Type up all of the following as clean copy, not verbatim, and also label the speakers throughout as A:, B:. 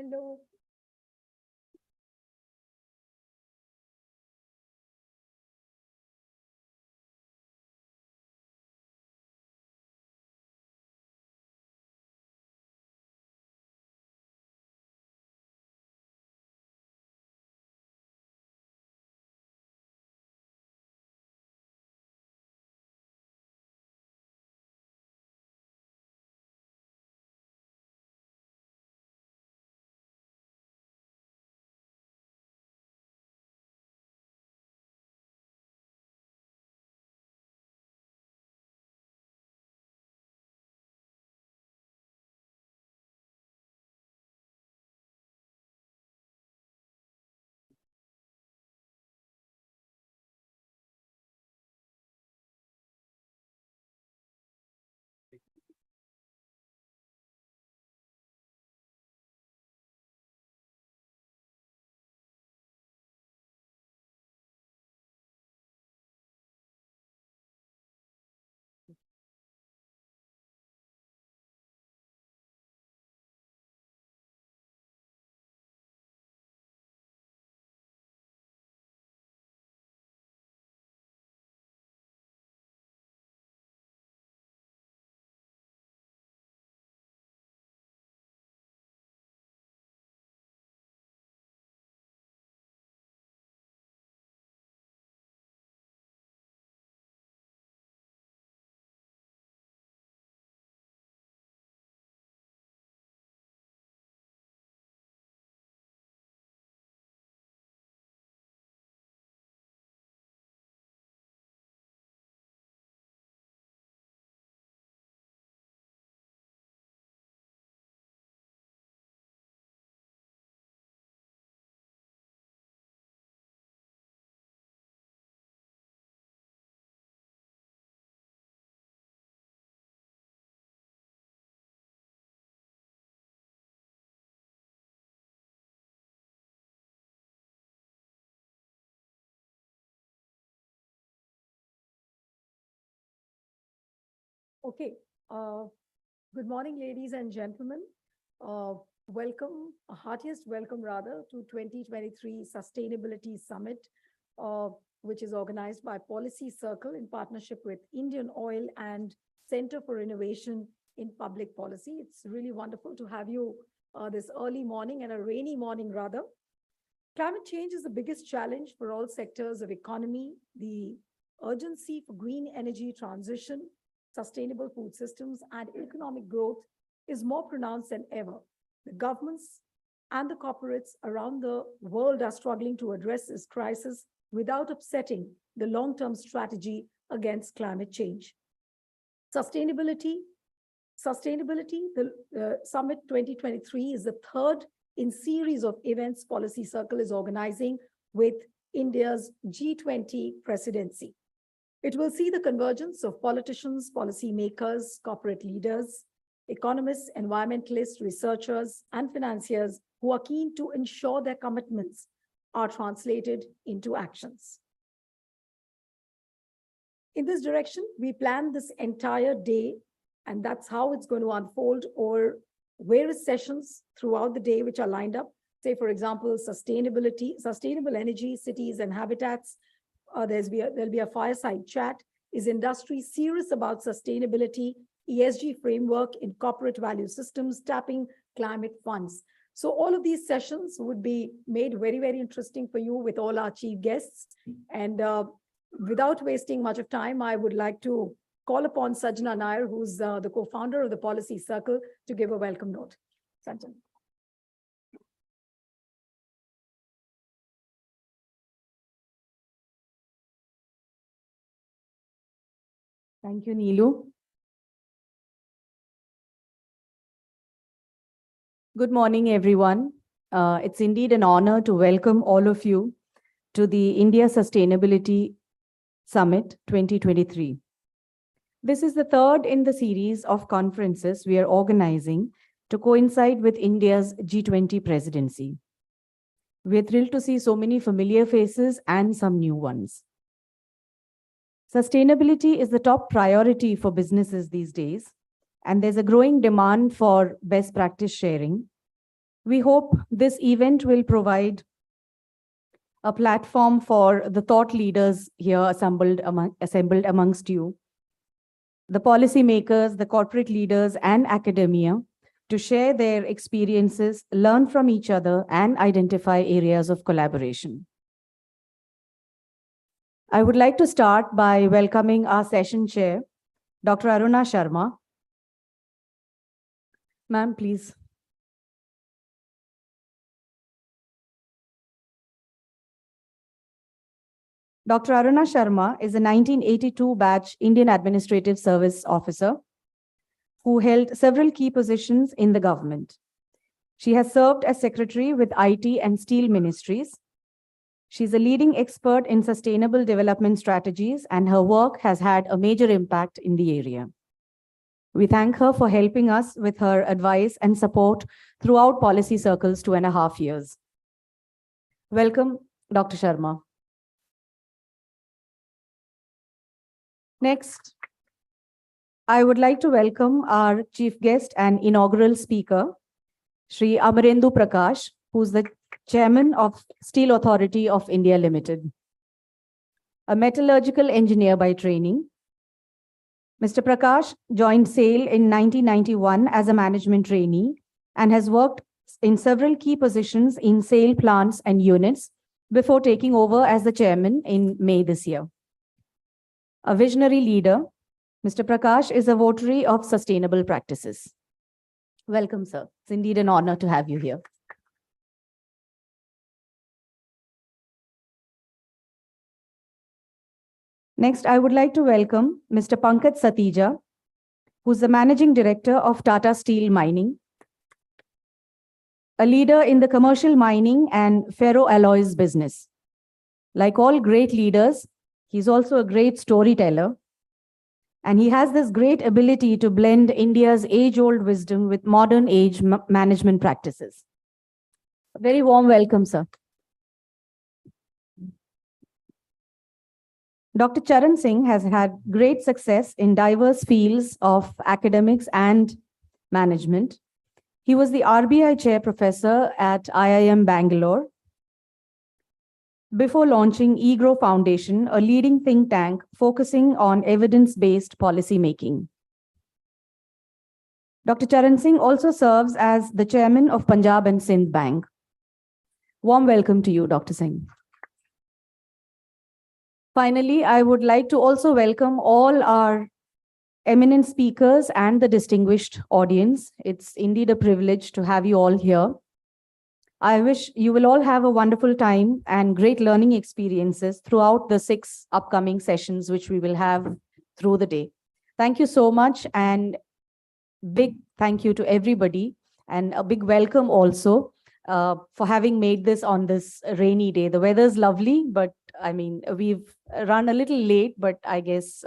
A: Hello. Okay. Uh, Good morning, ladies and gentlemen. Uh, Welcome, a heartiest welcome rather, to 2023 Sustainability Summit, uh, which is organized by Policy Circle in partnership with Indian Oil and Center for Innovation in Public Policy. It's really wonderful to have you this early morning and a rainy morning rather. Climate change is the biggest challenge for all sectors of economy. The urgency for green energy transition, sustainable food systems, and economic growth is more pronounced than ever. The governments and the corporates around the world are struggling to address this crisis without upsetting the long-term strategy against climate change. Sustainability, the Summit 2023 is the third in series of events Policy Circle is organizing with India's G20 presidency. It will see the convergence of politicians, policymakers, corporate leaders, economists, environmentalists, researchers, and financiers who are keen to ensure their commitments are translated into actions. In this direction, we planned this entire day, and that's how it's going to unfold over various sessions throughout the day, which are lined up. Say, for example, sustainability, sustainable energy, cities and habitats. There'll be a fireside chat. Is industry serious about sustainability, ESG framework in corporate value systems, tapping climate funds? So all of these sessions would be made very, very interesting for you with all our chief guests. And without wasting much of time, I would like to call upon Sajna Nair, who's the co-founder of the Policy Circle, to give a welcome note. Sanjan.
B: Thank you, Neelu. Good morning, everyone. It's indeed an honor to welcome all of you to the India Sustainability Summit 2023. This is the third in the series of conferences we are organizing to coincide with India's G20 presidency. We're thrilled to see so many familiar faces and some new ones. Sustainability is the top priority for businesses these days, and there's a growing demand for best practice sharing. We hope this event will provide a platform for the thought leaders here assembled amongst you, the policymakers, the corporate leaders, and academia to share their experiences, learn from each other, and identify areas of collaboration. I would like to start by welcoming our session chair, Dr. Aruna Sharma. Ma'am, please. Dr. Aruna Sharma is a 1982 batch Indian Administrative Service officer who held several key positions in the government. She has served as secretary with IT and steel ministries. She's a leading expert in sustainable development strategies, and her work has had a major impact in the area. We thank her for helping us with her advice and support throughout policy circles 2.5 years. Welcome, Dr. Sharma. Next, I would like to welcome our chief guest and inaugural speaker, Shri Amarendu Prakash, who's the chairman of Steel Authority of India Limited, a metallurgical engineer by training. Mr. Prakash joined SAIL in 1991 as a management trainee and has worked in several key positions in SAIL plants and units before taking over as the chairman in May this year. A visionary leader, Mr. Prakash is a votary of sustainable practices. Welcome, sir. It's indeed an honor to have you here. Next, I would like to welcome Mr. Pankaj Satija, who's the managing director of Tata Steel Mining, a leader in the commercial mining and ferroalloys business. Like all great leaders, he's also a great storyteller, and he has this great ability to blend India's age-old wisdom with modern age management practices. A very warm welcome, sir. Dr. Charan Singh has had great success in diverse fields of academics and management. He was the RBI chair professor at IIM Bangalore before launching eGrow Foundation, a leading think tank focusing on evidence-based policy making. Dr. Charan Singh also serves as the chairman of Punjab and Sindh Bank. Warm welcome to you, Dr. Singh. Finally, I would like to also welcome all our eminent speakers and the distinguished audience. It's indeed a privilege to have you all here. I wish you will all have a wonderful time and great learning experiences throughout the 6 upcoming sessions which we will have through the day. Thank you so much, and big thank you to everybody, and a big welcome also for having made this on this rainy day. The weather's lovely, but I mean, we've run a little late, but I guess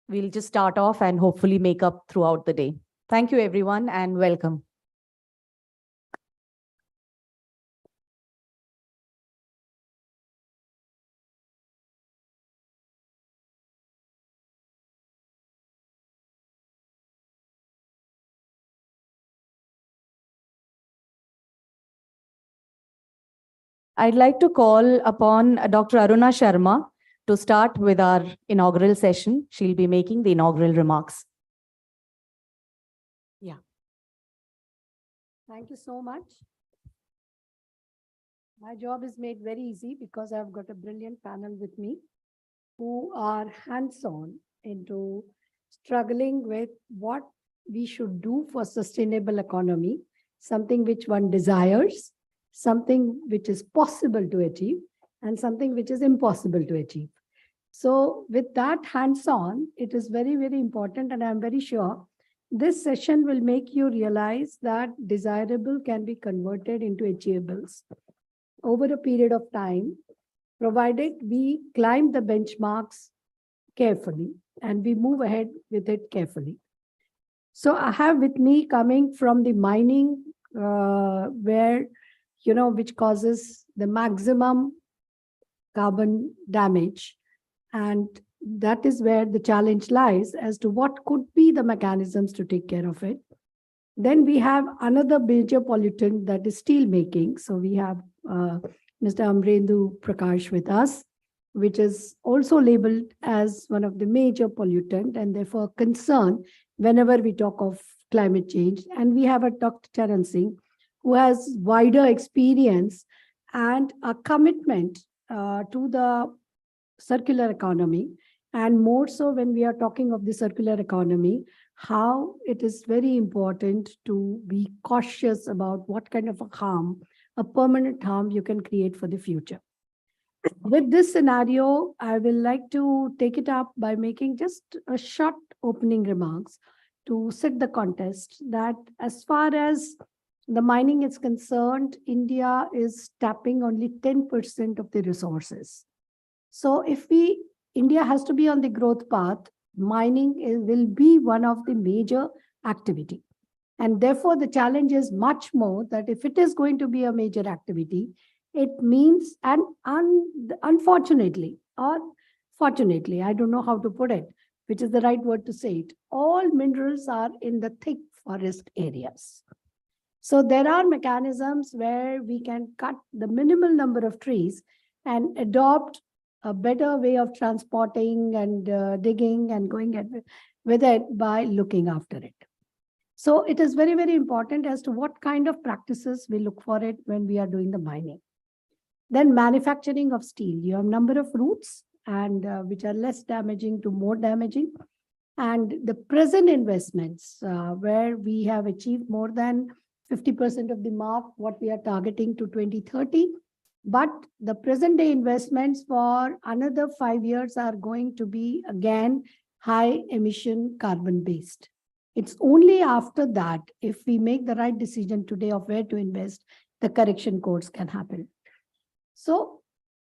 B: we'll just start off and hopefully make up throughout the day. Thank you, everyone, and welcome. I'd like to call upon Dr. Aruna Sharma to start with our inaugural session. She'll be making the inaugural remarks.
A: Yeah. Thank you so much. My job is made very easy because I've got a brilliant panel with me who are hands-on into struggling with what we should do for sustainable economy, something which one desires, something which is possible to achieve, and something which is impossible to achieve. So with that hands-on, it is very, very important, and I'm very sure this session will make you realize that desirable can be converted into achievables over a period of time, provided we climb the benchmarks carefully and we move ahead with it carefully. So I have with me, coming from the mining, where, which causes the maximum carbon damage. And that is where the challenge lies as to what could be the mechanisms to take care of it.
C: Then we have another major pollutant, that is steel making. So we have Mr. Amrendu Prakash with us, which is also labeled as one of the major pollutant and therefore concern whenever we talk of climate change. And we have a Dr. Charan Singh, who has wider experience and a commitment to the circular economy. And more so when we are talking of the circular economy, how it is very important to be cautious about what kind of a harm, a permanent harm you can create for the future. With this scenario, I will like to take it up by making just a short opening remarks to set the context that as far as the mining is concerned, India is tapping only 10% of the resources. So if India has to be on the growth path, mining will be one of the major activity. And therefore, the challenge is much more that if it is going to be a major activity, it means, and unfortunately, or fortunately, I don't know how to put it, which is the right word to say it, all minerals are in the thick forest areas. So there are mechanisms where we can cut the minimal number of trees and adopt a better way of transporting and digging and going with it by looking after it. So it is very, very important as to what kind of practices we look for it when we are doing the mining. Then manufacturing of steel. You have number of routes and which are less damaging to more damaging. And the present investments where we have achieved more than 50% of the mark, what we are targeting to 2030. But the present day investments for another 5 years are going to be again high emission carbon based. It's only after that, if we make the right decision today of where to invest, the correction course can happen. So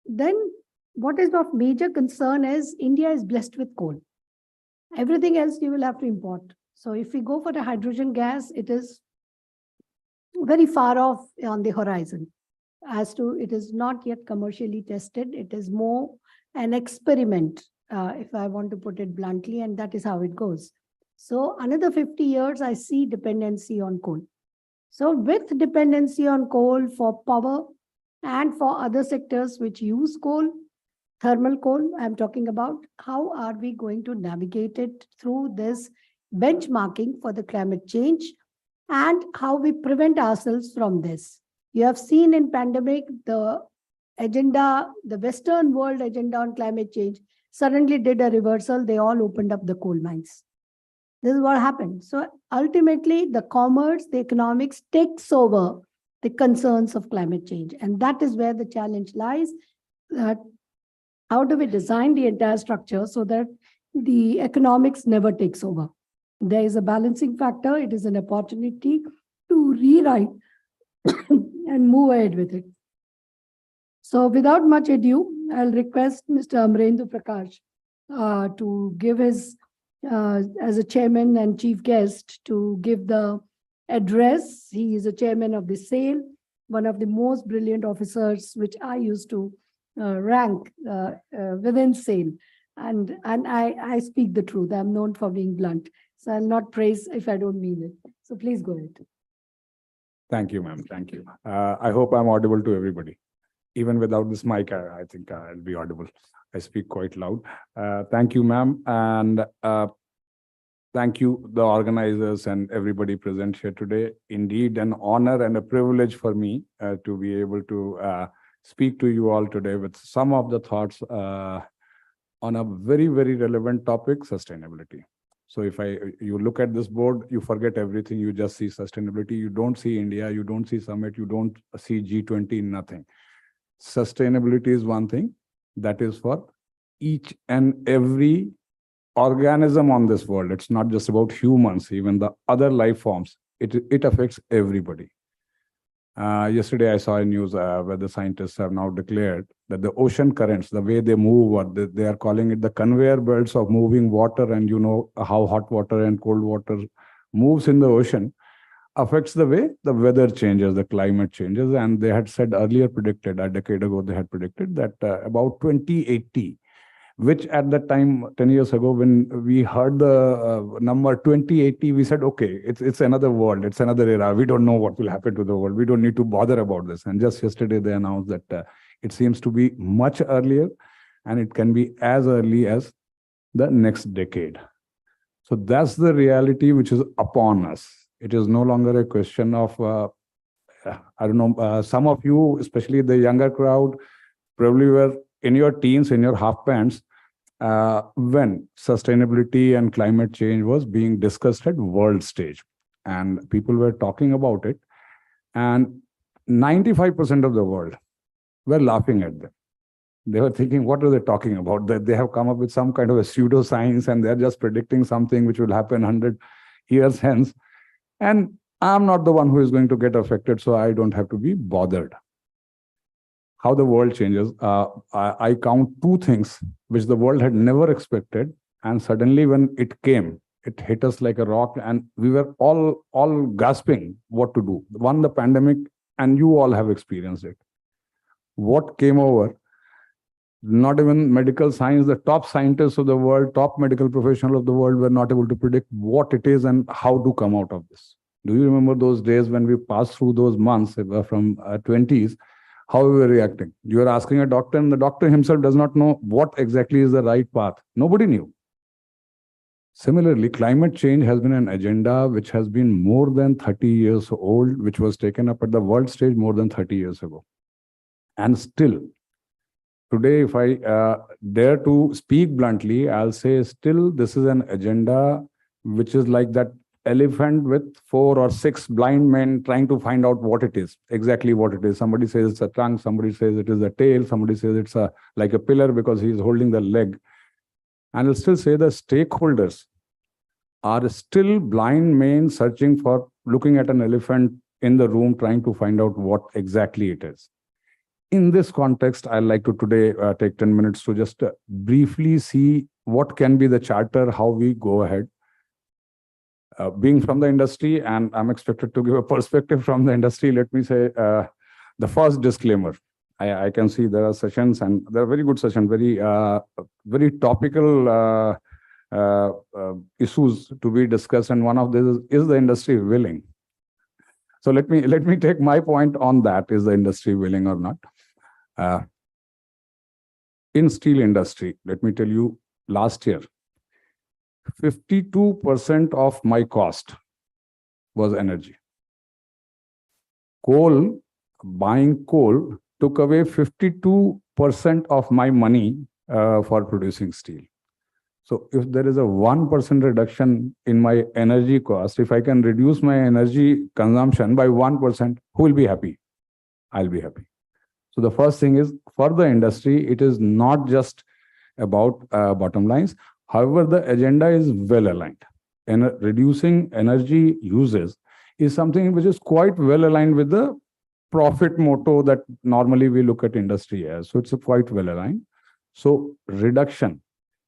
C: then what is of major concern is India is blessed with coal. Everything else you will have to import. So if we go for the hydrogen gas, it is very far off on the horizon. As to it is not yet commercially tested. It is more an experiment, if I want to put it bluntly, and that is how it goes. So another 50 years, I see dependency on coal. So with dependency on coal for power and for other sectors which use coal, thermal coal, I'm talking about, how are we going to navigate it through this benchmarking for the climate change and how we prevent ourselves from this. You have seen in pandemic, the agenda, the Western world agenda on climate change suddenly did a reversal. They all opened up the coal mines. This is what happened. So ultimately, the commerce, the economics takes over the concerns of climate change. And that is where the challenge lies. That how do we design the entire structure so that the economics never takes over? There is a balancing factor. It is an opportunity to rewrite and move ahead with it. So without much ado, I'll request Mr. Amrendu Prakash to give his, as a chairman and chief guest, to give the address. He is a chairman of the SAIL, one of the most brilliant officers, which I used to rank within SAIL. And I speak the truth. I'm known for being blunt. So I'll not praise if I don't mean it. So please go ahead.
D: Thank you, ma'am. Thank you. I hope I'm audible to everybody. Even without this mic, I think I'll be audible. I speak quite loud. Thank you, ma'am. And thank you, the organizers and everybody present here today. Indeed, an honor and a privilege for me to be able to speak to you all today with some of the thoughts on a very, very relevant topic, sustainability. So if you look at this board, you forget everything. You just see sustainability. You don't see India. You don't see summit. You don't see G20, nothing. Sustainability is one thing that is for each and every organism on this world. It's not just about humans, even the other life forms. It affects everybody. Yesterday, I saw a news where the scientists have now declared that the ocean currents, the way they move, or they are calling it the conveyor belts of moving water, and you know how hot water and cold water moves in the ocean, affects the way the weather changes, the climate changes. And they had said earlier, predicted a decade ago, they had predicted that about 2080, which at that time, 10 years ago, when we heard the number 2080, we said, okay, it's another world, it's another era. We don't know what will happen to the world. We don't need to bother about this. And just yesterday, they announced that it seems to be much earlier, and it can be as early as the next decade. So that's the reality which is upon us. It is no longer a question of, I don't know, some of you, especially the younger crowd, probably were in your teens, in your half pants, when sustainability and climate change was being discussed at world stage. And people were talking about it. And 95% of the world were laughing at them. They were thinking, what are they talking about? That they have come up with some kind of a pseudoscience and they're just predicting something which will happen 100 years hence. And I'm not the one who is going to get affected, so I don't have to be bothered. How the world changes. I count two things which the world had never expected. And suddenly when it came, it hit us like a rock and we were all gasping what to do. One, the pandemic, and you all have experienced it. What came over? Not even medical science, the top scientists of the world, top medical professionals of the world were not able to predict what it is and how to come out of this. Do you remember those days when we passed through those months from 20s, how we were reacting? You are asking a doctor and the doctor himself does not know what exactly is the right path. Nobody knew. Similarly, climate change has been an agenda which has been more than 30 years old, which was taken up at the world stage more than 30 years ago. And still, today, if I dare to speak bluntly, I'll say still this is an agenda which is like that elephant with 4 or 6 blind men trying to find out what it is, exactly what it is. Somebody says it's a trunk, somebody says it is a tail, somebody says it's like a pillar because he's holding the leg. And I'll still say the stakeholders are still blind men searching for, looking at an elephant in the room, trying to find out what exactly it is. In this context, I'd like to today take 10 minutes to just briefly see what can be the charter, how we go ahead. Being from the industry, and I'm expected to give a perspective from the industry, let me say the first disclaimer. I can see there are sessions, and they're very good sessions, very topical issues to be discussed, and one of these is the industry willing? So let me take my point on that. Is the industry willing or not? In steel industry, let me tell you, last year, 52% of my cost was energy. Coal, buying coal took away 52% of my money for producing steel. So if there is a 1% reduction in my energy cost, if I can reduce my energy consumption by 1%, who will be happy? I'll be happy. So the first thing is, for the industry, it is not just about bottom lines. However, the agenda is well aligned. And reducing energy uses is something which is quite well aligned with the profit motto that normally we look at industry as. So it's quite well aligned. So reduction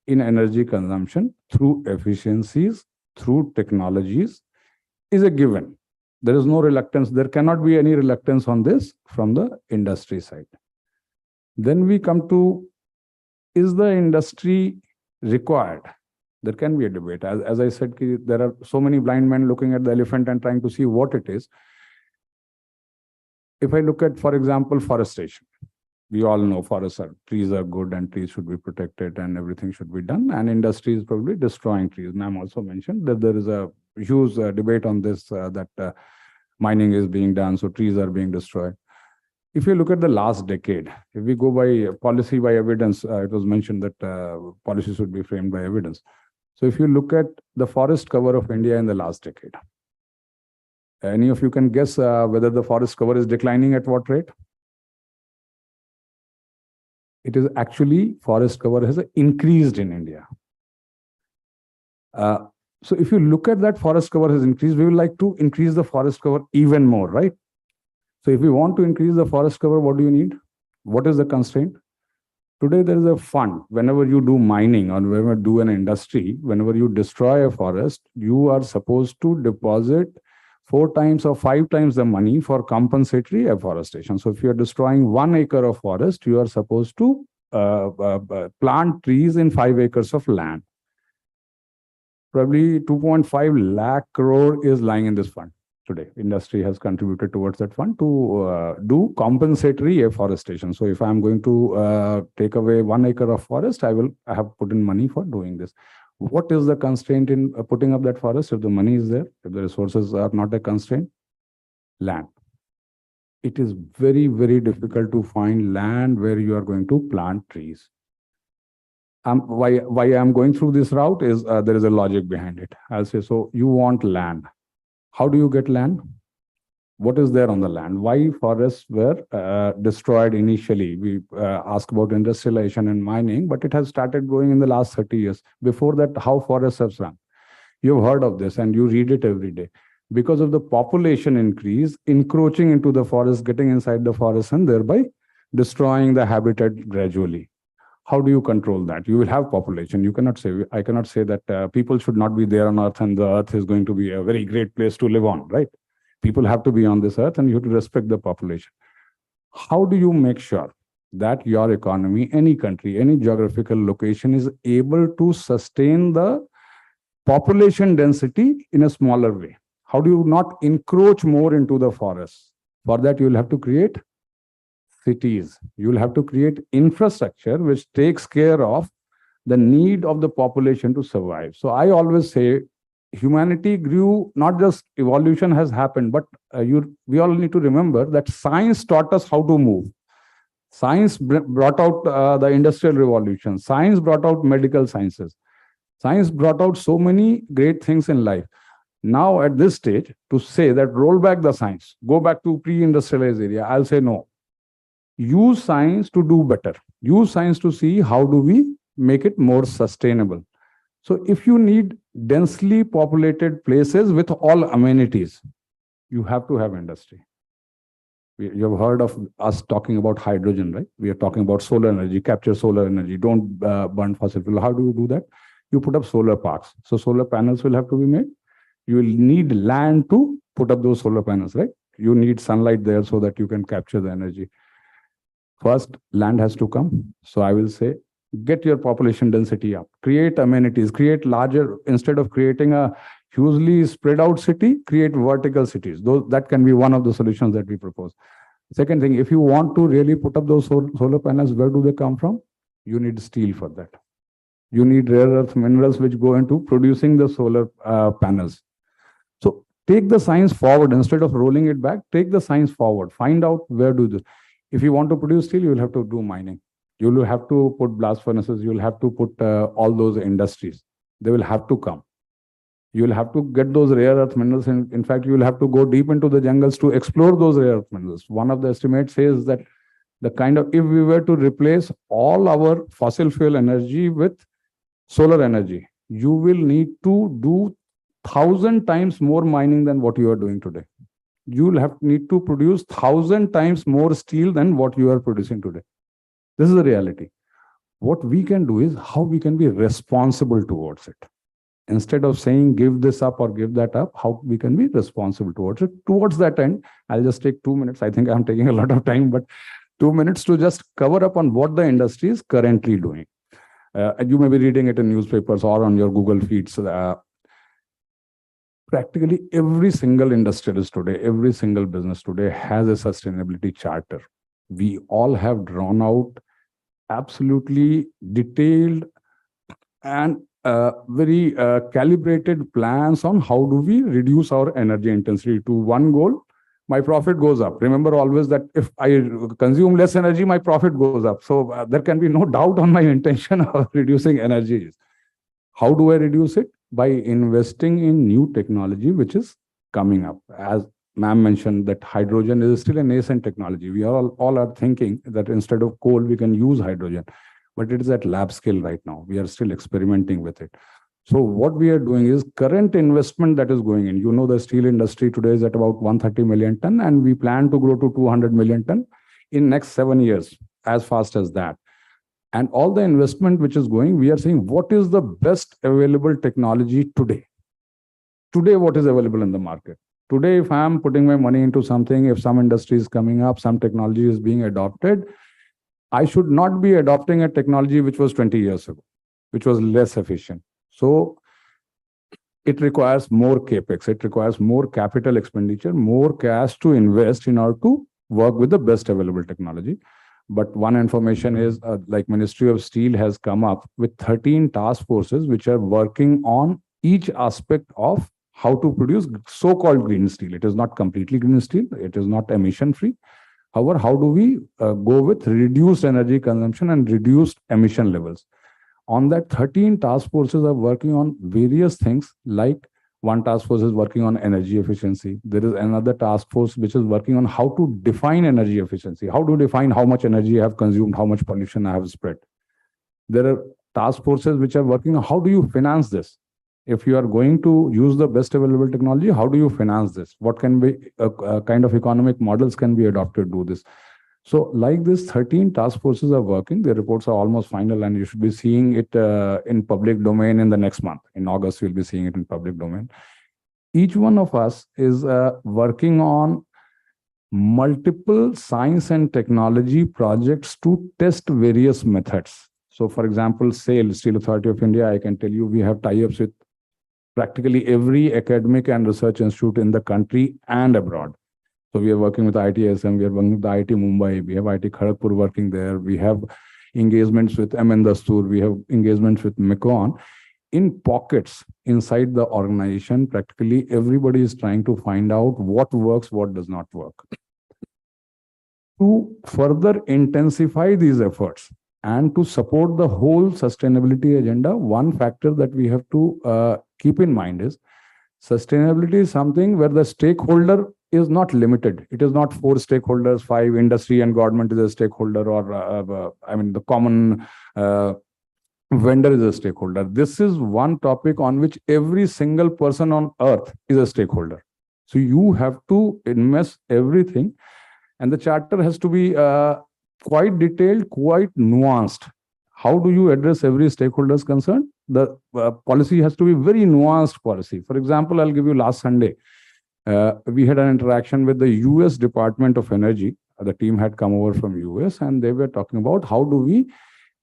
D: in energy consumption through efficiencies, through technologies is a given. There is no reluctance. There cannot be any reluctance on this from the industry side. Then we come to, is the industry required? There can be a debate. As I said, there are so many blind men looking at the elephant and trying to see what it is. If I look at, for example, forestation, we all know trees are good and trees should be protected and everything should be done. And industry is probably destroying trees. Ma'am also mentioned that there is a huge debate on this, that mining is being done, so trees are being destroyed. If you look at the last decade, if we go by policy by evidence, it was mentioned that policy should be framed by evidence. So if you look at the forest cover of India in the last decade, any of you can guess whether the forest cover is declining at what rate? It is actually, forest cover has increased in India. So if you look at that, forest cover has increased, we would like to increase the forest cover even more, right? So if we want to increase the forest cover, what do you need? What is the constraint? Today, there is a fund. Whenever you do mining or whenever you do an industry, whenever you destroy a forest, you are supposed to deposit 4 times or 5 times the money for compensatory afforestation. So if you are destroying 1 acre of forest, you are supposed to plant trees in 5 acres of land. Probably 2.5 lakh crore is lying in this fund today. Industry has contributed towards that fund to do compensatory afforestation. So if I'm going to take away 1 acre of forest, I have put in money for doing this. What is the constraint in putting up that forest? If the money is there, if the resources are not a constraint, land. It is very, very difficult to find land where you are going to plant trees. Why I'm going through this route is there is a logic behind it. I'll say, so you want land. How do you get land? What is there on the land? Why forests were destroyed initially? We ask about industrialization and mining, but it has started growing in the last 30 years. Before that, how forests have shrunk? You've heard of this and you read it every day. Because of the population increase, encroaching into the forest, getting inside the forest, and thereby destroying the habitat gradually. How do you control that? You will have population. You cannot say, I cannot say that people should not be there on earth and the earth is going to be a very great place to live on, right? People have to be on this earth and you have to respect the population. How do you make sure that your economy, any country, any geographical location is able to sustain the population density in a smaller way? How do you not encroach more into the forest? For that, you will have to create cities. You will have to create infrastructure which takes care of the need of the population to survive. So I always say humanity grew, not just evolution has happened, but we all need to remember that science taught us how to move. Science brought out the industrial revolution. Science brought out medical sciences. Science brought out so many great things in life. Now at this stage, to say that roll back the science, go back to pre-industrialized area, I'll say no. Use science to do better. Use science to see how do we make it more sustainable. So if you need densely populated places with all amenities, you have to have industry. You have heard of us talking about hydrogen, right? We are talking about solar energy, capture solar energy, don't burn fossil fuel. How do you do that? You put up solar parks. So solar panels will have to be made. You will need land to put up those solar panels, right? You need sunlight there so that you can capture the energy. First, land has to come. So I will say, get your population density up, create amenities, create larger, instead of creating a hugely spread out city, create vertical cities. That can be one of the solutions that we propose. Second thing, if you want to really put up those solar panels, where do they come from? You need steel for that. You need rare earth minerals which go into producing the solar panels. So take the science forward instead of rolling it back. Take the science forward. Find out where do this. If you want to produce steel, you will have to do mining. You will have to put blast furnaces. You will have to put all those industries. They will have to come. You will have to get those rare earth minerals. In fact, you will have to go deep into the jungles to explore those rare earth minerals. One of the estimates says that if we were to replace all our fossil fuel energy with solar energy, you will need to do 1,000 times more mining than what you are doing today. You will need to produce 1,000 times more steel than what you are producing today. This is the reality. What we can do is how we can be responsible towards it. Instead of saying give this up or give that up, how we can be responsible towards it. Towards that end, I'll just take 2 minutes. I think I'm taking a lot of time, but 2 minutes to just cover up on what the industry is currently doing. And you may be reading it in newspapers or on your Google feeds. Practically every single industrialist today, every single business today has a sustainability charter. We all have drawn out absolutely detailed and very calibrated plans on how do we reduce our energy intensity to one goal. My profit goes up. Remember always that if I consume less energy, my profit goes up. So there can be no doubt on my intention of reducing energy. How do I reduce it? By investing in new technology, which is coming up. As ma'am mentioned, that hydrogen is still a nascent technology. We all are thinking that instead of coal, we can use hydrogen. But it is at lab scale right now. We are still experimenting with it. So what we are doing is current investment that is going in. You know, the steel industry today is at about 130 million ton, and we plan to grow to 200 million ton in next 7 years, as fast as that. And all the investment which is going, we are saying what is the best available technology today? Today, what is available in the market? Today, if I am putting my money into something, if some industry is coming up, some technology is being adopted, I should not be adopting a technology which was 20 years ago, which was less efficient. So it requires more capex, it requires more capital expenditure, more cash to invest in order to work with the best available technology. But one information is like Ministry of Steel has come up with 13 task forces which are working on each aspect of how to produce so-called green steel. It is not completely green steel, it is not emission free. However, how do we go with reduced energy consumption and reduced emission levels? On that, 13 task forces are working on various things, like one task force is working on energy efficiency. There is another task force which is working on how to define energy efficiency. How to define how much energy I have consumed, how much pollution I have spread. There are task forces which are working on how do you finance this? If you are going to use the best available technology, how do you finance this? What can be kind of economic models can be adopted to do this? So like this, 13 task forces are working. Their reports are almost final, and you should be seeing it in public domain in the next month. In August, you'll be seeing it in public domain. Each one of us is working on multiple science and technology projects to test various methods. So for example, SAIL, Steel Authority of India, I can tell you we have tie-ups with practically every academic and research institute in the country and abroad. So we are working with ITSM, we are working with IIT Mumbai, we have IIT Kharagpur working there, we have engagements with MN Dastur, we have engagements with Mekon. In pockets inside the organization, practically everybody is trying to find out what works, what does not work. To further intensify these efforts and to support the whole sustainability agenda, one factor that we have to keep in mind is sustainability is something where the stakeholder is not limited. It is not 4 stakeholders, 5, industry and government is a stakeholder, or the common vendor is a stakeholder. This is one topic on which every single person on earth is a stakeholder. So you have to invest everything, and the charter has to be quite detailed, quite nuanced. How do you address every stakeholder's concern? The policy has to be very nuanced policy. For example, I'll give you last Sunday. We had an interaction with the US Department of Energy. The team had come over from US and they were talking about how do we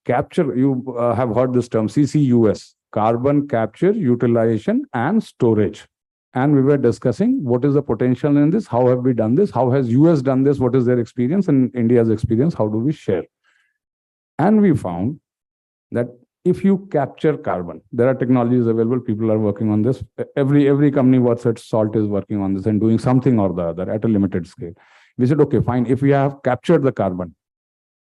D: capture, you have heard this term, CCUS, carbon capture, utilization and storage. And we were discussing what is the potential in this, how have we done this, how has US done this, what is their experience and India's experience, how do we share? And we found that if you capture carbon, there are technologies available, people are working on this. Every company worth its salt is working on this and doing something or the other at a limited scale. We said, okay, fine, if we have captured the carbon,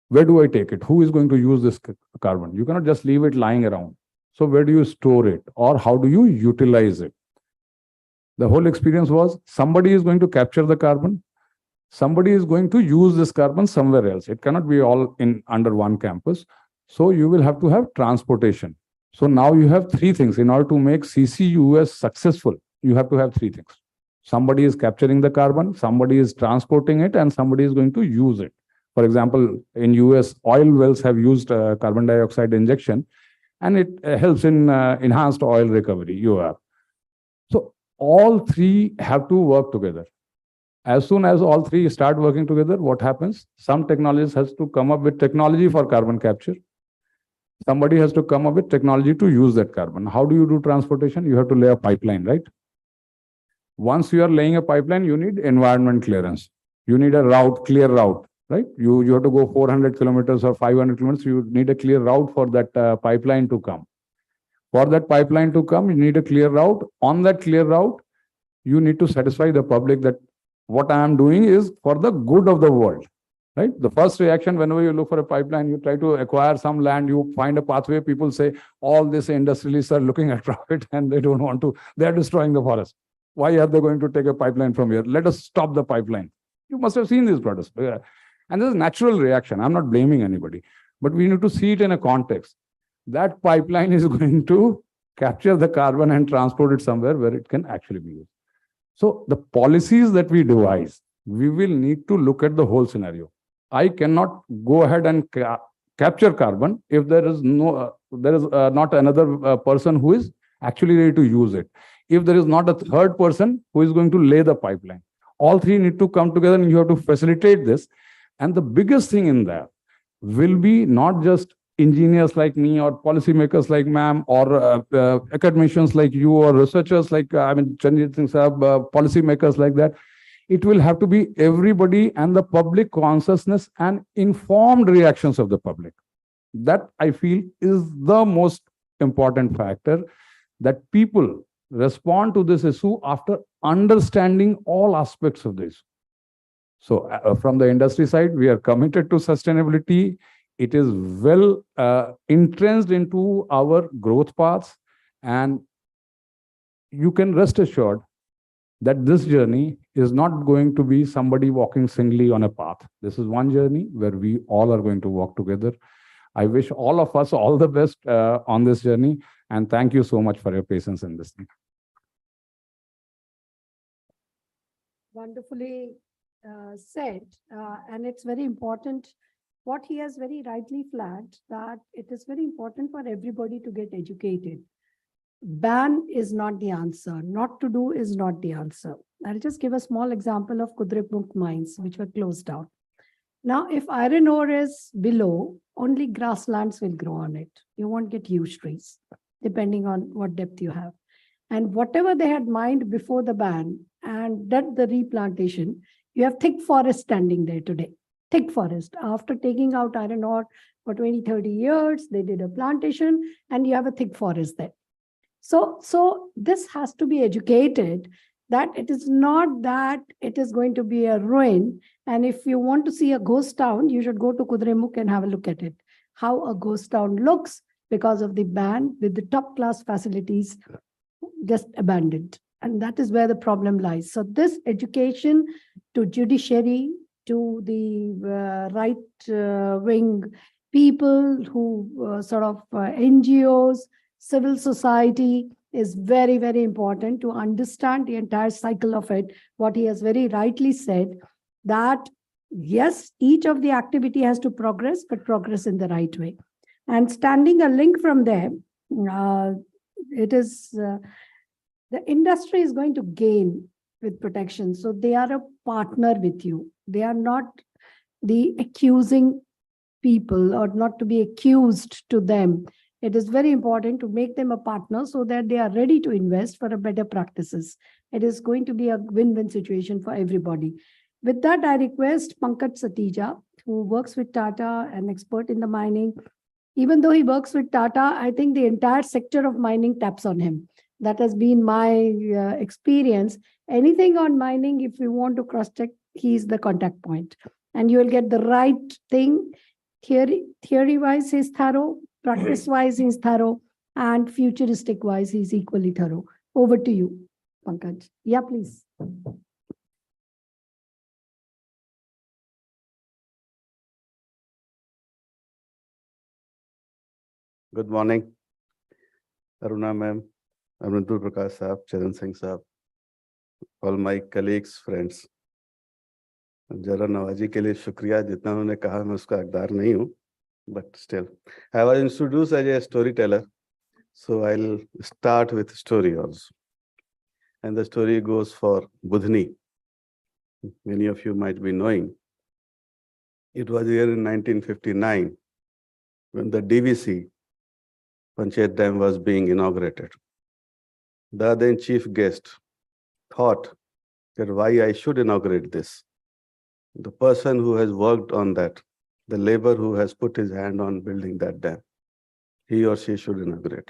D: where do I take it? Who is going to use this carbon? You cannot just leave it lying around. So where do you store it, or how do you utilize it? The whole experience was somebody is going to capture the carbon, somebody is going to use this carbon somewhere else. It cannot be all in under one campus. So you will have to have transportation. So now you have 3 things. In order to make CCUS successful, you have to have 3 things. Somebody is capturing the carbon, somebody is transporting it, and somebody is going to use it. For example, in US, oil wells have used carbon dioxide injection, and it helps in enhanced oil recovery, UR. So all 3 have to work together. As soon as all 3 start working together, what happens? Some technologies has to come up with technology for carbon capture. Somebody has to come up with technology to use that carbon. How do you do transportation? You have to lay a pipeline, right? Once you are laying a pipeline, you need environment clearance. You need a route, clear route, right? You have to go 400 kilometers or 500 kilometers. You need a clear route for that pipeline to come. For that pipeline to come, you need a clear route. On that clear route, you need to satisfy the public that what I am doing is for the good of the world, right? The first reaction whenever you look for a pipeline, you try to acquire some land, you find a pathway, people say, all these industrialists are looking at profit and they don't want to, they're destroying the forest. Why are they going to take a pipeline from here? Let us stop the pipeline. You must have seen these protests. And this is a natural reaction. I'm not blaming anybody, but we need to see it in a context. That pipeline is going to capture the carbon and transport it somewhere where it can actually be used. So the policies that we devise, we will need to look at the whole scenario. I cannot go ahead and capture carbon if there is not another person who is actually ready to use it. If there is not a third person who is going to lay the pipeline, all 3 need to come together and you have to facilitate this. And the biggest thing in that will be not just engineers like me or policymakers like ma'am or academicians like you or researchers like Chanjit Singh Saab, policymakers like that. It will have to be everybody and the public consciousness and informed reactions of the public. That I feel is the most important factor, that people respond to this issue after understanding all aspects of this. So from the industry side, we are committed to sustainability. It is well entrenched into our growth paths, and you can rest assured that this journey is not going to be somebody walking singly on a path. This is one journey where we all are going to walk together. I wish all of us all the best on this journey, and thank you so much for your patience in listening.
C: Wonderfully said, and it's very important what he has very rightly flagged, that it is very important for everybody to get educated. Ban is not the answer. Not to do is not the answer. I'll just give a small example of Kudremukh mines, which were closed down. Now, if iron ore is below, only grasslands will grow on it. You won't get huge trees, depending on what depth you have. And whatever they had mined before the ban and did the replantation, you have thick forest standing there today. Thick forest. After taking out iron ore for 20, 30 years, they did a plantation and you have a thick forest there. So this has to be educated, that it is not that it is going to be a ruin. And if you want to see a ghost town, you should go to Kudremukh and have a look at it. How a ghost town looks because of the ban, with the top class facilities just abandoned. And that is where the problem lies. So this education to judiciary, to the right wing people who NGOs, civil society, is very, very important to understand the entire cycle of it. What he has very rightly said, that yes, each of the activity has to progress, but progress in the right way. And standing a link from there, it is the industry is going to gain with protection. So they are a partner with you. They are not the accusing people or not to be accused to them. It is very important to make them a partner so that they are ready to invest for a better practices. It is going to be a win-win situation for everybody. With that, I request Pankaj Satija, who works with Tata, an expert in the mining. Even though he works with Tata, I think the entire sector of mining taps on him. That has been my experience. Anything on mining, if you want to cross-check, he's the contact point. And you will get the right thing. Theory-wise, he's thorough. Practice-wise, he's thorough. And futuristic-wise, he's equally thorough. Over to you, Pankaj. Yeah, please.
E: Good morning, Aruna ma'am, Amrinder Prakash Saab, Charan Singh Saab, all my colleagues, friends. जरा नवाजी के लिए शुक्रिया, जितना उन्होंने कहा मैं उसका हकदार नहीं हूँ, but still I was introduced as a storyteller, so I'll start with story also. And the story goes for Budhni. Many of you might be knowing. It was here in 1959 when the DVC Panchayat Dam was being inaugurated. The then chief guest thought that why I should inaugurate this. The person who has worked on that, the labor who has put his hand on building that dam, he or she should inaugurate.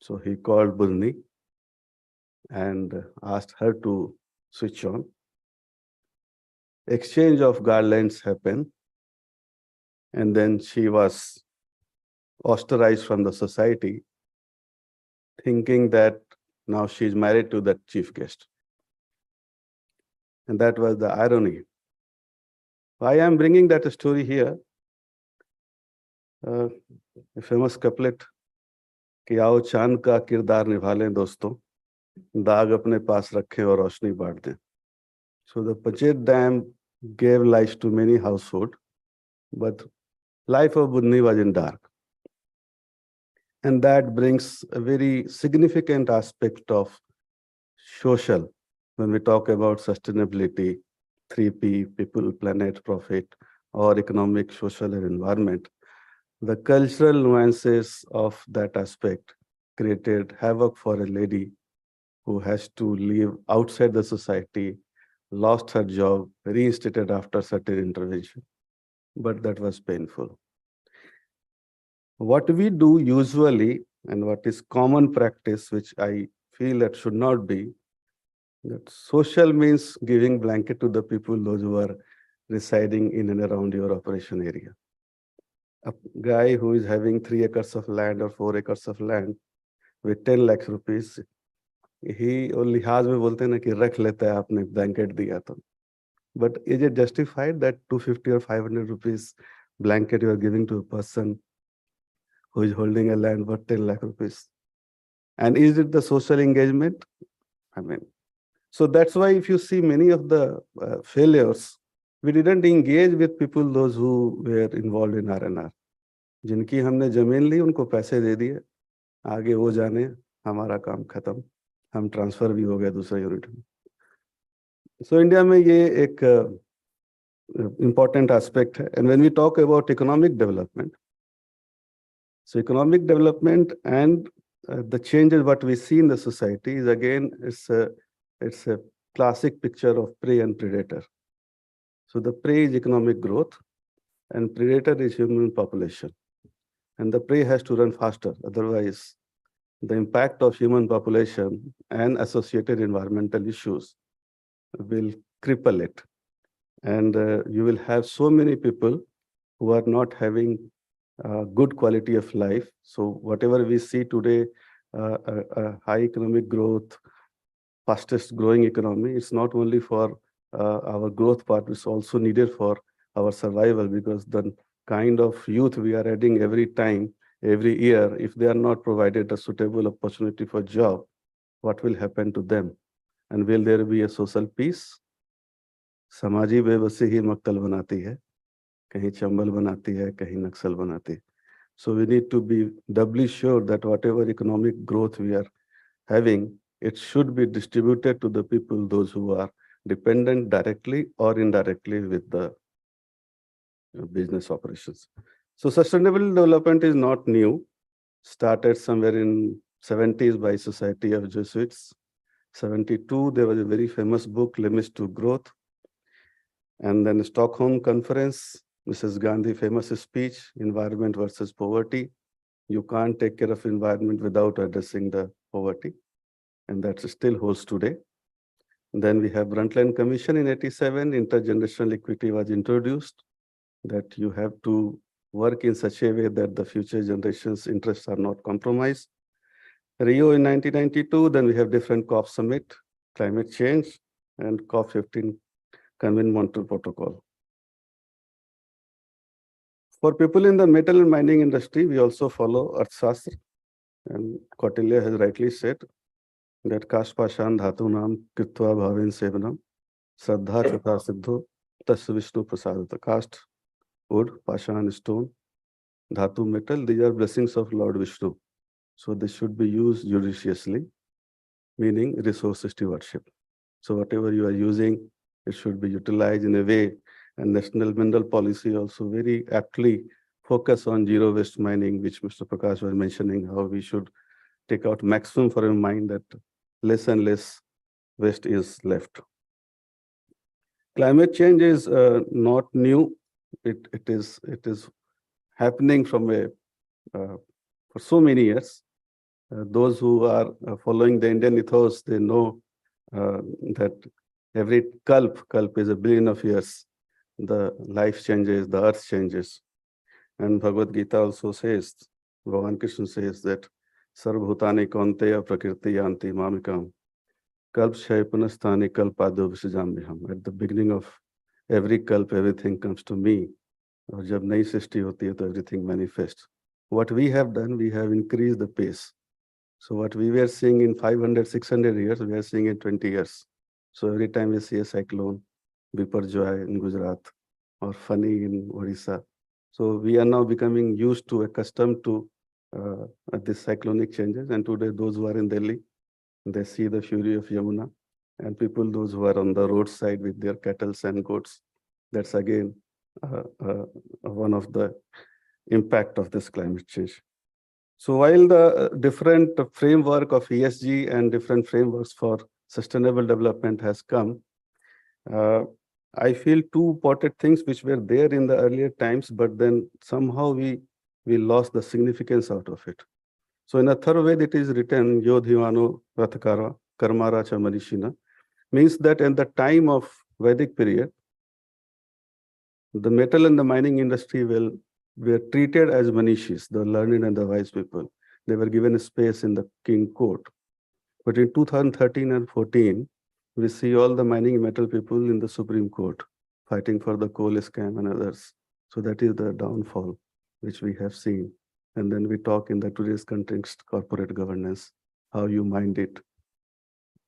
E: So he called Budhni and asked her to switch on. Exchange of garlands happened, and then she was ostracized from the society, thinking that now she is married to that chief guest. And that was the irony. Why I am bringing that story here? A famous couplet, कि आओ चांद का किरदार निभा लें दोस्तों, दाग अपने पास रखें और रोशनी बांट दें. So the Panchayat Dam gave life to many households, but life of Budhni was in dark. And that brings a very significant aspect of social when we talk about sustainability, 3P, people, planet, profit, or economic, social, and environment, the cultural nuances of that aspect created havoc for a lady who has to live outside the society, lost her job, reinstated after certain intervention. But that was painful. What we do usually, and what is common practice, which I feel that should not be, that social means giving blanket to the people, those who are residing in and around your operation area. A guy who is having 3 acres of land or 4 acres of land with 10 lakhs rupees, he or लिहाज में बोलते हैं ना कि रख लेता है आपने blanket दिया तो. But is it justified that 250 or 500 rupees blanket you are giving to a person who is holding a land worth 10 lakh rupees? And is it the social engagement? I mean, so that's why if you see many of the failures, we didn't engage with people, those who were involved in R&R. जिनकी हमने जमीन ली उनको पैसे दे दिए, आगे वो जाने, हमारा काम खत्म, हम ट्रांसफर भी हो गए दूसरे यूनिट में. So इंडिया में ये एक important aspect है. And when we talk about economic development, so economic development and the changes what we see in the society is again it's a classic picture of prey and predator. So the prey is economic growth and predator is human population. And the prey has to run faster, otherwise the impact of human population and associated environmental issues will cripple it. And you will have so many people who are not having good quality of life. So whatever we see today, high economic growth, fastest growing economy, it's not only for our growth part, it's also needed for our survival, because the kind of youth we are adding every time, every year, if they are not provided a suitable opportunity for job, what will happen to them? And will there be a social peace? समाजी बेबसी ही मक्तल बनाती है, कहीं चंबल बनाती है, कहीं नक्सल बनाती है. So we need to be doubly sure that whatever economic growth we are having, it should be distributed to the people, those who are dependent directly or indirectly with the business operations. So sustainable development is not new, started somewhere in 70s by Society of Jesuits. 72, there was a very famous book, Limits to Growth. And then Stockholm Conference, Mrs. Gandhi famous speech, Environment versus Poverty. You can't take care of environment without addressing the poverty. And that still holds today. And then we have Brundtland Commission in 87, intergenerational equity was introduced, that you have to work in such a way that the future generations' interests are not compromised. Rio in 1992, then we have different COP summit, climate change, and COP15 Convention Protocol. For people in the metal and mining industry, we also follow Arthashastra. And Kautilya has rightly said that Kashpashan Dhatunam Kritva Bhavin Sevanam Saddha Chata Siddho Tas Vishnu Prasadata. Cast, wood, Pashan, stone, Dhatu, metal, these are blessings of Lord Vishnu. So they should be used judiciously, meaning resource stewardship. So whatever you are using, it should be utilized in a way. And National Mineral Policy also very aptly focus on zero waste mining, which Mr. Prakash was mentioning, how we should take out maximum for a mine that less and less waste is left. Climate change is not new. It is happening from for so many years. Those who are following the Indian ethos, they know that every kalp is a billion of years. The life changes, the earth changes. And Bhagavad Gita also says, Bhagavan Krishna says that Sarvbhutani Kaunteya Prakriti Yanti Mamikam Kalp Shai Punasthani Kalpado Visajambiham. At the beginning of every kalp, everything comes to me. और जब नई सृष्टि होती है तो everything manifests. What we have done, we have increased the pace. So what we were seeing in 500, 600 years, we are seeing in 20 years. So every time we see a cyclone, Biparjoy in Gujarat or Fani in Odisha. So we are now becoming used to, accustomed to these cyclonic changes. And today, those who are in Delhi, they see the fury of Yamuna. And people, those who are on the roadside with their cattle and goats, that's again one of the impact of this climate change. So while the different framework of ESG and different frameworks for sustainable development has come, I feel two important things which were there in the earlier times, but then somehow we lost the significance out of it. So in a third way, it is written, Yodhivano Rathakara, Karmara cha Manishina, means that in the time of Vedic period, the metal and the mining industry were treated as manishis, the learned and the wise people. They were given a space in the king court. But in 2013 and 14, we see all the mining metal people in the Supreme Court fighting for the coal scam and others. So that is the downfall which we have seen. And then we talk in the today's context, corporate governance, how you mind it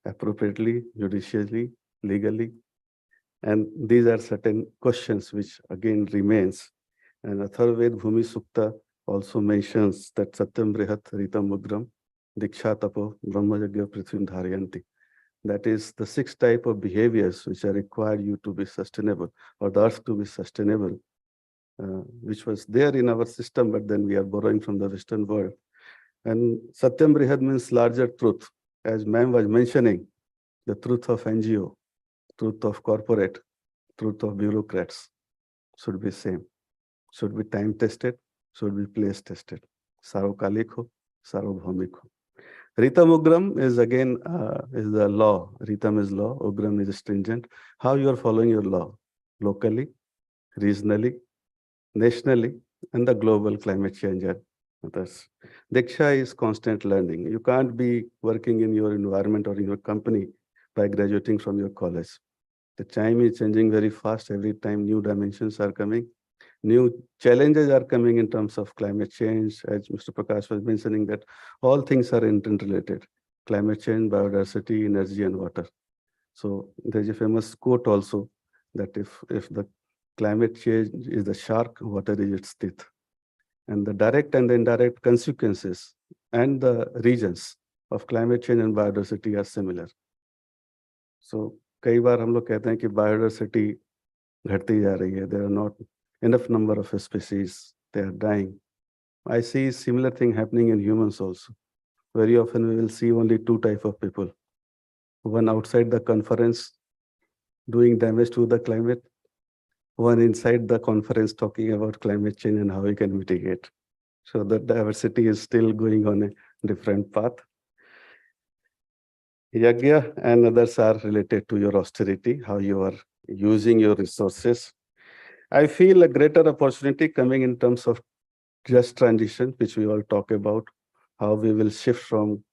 E: appropriately, judicially, legally. And these are certain questions which again remains. And Atharvaved Bhumi Sukta also mentions that Satyam Brihat Ritam Mugram Diksha Tapo Brahmajagya Prithvim Dharayanti. That is the 6 type of behaviors which are required you to be sustainable or the earth to be sustainable, which was there in our system, but then we are borrowing from the Western world. And Satyam Brihat means larger truth. As ma'am was mentioning, the truth of NGO, truth of corporate, truth of bureaucrats should be same, should be time tested, should be place tested. Sarvakalik ho, sarvabhaumik ho. Ritam Ugram is again is the law. Ritam is law, Ugram is stringent. How you are following your law? Locally, regionally, nationally, and the global climate change and others. Diksha is constant learning. You can't be working in your environment or in your company by graduating from your college. The time is changing very fast. Every time new dimensions are coming. New challenges are coming in terms of climate change. As Mr. Prakash was mentioning that all things are interrelated. Climate change, biodiversity, energy, and water. So there's a famous quote also that if the climate change is the shark, water is its teeth. And the direct and the indirect consequences and the regions of climate change and biodiversity are similar. So कई बार हम लोग कहते हैं कि biodiversity घटती जा रही है. There are not enough number of species. They are dying. I see similar thing happening in humans also. Very often we will see only 2 type of people. One outside the conference doing damage to the climate. One inside the conference talking about climate change and how we can mitigate. So the diversity is still going on a different path. Yagya and others are related to your austerity, how you are using your resources. I feel a greater opportunity coming in terms of just transition, which we all talk about, how we will shift from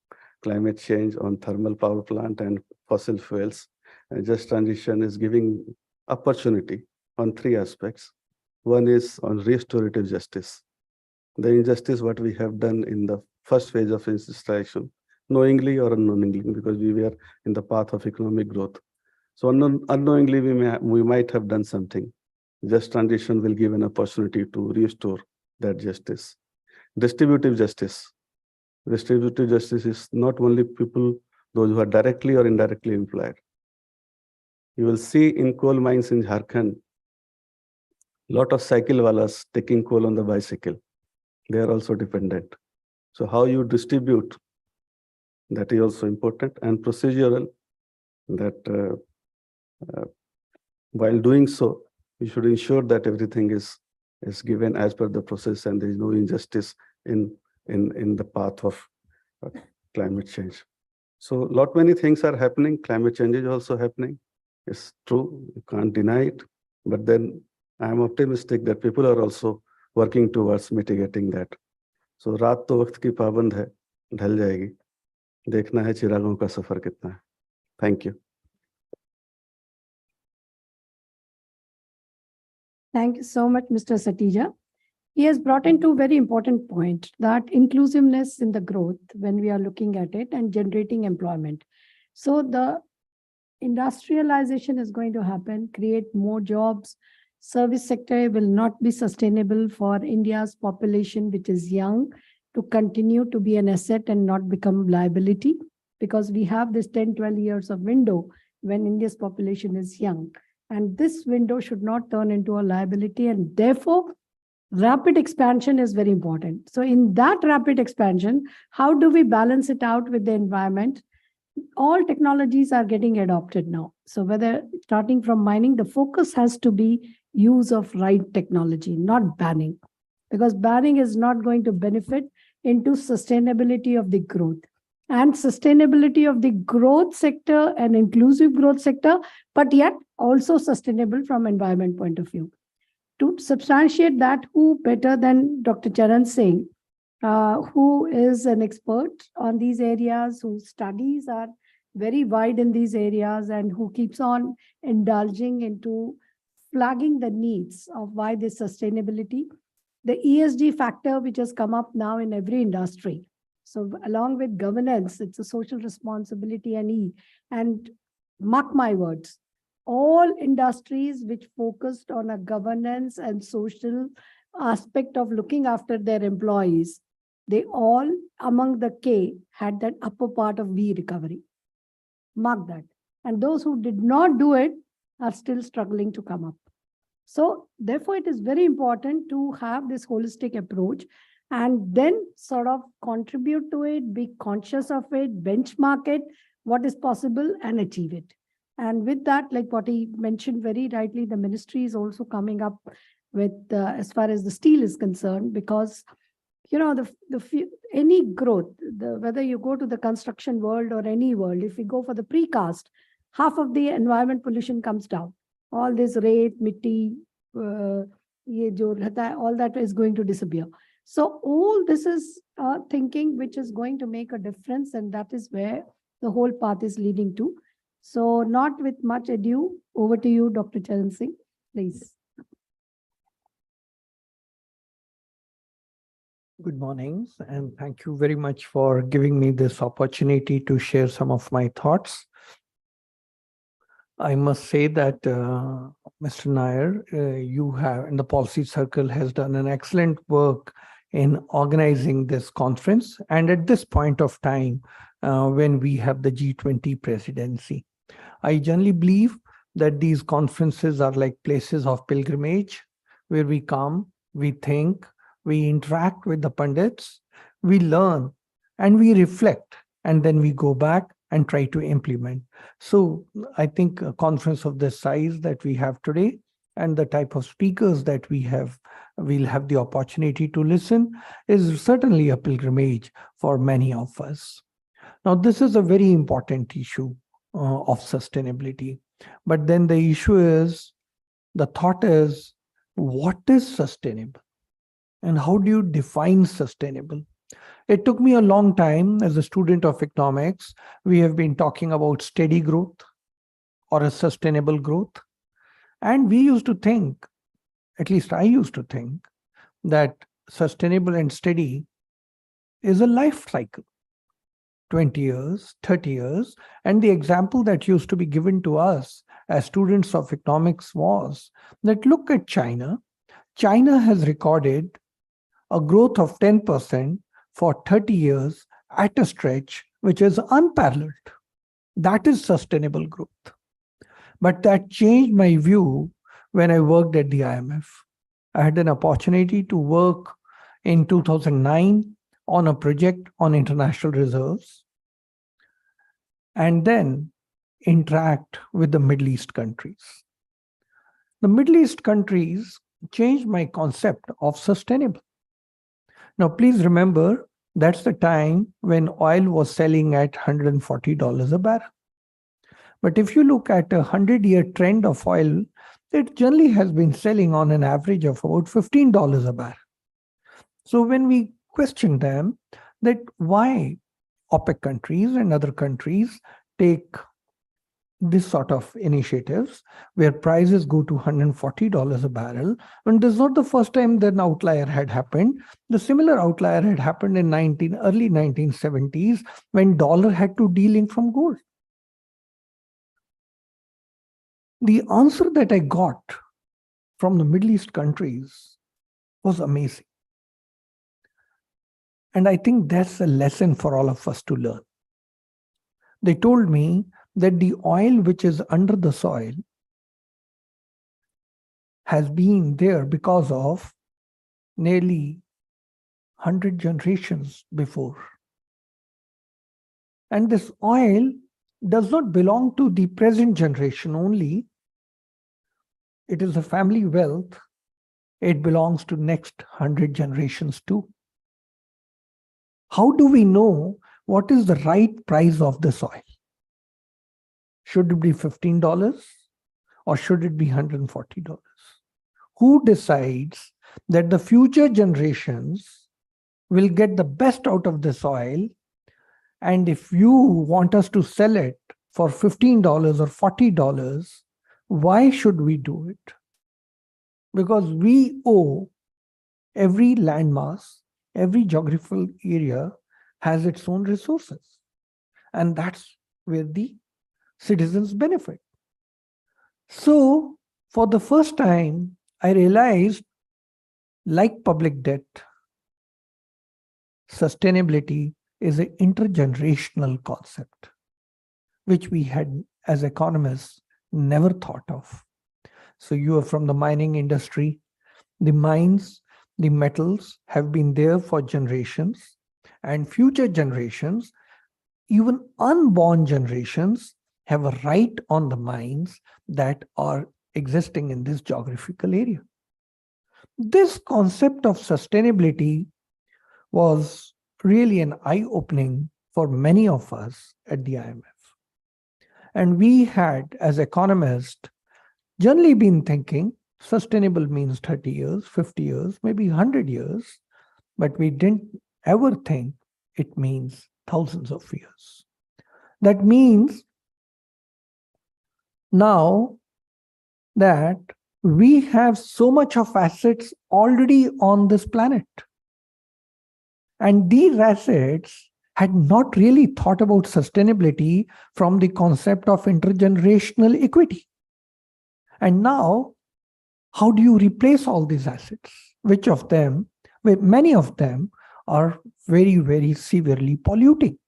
E: climate change on thermal power plant and fossil fuels. And just transition is giving opportunity on 3 aspects. One is on restorative justice. The injustice what we have done in the first phase of industrialization, knowingly or unknowingly, because we were in the path of economic growth. So unknowingly we might have done something. Just transition will give an opportunity to restore that justice. Distributive justice. Distributive justice is not only people, those who are directly or indirectly employed. You will see in coal mines in Jharkhand, lot of cycle walas taking coal on the bicycle. They are also dependent. So how you distribute, that is also important, and procedural, that while doing so, we should ensure that everything is given as per the process and there is no injustice in the path of climate change. So lot many things are happening. Climate change is also happening. It's true, you can't deny it. But then I am optimistic that people are also working towards mitigating that. So रात तो वक्त की पाबंद है, ढल जाएगी. देखना है चिरागों का सफर कितना है. Thank you.
C: Thank you so much, Mr. Satija. He has brought in 2 very important points, that inclusiveness in the growth when we are looking at it and generating employment. So the industrialization is going to happen, create more jobs. Service sector will not be sustainable for India's population, which is young, to continue to be an asset and not become liability, because we have this 10, 12 years of window when India's population is young. And this window should not turn into a liability. And therefore, rapid expansion is very important. So in that rapid expansion, how do we balance it out with the environment? All technologies are getting adopted now. So whether starting from mining, the focus has to be use of right technology, not banning, because banning is not going to benefit into sustainability of the growth. And sustainability of the growth sector and inclusive growth sector, but yet also sustainable from environment point of view. To substantiate that, who better than Dr. Charan Singh, who is an expert on these areas, whose studies are very wide in these areas, and who keeps on indulging into flagging the needs of why this sustainability, the ESG factor, which has come up now in every industry. So along with governance, it's a social responsibility and E. And mark my words, all industries which focused on a governance and social aspect of looking after their employees, they all among the K had that upper part of V recovery. Mark that. And those who did not do it are still struggling to come up. So therefore, it is very important to have this holistic approach and then sort of contribute to it, be conscious of it, benchmark it, what is possible, and achieve it. And with that, like what he mentioned very rightly, the ministry is also coming up with, as far as the steel is concerned, because any growth, whether you go to the construction world or any world, if you go for the precast, half of the environment pollution comes down. All this rate, mitti, all that is going to disappear. So all this is thinking which is going to make a difference, and that is where the whole path is leading to. So not with much ado, over to you, Dr. Charan Singh, please.
F: Good morning, and thank you very much for giving me this opportunity to share some of my thoughts. I must say that Mr. Nair, you have, in the policy circle, has done an excellent work in organizing this conference. And at this point of time, when we have the G20 presidency, I generally believe that these conferences are like places of pilgrimage, where we come, we think, we interact with the pundits, we learn, and we reflect, and then we go back and try to implement. So I think a conference of this size that we have today and the type of speakers that we'll have the opportunity to listen is certainly a pilgrimage for many of us. Now, this is a very important issue of sustainability. But then the issue is, the thought is, what is sustainable? And how do you define sustainable? It took me a long time as a student of economics. We have been talking about steady growth or a sustainable growth. And we used to think, at least I used to think, that sustainable and steady is a life cycle. 20 years, 30 years. And the example that used to be given to us as students of economics was that look at China. China has recorded a growth of 10% for 30 years at a stretch, which is unparalleled. That is sustainable growth. But that changed my view when I worked at the IMF. I had an opportunity to work in 2009 on a project on international reserves, and then interact with the Middle East countries. The Middle East countries changed my concept of sustainable. Now, please remember, that's the time when oil was selling at $140 a barrel. But if you look at a 100-year trend of oil, it generally has been selling on an average of about $15 a barrel. So when we question them that why OPEC countries and other countries take this sort of initiatives where prices go to $140 a barrel, when this is not the first time that an outlier had happened. The similar outlier had happened in early 1970s when dollar had to de-link from gold. The answer that I got from the Middle East countries was amazing. And I think that's a lesson for all of us to learn. They told me that the oil which is under the soil has been there because of nearly 100 generations before. And this oil does not belong to the present generation only. It is a family wealth. It belongs to next 100 generations too. How do we know what is the right price of this oil? Should it be $15 or should it be $140? Who decides that the future generations will get the best out of this oil? And if you want us to sell it for $15 or $40, why should we do it? Because we owe every landmass, every geographical area has its own resources. And that's where the citizens benefit. So for the first time, I realized, like public debt, sustainability is an intergenerational concept, which we had, as economists, never thought of. So you are from the mining industry. The mines, the metals have been there for generations, and future generations, even unborn generations, have a right on the mines that are existing in this geographical area. This concept of sustainability was really an eye-opening for many of us at the IMF. And we had, as economists, generally been thinking sustainable means 30 years, 50 years, maybe 100 years, but we didn't ever think it means thousands of years. That means now that we have so much of assets already on this planet. And these assets had not really thought about sustainability from the concept of intergenerational equity. And now, how do you replace all these assets? Which of them, many of them are very, very severely polluting.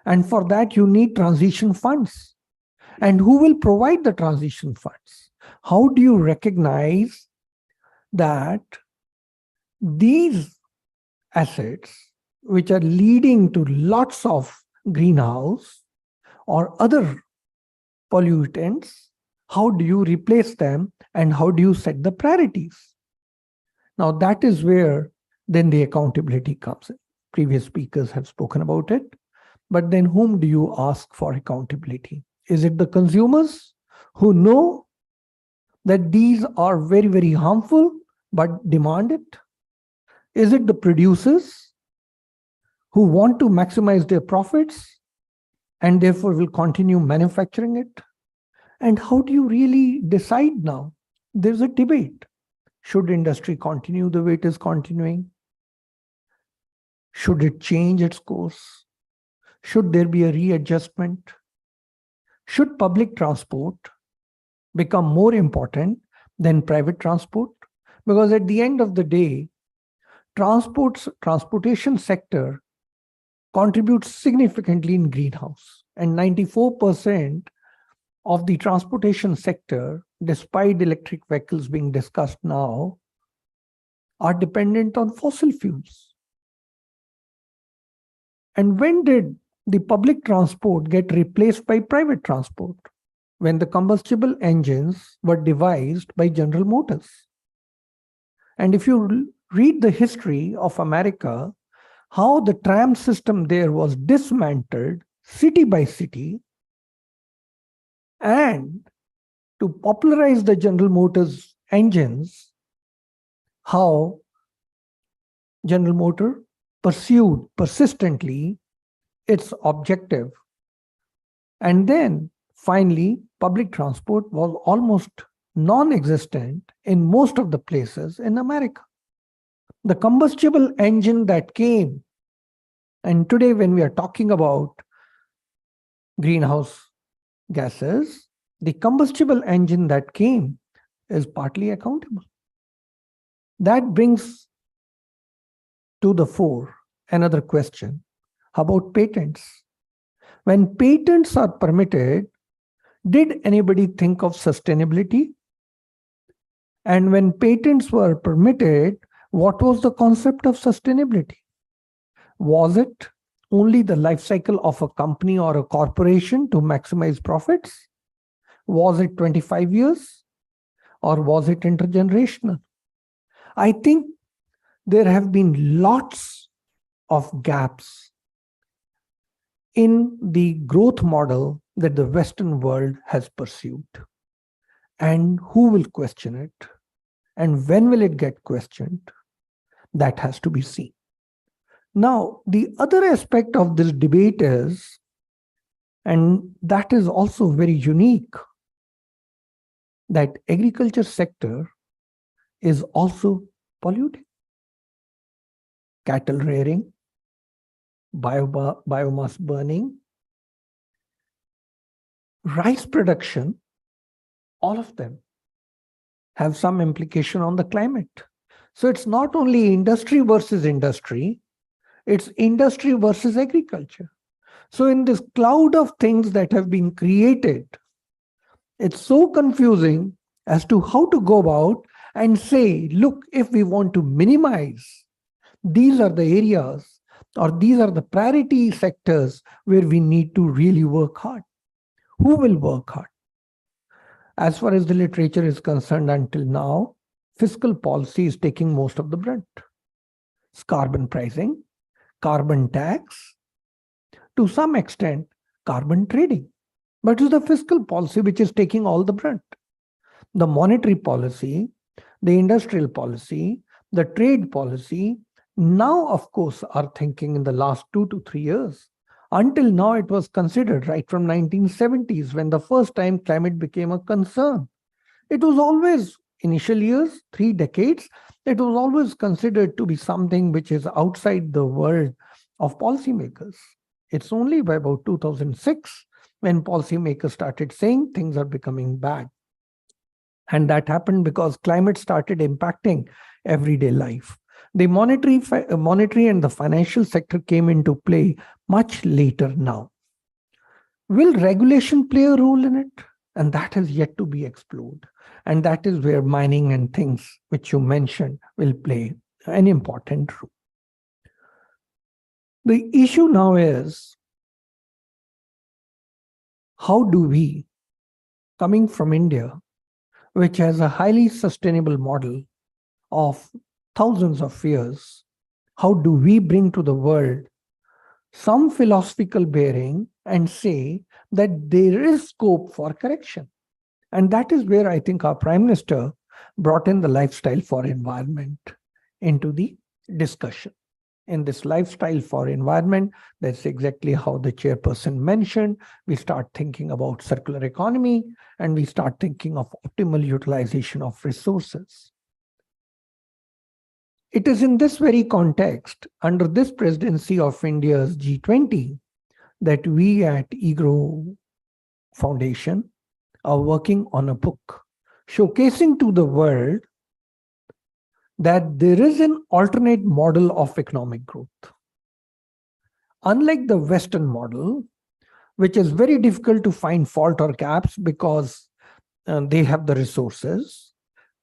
F: And for that, you need transition funds. And who will provide the transition funds? How do you recognize that these assets, which are leading to lots of greenhouse or other pollutants, how do you replace them and how do you set the priorities? Now that is where then the accountability comes in. Previous speakers have spoken about it, but then whom do you ask for accountability? Is it the consumers who know that these are very, very harmful but demand it? Is it the producers who want to maximize their profits and therefore will continue manufacturing it? And how do you really decide now? There's a debate. Should industry continue the way it is continuing? Should it change its course? Should there be a readjustment? Should public transport become more important than private transport? Because at the end of the day, transportation sector contributes significantly in greenhouse, and 94% of the transportation sector, despite electric vehicles being discussed now, are dependent on fossil fuels. And when did the public transport get replaced by private transport? When the combustible engines were devised by General Motors. And if you read the history of America, how the tram system there was dismantled city by city, and to popularize the General Motors engines, how General Motor pursued persistently its objective. And then finally, public transport was almost non-existent in most of the places in America. The combustible engine that came, and today when we are talking about greenhouse gases, the combustible engine that came is partly accountable. That brings to the fore another question. How about patents? When patents are permitted, did anybody think of sustainability? And when patents were permitted, what was the concept of sustainability? Was it only the life cycle of a company or a corporation to maximize profits? Was it 25 years? Or was it intergenerational? I think there have been lots of gaps in the growth model that the Western world has pursued. And who will question it? And when will it get questioned? That has to be seen. Now, the other aspect of this debate is, and that is also very unique, that agriculture sector is also polluting. Cattle rearing, biomass burning, rice production, all of them have some implication on the climate. So it's not only industry versus industry, it's industry versus agriculture. So in this cloud of things that have been created, it's so confusing as to how to go about and say, look, if we want to minimize, these are the areas or these are the priority sectors where we need to really work hard. Who will work hard? As far as the literature is concerned, until now, fiscal policy is taking most of the brunt. It's carbon pricing, carbon tax, to some extent, carbon trading. But it's the fiscal policy which is taking all the brunt. The monetary policy, the industrial policy, the trade policy, now, of course, are thinking in the last 2 to 3 years. Until now, it was considered right from 1970s when the first time climate became a concern. It was always, initial years, 3 decades, it was always considered to be something which is outside the world of policymakers. It's only by about 2006 when policymakers started saying things are becoming bad. And that happened because climate started impacting everyday life. The monetary and the financial sector came into play much later now. Will regulation play a role in it? And that has yet to be explored. And that is where mining and things which you mentioned will play an important role. The issue now is, how do we, coming from India, which has a highly sustainable model of thousands of years, how do we bring to the world some philosophical bearing and say that there is scope for correction? And that is where I think our Prime Minister brought in the lifestyle for environment into the discussion. In this lifestyle for environment, that's exactly how the chairperson mentioned. We start thinking about circular economy and we start thinking of optimal utilization of resources. It is in this very context, under this presidency of India's G20, that we at EGRO Foundation are working on a book showcasing to the world that there is an alternate model of economic growth. Unlike the Western model, which is very difficult to find fault or gaps because they have the resources,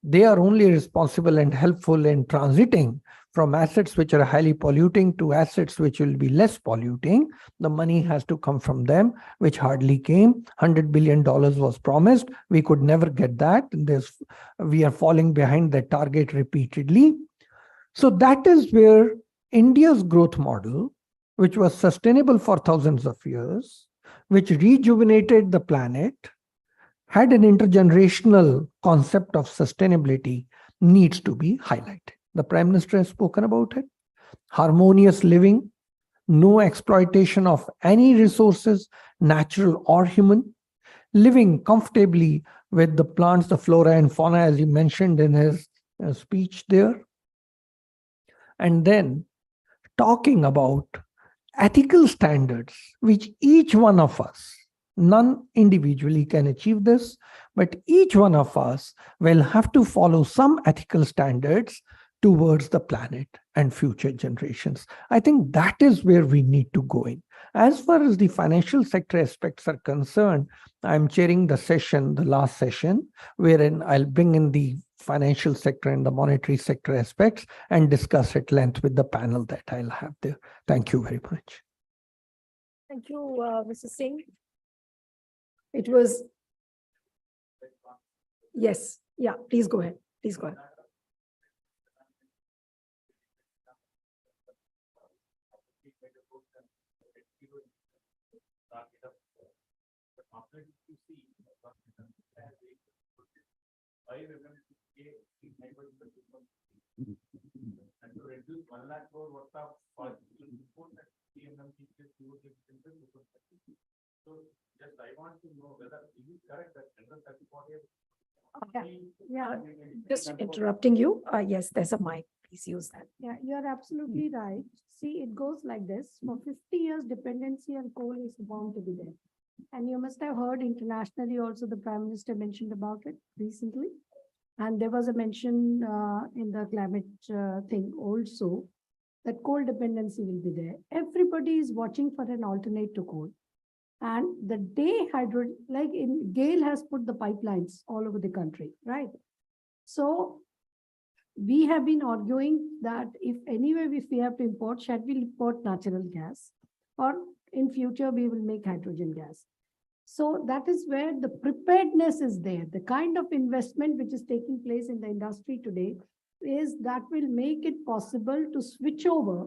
F: they are only responsible and helpful in transiting from assets which are highly polluting to assets which will be less polluting. The money has to come from them, which hardly came. $100 billion was promised. We could never get that. We are falling behind that target repeatedly. So that is where India's growth model, which was sustainable for thousands of years, which rejuvenated the planet, had an intergenerational concept of sustainability, needs to be highlighted. The Prime Minister has spoken about it. Harmonious living, no exploitation of any resources, natural or human, living comfortably with the plants, the flora and fauna, as he mentioned in his speech there. And then talking about ethical standards, which each one of us, none individually can achieve this, but each one of us will have to follow some ethical standards towards the planet and future generations. I think that is where we need to go in. As far as the financial sector aspects are concerned, I'm chairing the session, the last session, wherein I'll bring in the financial sector and the monetary sector aspects and discuss at length with the panel that I'll have there. Thank you very much.
A: Thank you, Mr. Singh. It was, yes, yeah, please go ahead. Please go ahead.
D: And to reduce 1 lakh crore worth of so just I want to know whether is it correct that under 34
A: Yeah, just interrupting you. Yes, there's a mic. Please use that.
C: Yeah, you're absolutely right. See, it goes like this. For 50 years, dependency on coal is bound to be there. And you must have heard internationally also the Prime Minister mentioned about it recently. And there was a mention in the climate thing also that coal dependency will be there. Everybody is watching for an alternate to coal. And the day hydro, like in GAIL has put the pipelines all over the country, right? So we have been arguing that if we have to import, shall we import natural gas? Or in future, we will make hydrogen gas. So that is where the preparedness is there. The kind of investment which is taking place in the industry today is that will make it possible to switch over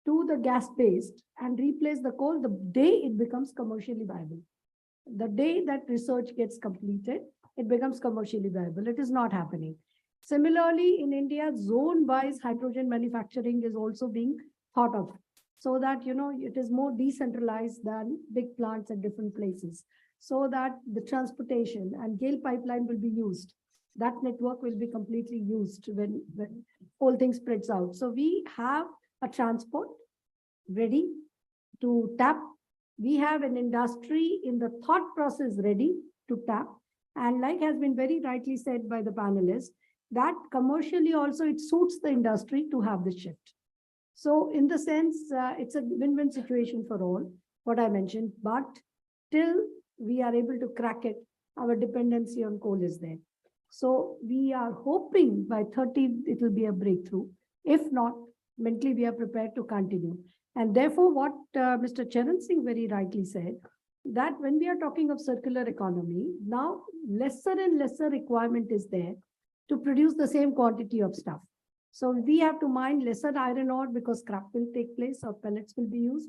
C: to the gas-based and replace the coal the day it becomes commercially viable. The day that research gets completed, it becomes commercially viable. It is not happening. Similarly, in India, zone-wise hydrogen manufacturing is also being thought of so that, it is more decentralized than big plants at different places, so that the transportation and GAIL pipeline will be used. That network will be completely used when whole thing spreads out. So we have a transport ready to tap. We have an industry in the thought process ready to tap. And like has been very rightly said by the panelists, that commercially also it suits the industry to have this shift. So in the sense, it's a win-win situation for all, what I mentioned, but till we are able to crack it, our dependency on coal is there. So we are hoping by 30, it will be a breakthrough. If not, mentally we are prepared to continue. And therefore, what Mr. Charan Singh very rightly said, that when we are talking of circular economy, now lesser and lesser requirement is there to produce the same quantity of stuff. So we have to mine lesser iron ore because scrap will take place or pellets will be used.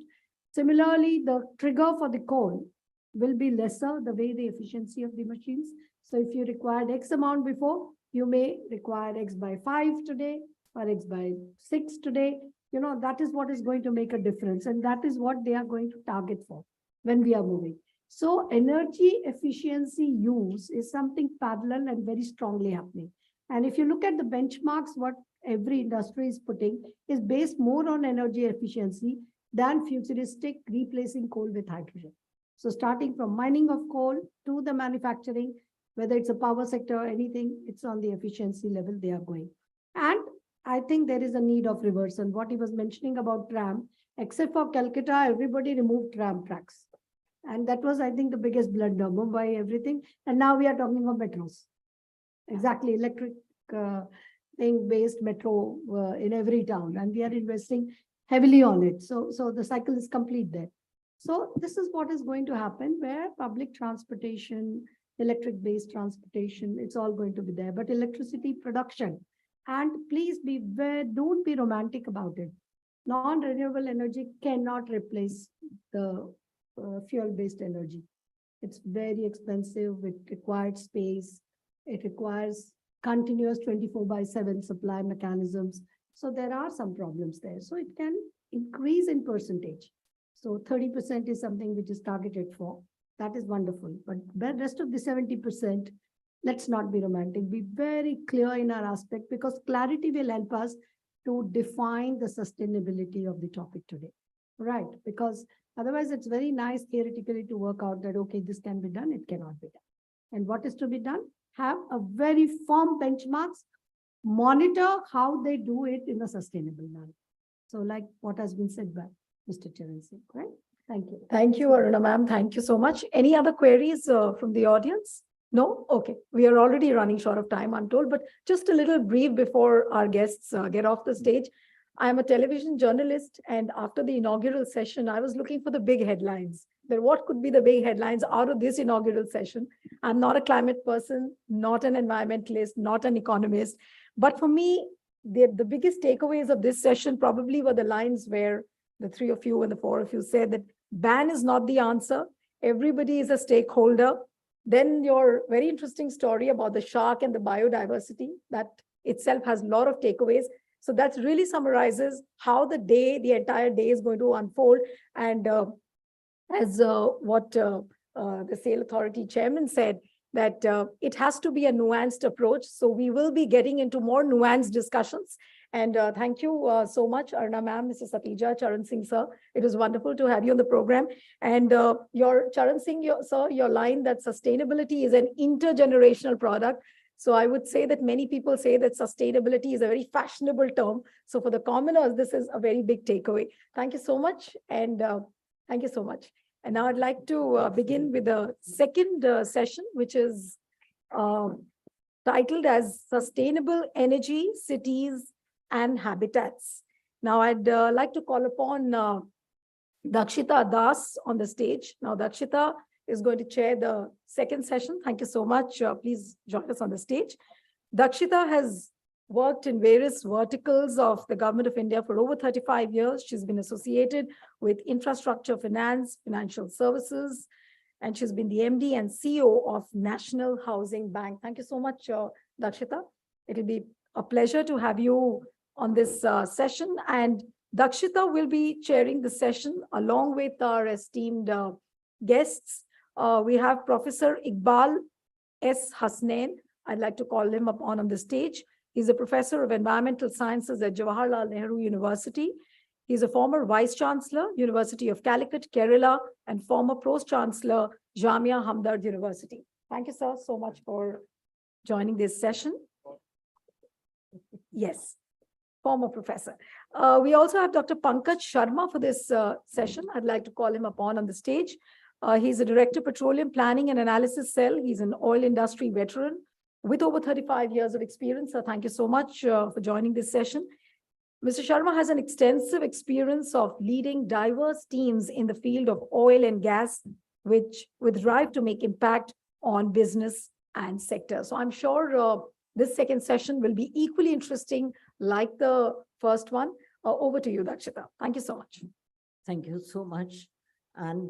C: Similarly, the trigger for the coal will be lesser, the way the efficiency of the machines. So if you required X amount before, you may require X by 5 today or X by 6 today. That is what is going to make a difference. And that is what they are going to target for when we are moving. So energy efficiency use is something parallel and very strongly happening. And if you look at the benchmarks, what every industry is putting is based more on energy efficiency than futuristic replacing coal with hydrogen. So starting from mining of coal to the manufacturing, whether it's a power sector or anything, it's on the efficiency level they are going. And I think there is a need of reversal. What he was mentioning about tram, except for Calcutta, everybody removed tram tracks. And that was, I think, the biggest blunder, Mumbai, everything. And now we are talking of metros. Exactly, electric thing-based metro in every town. And we are investing heavily on it. So the cycle is complete there. So this is what is going to happen where public transportation, electric-based transportation, it's all going to be there. But electricity production, and please don't be romantic about it. Non-renewable energy cannot replace the fuel-based energy. It's very expensive. It requires space. It requires continuous 24/7 supply mechanisms. So there are some problems there. So it can increase in percentage. So 30% is something which is targeted for. That is wonderful. But the rest of the 70%, let's not be romantic. Be very clear in our aspect, because clarity will help us to define the sustainability of the topic today. Right? Because otherwise it's very nice theoretically to work out that, okay, this can be done, it cannot be done. And what is to be done? Have a very firm benchmarks, monitor how they do it in a sustainable manner. So like what has been said by Mr. Charan Singh, right? Thank you.
A: Thank you, Aruna ma'am. Thank you so much. Any other queries from the audience? No? Okay. We are already running short of time, I'm told, but just a little brief before our guests get off the stage. I am a television journalist, and after the inaugural session, I was looking for the big headlines. Then what could be the big headlines out of this inaugural session? I'm not a climate person, not an environmentalist, not an economist. But for me, the biggest takeaways of this session probably were the lines where the three of you and the four of you said that ban is not the answer. Everybody is a stakeholder. Then your very interesting story about the shark and the biodiversity, that itself has a lot of takeaways. So that really summarizes how the entire day is going to unfold. And as what the Sale Authority chairman said, that it has to be a nuanced approach. So we will be getting into more nuanced discussions. And thank you so much, Arna ma'am, Mr. Satija, Charan Singh sir. It was wonderful to have you on the program. And your Charan Singh sir, your line that sustainability is an intergenerational product. So I would say that many people say that sustainability is a very fashionable term. So for the commoners, this is a very big takeaway. Thank you so much. And thank you so much. And now I'd like to begin with the second session, which is titled as Sustainable Energy, Cities and Habitats. Now I'd like to call upon Dakshita Das on the stage. Now Dakshita is going to chair the second session. Thank you so much. Please join us on the stage. Dakshita has worked in various verticals of the Government of India for over 35 years. She's been associated with infrastructure finance, financial services, and she's been the MD and CEO of National Housing Bank. Thank you so much, Dakshita. It'll be a pleasure to have you on this session. And Dakshita will be chairing the session along with our esteemed guests. We have Professor Iqbal S. Hasnain. I'd like to call him upon on the stage. He's a professor of environmental sciences at Jawaharlal Nehru University. He's a former vice chancellor, University of Calicut, Kerala, and former pro-chancellor, Jamia Hamdard University. Thank you, sir, so much for joining this session. Yes, former professor. We also have Dr. Pankaj Sharma for this session. I'd like to call him upon on the stage. He's a director, Petroleum Planning and Analysis Cell. He's an oil industry veteran with over 35 years of experience. So thank you so much for joining this session. Mr. Sharma has an extensive experience of leading diverse teams in the field of oil and gas, which with drive to make impact on business and sector. So I'm sure this second session will be equally interesting like the first one. Over to you, Dakshita. Thank you so much.
G: Thank you so much. And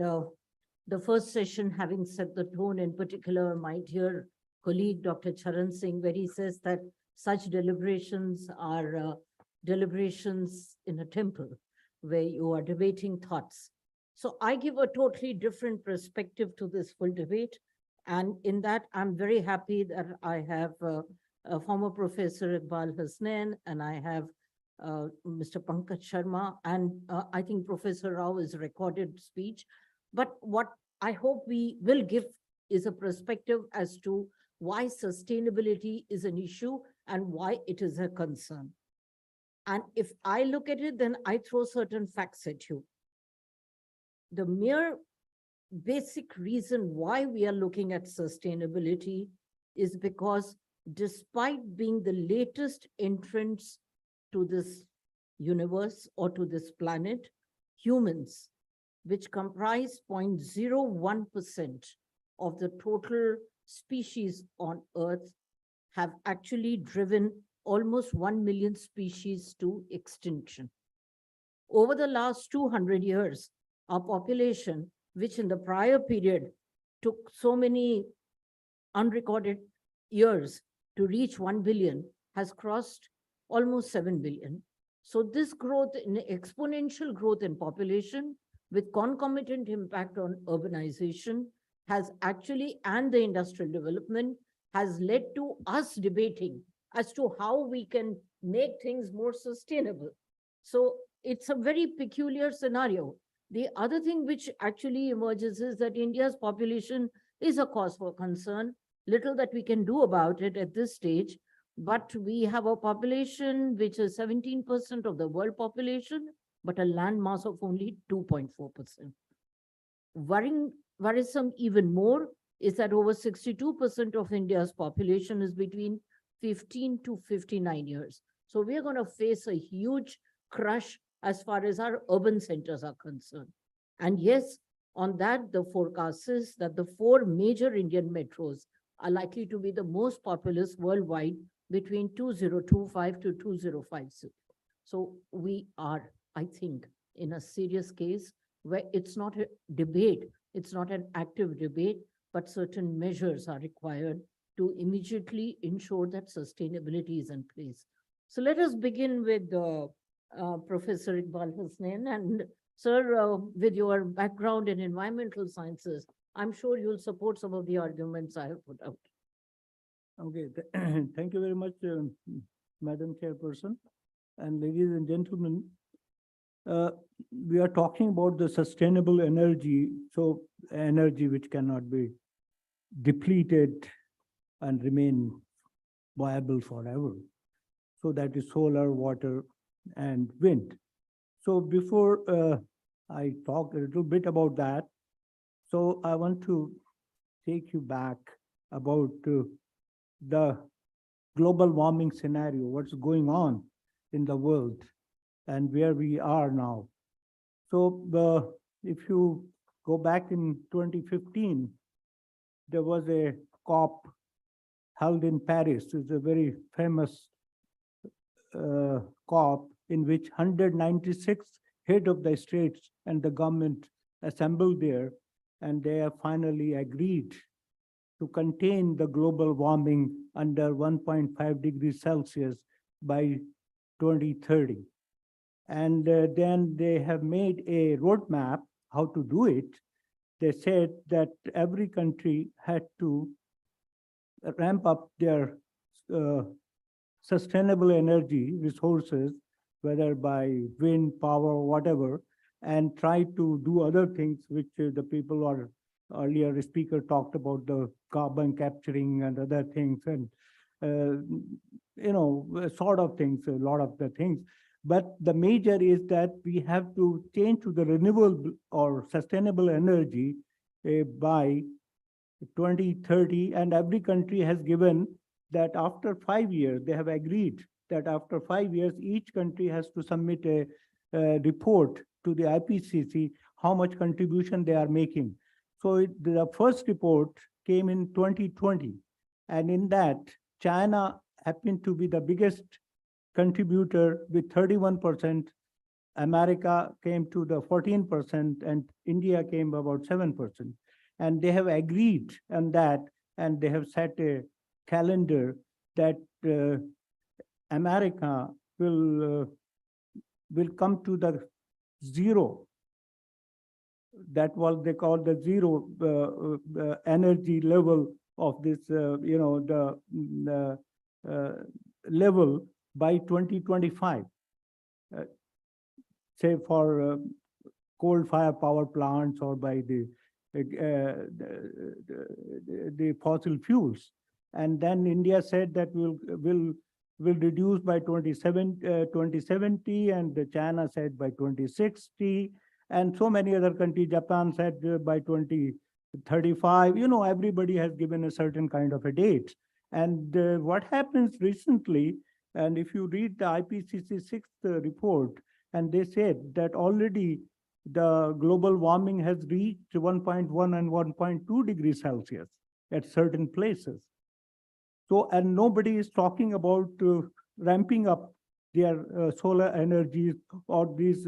G: the first session, having set the tone, in particular, my dear colleague, Dr. Charan Singh, where he says that such deliberations are deliberations in a temple where you are debating thoughts. So I give a totally different perspective to this full debate. And in that, I'm very happy that I have a former Professor Iqbal Hasnain, and I have Mr. Pankaj Sharma, and I think Professor Rao is a recorded speech. But what I hope we will give is a perspective as to why sustainability is an issue and why it is a concern. And if I look at it, then I throw certain facts at you. The mere basic reason why we are looking at sustainability is because despite being the latest entrants to this universe or to this planet, humans, which comprise 0.01% of the total species on Earth, have actually driven almost 1 million species to extinction. Over the last 200 years, our population, which in the prior period took so many unrecorded years to reach 1 billion, has crossed almost 7 billion. So this growth, in exponential growth in population with concomitant impact on urbanization, has actually, and the industrial development, has led to us debating as to how we can make things more sustainable. So it's a very peculiar scenario. The other thing which actually emerges is that India's population is a cause for concern. Little that we can do about it at this stage, but we have a population which is 17% of the world population, but a land mass of only 2.4%. Worrisome even more is that over 62% of India's population is between 15 to 59 years. So we are going to face a huge crush as far as our urban centers are concerned. And yes, on that, the forecast is that the 4 major Indian metros are likely to be the most populous worldwide between 2025 to 2050. So we are, I think, in a serious case where it's not a debate, it's not an active debate, but certain measures are required to immediately ensure that sustainability is in place. So let us begin with Professor Iqbal Hussain. And sir, with your background in environmental sciences, I'm sure you'll support some of the arguments I have put out.
H: Okay, thank you very much, Madam Chairperson. And ladies and gentlemen, we are talking about the sustainable energy, so energy which cannot be depleted and remain viable forever. So that is solar, water, and wind. So before I talk a little bit about that, so I want to take you back about the global warming scenario, what's going on in the world and where we are now. So if you go back in 2015, there was a COP held in Paris. It's a very famous COP in which 196 head of the states and the government assembled there, and they have finally agreed to contain the global warming under 1.5 degrees Celsius by 2030. And then they have made a roadmap how to do it. They said that every country had to ramp up their sustainable energy resources, whether by wind, power, whatever, and try to do other things which the people or earlier speaker talked about, the carbon capturing and other things, and sort of things, a lot of the things. But the major is that we have to change to the renewable or sustainable energy by 2030, and every country has given that after 5 years, they have agreed that after 5 years, each country has to submit a report to the IPCC, how much contribution they are making. So the first report came in 2020, and in that, China happened to be the biggest contributor with 31%, America came to the 14%, and India came about 7%. And they have agreed on that, and they have set a calendar that America will come to the zero. That was they call the zero energy level of this, the level by 2025. Say for coal-fired power plants or by the fossil fuels. And then India said that will reduce by 2070, and China said by 2060, and so many other countries, Japan said by 2035. Everybody has given a certain kind of a date. And what happens recently, and if you read the IPCC 6th report, and they said that already the global warming has reached 1.1 and 1.2 degrees Celsius at certain places. So, and nobody is talking about ramping up their solar energies or these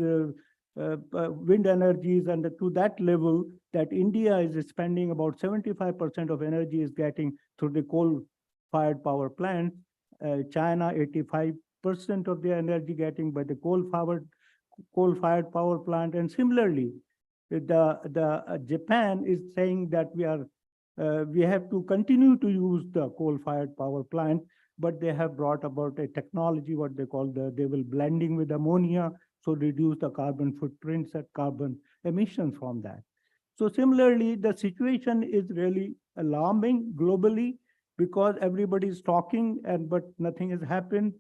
H: wind energies, and to that level that India is spending about 75% of energy is getting through the coal-fired power plant. China, 85% of their energy getting by the coal-fired power plant. And similarly, the Japan is saying that we have to continue to use the coal-fired power plant, but they have brought about a technology, what they call they will blending with ammonia, so reduce the carbon footprints and carbon emissions from that. So similarly, the situation is really alarming globally because everybody is talking, but nothing has happened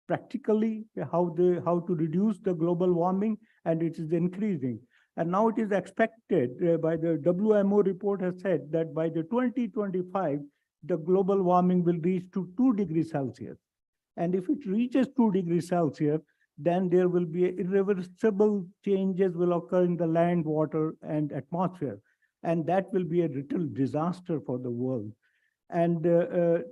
H: practically how to reduce the global warming, and it is increasing. And now it is expected by the WMO report has said that by the 2025, the global warming will reach to 2 degrees Celsius. And if it reaches 2 degrees Celsius, then there will be irreversible changes will occur in the land, water, and atmosphere. And that will be a little disaster for the world. And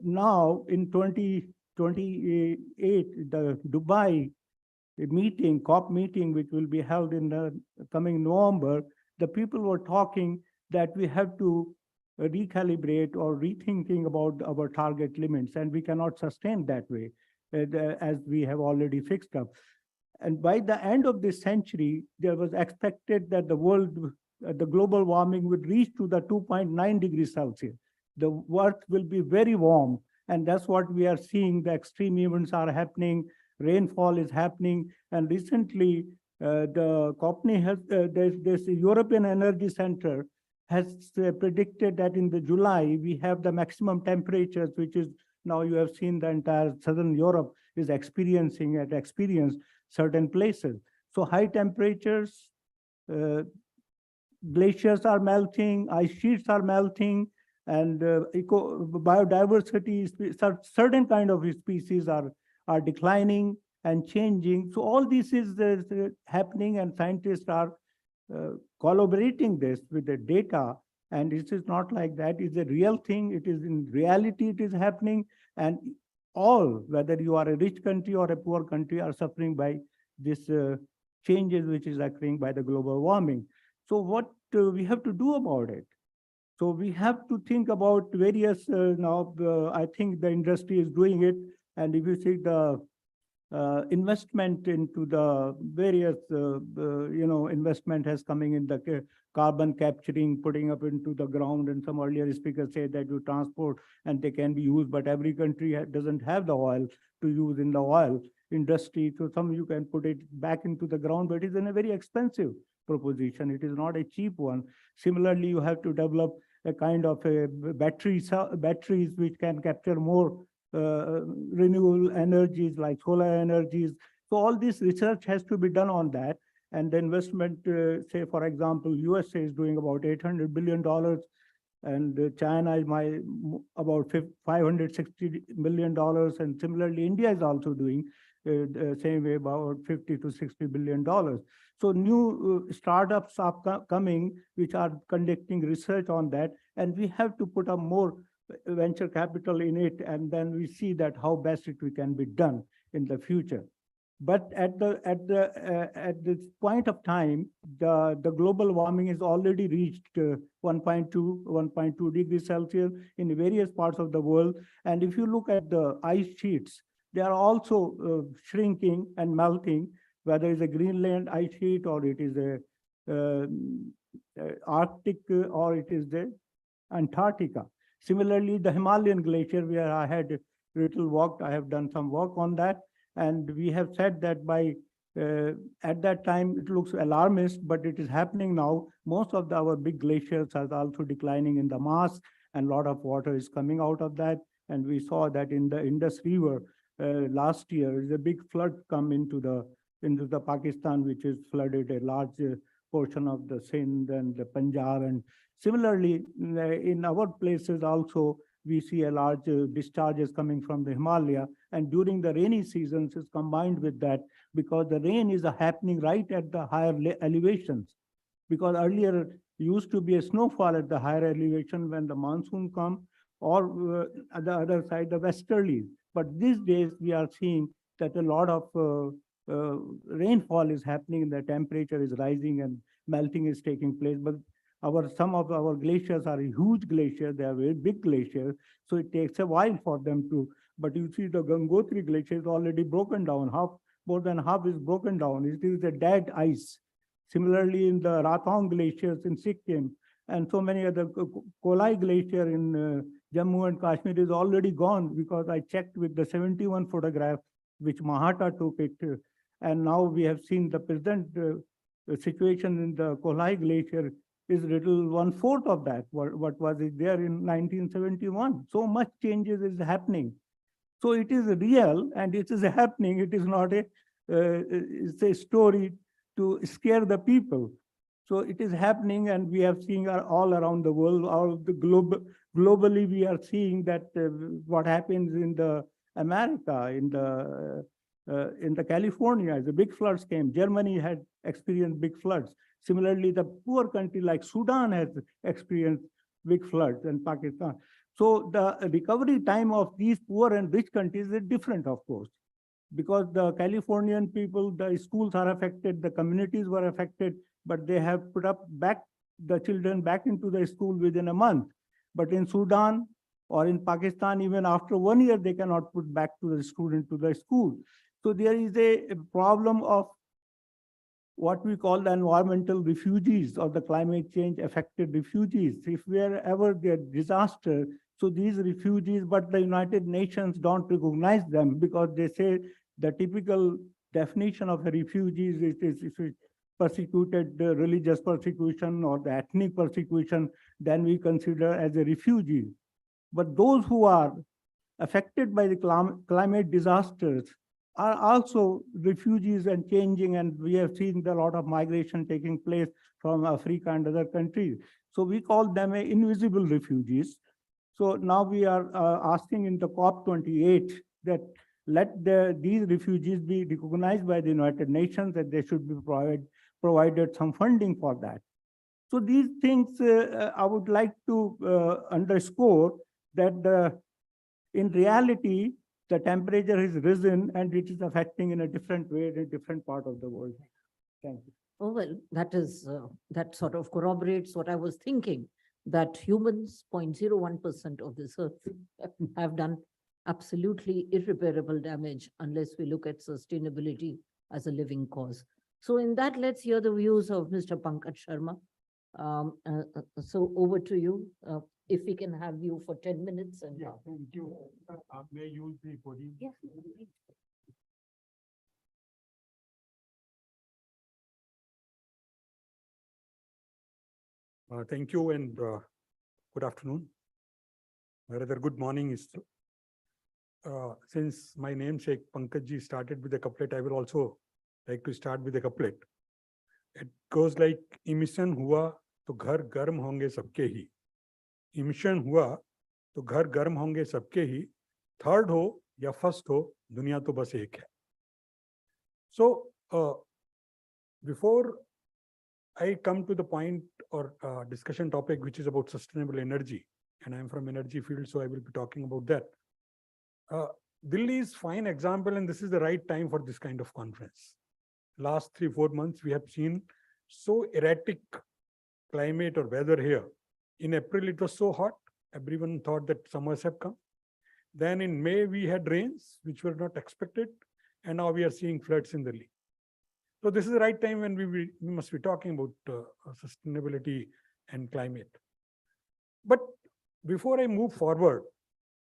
H: now in 2028, the Dubai meeting, COP meeting, which will be held in the coming November, the people were talking that we have to recalibrate or rethinking about our target limits, and we cannot sustain that way as we have already fixed up. And by the end of this century, there was expected that the world, the global warming would reach to the 2.9 degrees Celsius. The earth will be very warm, and that's what we are seeing. The extreme events are happening, rainfall is happening, and recently the company has, this European Energy Center has predicted that in the July, we have the maximum temperatures, which is now you have seen the entire Southern Europe is experiencing and experienced certain places. So high temperatures, glaciers are melting, ice sheets are melting, and biodiversity, certain kind of species are declining and changing. So all this is happening, and scientists are collaborating this with the data. And it is not like that. It's a real thing. It is in reality, it is happening. And all, whether you are a rich country or a poor country, are suffering by this changes which is occurring by the global warming. So what we have to do about it? So we have to think about various, now I think the industry is doing it. And if you see the investment into the various, investment has coming in the carbon capturing, putting up into the ground. And some earlier speakers said that you transport and they can be used, but every country doesn't have the oil to use in the oil industry. So some you can put it back into the ground, but it's in a very expensive proposition. It is not a cheap one. Similarly, you have to develop a kind of a batteries which can capture more renewable energies like solar energies. So all this research has to be done on that. And the investment, say, for example, USA is doing about $800 billion, and China is about $560 million. And similarly, India is also doing the same way, about $50 to $60 billion. So new startups are coming, which are conducting research on that. And we have to put up more venture capital in it, and then we see that how best it can be done in the future. But at this point of time, the global warming has already reached 1.2 degrees Celsius in various parts of the world. And if you look at the ice sheets, they are also shrinking and melting, whether it's a Greenland ice sheet or it is a Arctic or it is the Antarctica. Similarly, the Himalayan glacier, where I had little work, I have done some work on that. And we have said that by at that time, it looks alarmist, but it is happening now. Most of our big glaciers are also declining in the mass, and a lot of water is coming out of that. And we saw that in the Indus River last year, there's a big flood come into the Pakistan, which is flooded a large portion of the Sindh and the Punjab. And similarly, in our places also, we see a large discharges coming from the Himalaya. And during the rainy seasons is combined with that, because the rain is happening right at the higher elevations. Because earlier used to be a snowfall at the higher elevation when the monsoon come, or at the other side, the westerlies. But these days we are seeing that a lot of rainfall is happening, and the temperature is rising and melting is taking place. But some of our glaciers are huge glaciers, they are very big glaciers, so it takes a while for them to, but you see the Gangotri glacier is already broken down, more than half is broken down. It is a dead ice. Similarly, in the Rathong glaciers in Sikkim, and so many other, Kolai glacier in Jammu and Kashmir is already gone, because I checked with the 71 photograph which Mahata took it, and now we have seen the present situation in the Kolai glacier is little 1/4 of that, what was it there in 1971. So much changes is happening. So it is real and it is happening. It is not it's a story to scare the people. So it is happening, and we are seeing all around the world, all the globally, we are seeing that what happens in the America, in the California, the big floods came. Germany had experienced big floods. Similarly, the poor country like Sudan has experienced big floods, and Pakistan. So the recovery time of these poor and rich countries is different, of course, because the Californian people, the schools are affected, the communities were affected, but they have put up back the children back into the school within a month. But in Sudan or in Pakistan, even after 1 year, they cannot put back to the student to the school. So there is a problem of what we call the environmental refugees or the climate change affected refugees. If wherever there disaster, so these refugees, but the United Nations don't recognize them because they say the typical definition of a refugee is persecuted, religious persecution or the ethnic persecution, then we consider as a refugee. But those who are affected by the climate disasters are also refugees and changing, and we have seen a lot of migration taking place from Africa and other countries. So we call them invisible refugees. So now we are asking in the COP28 that let these refugees be recognized by the United Nations, that they should be provided some funding for that. So these things I would like to underscore that in reality, the temperature has risen and it is affecting in a different way in a different part of the world. Thank you.
G: Oh, well, that sort of corroborates what I was thinking, that humans, 0.01% of this earth, have done absolutely irreparable damage unless we look at sustainability as a living cause. So in that, let's hear the views of Mr. Pankaj Sharma. So over to you. If we can have you for 10 minutes. And
I: yeah, thank you. May I use the podium?
G: Yes.
I: Thank you and good afternoon. Rather good morning is. Since my namesake Pankaj started with a couplet, I will also like to start with a couplet. It goes like, emission hua to ghar garm honge sabke hi. Emission hua to ghar garm honge sabke hi. Third ho ya first ho, duniya to bas ek hai. So before I come to the point or discussion topic, which is about sustainable energy, and I'm from energy field, so I will be talking about that. Delhi is fine example, and this is the right time for this kind of conference. Last 3-4 months, we have seen so erratic climate or weather here. In April, it was so hot. Everyone thought that summers have come. Then in May, we had rains, which were not expected. And now we are seeing floods in Delhi. So this is the right time when we must be talking about sustainability and climate. But before I move forward,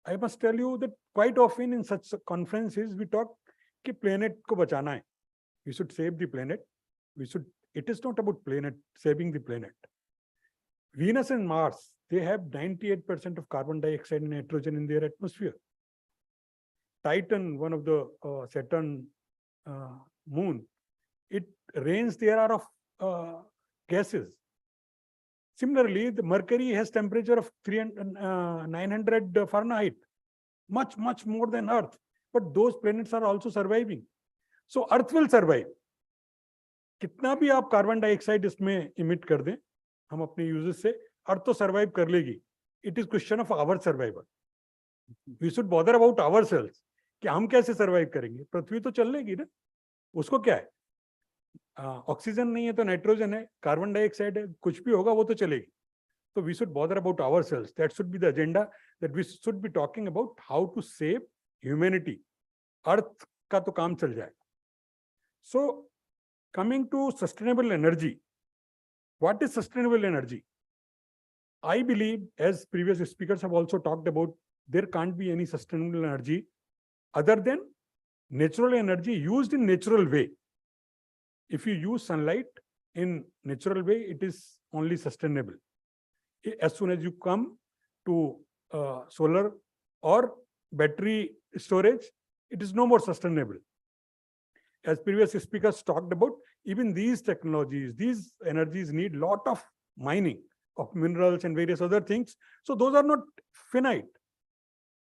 I: I must tell you that quite often in such conferences, we talk कि planet को बचाना है. We should save the planet. It is not about planet, saving the planet. Venus and Mars, they have 98% of carbon dioxide and nitrogen in their atmosphere. Titan, one of the Saturn moon, it rains there are of gases. Similarly, the Mercury has temperature of 900 Fahrenheit, much more than Earth. But those planets are also surviving. So Earth will survive. कितना भी आप carbon dioxide इसमें emit कर दें हम अपने uses से, अर्थ तो सर्वाइव कर लेगी. It is question of our survival. We should bother about ourselves कि हम कैसे सर्वाइव करेंगे. पृथ्वी तो चल लेगी ना, उसको क्या है, ऑक्सीजन नहीं है तो नाइट्रोजन है, कार्बन डाइऑक्साइड है, कुछ भी होगा वो तो चलेगी. तो we should bother about ourselves. That should be the agenda, that we should be talking about how to save humanity. Earth का तो काम चल जाएगा. सो coming to sustainable energy, what is sustainable energy? I believe, as previous speakers have also talked about, there can't be any sustainable energy other than natural energy used in natural way. If you use sunlight in natural way, it is only sustainable. As soon as you come to solar or battery storage, it is no more sustainable. as previous speakers talked about, even these technologies, these energies need lot of mining of minerals and various other things. So those are not finite.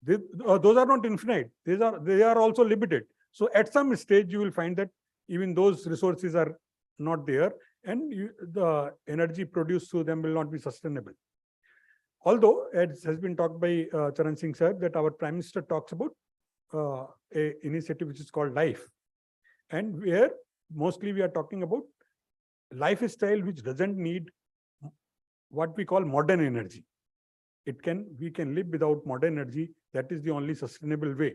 I: Those are not infinite. They are also limited. So at some stage, you will find that even those resources are not there, and the energy produced through them will not be sustainable. Although, as has been talked by Charan Singh sir, that our Prime Minister talks about a initiative which is called LIFE, and where mostly we are talking about lifestyle which doesn't need what we call modern energy. We can live without modern energy. That is the only sustainable way.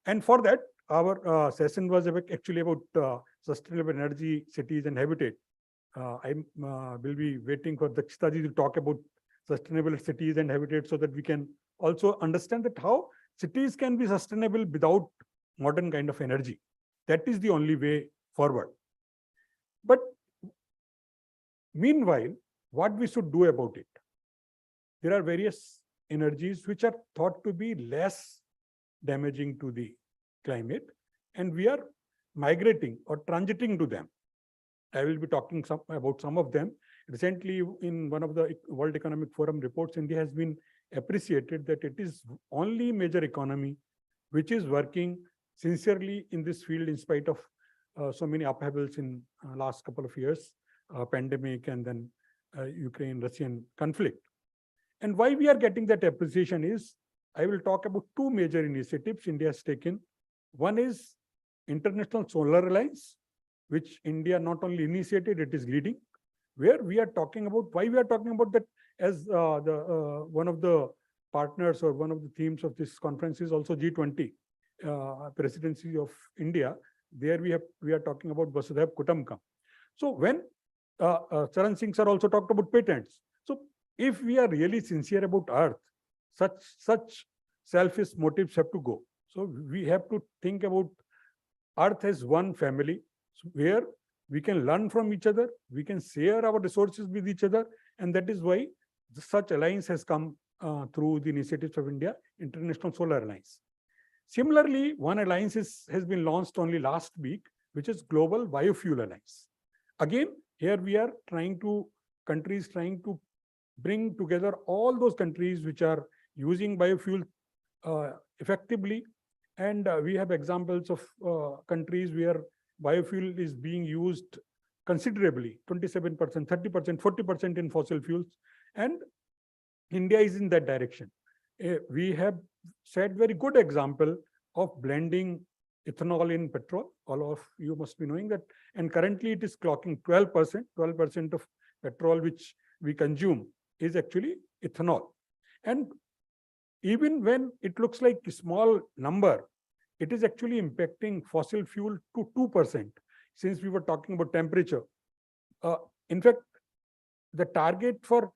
I: And for that, our session was actually about sustainable energy, cities and habitat. I will be waiting for Dakshitaji to talk about sustainable cities and habitat, so that we can also understand that how cities can be sustainable without modern kind of energy. That is the only way forward. But meanwhile, what we should do about it? There are various energies which are thought to be less damaging to the climate, and we are migrating or transiting to them. I will be talking about some of them. Recently, in one of the World Economic Forum reports, India has been appreciated that it is only major economy which is working sincerely in this field in spite of so many upheavals in last couple of years, pandemic and then Ukraine-Russian conflict. And why we are getting that appreciation is, I will talk about two major initiatives India has taken. One is International Solar Alliance, which India not only initiated, it is leading, where we are talking about, why we are talking about that as one of the partners or one of the themes of this conference is also G20, presidency of India. There we are talking about Vasudhaiv Kutumbakam. So when Charan Singh sir also talked about patents. So if we are really sincere about Earth, such selfish motives have to go. So we have to think about Earth as one family, where we can learn from each other, we can share our resources with each other, and that is why such alliance has come through the initiatives of India, International Solar Alliance. Similarly, one alliance has been launched only last week, which is Global Biofuel Alliance. Again, here we are countries trying to bring together all those countries which are using biofuel effectively. And we have examples of countries where biofuel is being used considerably, 27%, 30%, 40% in fossil fuels. And India is in that direction. We have set very good example of blending ethanol in petrol. All of you must be knowing that. And currently it is clocking 12% of petrol which we consume is actually ethanol. And even when it looks like a small number, it is actually impacting fossil fuel to 2%, since we were talking about temperature. In fact, the target for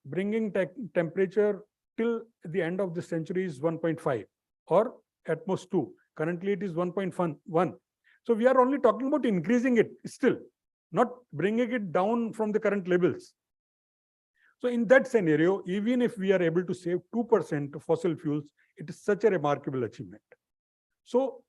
I: bringing temperature till the end of the century is 1.5 or at most 2. Currently, it is 1.1. So we are only talking about increasing it still, not bringing it down from the current levels. So in that scenario, even if we are able to save 2% of fossil fuels, it is such a remarkable achievement. So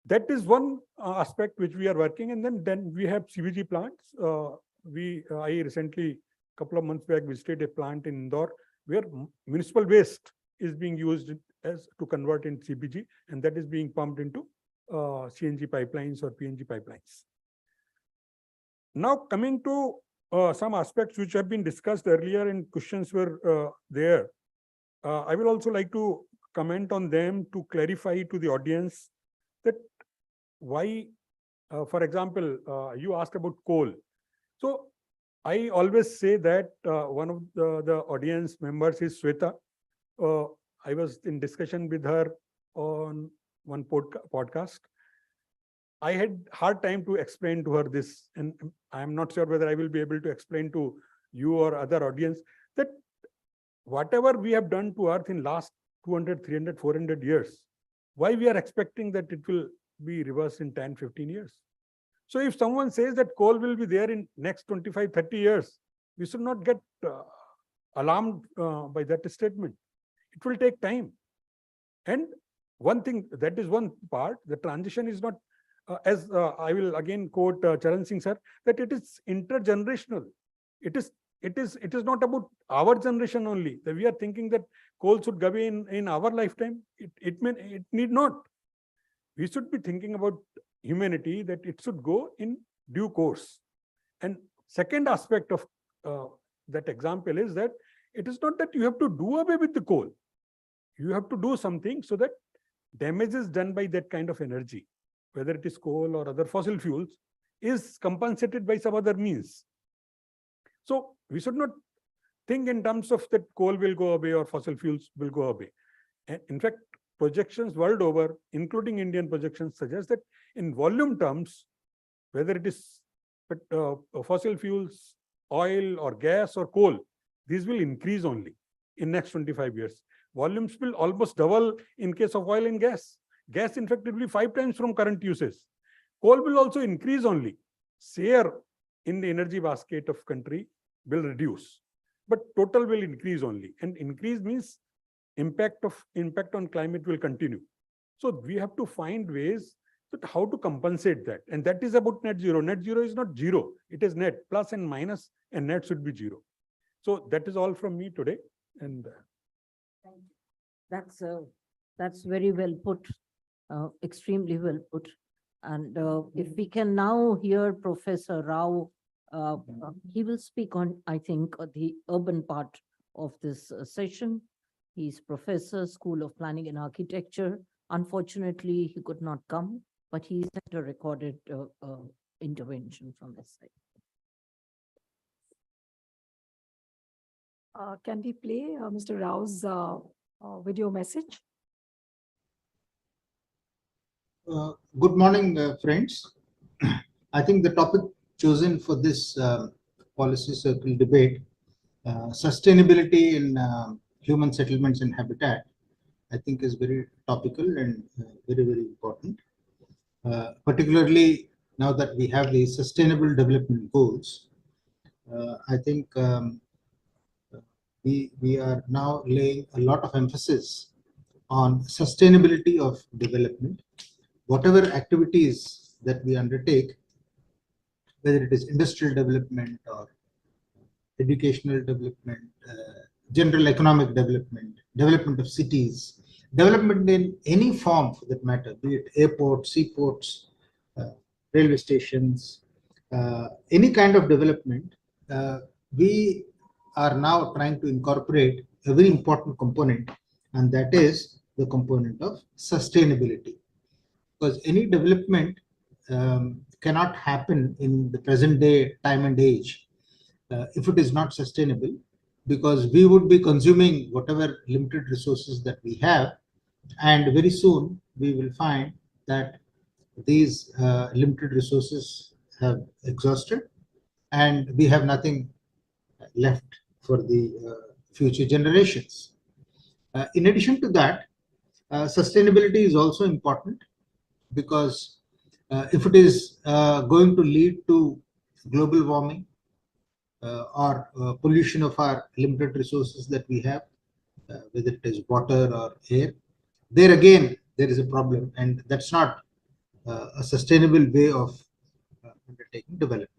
I: that is one aspect which we are working. And then we have CBG plants. I recently, a couple of months back, visited a plant in Indore where municipal waste is being used to convert in CBG, and that is being pumped into CNG pipelines or PNG pipelines. Now coming to some aspects which have been discussed earlier and questions were there. I will also like to comment on them to clarify to the audience that why, for example, you asked about coal. So I always say that one of the audience members is Sweta. I was in discussion with her on one podcast. I had hard time to explain to her this, and I'm not sure whether I will be able to explain to you or other audience that whatever we have done to Earth in last 200, 300, 400 years, why we are expecting that it will be reversed in 10, 15 years. So if someone says that coal will be there in next 25, 30 years, we should not get alarmed by that statement. It will take time. And one thing, that is one part, the transition is not As I will again quote Charan Singh sir, that it is intergenerational. It is not about our generation only. That we are thinking that coal should go away in our lifetime. It need not. We should be thinking about humanity, that it should go in due course. And second aspect of that example is that it is not that you have to do away with the coal. You have to do something so that damage is done by that kind of energy, whether it is coal or other fossil fuels, is compensated by some other means. So we should not think in terms of that coal will go away or fossil fuels will go away. And in fact, projections world over, including Indian projections, suggest that in volume terms, whether it is fossil fuels, oil or gas or coal, these will increase only in next 25 years. Volumes will almost double in case of oil and gas. Gas, in fact, it will be 5 times from current uses. Coal will also increase only. Share in the energy basket of country will reduce, but total will increase only. And increase means impact on climate will continue. So we have to find ways that how to compensate that. And that is about net zero. Net zero is not zero. It is net, plus and minus, and net should be zero. So that is all from me today. And
G: that's very well put, extremely well put. And if we can now hear Professor Rao, he will speak on, I think, the urban part of this session. He's professor, School of Planning and Architecture. Unfortunately, he could not come, but he sent a recorded intervention from his side.
A: Can we play Mr. Rao's video message?
J: Good morning, friends. I think the topic chosen for this policy circle debate, sustainability in human settlements and habitat, I think is very topical and very, very important. Particularly now that we have the Sustainable Development Goals, I think we are now laying a lot of emphasis on sustainability of development. Whatever activities that we undertake, whether it is industrial development or educational development, general economic development, development of cities, development in any form for that matter, be it airports, seaports, railway stations, any kind of development, we are now trying to incorporate a very important component, and that is the component of sustainability. Because any development cannot happen in the present day time and age if it is not sustainable, because we would be consuming whatever limited resources that we have, and very soon we will find that these limited resources have exhausted and we have nothing left for the future generations. In addition to that, sustainability is also important, because if it is going to lead to global warming or pollution of our limited resources that we have, whether it is water or air, there again there is a problem, and that's not a sustainable way of undertaking development.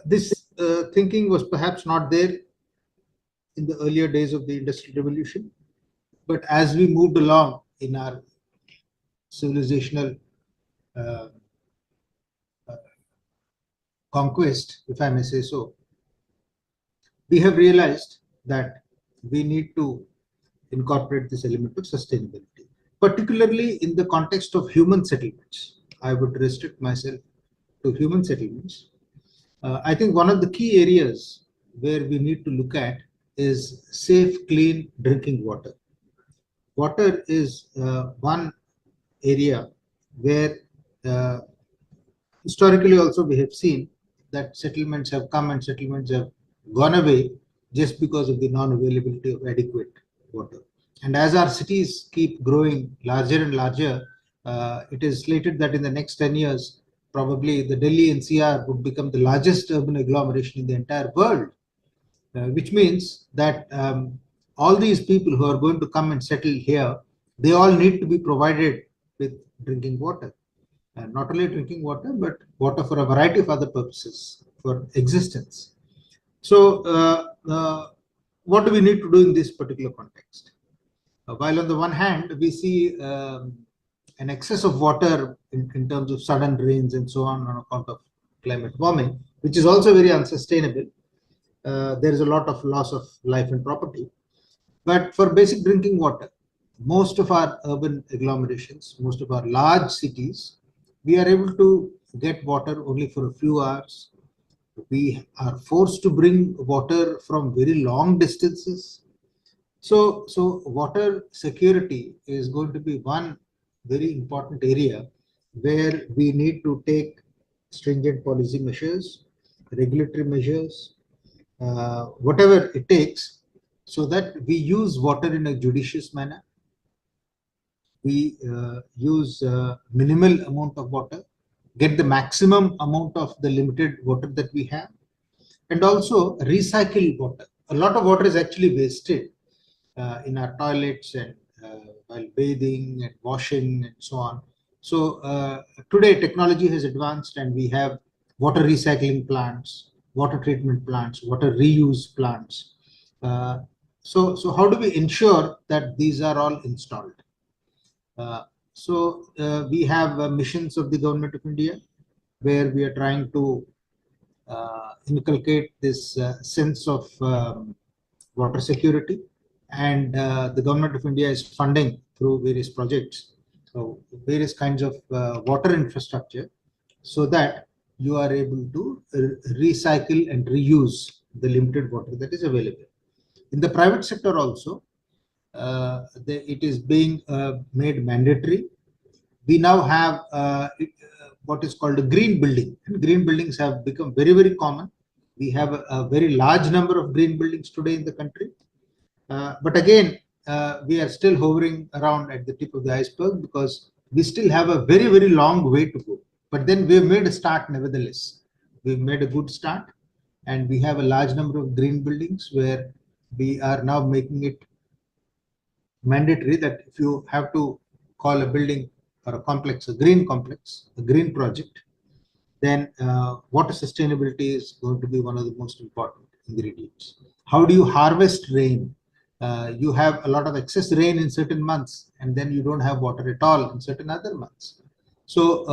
J: This thinking was perhaps not there in the earlier days of the Industrial Revolution, but as we moved along in our civilizational conquest, if I may say so, we have realized that we need to incorporate this element of sustainability, particularly in the context of human settlements. I would restrict myself to human settlements. I think one of the key areas where we need to look at is safe, clean drinking water. Water is one area where historically also we have seen that settlements have come and settlements have gone away just because of the non-availability of adequate water. And as our cities keep growing larger and larger, it is slated that in the next 10 years, probably the Delhi NCR would become the largest urban agglomeration in the entire world, which means that all these people who are going to come and settle here, they all need to be provided with drinking water. not only drinking water, but water for a variety of other purposes for existence. So, what do we need to do in this particular context? While on the one hand, we see an excess of water in terms of sudden rains and so on account of climate warming, which is also very unsustainable. There is a lot of loss of life and property. But for basic drinking water, most of our urban agglomerations, most of our large cities, we are able to get water only for a few hours. We are forced to bring water from very long distances. So water security is going to be one very important area where we need to take stringent policy measures, regulatory measures, whatever it takes, so that we use water in a judicious manner. We use minimal amount of water, get the maximum amount of the limited water that we have, and also recycle water. A lot of water is actually wasted in our toilets and while bathing and washing and so on. So today technology has advanced and we have water recycling plants, water treatment plants, water reuse plants. So how do we ensure that these are all installed? We have missions of the government of India where we are trying to inculcate this sense of water security, and the government of India is funding through various projects, so various kinds of water infrastructure, so that you are able to recycle and reuse the limited water that is available. In the private sector also, it is being made mandatory. We now have what is called a green building, and green buildings have become very, very common. We have a very large number of green buildings today in the country. But again, we are still hovering around at the tip of the iceberg because we still have a very, very long way to go. But then we've made a start nevertheless. We've made a good start, and we have a large number of green buildings where we are now making it mandatory that if you have to call a building or a complex a green complex, a green project, then water sustainability is going to be one of the most important ingredients. How do you harvest rain? You have a lot of excess rain in certain months, and then you don't have water at all in certain other months. So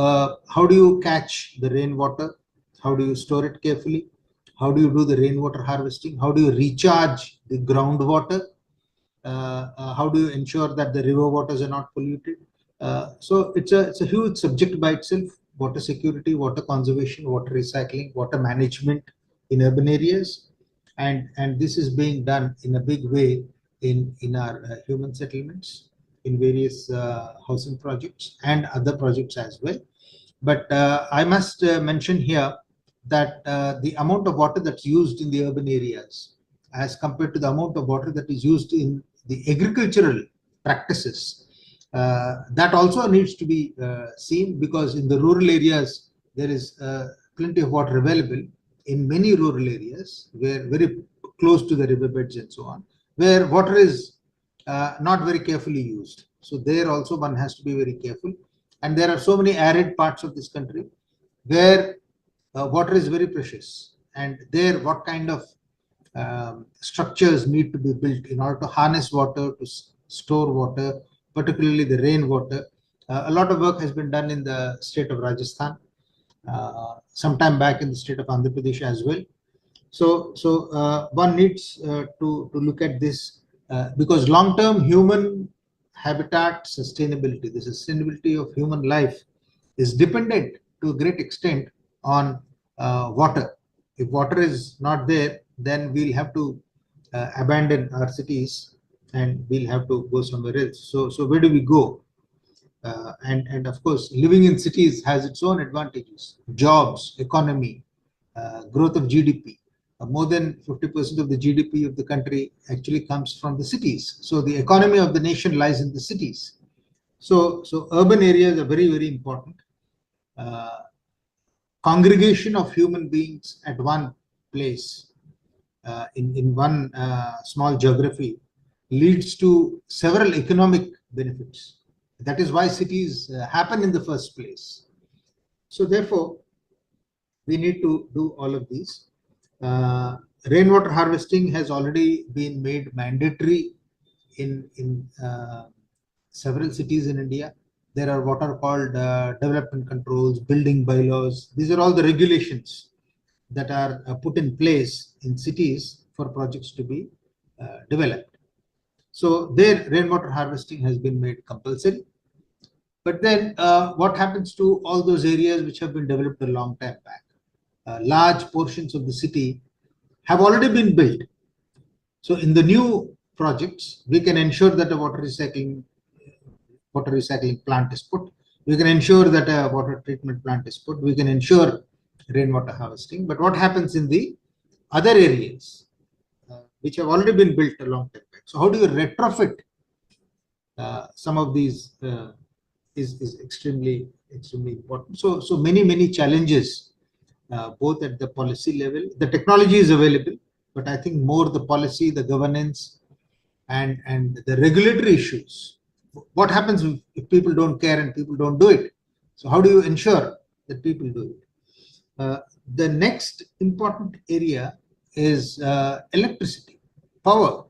J: how do you catch the rainwater? How do you store it carefully? How do you do the rainwater harvesting? How do you recharge the groundwater? How do you ensure that the river waters are not polluted? So it's a huge subject by itself: water security, water conservation, water recycling, water management in urban areas, and this is being done in a big way in our human settlements, in various housing projects and other projects as well. But I must mention here that the amount of water that's used in the urban areas as compared to the amount of water that is used in the agricultural practices, that also needs to be seen, because in the rural areas there is plenty of water available in many rural areas where very close to the riverbeds and so on, where water is not very carefully used. So there also one has to be very careful. And there are so many arid parts of this country where water is very precious, and there what kind of structures need to be built in order to harness water, to store water, particularly the rainwater. A lot of work has been done in the state of Rajasthan, sometime back in the state of Andhra Pradesh as well. So one needs to look at this because long-term human habitat sustainability, the sustainability of human life, is dependent to a great extent on water. If water is not there, then we'll have to abandon our cities and we'll have to go somewhere else. So where do we go? And of course, living in cities has its own advantages: jobs, economy, growth of GDP. More than 50% of the GDP of the country actually comes from the cities. So the economy of the nation lies in the cities. So urban areas are very, very important. Congregation of human beings at one place, in one small geography, leads to several economic benefits. That is why cities happen in the first place. So therefore, we need to do all of these. Rainwater harvesting has already been made mandatory in several cities in India. There are what are called development controls, building bylaws. These are all the regulations that are put in place in cities for projects to be developed. So there, rainwater harvesting has been made compulsory. But then what happens to all those areas which have been developed a long time back? Large portions of the city have already been built. So in the new projects, we can ensure that a water recycling plant is put. We can ensure that a water treatment plant is put. We can ensure rainwater harvesting. But what happens in the other areas which have already been built a long time back? So how do you retrofit some of these is extremely important. So many challenges, both at the policy level. The technology is available, but I think more the policy, the governance, and the regulatory issues. What happens if people don't care and people don't do it? So how do you ensure that people do it? The next important area is electricity, power.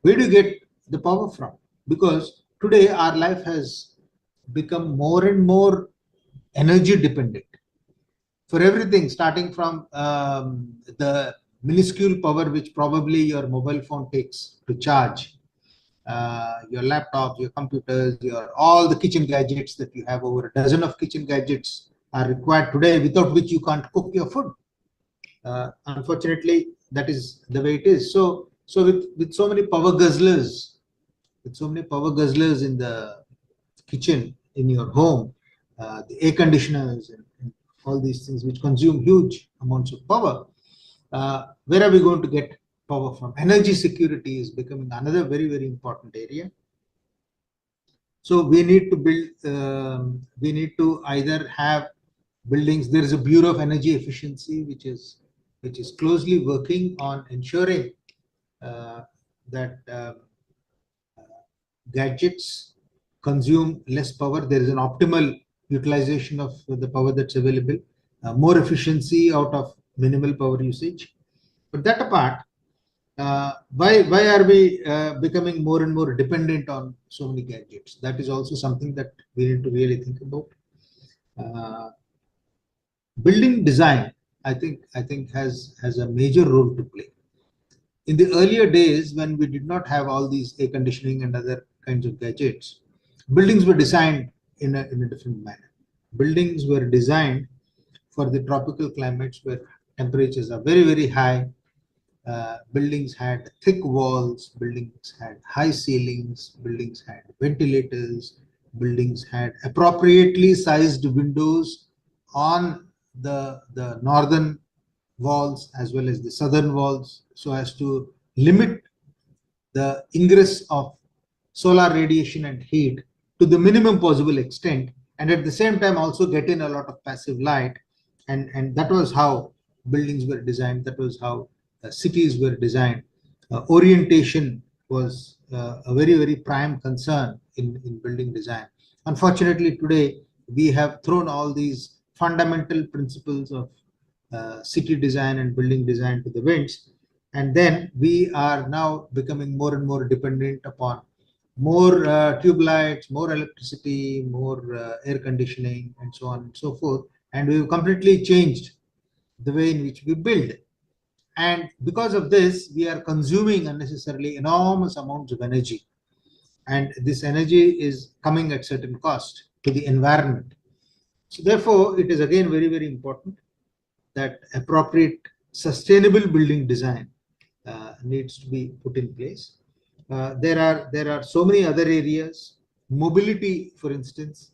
J: Where do you get the power from? Because today our life has become more and more energy dependent for everything, starting from the minuscule power which probably your mobile phone takes to charge, your laptops, your computers, your all the kitchen gadgets that you have. Over a dozen of kitchen gadgets are required today, without which you can't cook your food. Unfortunately, that is the way it is. So with so many power guzzlers, in the kitchen, in your home, the air conditioners and all these things which consume huge amounts of power, where are we going to get power from? Energy security is becoming another very important area. So we need to build, we need to either have buildings. There is a Bureau of Energy Efficiency which is closely working on ensuring that gadgets consume less power. There is an optimal utilization of the power that's available, more efficiency out of minimal power usage. But that apart, why are we becoming more and more dependent on so many gadgets? That is also something that we need to really think about. Building design, I think has a major role to play. In the earlier days, when we did not have all these air conditioning and other kinds of gadgets, buildings were designed in a different manner. Buildings were designed for the tropical climates where temperatures are very high. Buildings had thick walls, buildings had high ceilings, buildings had ventilators, buildings had appropriately sized windows on the northern walls as well as the southern walls, so as to limit the ingress of solar radiation and heat to the minimum possible extent, and at the same time also get in a lot of passive light. And that was how buildings were designed. That was how cities were designed. Orientation was a very prime concern in building design. Unfortunately, today we have thrown all these fundamental principles of city design and building design to the winds, and then we are now becoming more and more dependent upon more tube lights, more electricity, more air conditioning, and so on and so forth. And we've completely changed the way in which we build. And because of this, we are consuming unnecessarily enormous amounts of energy. And this energy is coming at certain cost to the environment. So therefore, it is again very important that appropriate sustainable building design needs to be put in place. There are so many other areas. Mobility, for instance.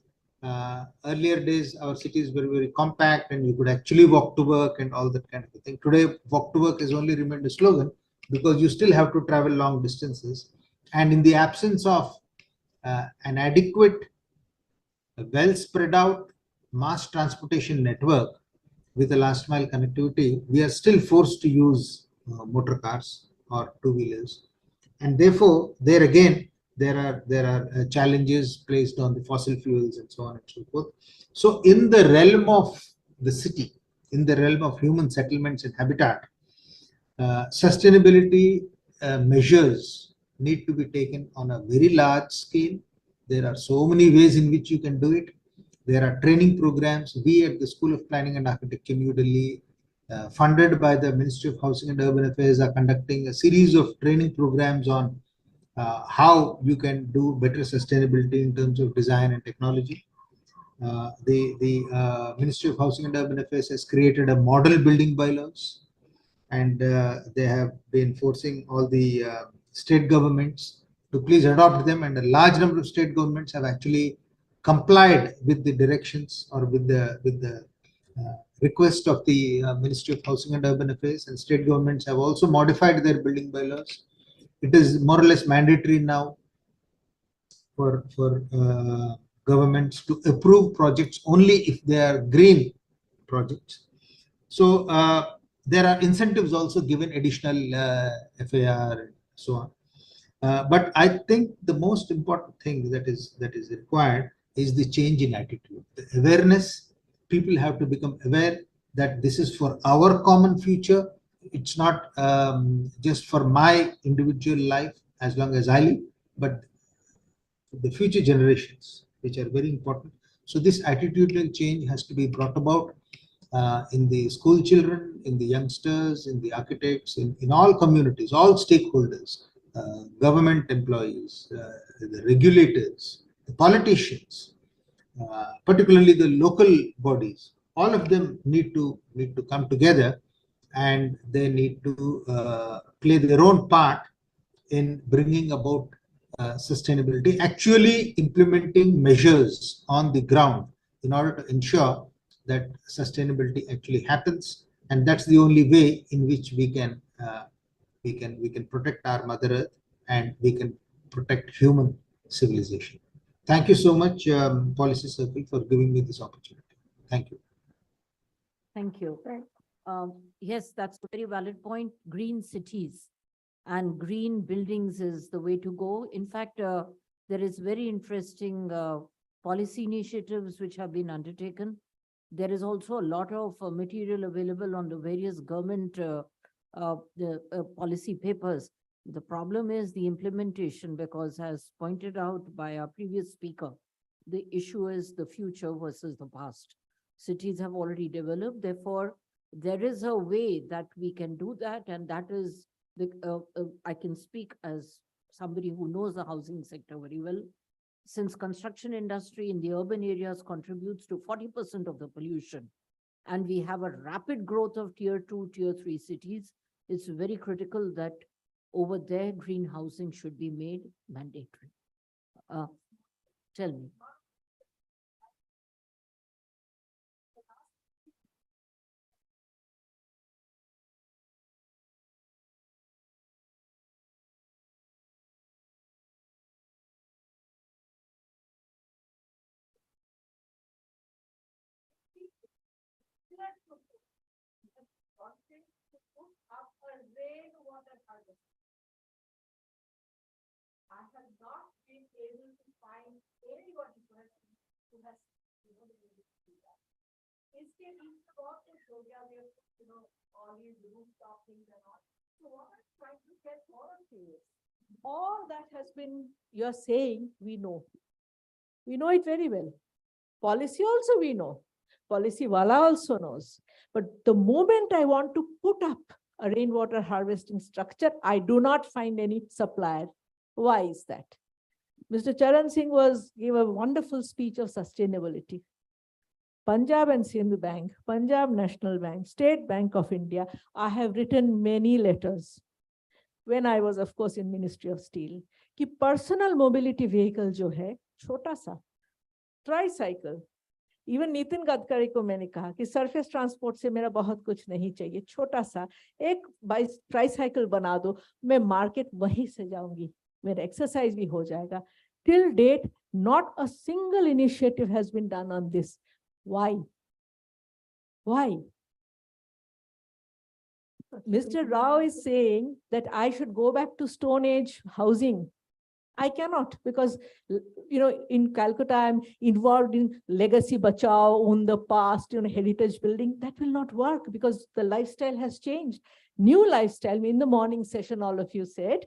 J: Earlier days, our cities were very compact and you could actually walk to work and all that kind of thing. Today, walk to work has only remained a slogan because you still have to travel long distances. And in the absence of an adequate, well spread out mass transportation network with a last mile connectivity, we are still forced to use motor cars or two-wheelers. And therefore, there again, there are challenges placed on the fossil fuels and so on and so forth. So in the realm of the city, in the realm of human settlements and habitat, sustainability measures need to be taken on a very large scale. There are so many ways in which you can do it. There are training programs. We at the School of Planning and Architecture, New Delhi, funded by the Ministry of Housing and Urban Affairs, are conducting a series of training programs on how you can do better sustainability in terms of design and technology. The Ministry of Housing and Urban Affairs has created a model building bylaws, and they have been forcing all the state governments to please adopt them, and a large number of state governments have actually complied with the directions or with the request of the Ministry of Housing and Urban Affairs, and state governments have also modified their building bylaws. It is more or less mandatory now for governments to approve projects only if they are green projects. So there are incentives also given, additional FAR and so on. But I think the most important thing that is required is the change in attitude, the awareness. People have to become aware that this is for our common future. It's not just for my individual life as long as I live, but the future generations, which are very important. So this attitudinal change has to be brought about in the school children, in the youngsters, in the architects, in all communities, all stakeholders, government employees, the regulators, the politicians, particularly the local bodies. All of them need to come together, and they need to play their own part in bringing about sustainability, actually implementing measures on the ground in order to ensure that sustainability actually happens. And that's the only way in which we can protect our Mother Earth, and we can protect human civilization. Thank you so much, Policy Circle, for giving me this opportunity. Thank you.
G: Thank you. Yes, that's a very valid point. Green cities and green buildings is the way to go. In fact, there is very interesting policy initiatives which have been undertaken. There is also a lot of material available on the various government policy papers. The problem is the implementation, because as pointed out by our previous speaker, the issue is the future versus the past. Cities have already developed, therefore, there is a way that we can do that, and that is I can speak as somebody who knows the housing sector very well. Since construction industry in the urban areas contributes to 40% of the pollution, and we have a rapid growth of tier 2, tier 3 cities, it's very critical that over there green housing should be made mandatory. Tell me.
A: I have not been able to find anybody who has, been able to do that. Instead, we thought that all these rooftop things and all. So what I'm trying to get all of you is, all that has been, you're saying, we know. We know it very well. Policy also we know. Policy wala also knows. But the moment I want to put up a rainwater harvesting structure, I do not find any supplier. Why is that? Mr. Charan Singh gave a wonderful speech of sustainability. Punjab and Sindh Bank, Punjab National Bank, State Bank of India, I have written many letters when I was, of course, in Ministry of Steel, कि personal mobility vehicle जो है, छोटा सा, tricycle, even Nitin Gadkari को मैंने कहा कि surface transport से मेरा बहुत कुछ नहीं चाहिए, छोटा सा एक ट्राइसाइकिल बना दो, मैं मार्केट वहीं से जाऊंगी, मेरा एक्सरसाइज भी हो जाएगा. Till date, not a single initiative has been done on this. Why? Why? Mr. Rao is saying that I should go back to Stone Age housing.
K: I cannot, because in Calcutta, I'm involved in legacy bachao, own the past, heritage building. That will not work because the lifestyle has changed. New lifestyle. In the morning session, all of you said,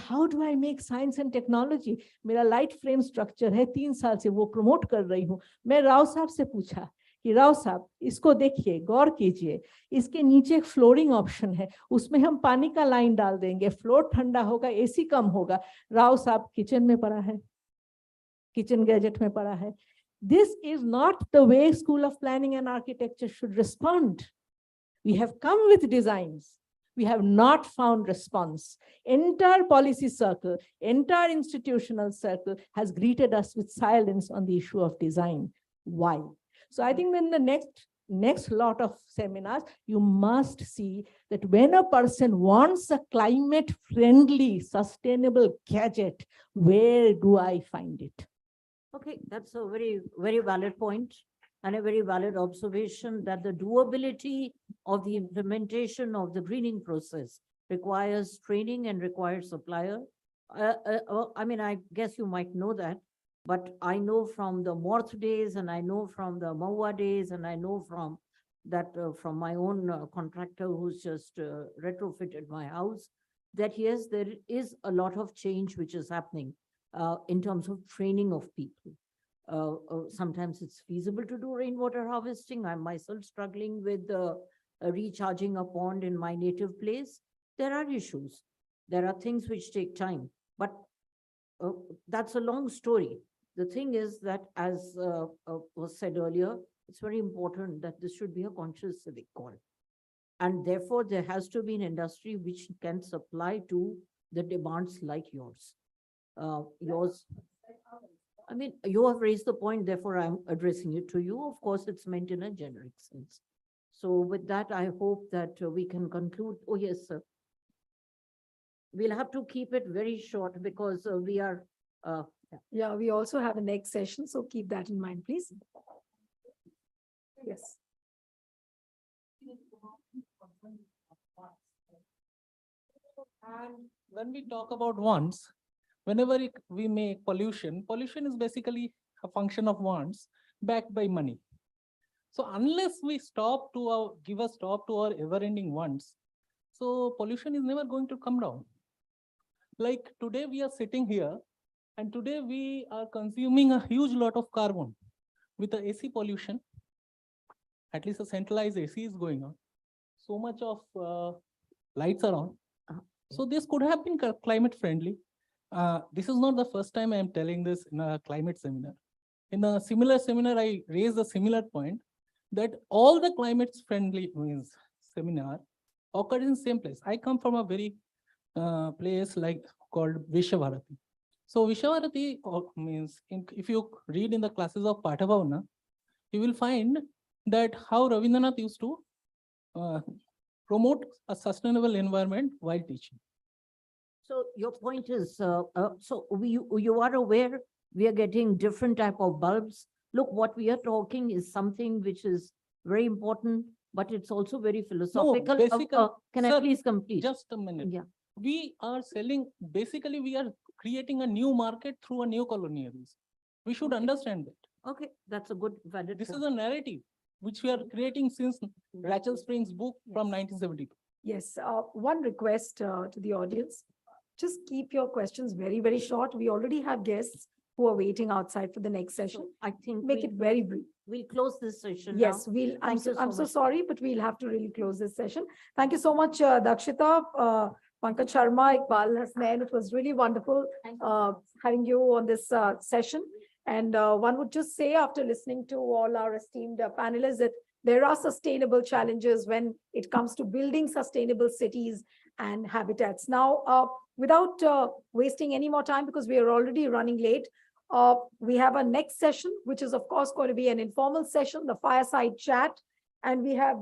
K: how do I make science and technology? मेरा light frame structure है, 3 साल से वो promote कर रही हूँ. मैं राव साहब से पूछा कि राव साहब इसको देखिए, गौर कीजिए, इसके नीचे एक फ्लोरिंग ऑप्शन है, उसमें हम पानी का लाइन डाल देंगे, फ्लोर ठंडा होगा, एसी कम होगा. राव साहब किचन में पड़ा है, किचन गैजेट में पड़ा है. This is not the way School of Planning and Architecture should respond. We have come with designs. We have not found response. Entire policy circle, entire institutional circle has greeted us with silence on the issue of design. Why? So I think in the next lot of seminars, you must see that when a person wants a climate-friendly, sustainable gadget, where do I find it?
G: Okay, that's a very, very valid point and a very valid observation that the doability of the implementation of the greening process requires training and requires supplier. I guess you might know that, but I know from the Morth days, and I know from the Maua days, and I know from that from my own contractor who's just retrofitted my house, that yes, there is a lot of change which is happening in terms of training of people. Sometimes it's feasible to do rainwater harvesting. I'm myself struggling with recharging a pond in my native place. There are issues. There are things which take time, but that's a long story. The thing is that, as was said earlier, it's very important that this should be a conscious civic call. And therefore, there has to be an industry which can supply to the demands like yours. You have raised the point, therefore I'm addressing it to you. Of course, it's meant in a generic sense. So with that, I hope that we can conclude. Oh, yes, sir. We'll have to keep it very short because we are.
A: Yeah, we also have a next session, so keep that in mind, please. Yes.
L: And when we talk about wants, whenever we make pollution is basically a function of wants backed by money. So unless we give a stop to our ever-ending wants, so pollution is never going to come down. Like today we are sitting here, and today we are consuming a huge lot of carbon with the AC pollution. At least a centralized AC is going on. So much of lights are on. So this could have been climate friendly. This is not the first time I am telling this in a climate seminar. In a similar seminar, I raised a similar point that all the climate friendly seminar occurred in the same place. I come from a very place called Vishavarati. So Vishavarati means, if you read in the classes of Pathabhavana, you will find that how Rabindranath used to promote a sustainable environment while teaching.
G: So your point is, you are aware we are getting different type of bulbs. Look, what we are talking is something which is very important, but it's also very philosophical.
L: No, basically,
G: can I please complete?
L: Just a minute.
G: Yeah.
L: We are selling, basically we are creating a new market through a new colonialism. We should understand that.
G: Okay, that's a good valid
L: This
G: point.
L: is a narrative which we are creating since Rachel Spring's book from 1972.
A: Yes, one request to the audience. Just keep your questions very, very short. We already have guests who are waiting outside for the next session.
G: So I think
A: Make it very brief.
G: We'll close this session
A: Yes,
G: now.
A: I'm
G: Thank you
A: so
G: much.
A: sorry, but we'll have to really close this session. Thank you so much, Dakshita, Pankaj Sharma, Iqbal Hasnain. It was really wonderful having you on this session. And one would just say, after listening to all our esteemed panelists, that there are sustainable challenges when it comes to building sustainable cities and habitats. Now, without wasting any more time, because we are already running late, we have a next session, which is of course going to be an informal session, the fireside chat. And we have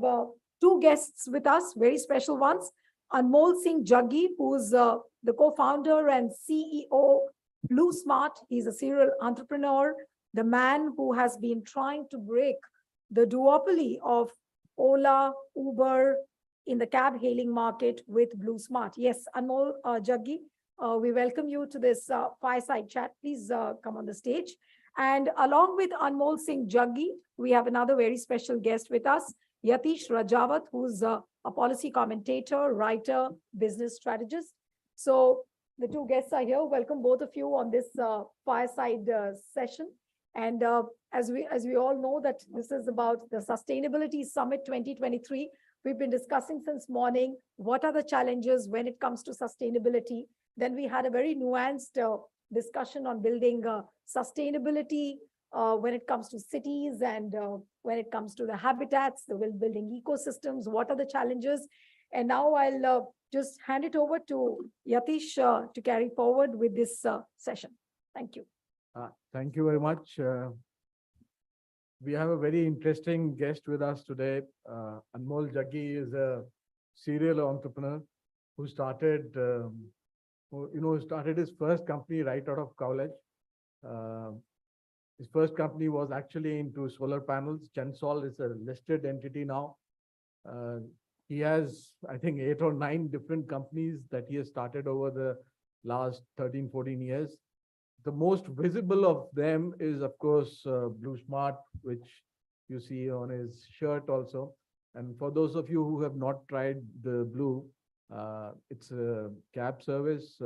A: two guests with us, very special ones. Anmol Singh Jaggi, who's the co-founder and CEO Blue Smart. He's a serial entrepreneur, the man who has been trying to break the duopoly of Ola, Uber in the cab hailing market with Blue Smart. Yes, Anmol Jaggi, We welcome you to this fireside chat. Please come on the stage. And along with Anmol Singh Jaggi, we have another very special guest with us, Yatish Rajawat, who's a policy commentator, writer, business strategist. So the two guests are here. Welcome both of you on this fireside session. And as we all know that this is about the Sustainability Summit 2023. We've been discussing since morning, what are the challenges when it comes to sustainability? Then we had a very nuanced discussion on building sustainability when it comes to cities and when it comes to the habitats, the building ecosystems, what are the challenges? And now I'll just hand it over to Yatish to carry forward with this session. Thank you.
M: Thank you very much. We have a very interesting guest with us today. Anmol Jaggi is a serial entrepreneur who started started his first company right out of college. His first company was actually into solar panels. Gensol is a listed entity now. He has, I think, 8 or 9 different companies that he has started over the last 13, 14 years. The most visible of them is, of course, Blue Smart, which you see on his shirt also. And for those of you who have not tried the Blue, it's a cab service,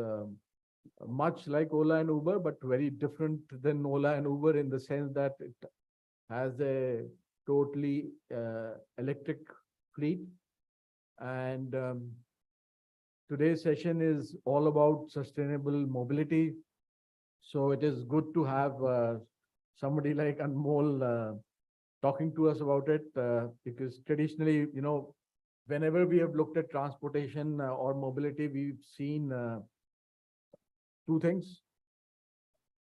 M: much like Ola and Uber, but very different than Ola and Uber in the sense that it has a totally electric fleet. And today's session is all about sustainable mobility. So it is good to have somebody like Anmol talking to us about it, because traditionally, whenever we have looked at transportation or mobility, we've seen 2 things: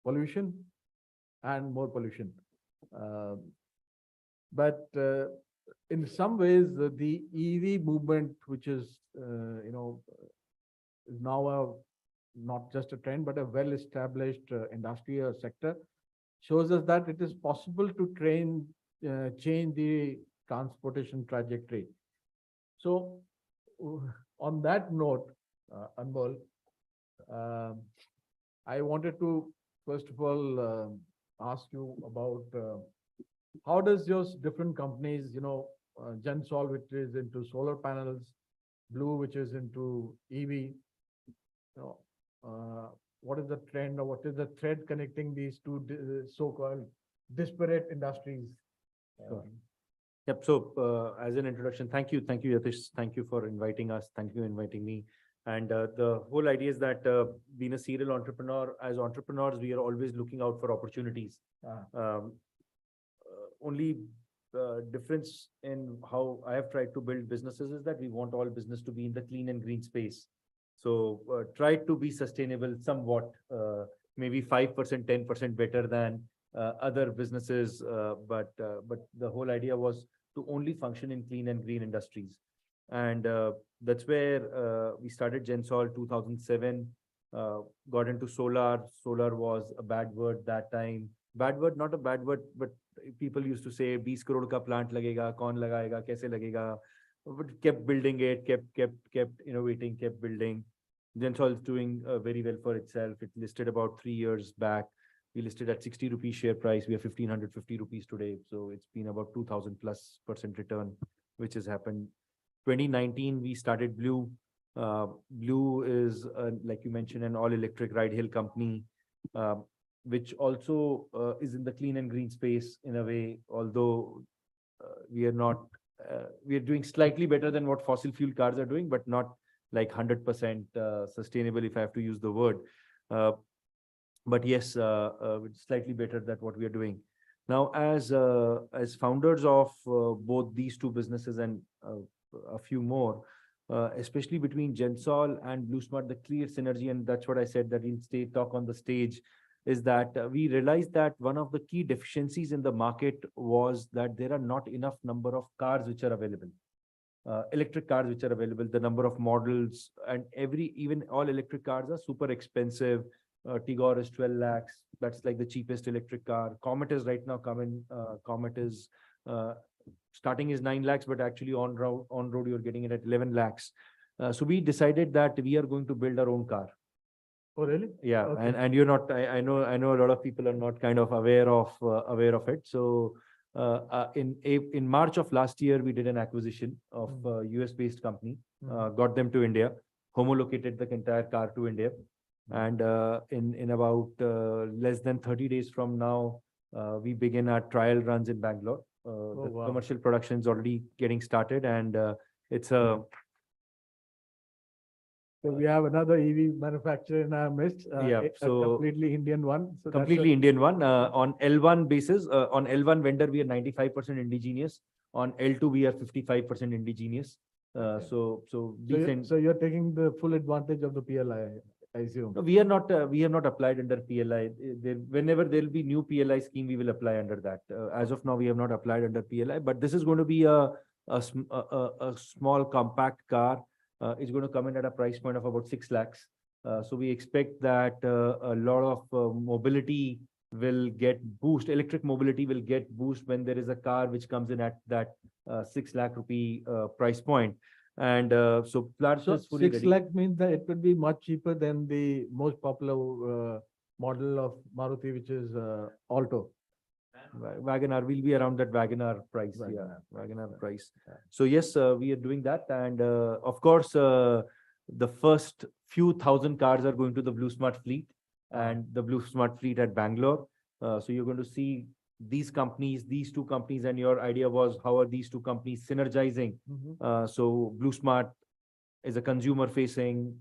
M: pollution and more pollution. But in some ways, the EV movement, which is, is now not just a trend, but a well-established industry or sector, shows us that it is possible to change the transportation trajectory. So on that note, Anmol, I wanted to, first of all, ask you about how does your different companies, Gensol, which is into solar panels, Blue, which is into EV, what is the trend or what is the thread connecting these two so-called disparate industries?
N: Yep. So as an introduction, thank you, Yatish. Thank you for inviting us. Thank you for inviting me. And the whole idea is that being a serial entrepreneur, as entrepreneurs, we are always looking out for opportunities. Only difference in how I have tried to build businesses is that we want all business to be in the clean and green space. So try to be sustainable somewhat, maybe 5%, 10% better than other businesses. But the whole idea was to only function in clean and green industries. And that's where we started Gensol 2007, got into solar. Solar was a bad word that time. Bad word, not a bad word, but people used to say 20 crore ka plant lagega, kaun lagayega, kaise lagega. But kept building it, kept innovating, kept building. Gensol is doing very well for itself. It listed about 3 years back. We listed at 60 rupees share price. We are 1,550 rupees today. So it's been about 2,000+% return, which has happened. 2019, we started Blue. Blue is, like you mentioned, an all-electric ride-hail company, which also is in the clean and green space in a way, although we are not, we are doing slightly better than what fossil fuel cars are doing, but not like 100% sustainable, if I have to use the word. But yes, slightly better than what we are doing. Now, as founders of both these two businesses and a few more, especially between Gensol and Blue Smart, the clear synergy, and that's what I said that we'll talk on the stage, is that we realized that one of the key deficiencies in the market was that there are not enough number of cars which are available. Electric cars which are available, the number of models, and even all electric cars are super expensive. Tigor is 12 lakhs. That's like the cheapest electric car. Comet is right now coming. Comet is starting is 9 lakhs, but actually on road you're getting it at 11 lakhs. So we decided that we are going to build our own car.
M: Oh, really?
N: Yeah,
M: Okay.
N: and you're not. I know a lot of people are not kind of aware of it. So in March of last year, we did an acquisition of a US based company. Got them to India, homologated the entire car to India, and in about less than 30 days from now, we begin our trial runs in Bangalore. The
M: wow.
N: commercial production is already getting started, and it's a
M: So we have another EV manufacturer in our midst.
N: Yeah,
M: a
N: so
M: completely Indian one. So that's
N: completely
M: a-
N: Indian one. On L1 basis, on L1 vendor, we are 95% indigenous. On L2, we are 55% indigenous.
M: Okay.
N: So
M: So
N: decent.
M: you're taking the full advantage of the PLI, I assume.
N: No, we are not. We have not applied under PLI. Whenever there will be new PLI scheme, we will apply under that. As of now, we have not applied under PLI. But this is going to be a small compact car. It's going to come in at a price point of about 6 lakhs. So we expect that a lot of mobility will get boost. Electric mobility will get boost when there is a car which comes in at that 6 lakh rupee price point. And so plant
M: So
N: is fully
M: 6
N: ready.
M: lakh means that it would be much cheaper than the most popular model of Maruti, which is Alto.
N: Wagon-R will be around that Wagon-R price. Yeah,
M: Wagon-R
N: Wagon-R
M: price,
N: price.
M: yeah.
N: So yes, we are doing that, and of course, the first few thousand cars are going to the Blue Smart fleet, and the Blue Smart fleet at Bangalore. So you're going to see these companies, these two companies, and your idea was how are these two companies synergizing? So Blue Smart is a consumer-facing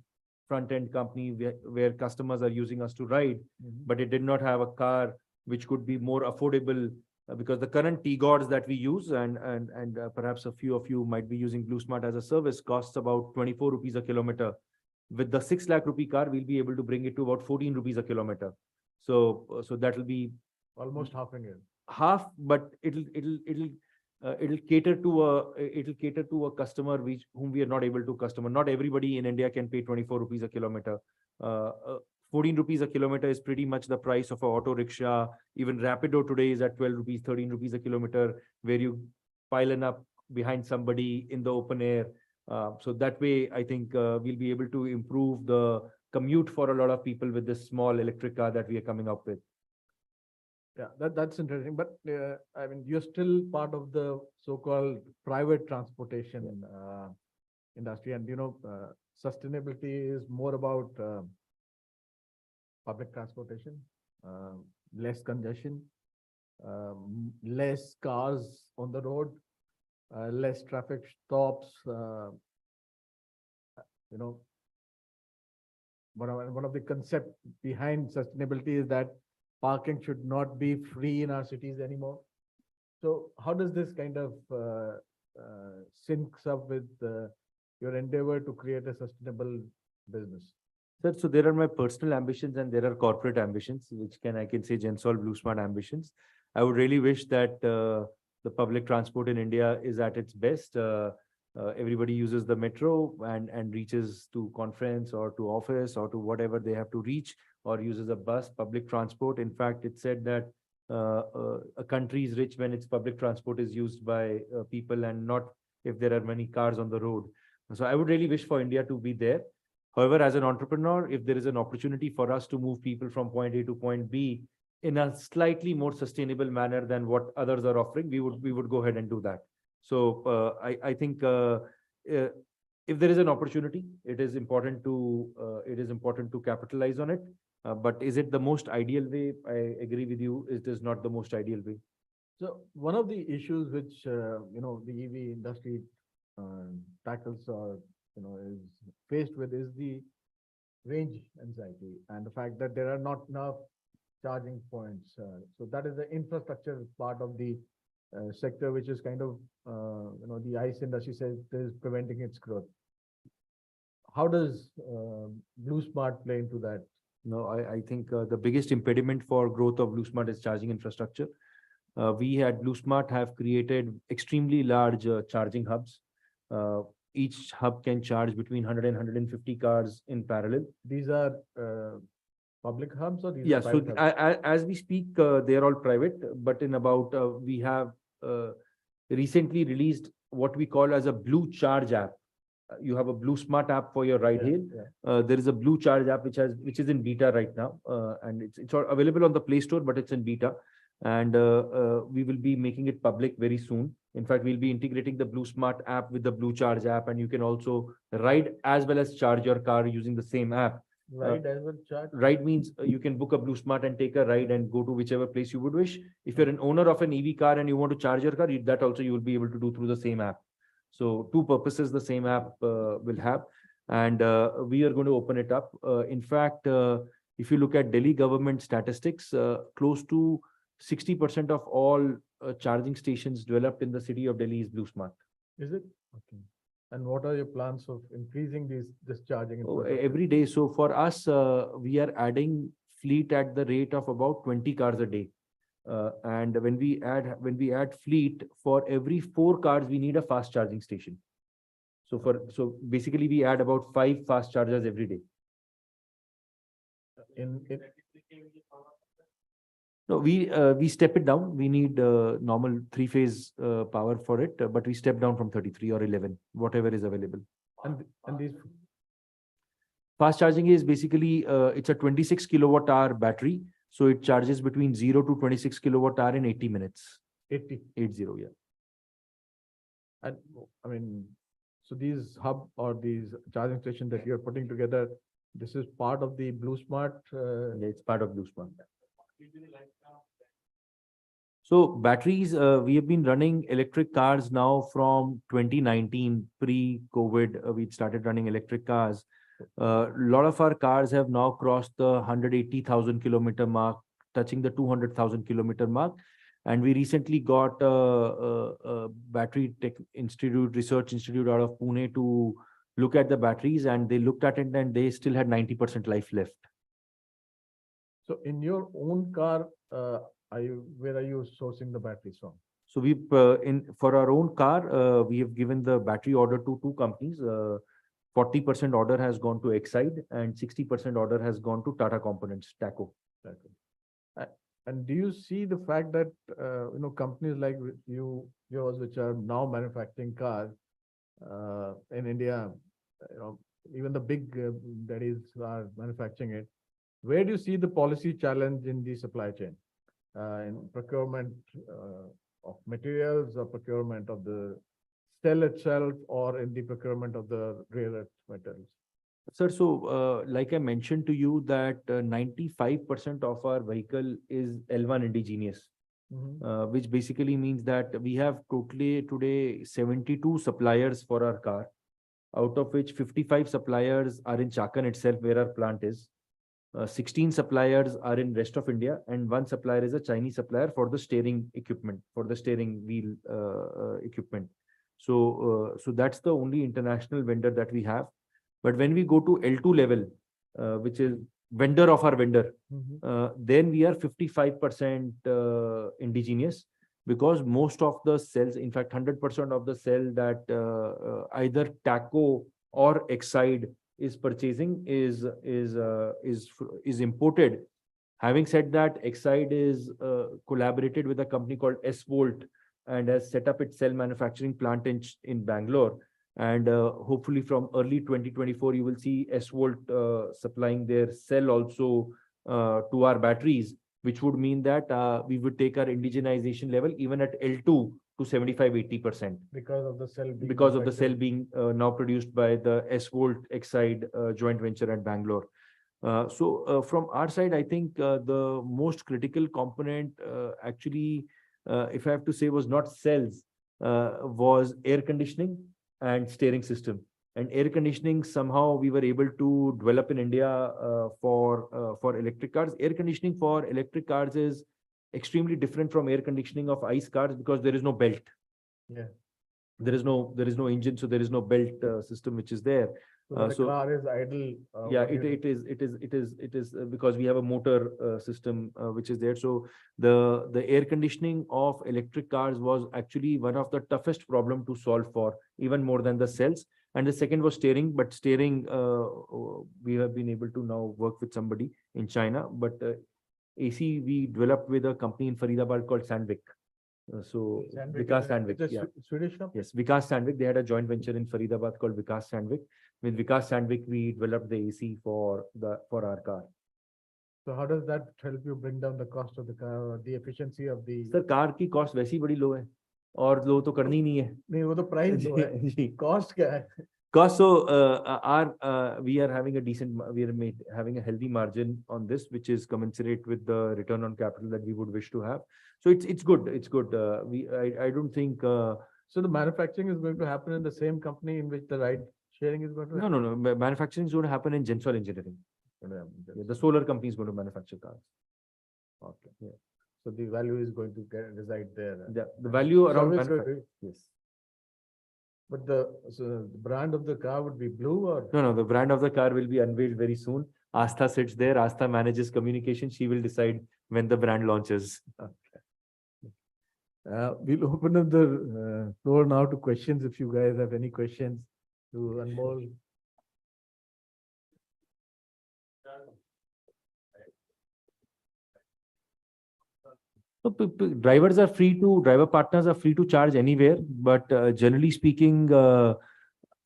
N: front-end company where customers are using us to ride, but it did not have a car which could be more affordable because the current T-Gods that we use and perhaps a few of you might be using Blue Smart as a service costs about 24 rupees a kilometer. With the 6 lakh rupee car, we'll be able to bring it to about 14 rupees a kilometer. So that will be
M: Almost half a year.
N: half, but it'll cater to a customer whom we are not able to customer. Not everybody in India can pay 24 rupees a kilometer. 14 rupees a kilometer is pretty much the price of an auto rickshaw. Even Rapido today is at 12 rupees, 13 rupees a kilometer, where you pile up behind somebody in the open air. So that way, I think we'll be able to improve the commute for a lot of people with this small electric car that we are coming up with.
M: Yeah, that's interesting. But I mean, you're still part of the so-called private transportation industry, and sustainability is more about public transportation, less congestion, less cars on the road, less traffic stops. One of the concepts behind sustainability is that parking should not be free in our cities anymore. So how does this kind of syncs up with your endeavor to create a sustainable business?
N: Sir, so there are my personal ambitions and there are corporate ambitions, which I can say Gensol Blue Smart ambitions. I would really wish that the public transport in India is at its best. Everybody uses the metro and reaches to conference or to office or to whatever they have to reach, or uses a bus, public transport. In fact, it's said that a country is rich when its public transport is used by people and not if there are many cars on the road. So I would really wish for India to be there. However, as an entrepreneur, if there is an opportunity for us to move people from point A to point B in a slightly more sustainable manner than what others are offering, we would go ahead and do that. So I think if there is an opportunity, it is important to capitalize on it. But is it the most ideal way? I agree with you. It is not the most ideal way.
M: So one of the issues which the EV industry tackles or is faced with is the range anxiety and the fact that there are not enough charging points. So that is the infrastructure part of the sector, which is kind of the ICE industry says is preventing its growth. How does Blue Smart play into that?
N: No, I think the biggest impediment for growth of Blue Smart is charging infrastructure. We at Blue Smart have created extremely large charging hubs. Each hub can charge between 100 and 150 cars in parallel.
M: These are public hubs or these
N: Yeah,
M: are
N: so
M: private hubs?
N: as we speak, they are all private, but in about, we have recently released what we call as a Blue Charge app. you have a Blue Smart app for your ride hail. There is a Blue Charge app which is in beta right now, and it's available on the Play Store, but it's in beta. And we will be making it public very soon. In fact, we'll be integrating the Blue Smart app with the Blue Charge app, and you can also ride as well as charge your car using the same app.
M: Ride as well, charge.
N: Ride means you can book a Blue Smart and take a ride and go to whichever place you would wish. If you're an owner of an EV car and you want to charge your car, that also you will be able to do through the same app. So two purposes the same app will have, and we are going to open it up. In fact, if you look at Delhi government statistics, close to 60% of all charging stations developed in the city of Delhi is Blue Smart.
M: Is it? Okay. And what are your plans of increasing this charging?
N: Every day. So for us, we are adding fleet at the rate of about 20 cars a day. And when we add fleet, for every 4 cars, we need a fast charging station. So basically we add about 5 fast chargers every day. No, we step it down. We need normal 3-phase power for it, but we step down from 33 or 11, whatever is available.
M: And these
N: fast charging is basically it's a 26 kilowatt hour battery, so it charges between 0 to 26 kilowatt hour in 80 minutes. 80, yeah.
M: And I mean, so these hub or these charging stations that you're putting together, this is part of the Blue Smart.
N: Yeah, it's part of Blue Smart. So batteries, we have been running electric cars now from 2019, pre-COVID. We started running electric cars. A lot of our cars have now crossed the 180,000 kilometer mark, touching the 200,000 kilometer mark. And we recently got a battery tech institute, research institute out of Pune to look at the batteries, and they looked at it and they still had 90% life left.
M: So in your own car, where are you sourcing the batteries from?
N: So we for our own car, we have given the battery order to 2 companies. 40% order has gone to Exide and 60% order has gone to Tata Components, TACO.
M: And do you see the fact that companies like yours, which are now manufacturing cars in India, even the big daddies are manufacturing it. Where do you see the policy challenge in the supply chain, in procurement of materials, or procurement of the cell itself, or in the procurement of the rare earth metals?
N: Sir, so like I mentioned to you that 95% of our vehicle is L1 indigenous, which basically means that we have totally today 72 suppliers for our car, out of which 55 suppliers are in Chakan itself, where our plant is. 16 suppliers are in rest of India, and 1 supplier is a Chinese supplier for the steering equipment, for the steering wheel equipment. So that's the only international vendor that we have. But when we go to L2 level, which is vendor of our vendor, then we are 55% indigenous, because most of the cells, in fact, 100% of the cell that either TACO or Exide is purchasing is imported. Having said that, Exide is collaborated with a company called S-Volt and has set up its cell manufacturing plant in Bangalore. And hopefully from early 2024, you will see S-Volt supplying their cell also to our batteries, which would mean that we would take our indigenization level even at L2 to 75-80%.
M: Because of the cell being
N: because of the cell being now produced by the S-Volt Exide joint venture at Bangalore. So from our side, I think the most critical component actually, if I have to say, was not cells, was air conditioning and steering system. And air conditioning, somehow we were able to develop in India for electric cars. Air conditioning for electric cars is extremely different from air conditioning of ICE cars, because there is no belt.
M: Yeah.
N: There is no engine, so there is no belt system which is there.
M: So the car is idle.
N: Yeah, it is because we have a motor system which is there. So the air conditioning of electric cars was actually one of the toughest problem to solve for, even more than the cells. And the second was steering, but steering we have been able to now work with somebody in China. But AC we developed with a company in Faridabad called Sandvik. So
M: Sandvik,
N: Vikas
M: it's
N: Sandvik,
M: a
N: yeah.
M: Swedish company?
N: Yes, Vikas Sandvik, they had a joint venture in Faridabad called Vikas Sandvik. With Vikas Sandvik, we developed the AC for our car.
M: So how does that help you bring down the cost of the car or the efficiency of the?
N: Sir, car की cost वैसी बड़ी low है और low तो करनी नहीं है.
M: नहीं, वो तो price लो है.
N: जी.
M: Cost क्या है?
N: Cost, so we are having having a healthy margin on this, which is commensurate with the return on capital that we would wish to have. So it's good. It's good. I don't think.
M: So the manufacturing is going to happen in the same company in which the ride sharing is going to happen?
N: No. Manufacturing is going to happen in Gensol Engineering. Yeah, the solar company is going to manufacture cars.
M: Okay. Yeah. So the value is going to reside there.
N: The value around
M: Yes. But the brand of the car would be blue or?
N: No, the brand of the car will be unveiled very soon. Astha sits there. Astha manages communication. She will decide when the brand launches.
M: We'll open up the floor now to questions. If you guys have any questions to Anmol.
N: So driver partners are free to charge anywhere, but generally speaking,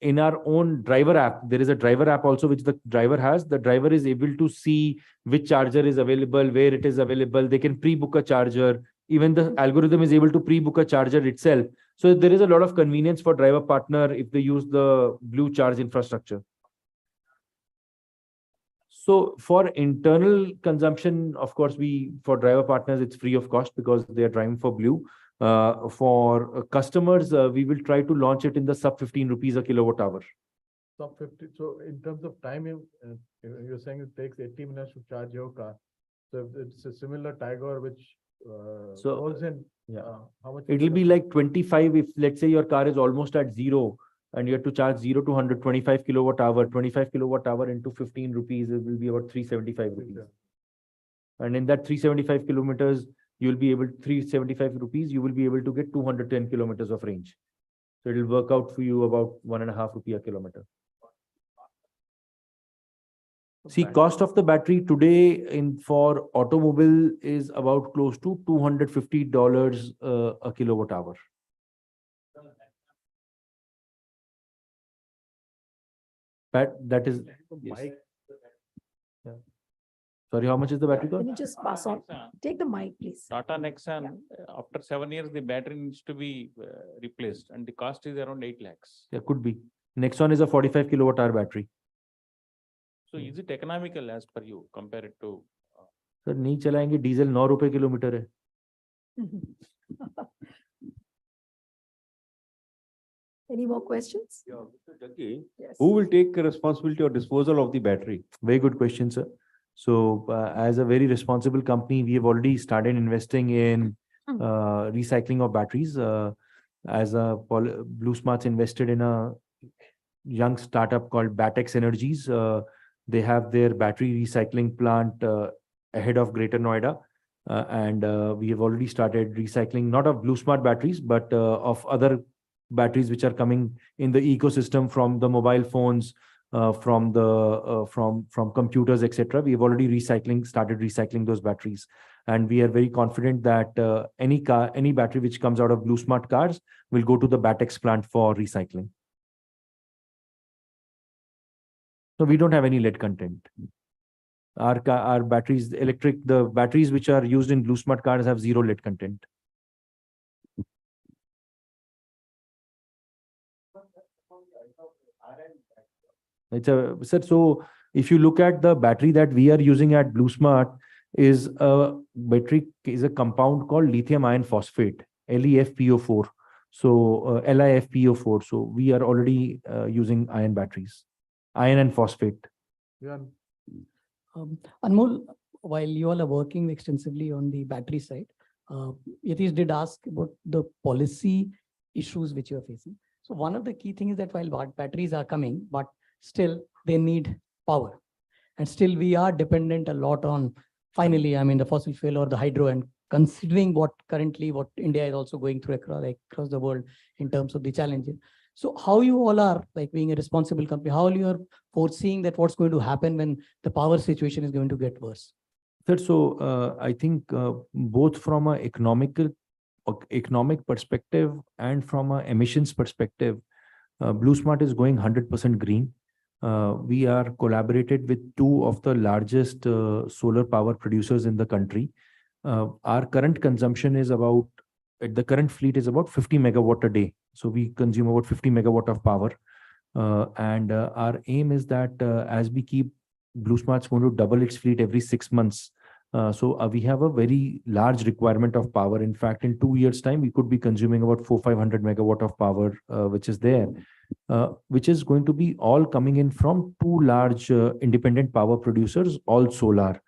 N: in our own driver app, there is a driver app also which the driver has. The driver is able to see which charger is available, where it is available. They can pre-book a charger. Even the algorithm is able to pre-book a charger itself. So there is a lot of convenience for driver partner if they use the Blue Charge infrastructure. So for internal consumption, of course, for driver partners, it's free of cost because they are driving for Blue. For customers, we will try to launch it in the sub 15 rupees a kilowatt hour.
M: Sub 50. So in terms of time, you're saying it takes 80 minutes to charge your car. So if it's a similar Tiger which rolls in, how much?
N: It will be like 25 if let's say your car is almost at zero and you have to charge 0 to 125 kilowatt hour. 25 kilowatt hour into 15 rupees, it will be about 375 rupees. And in that 375 kilometers, you will be able 375 rupees, you will be able to get 210 kilometers of range. So it will work out for you about 1.5 rupee a kilometer. See, cost of the battery today for automobile is about close to $250 a kilowatt hour. That is. Yes. Yeah. Sorry, how much is the battery cost?
A: Can you just pass on? Take the mic, please.
O: Tata Nexon, after 7 years, the battery needs to be replaced and the cost is around 8 lakhs.
N: Yeah, could be. Nexon is a 45 kilowatt hour battery.
O: So is it economical as per you compared to?
N: Sir, नहीं चलाएंगे diesel 9 रुपए kilometre है.
A: Any more questions?
P: Yeah, Mr. Jaggi,
A: Yes.
P: who will take responsibility or disposal of the battery?
N: Very good question, sir. So as a very responsible company, we have already started investing in recycling of batteries. As a Blue Smarts invested in a young startup called Batex Energies. They have their battery recycling plant ahead of Greater Noida. And we have already started recycling, not of Blue Smart batteries, but of other batteries which are coming in the ecosystem from the mobile phones, from computers, etc. We have already started recycling those batteries. And we are very confident that any battery which comes out of Blue Smart cars will go to the Batex plant for recycling. So we don't have any lead content. Our batteries, the batteries which are used in Blue Smart cars have 0 lead content. So if you look at the battery that we are using at Blue Smart is a compound called lithium iron phosphate, LiFPO4. So LiFPO4. So we are already using iron batteries, iron and phosphate.
M: Yeah.
Q: Anmol, while you all are working extensively on the battery side, Yatish did ask about the policy issues which you are facing. So one of the key things is that while batteries are coming, but still they need power. And still we are dependent a lot on, finally, I mean, the fossil fuel or the hydro, and considering what India is also going through across the world in terms of the challenges. So how you all are, like being a responsible company, how you are foreseeing that what's going to happen when the power situation is going to get worse?
N: Sir, so I think both from an economical
R: economic perspective and from a emissions perspective, Blue Smart is going 100% green. We are collaborated with two of the largest solar power producers in the country. Our current consumption is about, the current fleet is about 50 megawatt a day. So we consume about 50 megawatt of power. And our aim is that as we keep Blue Smart's going to double its fleet every 6 months. So we have a very large requirement of power. In fact, in 2 years' time, we could be consuming about 400-500 megawatt of power, which is there, which is going to be all coming in from two large independent power producers, all solar.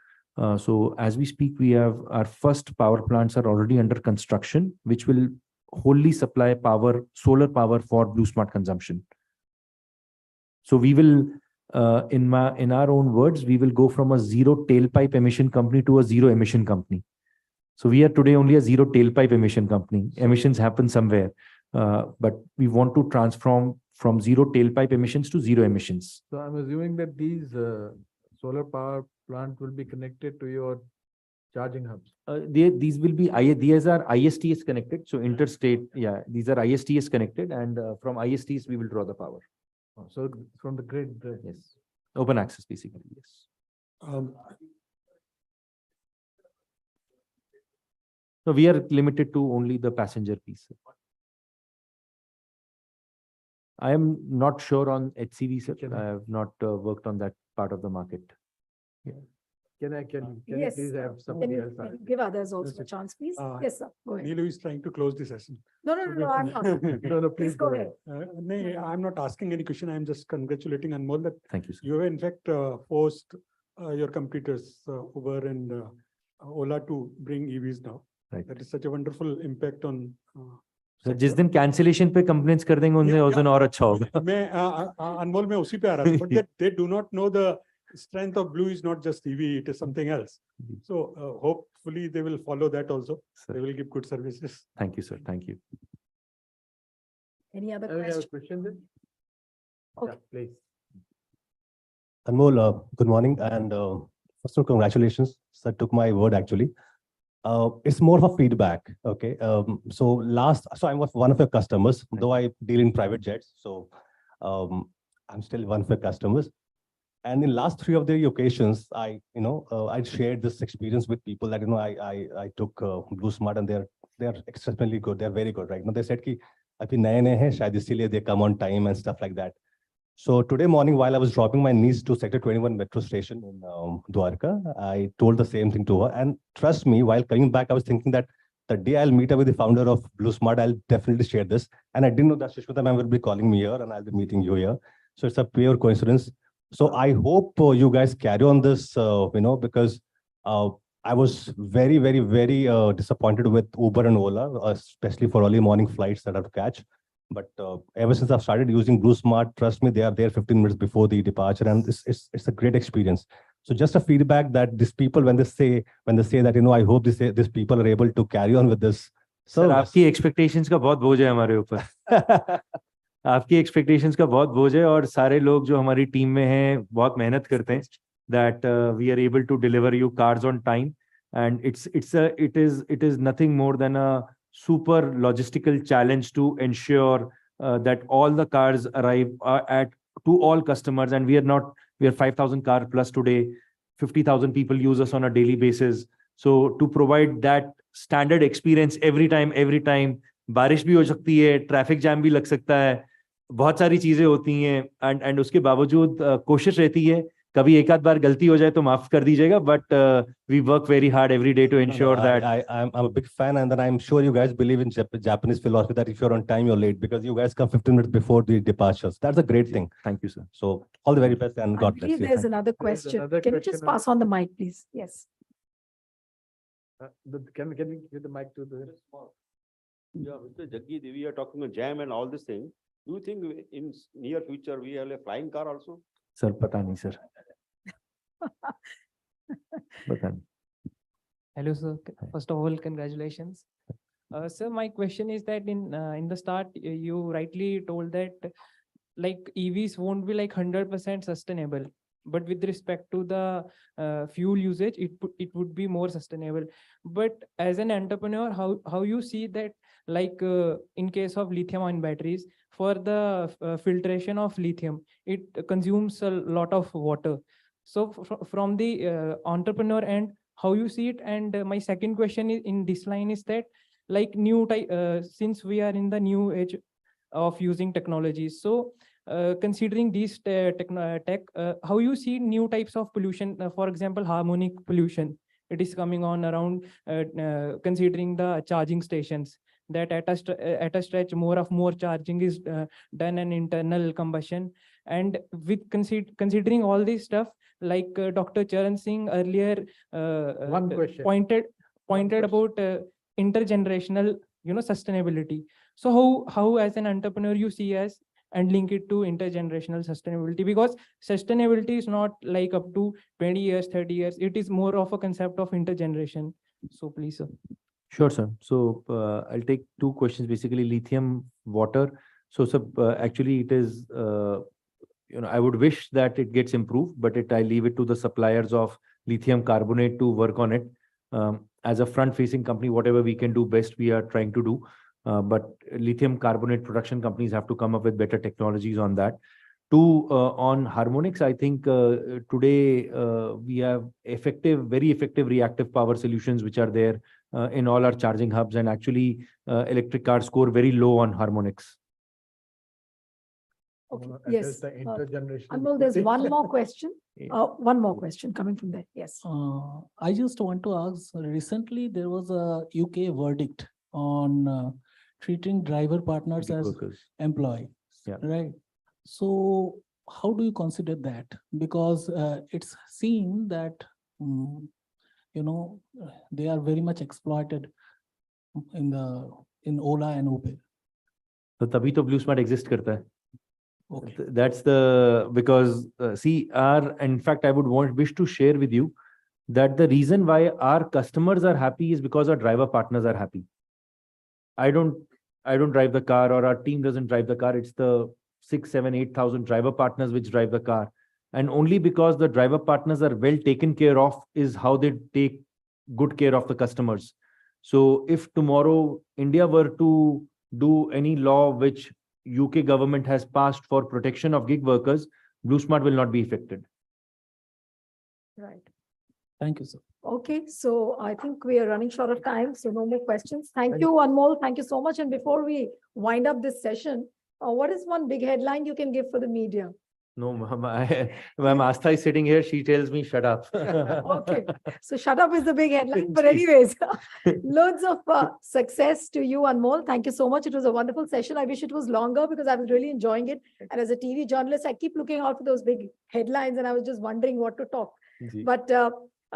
R: So as we speak, we have our first power plants are already under construction, which will wholly supply power, solar power for Blue Smart consumption. So we will, in our own words, we will go from a zero tailpipe emission company to a zero emission company. So we are today only a zero tailpipe emission company. Emissions happen somewhere, but we want to transform from zero tailpipe emissions to zero emissions.
M: So I'm assuming that these solar power plants will be connected to your charging hubs.
R: These will be, these are ISTS connected. So interstate, yeah, these are ISTS connected, and from ISTS we will draw the power.
M: So from the grid.
R: Yes. Open access, basically, yes. So we are limited to only the passenger piece. I am not sure on HCV, sir. I have not worked on that part of the market. Yeah.
M: Can you
A: Yes.
M: please have
A: Can
M: somebody
A: you
M: else?
A: give others also a chance, please? Yes, sir. Go ahead.
I: Neelu is trying to close the session.
A: No, I'm not.
M: No,
A: Please go ahead.
I: No, I'm not asking any question. I'm just congratulating Anmol that
R: Thank you, sir.
I: you have in fact forced your competitors, Uber and Ola, to bring EVs now.
R: Right.
I: That is such a wonderful impact on.
R: So जिस दिन cancellation पे complaints कर देंगे उनसे उस दिन और अच्छा होगा.
I: Anmol मैं उसी पे आ रहा था, but they do not know the strength of Blue is not just EV, it is something else. So hopefully they will follow that also.
R: Sir.
I: They will give good services.
R: Thank you, sir. Thank you.
A: Any other
M: Have
A: questions?
M: question then?
A: Okay.
M: Yeah, please.
S: Anmol, good morning, and first of all, congratulations. Sir took my word actually. It's more of a feedback, okay? So I'm one of your customers, though I deal in private jets, so I'm still one of your customers. And in last 3 of the occasions, I shared this experience with people that I took Blue Smart, and they're extremely good. They're very good, right? They said कि अभी नए हैं शायद इसीलिए they come on time and stuff like that. So today morning, while I was dropping my niece to Sector 21 metro station in Dwarka, I told the same thing to her. And trust me, while coming back, I was thinking that the day I'll meet up with the founder of Blue Smart, I'll definitely share this. And I didn't know that Shishmata ma'am will be calling me here and I'll be meeting you here. So it's a pure coincidence. So I hope you guys carry on this, because I was very, very, very disappointed with Uber and Ola, especially for early morning flights that I have to catch. But ever since I've started using Blue Smart, trust me, they are there 15 minutes before the departure, and it's a great experience. So just a feedback that these people, when they say that, I hope these people are able to carry on with this.
R: Sir, आपकी expectations का बहुत बोझ है हमारे ऊपर. आपकी expectations का बहुत बोझ है और सारे लोग जो हमारी टीम में हैं बहुत मेहनत करते हैं. That we are able to deliver you cars on time, and it is nothing more than a super logistical challenge to ensure that all the cars arrive to all customers, and we are 5,000 car plus today. 50,000 people use us on a daily basis. So to provide that standard experience every time, बारिश भी हो सकती है, traffic jam भी लग सकता है, बहुत सारी चीजें होती हैं, and उसके बावजूद कोशिश रहती है कभी एक आध बार गलती हो जाए तो माफ कर दीजिएगा, but we work very hard every day to ensure that.
S: I'm a big fan, and then I'm sure you guys believe in Japanese philosophy that if you're on time, you're late, because you guys come 15 minutes before the departures. That's a great thing.
R: Thank you, sir.
S: So all the very best, and God bless you.
A: There's another question. Can you just pass on the mic, please? Yes.
M: Can we give the mic to the...
P: Yeah, Mr. Jaggi, we are talking about jam and all this thing. Do you think in near future we have a flying car also?
R: Sir, पता नहीं sir. पता नहीं.
T: Hello, sir. First of all, congratulations. Sir, my question is that in the start, you rightly told that like EVs won't be like 100% sustainable. but with respect to the fuel usage, it would be more sustainable. But as an entrepreneur, how you see that, like in case of lithium ion batteries, for the filtration of lithium, it consumes a lot of water. So from the entrepreneur end, how you see it? And my second question is in this line is that, like new type, since we are in the new age of using technologies, so considering these tech, how you see new types of pollution, for example, harmonic pollution, it is coming on around, considering the charging stations, that at a stretch more charging is done an internal combustion. And with considering all this stuff, like Dr. Charan Singh earlier
M: One question.
T: pointed about intergenerational, sustainability. So how as an entrepreneur you see as and link it to intergenerational sustainability, because sustainability is not like up to 20 years, 30 years, it is more of a concept of intergeneration. So please, sir.
R: Sure, sir. So I'll take two questions, basically lithium, water. So, sir, actually it is, I would wish that it gets improved, but I leave it to the suppliers of lithium carbonate to work on it. As a front-facing company, whatever we can do best, we are trying to do. But lithium carbonate production companies have to come up with better technologies on that. Two, on harmonics, I think today we have very effective reactive power solutions which are there in all our charging hubs, and actually electric cars score very low on harmonics.
A: Okay,
M: Address
A: yes.
M: the intergenerational
A: Anmol, there's
M: equity.
A: one more question. One more question coming from there. Yes.
K: I just want to ask, recently there was a UK verdict on treating driver partners
R: Gig
K: as
R: workers.
K: employees,
R: Yeah.
K: right? So how do you consider that? Because it's seen that, they are very much exploited in Ola and Uber.
R: So तभी तो Blue Smart exist करता है.
K: Okay.
R: That's because see, in fact, I would wish to share with you that the reason why our customers are happy is because our driver partners are happy. I don't drive the car, or our team doesn't drive the car. It's the 6, 7, 8,000 driver partners which drive the car. And only because the driver partners are well taken care of is how they take good care of the customers. So if tomorrow India were to do any law which UK government has passed for protection of gig workers, Blue Smart will not be affected.
A: Right.
K: Thank you, sir.
A: Okay, so I think we are running short of time, so no more questions. Thank you, Anmol. Thank you so much. And before we wind up this session, what is one big headline you can give for the media?
R: No, ma'am, Ma'am Astha is sitting here. She tells me, shut up.
A: Okay, so shut up is the big headline. But anyways, loads of success to you, Anmol. Thank you so much. It was a wonderful session. I wish it was longer because I was really enjoying it. And as a TV journalist, I keep looking out for those big headlines and I was just wondering what to talk. But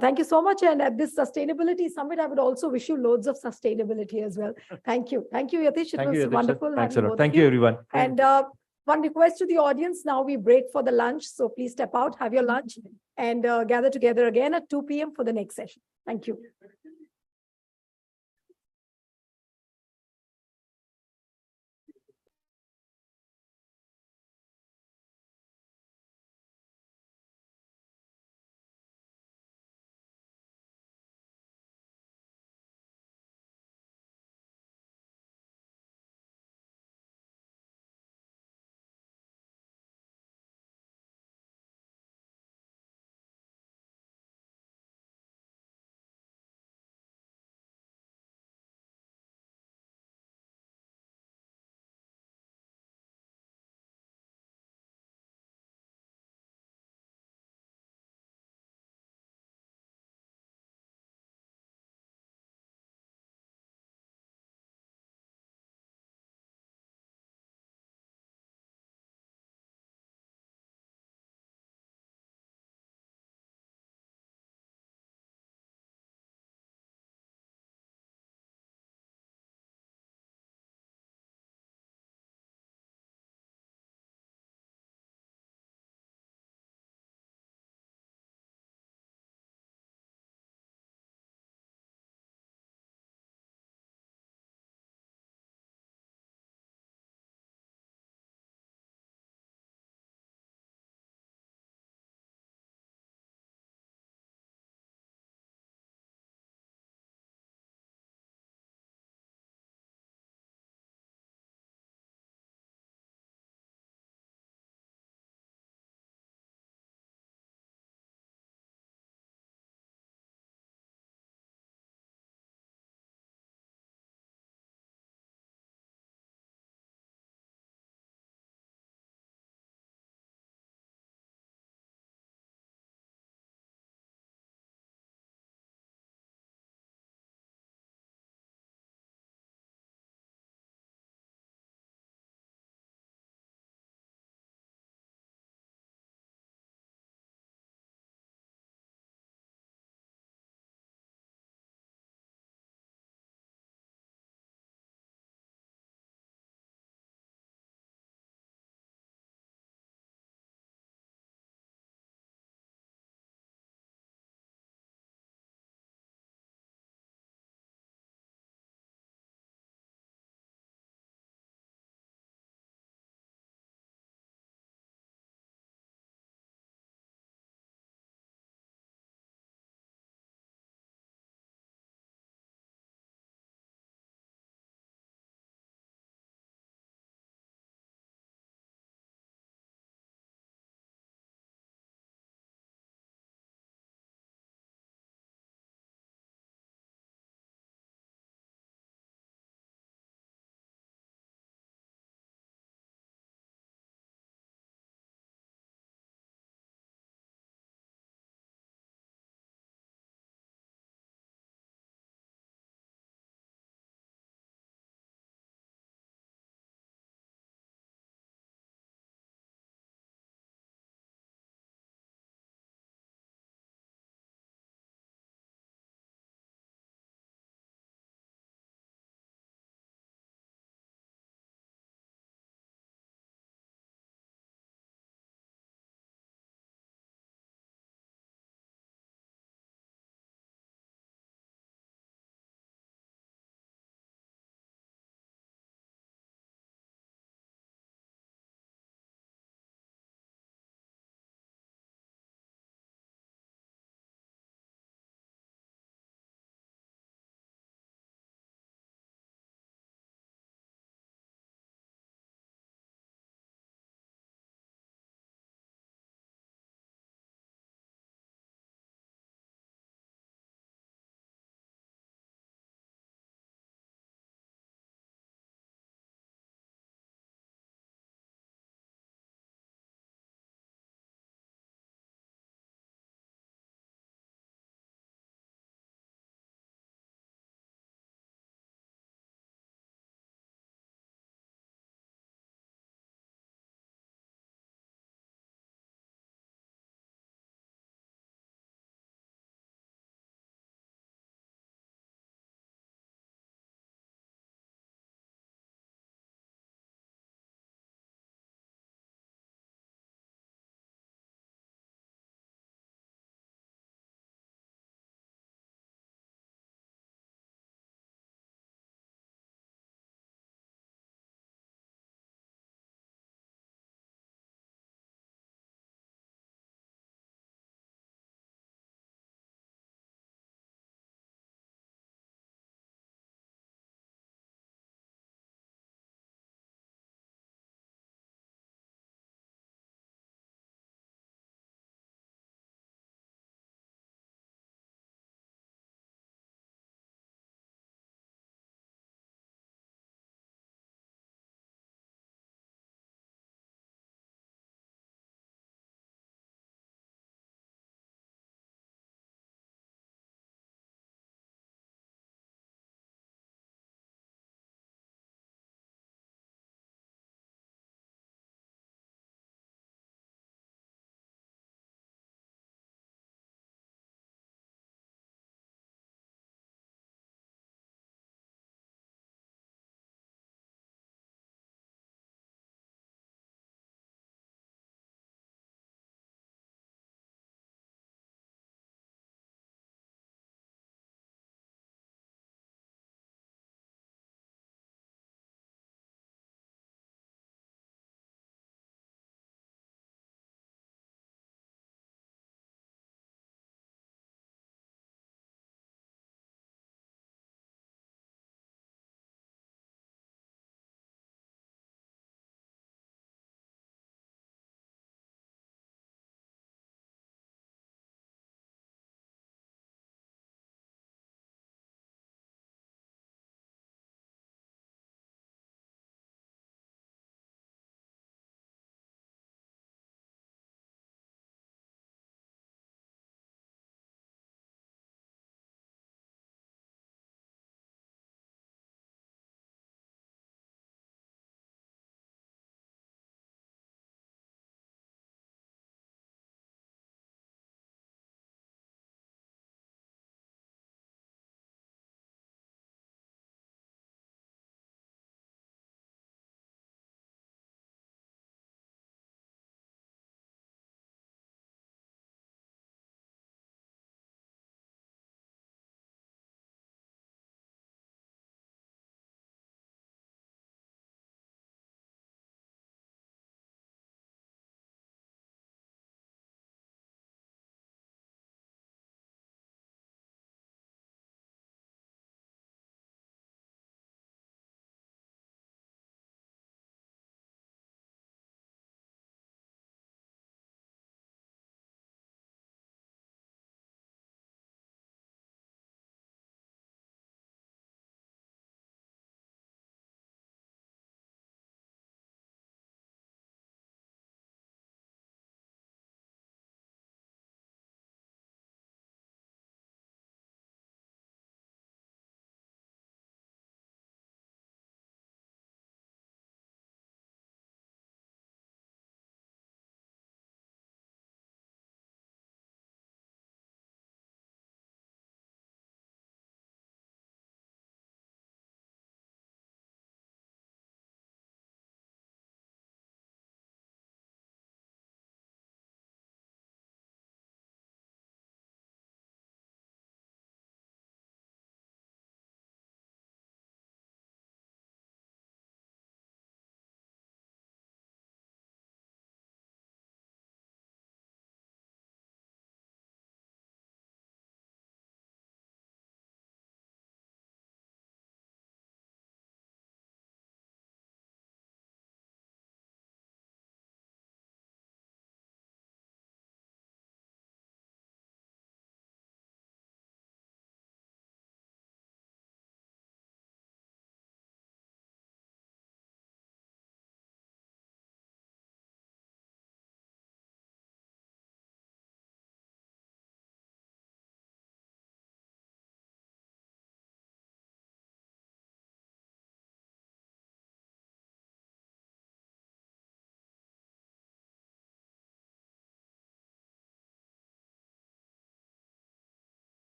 A: thank you so much. And at this sustainability summit, I would also wish you loads of sustainability as well. Thank you. Thank you, Yatish. It
R: Thank
A: was
R: you, Yatish, sir.
A: wonderful.
R: Thanks a
A: having
R: lot.
A: both
R: Thank
A: of
R: you, everyone.
A: And one request to the audience, now we break for the lunch. So please step out, have your lunch, and gather together again at 2 p.m. for the next session. Thank you.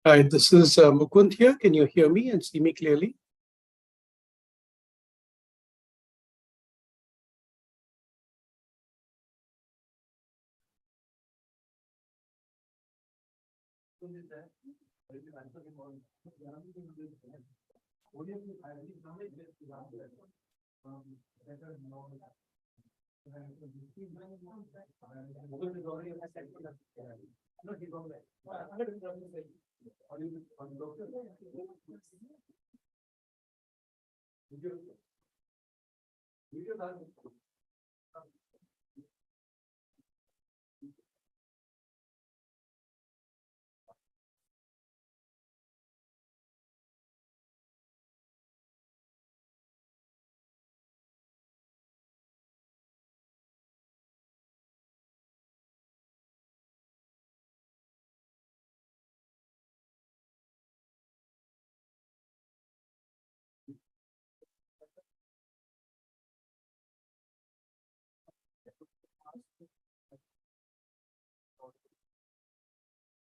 U: Hi, this is Mukund here. Can you hear me and see me clearly?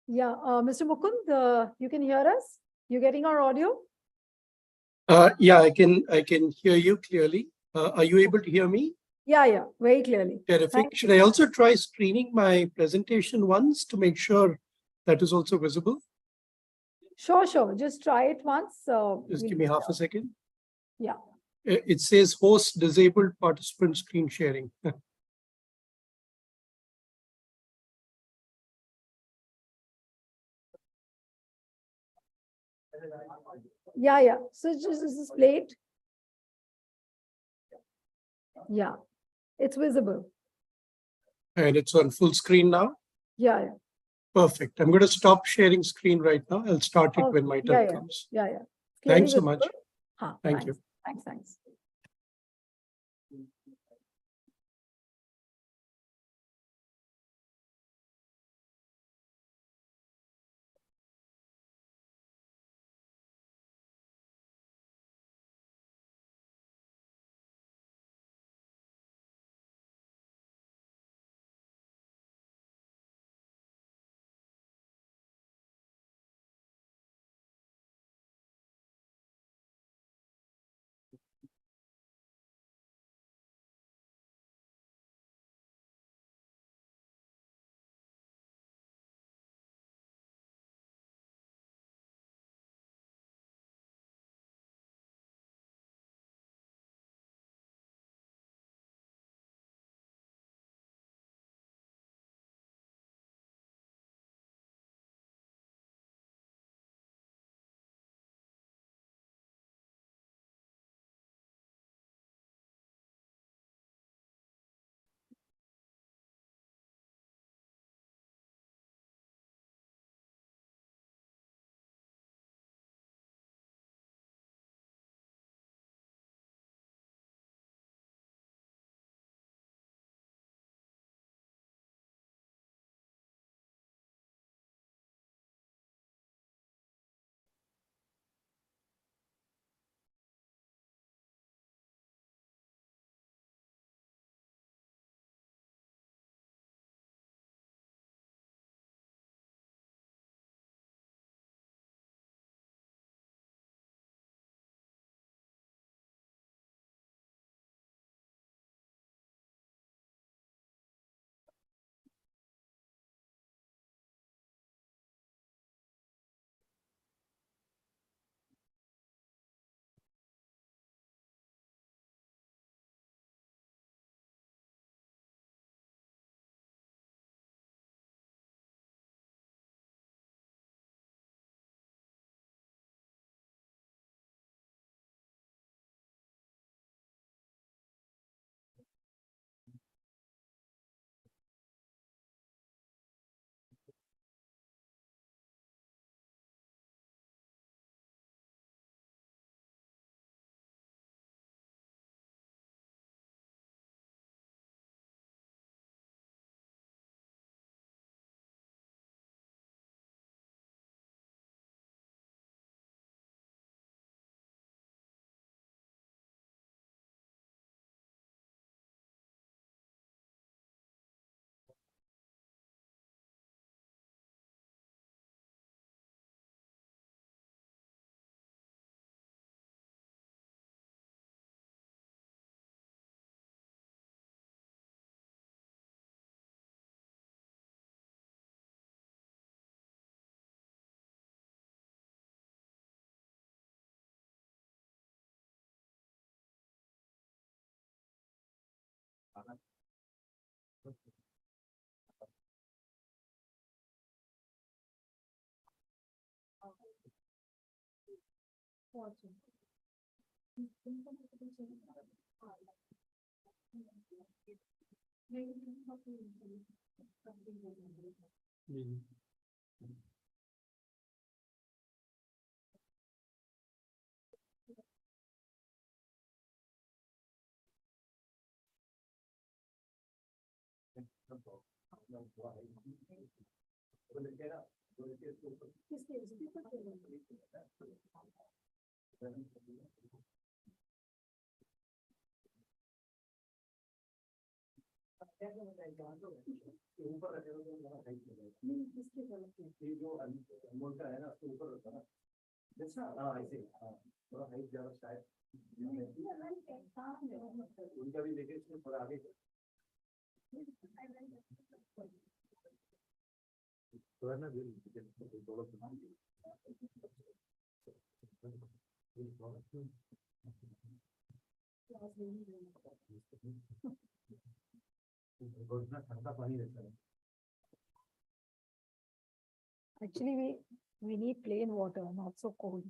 A: Yeah, Mr. Mukund, you can hear us? You getting our audio?
U: Yeah, I can hear you clearly. Are you able to hear me?
A: Yeah, very clearly.
U: Terrific. Should I also try screening my presentation once to make sure that is also visible?
A: Sure. Just try it once.
U: Just give me half a second.
A: Yeah.
U: It says host disabled participant screen sharing.
A: Yeah. So just this is played. Yeah, it's visible.
U: And it's on full screen now.
A: Yeah.
U: Perfect. I'm going to stop sharing screen right now. I'll start it when my turn comes.
A: Yeah.
U: Thanks so much.
A: Thank
U: you.
A: Thanks. Actually, we need plain water, not so cold.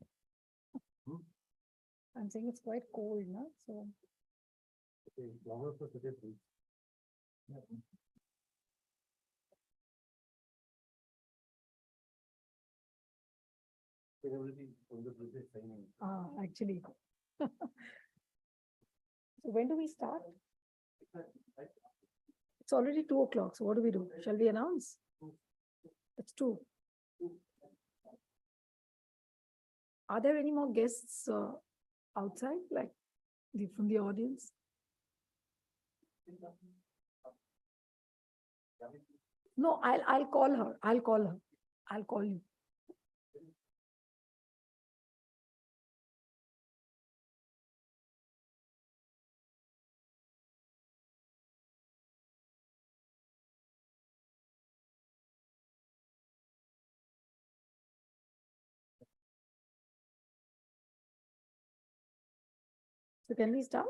A: I'm saying it's quite cold, no? So. Actually. So when do we start? It's already 2 o'clock. So what do we do? Shall we announce? It's 2. Are there any more guests outside, like from the audience? No, I'll call her. I'll call her. I'll call you. So can we start?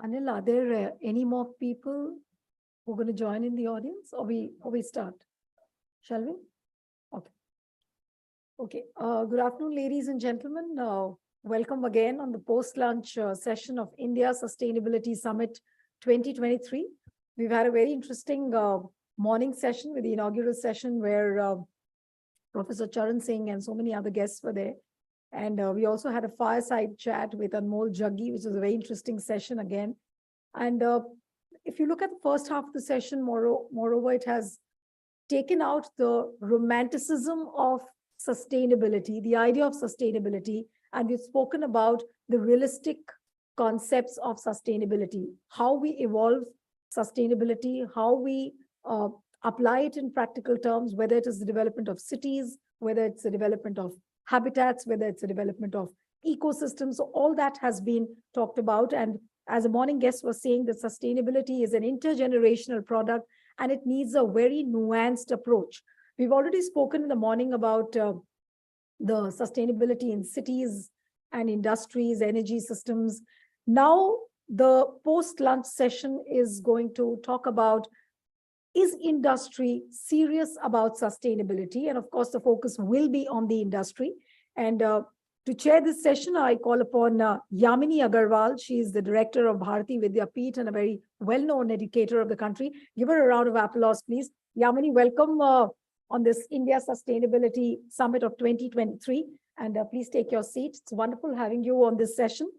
A: Anil, are there any more people who are going to join in the audience, or we start? Shall we? Okay. Okay. Good afternoon, ladies and gentlemen. Welcome again on the post-lunch session of India Sustainability Summit 2023. We've had a very interesting morning session with the inaugural session where Professor Charan Singh and so many other guests were there. And we also had a fireside chat with Anmol Jaggi, which was a very interesting session again. And if you look at the first half of the session, moreover, it has taken out the romanticism of sustainability, the idea of sustainability, and we've spoken about the realistic concepts of sustainability, how we evolve sustainability, how we apply it in practical terms, whether it is the development of cities, whether it's the development of habitats, whether it's the development of ecosystems. So all that has been talked about. And as a morning guest was saying, that sustainability is an intergenerational product and it needs a very nuanced approach. We've already spoken in the morning about the sustainability in cities and industries, energy systems. Now, the post-lunch session is going to talk about, is industry serious about sustainability? And of course, the focus will be on the industry. And to chair this session, I call upon Yamini Agarwal. She is the director of Bharati Vidyapeeth and a very well-known educator of the country. Give her a round of applause, please. Yamini, welcome on this India Sustainability Summit of 2023. And please take your seat. It's wonderful having you on this session.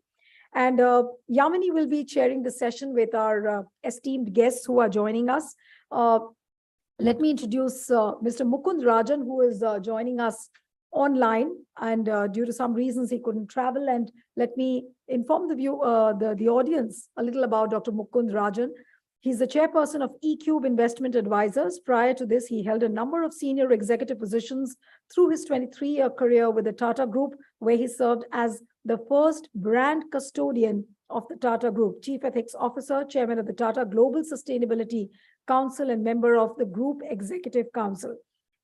A: And Yamini will be chairing the session with our esteemed guests who are joining us. Let me introduce Mr. Mukund Rajan, who is joining us online, and due to some reasons he couldn't travel. And let me inform the audience a little about Dr. Mukund Rajan. He's the chairperson of eCube Investment Advisors. Prior to this, he held a number of senior executive positions through his 23-year career with the Tata Group, where he served as the first brand custodian of the Tata Group, Chief Ethics Officer, Chairman of the Tata Global Sustainability Council, and member of the Group Executive Council.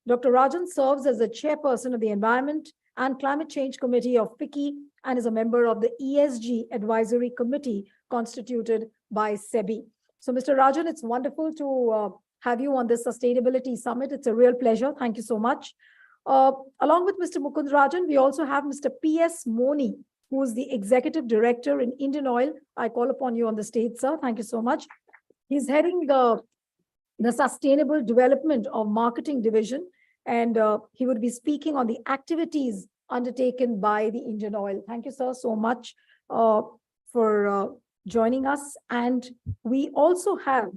A: Dr. Rajan serves as the chairperson of the Environment and Climate Change Committee of FICCI and is a member of the ESG Advisory Committee constituted by SEBI. So, Mr. Rajan, it's wonderful to have you on this Sustainability Summit. It's a real pleasure. Thank you so much. Along with Mr. Mukund Rajan, we also have Mr. P.S. Moni, who is the Executive Director in Indian Oil. I call upon you on the stage, sir. Thank you so much. He's heading the Sustainable Development of Marketing Division, and he would be speaking on the activities undertaken by the Indian Oil. Thank you, sir, so much for joining us. And we also have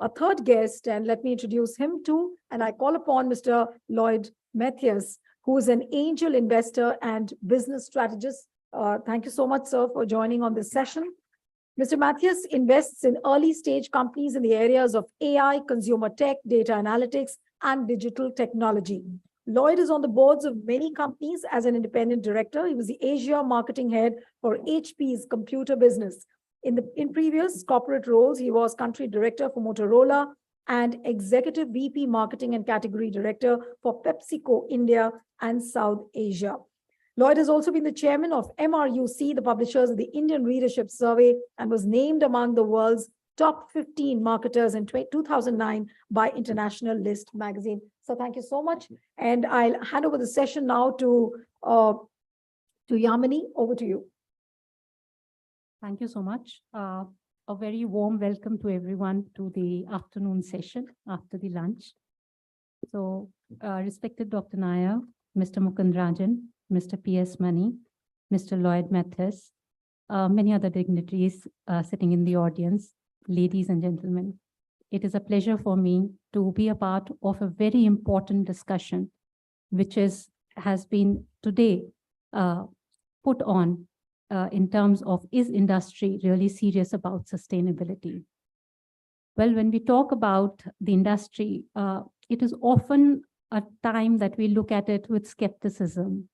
A: a third guest, and let me introduce him too. And I call upon Mr. Lloyd Mathias, who is an angel investor and business strategist. Thank you so much, sir, for joining on this session. Mr. Mathias invests in early stage companies in the areas of AI, consumer tech, data analytics, and digital technology. Lloyd is on the boards of many companies as an independent director. He was the Asia marketing head for HP's computer business. In previous corporate roles, he was country director for Motorola and executive VP marketing and category director for PepsiCo India and South Asia. Lloyd has also been the chairman of MRUC, the publishers of the Indian Readership Survey, and was named among the world's top 15 marketers in 2009 by International List magazine. So thank you so much. And I'll hand over the session now to Yamini. Over to you.
B: Thank you so much. A very warm welcome to everyone to the afternoon session after the lunch. So respected Dr. Nair, Mr. Mukund Rajan, Mr. P.S. Mani, Mr. Lloyd Mathias, many other dignitaries sitting in the audience, ladies and gentlemen. It is a pleasure for me to be a part of a very important discussion, which has been today put on in terms of, is industry really serious about sustainability? Well, when we talk about the industry, it is often a time that we look at it with skepticism.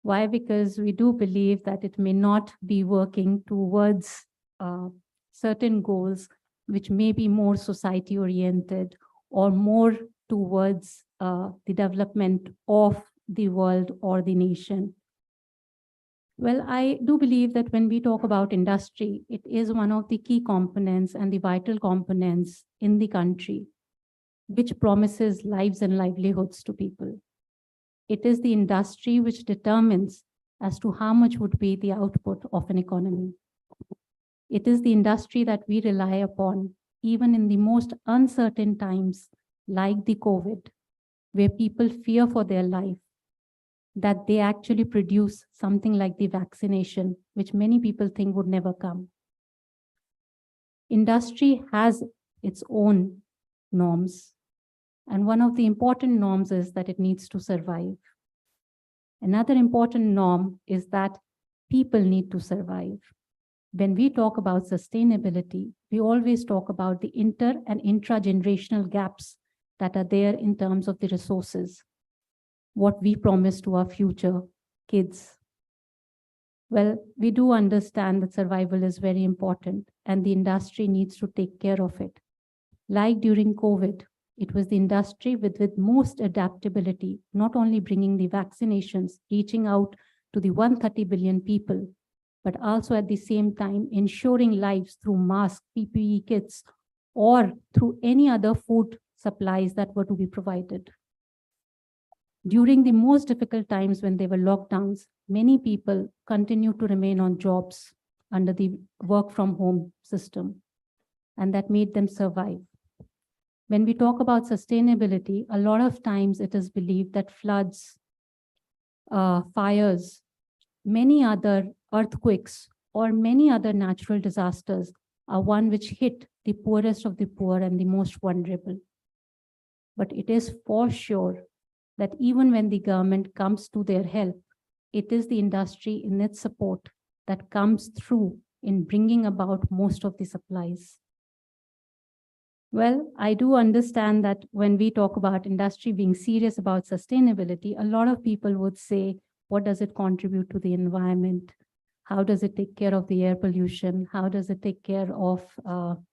B: Why? Because we do believe that it may not be working towards certain goals, which may be more society-oriented or more towards the development of the world or the nation. Well, I do believe that when we talk about industry, it is one of the key components and the vital components in the country, which promises lives and livelihoods to people. It is the industry which determines as to how much would be the output of an economy. It is the industry that we rely upon, even in the most uncertain times, like the COVID, where people fear for their life, that they actually produce something like the vaccination, which many people think would never come. Industry has its own norms, and one of the important norms is that it needs to survive. Another important norm is that people need to survive. When we talk about sustainability, we always talk about the inter and intra-generational gaps that are there in terms of the resources, what we promise to our future kids. Well, we do understand that survival is very important and the industry needs to take care of it. Like during COVID, it was the industry with most adaptability, not only bringing the vaccinations, reaching out to the 130 billion people, but also at the same time ensuring lives through masks, PPE kits, or through any other food supplies that were to be provided. During the most difficult times when there were lockdowns, many people continued to remain on jobs under the work from home system, and that made them survive. When we talk about sustainability, a lot of times it is believed that floods, fires, many other earthquakes, or many other natural disasters are one which hit the poorest of the poor and the most vulnerable. But it is for sure that even when the government comes to their help, it is the industry in its support that comes through in bringing about most of the supplies. Well, I do understand that when we talk about industry being serious about sustainability, a lot of people would say, what does it contribute to the environment? How does it take care of the air pollution? How does it take care of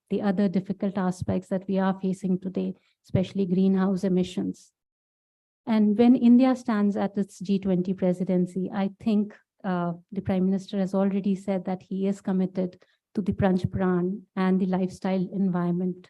B: the other difficult aspects that we are facing today, especially greenhouse emissions? And when India stands at its G20 presidency, I think the Prime Minister has already said that he is committed to the Panch Pran and the lifestyle environment.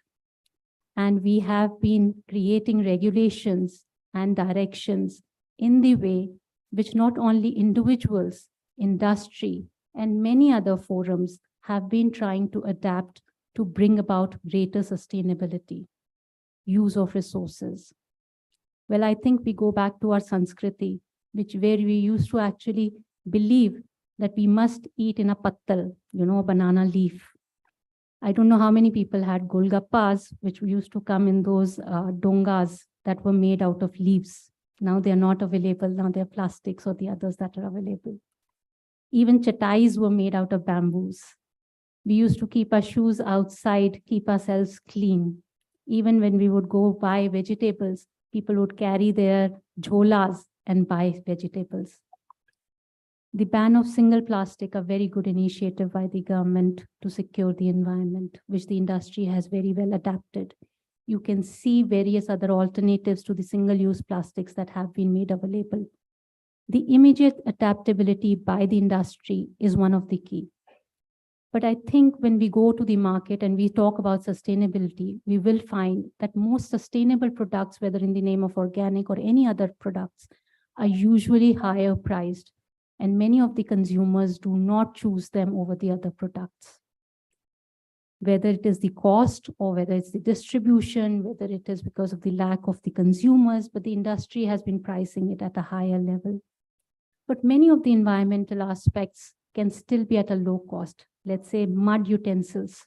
B: And we have been creating regulations and directions in the way which not only individuals, industry, and many other forums have been trying to adapt to bring about greater sustainability, use of resources. Well, I think we go back to our Sanskriti, where we used to actually believe that we must eat in a pattal, a banana leaf. I don't know how many people had golgappas, which used to come in those dongas that were made out of leaves. Now they are not available. Now they're plastics or the others that are available. Even chatais were made out of bamboos. We used to keep our shoes outside, keep ourselves clean. Even when we would go buy vegetables, people would carry their jholas and buy vegetables. The ban of single plastic, a very good initiative by the government to secure the environment, which the industry has very well adapted. You can see various other alternatives to the single-use plastics that have been made available. The immediate adaptability by the industry is one of the key. But I think when we go to the market and we talk about sustainability, we will find that most sustainable products, whether in the name of organic or any other products, are usually higher priced. And many of the consumers do not choose them over the other products. Whether it is the cost or whether it's the distribution, whether it is because of the lack of the consumers, but the industry has been pricing it at a higher level. But many of the environmental aspects can still be at a low cost. Let's say mud utensils.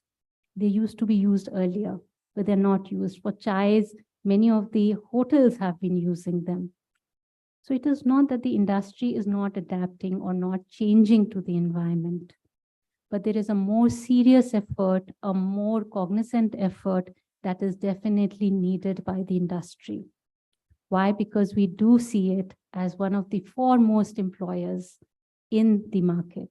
B: They used to be used earlier, but they're not used. For chais, many of the hotels have been using them. So it is not that the industry is not adapting or not changing to the environment, but there is a more serious effort, a more cognizant effort that is definitely needed by the industry. Why? Because we do see it as one of the foremost employers in the market.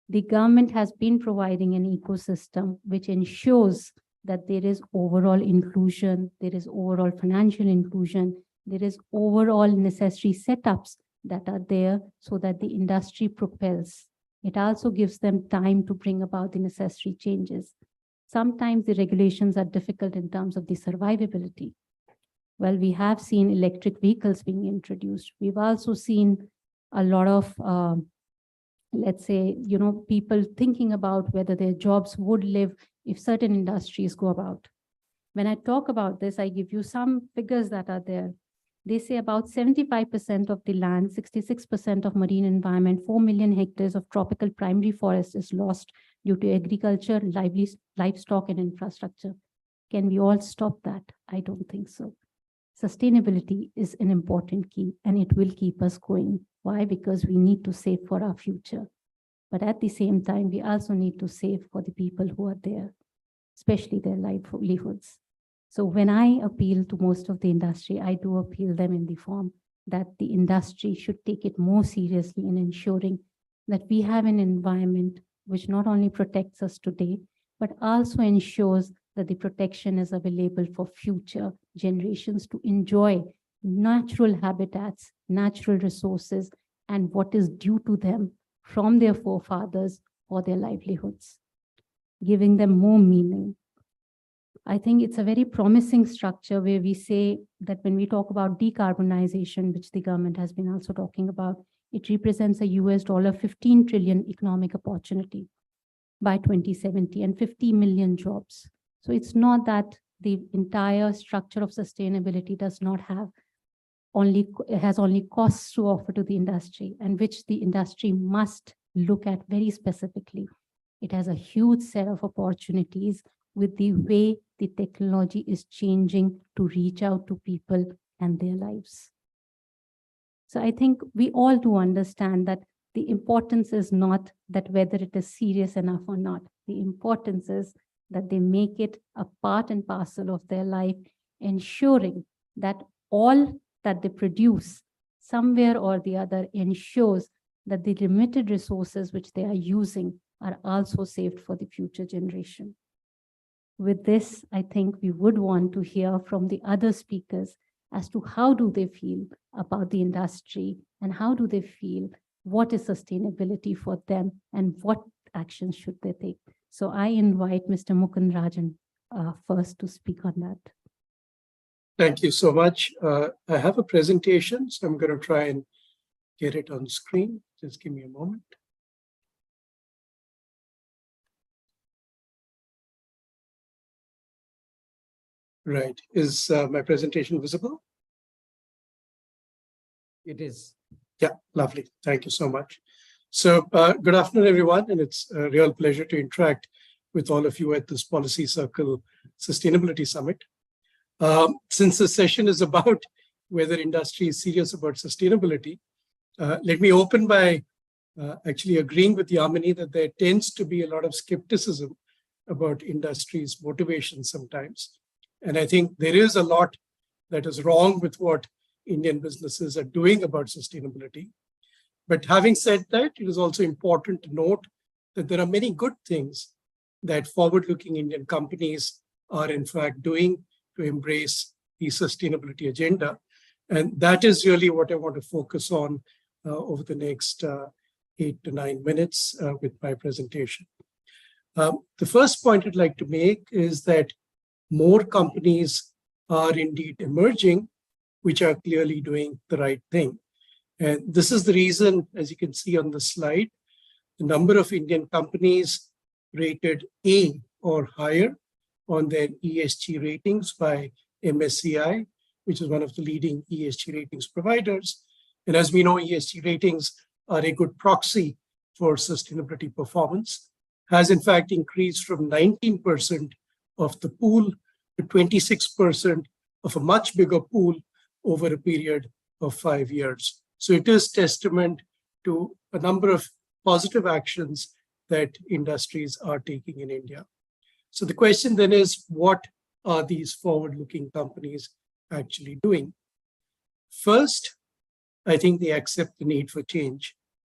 B: The government has been providing an ecosystem which ensures that there is overall inclusion, there is overall financial inclusion, there is overall necessary setups that are there so that the industry propels. It also gives them time to bring about the necessary changes. Sometimes the regulations are difficult in terms of the survivability. Well, we have seen electric vehicles being introduced. We've also seen a lot of, let's say, people thinking about whether their jobs would live if certain industries go about. When I talk about this, I give you some figures that are there. They say about 75% of the land, 66% of marine environment, 4 million hectares of tropical primary forest is lost due to agriculture, livestock, and infrastructure. Can we all stop that? I don't think so. Sustainability is an important key, and it will keep us going. Why? Because we need to save for our future. But at the same time, we also need to save for the people who are there, especially their livelihoods. So when I appeal to most of the industry, I do appeal them in the form that the industry should take it more seriously in ensuring that we have an environment which not only protects us today, but also ensures that the protection is available for future generations to enjoy natural habitats, natural resources, and what is due to them from their forefathers or their livelihoods, giving them more meaning. I think it's a very promising structure where we say that when we talk about decarbonization, which the government has been also talking about, it represents a $15 trillion economic opportunity by 2070 and 50 million jobs. So it's not that the entire structure of sustainability does not have has only costs to offer to the industry, and which the industry must look at very specifically. It has a huge set of opportunities with the way the technology is changing to reach out to people and their lives. So I think we all do understand that the importance is not that whether it is serious enough or not. The importance is that they make it a part and parcel of their life, ensuring that all that they produce somewhere or the other ensures that the limited resources which they are using are also saved for the future generation. With this, I think we would want to hear from the other speakers as to how do they feel about the industry and how do they feel what is sustainability for them and what actions should they take. So I invite Mr. Mukund Rajan first to speak on that.
U: Thank you so much. I have a presentation, so I'm going to try and get it on screen. Just give me a moment. Right. Is my presentation visible?
K: It is.
U: Yeah, lovely. Thank you so much. So good afternoon, everyone. And it's a real pleasure to interact with all of you at this Policy Circle Sustainability Summit. Since the session is about whether industry is serious about sustainability, let me open by actually agreeing with Yamini that there tends to be a lot of skepticism about industry's motivation sometimes. And I think there is a lot that is wrong with what Indian businesses are doing about sustainability. But having said that, it is also important to note that there are many good things that forward-looking Indian companies are in fact doing to embrace the sustainability agenda. And that is really what I want to focus on over the next 8 to 9 minutes with my presentation. The first point I'd like to make is that more companies are indeed emerging, which are clearly doing the right thing. And this is the reason, as you can see on the slide, the number of Indian companies rated A or higher on their ESG ratings by MSCI, which is one of the leading ESG ratings providers. And as we know, ESG ratings are a good proxy for sustainability performance, has in fact increased from 19% of the pool to 26% of a much bigger pool over a period of 5 years. So it is testament to a number of positive actions that industries are taking in India. So the question then is, what are these forward-looking companies actually doing? First, I think they accept the need for change.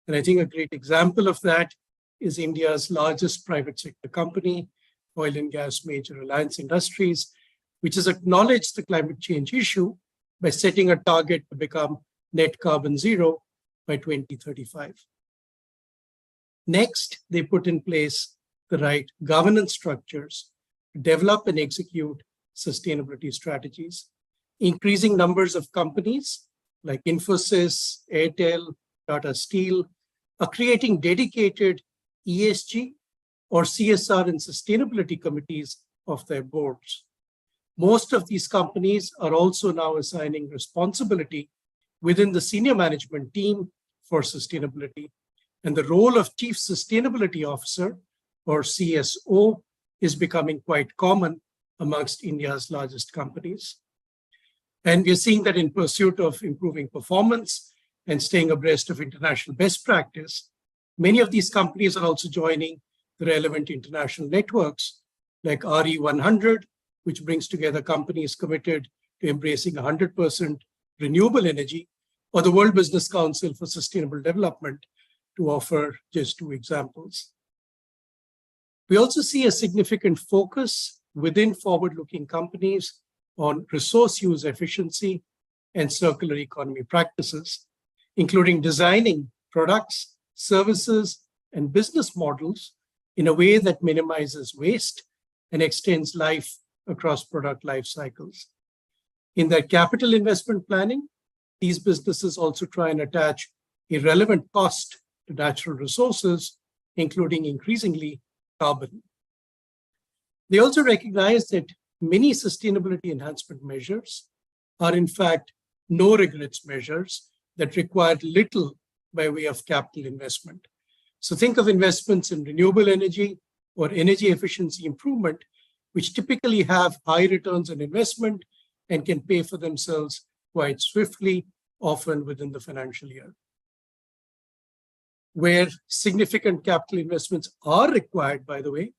U: And I think a great example of that is India's largest private sector company, oil and gas major Reliance Industries, which has acknowledged the climate change issue by setting a target to become net carbon zero by 2035. Next, they put in place the right governance structures to develop and execute sustainability strategies. Increasing numbers of companies like Infosys, Airtel, Tata Steel are creating dedicated ESG or CSR and sustainability committees of their boards. Most of these companies are also now assigning responsibility within the senior management team for sustainability. And the role of Chief Sustainability Officer, or CSO, is becoming quite common amongst India's largest companies. And we're seeing that in pursuit of improving performance and staying abreast of international best practice, many of these companies are also joining the relevant international networks like RE100, which brings together companies committed to embracing 100% renewable energy, or the World Business Council for Sustainable Development, to offer just 2 examples. We also see a significant focus within forward-looking companies on resource use efficiency and circular economy practices, including designing products, services, and business models in a way that minimizes waste and extends life across product life cycles. In their capital investment planning, these businesses also try and attach a relevant cost to natural resources, including increasingly carbon. They also recognize that many sustainability enhancement measures are in fact no regrets measures that require little by way of capital investment. So think of investments in renewable energy or energy efficiency improvement, which typically have high returns on investment and can pay for themselves quite swiftly, often within the financial year. Where significant capital investments are required, by the way,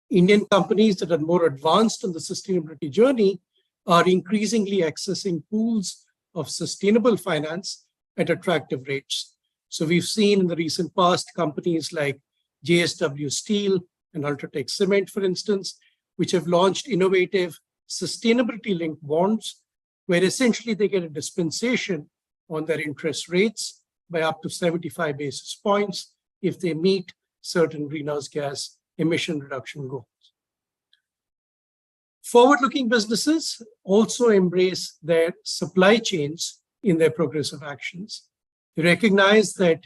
U: Indian companies that are more advanced on the sustainability journey are increasingly accessing pools of sustainable finance at attractive rates. So we've seen in the recent past companies like JSW Steel and Ultratech Cement, for instance, which have launched innovative sustainability-linked bonds, where essentially they get a dispensation on their interest rates by up to 75 basis points if they meet certain greenhouse gas emission reduction goals. Forward-looking businesses also embrace their supply chains in their progressive actions. They recognize that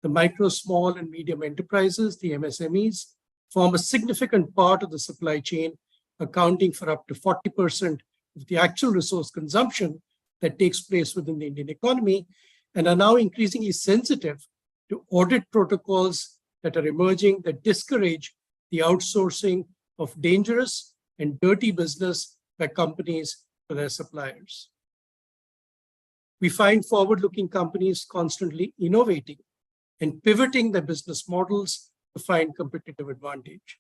U: the micro, small, and medium enterprises, the MSMEs, form a significant part of the supply chain, accounting for up to 40% of the actual resource consumption that takes place within the Indian economy, and are now increasingly sensitive to audit protocols that are emerging that discourage the outsourcing of dangerous and dirty business by companies to their suppliers. We find forward-looking companies constantly innovating and pivoting their business models to find competitive advantage.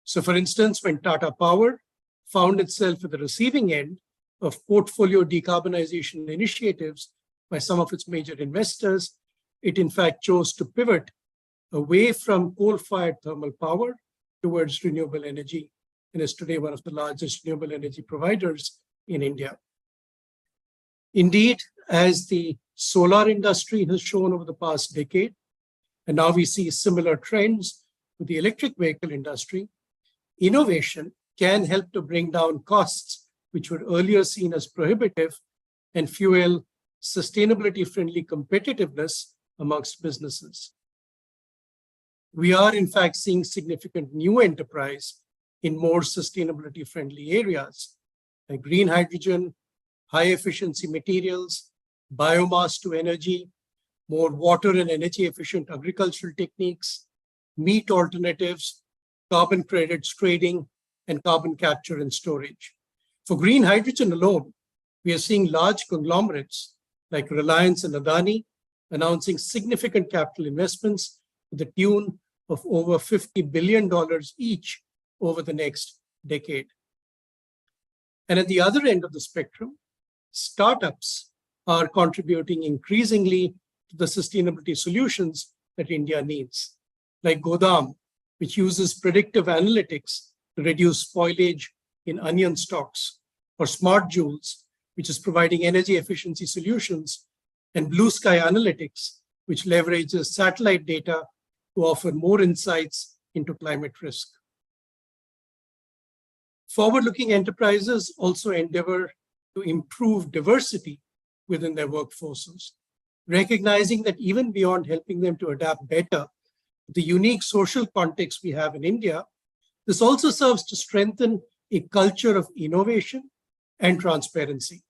U: So for instance, when Tata Power found itself at the receiving end of portfolio decarbonization initiatives by some of its major investors, it in fact chose to pivot away from coal-fired thermal power towards renewable energy, and is today one of the largest renewable energy providers in India. Indeed, as the solar industry has shown over the past decade, and now we see similar trends with the electric vehicle industry, innovation can help to bring down costs, which were earlier seen as prohibitive, and fuel sustainability-friendly competitiveness amongst businesses. We are, in fact, seeing significant new enterprise in more sustainability-friendly areas, like green hydrogen, high-efficiency materials, biomass to energy, more water and energy-efficient agricultural techniques, meat alternatives, carbon credits trading, and carbon capture and storage. For green hydrogen alone, we are seeing large conglomerates like Reliance and Adani announcing significant capital investments to the tune of over $50 billion each over the next decade. And at the other end of the spectrum, startups are contributing increasingly to the sustainability solutions that India needs, like Godam, which uses predictive analytics to reduce spoilage in onion stocks, or Smart Joules, which is providing energy efficiency solutions, and Blue Sky Analytics, which leverages satellite data to offer more insights into climate risk. Forward-looking enterprises also endeavor to improve diversity within their workforces, recognizing that even beyond helping them to adapt better to the unique social context we have in India, this also serves to strengthen a culture of innovation and transparency.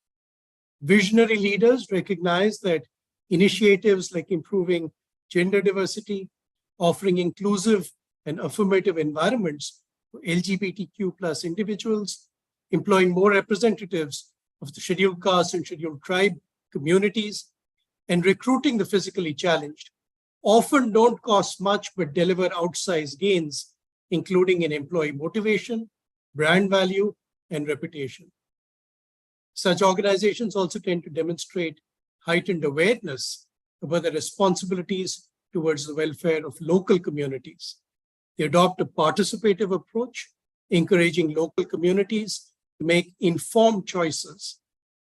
U: Visionary leaders recognize that initiatives like improving gender diversity, offering inclusive and affirmative environments for LGBTQ+ individuals, employing more representatives of the scheduled caste and scheduled tribe communities, and recruiting the physically challenged often don't cost much but deliver outsized gains, including in employee motivation, brand value, and reputation. Such organizations also tend to demonstrate heightened awareness about their responsibilities towards the welfare of local communities. They adopt a participative approach, encouraging local communities to make informed choices.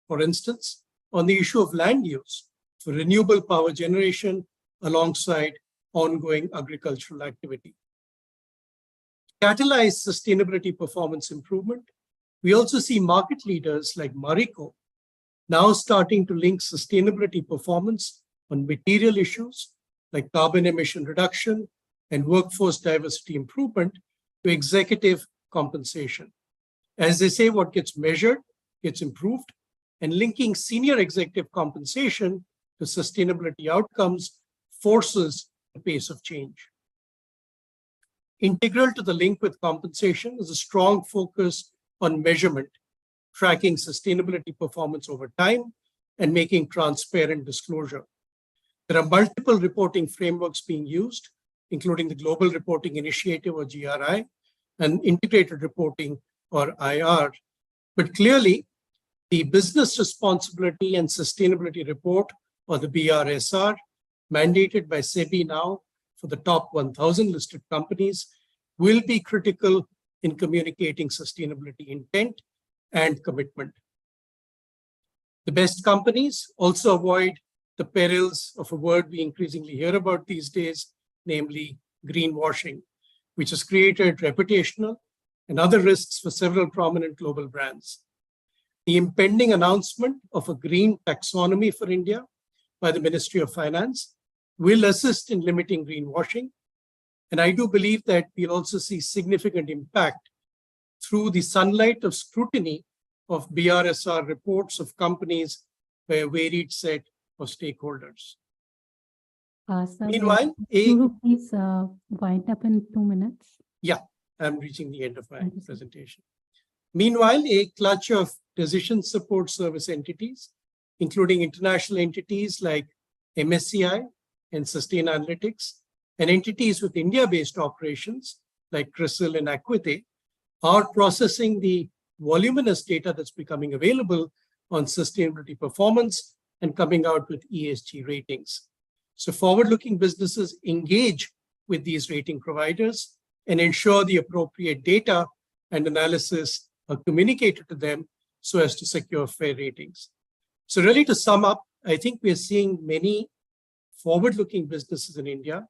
U: For instance, on the issue of land use for renewable power generation alongside ongoing agricultural activity. To catalyze sustainability performance improvement, we also see market leaders like Marico now starting to link sustainability performance on material issues like carbon emission reduction and workforce diversity improvement to executive compensation. As they say, what gets measured gets improved, and linking senior executive compensation to sustainability outcomes forces the pace of change. Integral to the link with compensation is a strong focus on measurement, tracking sustainability performance over time, and making transparent disclosure. There are multiple reporting frameworks being used, including the Global Reporting Initiative, or GRI, and Integrated Reporting, or IR. But clearly, the Business Responsibility and Sustainability Report, or the BRSR, mandated by SEBI now for the top 1,000 listed companies, will be critical in communicating sustainability intent and commitment. The best companies also avoid the perils of a word we increasingly hear about these days, namely greenwashing, which has created reputational and other risks for several prominent global brands. The impending announcement of a green taxonomy for India by the Ministry of Finance will assist in limiting greenwashing. And I do believe that we'll also see significant impact through the sunlight of scrutiny of BRSR reports of companies by a varied set of stakeholders.
B: Sir,
U: Meanwhile,
B: please wind up in 2 minutes.
U: Yeah, I'm reaching the end of my presentation. Meanwhile, a clutch of decision support service entities, including international entities like MSCI and Sustainalytics, and entities with India-based operations like CRISIL and Equity, are processing the voluminous data that's becoming available on sustainability performance and coming out with ESG ratings. So forward-looking businesses engage with these rating providers and ensure the appropriate data and analysis are communicated to them so as to secure fair ratings. So really, to sum up, I think we're seeing many forward-looking businesses in India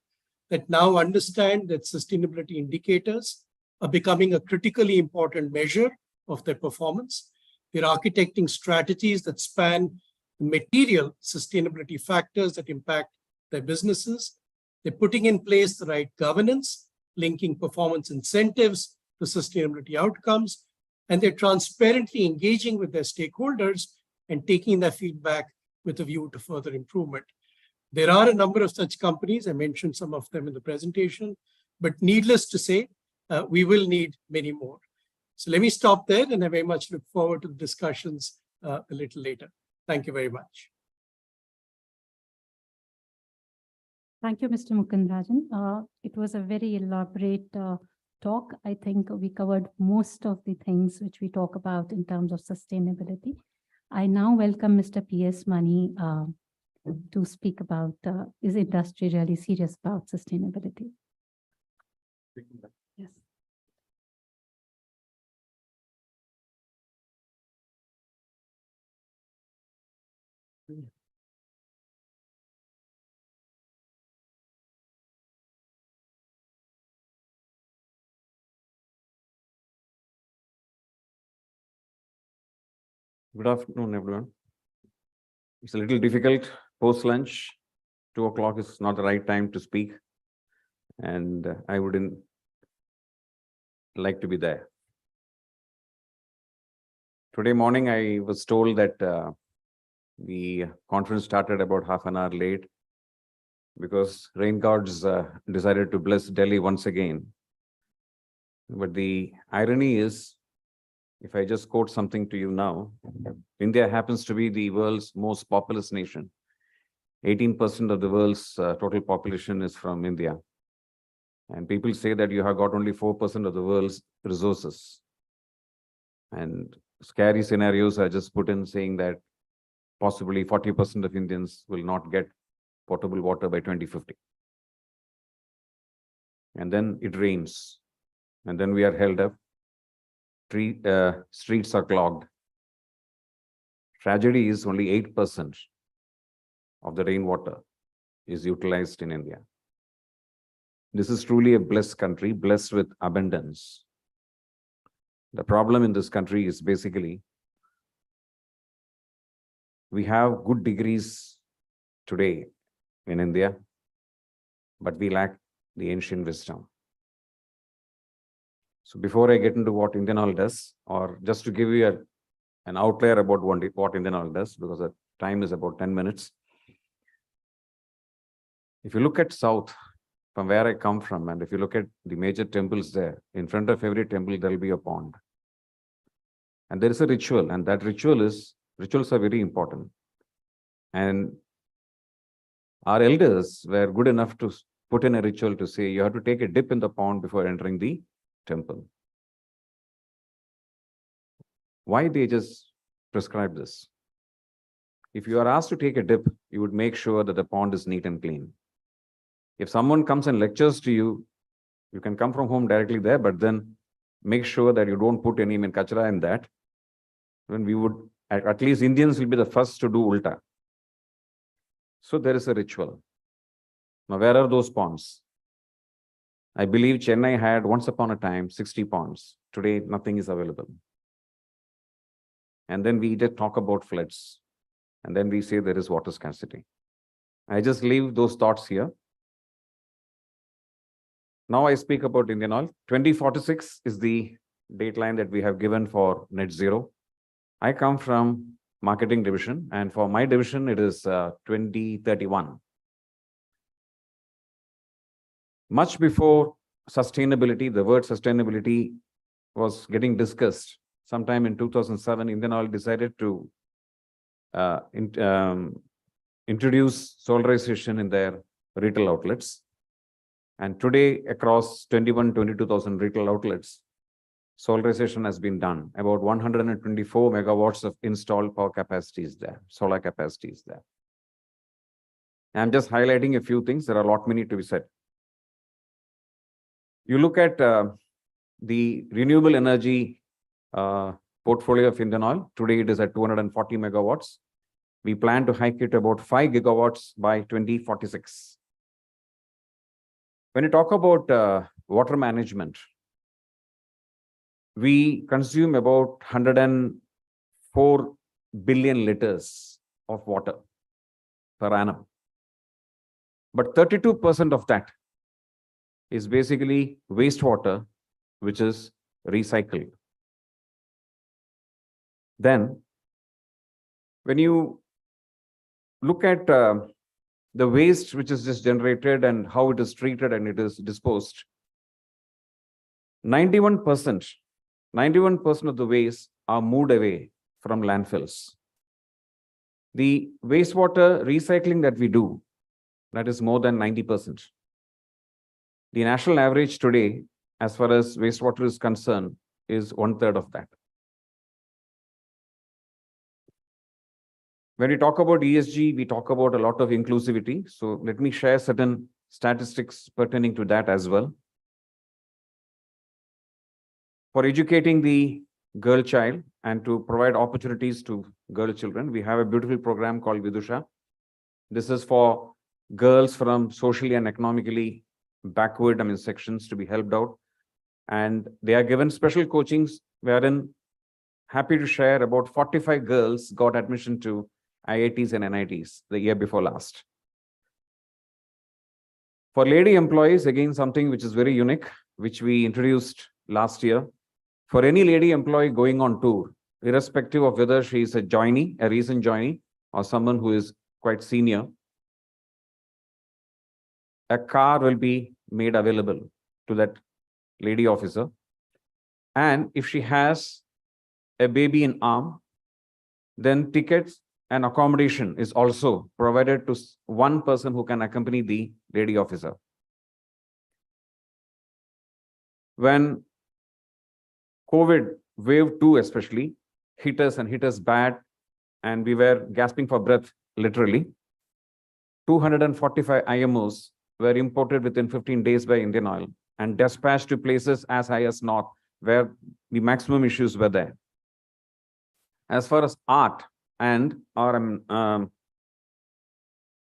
U: that now understand that sustainability indicators are becoming a critically important measure of their performance. They're architecting strategies that span material sustainability factors that impact their businesses. They're putting in place the right governance, linking performance incentives to sustainability outcomes, and they're transparently engaging with their stakeholders and taking their feedback with a view to further improvement. There are a number of such companies. I mentioned some of them in the presentation, but needless to say, we will need many more. So let me stop there, and I very much look forward to the discussions a little later. Thank you very much.
B: Thank you, Mr. Mukundrajan. It was a very elaborate talk. I think we covered most of the things which we talk about in terms of sustainability. I now welcome Mr. P.S. Mani to speak about, is industry really serious about sustainability? Yes.
E: Good afternoon, everyone. It's a little difficult post-lunch. 2 o'clock is not the right time to speak, and I wouldn't like to be there. Today morning, I was told that the conference started about half an hour late because rain gods decided to bless Delhi once again. But the irony is, if I just quote something to you now, India happens to be the world's most populous nation. 18% of the world's total population is from India. And people say that you have got only 4% of the world's resources. And scary scenarios are just put in saying that possibly 40% of Indians will not get potable water by 2050. And then it rains. And then we are held up. Streets are clogged. Tragedy is only 8% of the rainwater is utilized in India. This is truly a blessed country, blessed with abundance. The problem in this country is basically we have good degrees today in India, but we lack the ancient wisdom. So before I get into what Indian Oil does, or just to give you an outlier about what Indian Oil does, because the time is about 10 minutes. If you look at South, from where I come from, and if you look at the major temples there, in front of every temple, there will be a pond. And there is a ritual, and that rituals are very important. And our elders were good enough to put in a ritual to say you have to take a dip in the pond before entering the temple. Why they just prescribe this? If you are asked to take a dip, you would make sure that the pond is neat and clean. If someone comes and lectures to you, you can come from home directly there, but then make sure that you don't put any kachra in that. When we would, at least Indians will be the first to do ulta. So there is a ritual. Now, where are those ponds? I believe Chennai had once upon a time 60 ponds. Today, nothing is available. And then we just talk about floods. And then we say there is water scarcity. I just leave those thoughts here. Now I speak about Indian Oil. 2046 is the dateline that we have given for net zero. I come from marketing division, and for my division, it is 2031. Much before sustainability, the word sustainability was getting discussed. Sometime in 2007, Indian Oil decided to introduce solarization in their retail outlets. And today, across 22,000 retail outlets, solarization has been done. About 124 megawatts of installed power capacity is there, solar capacity is there. I'm just highlighting a few things. There are a lot many to be said. You look at the renewable energy portfolio of Indian Oil. Today, it is at 240 megawatts. We plan to hike it about 5 gigawatts by 2046. When you talk about water management, we consume about 104 billion liters of water per annum. But 32% of that is basically wastewater, which is recycled. Then, when you look at the waste which is just generated and how it is treated and it is disposed, 91% of the waste are moved away from landfills. The wastewater recycling that we do, that is more than 90%. The national average today, as far as wastewater is concerned, is 1/3 of that. When we talk about ESG, we talk about a lot of inclusivity. So let me share certain statistics pertaining to that as well. For educating the girl child and to provide opportunities to girl children, we have a beautiful program called Vidusha. This is for girls from socially and economically backward sections to be helped out. And they are given special coachings wherein, happy to share, about 45 girls got admission to IITs and NITs the year before last. For lady employees, again, something which is very unique, which we introduced last year. For any lady employee going on tour, irrespective of whether she is a joinee, a recent joinee, or someone who is quite senior, a car will be made available to that lady officer. And if she has a baby in arm, then tickets and accommodation is also provided to one person who can accompany the lady officer. When COVID wave 2 especially hit us and hit us bad, and we were gasping for breath, literally, 245 IMOs were imported within 15 days by Indian Oil and dispatched to places as high as north, where the maximum issues were there. As far as art and our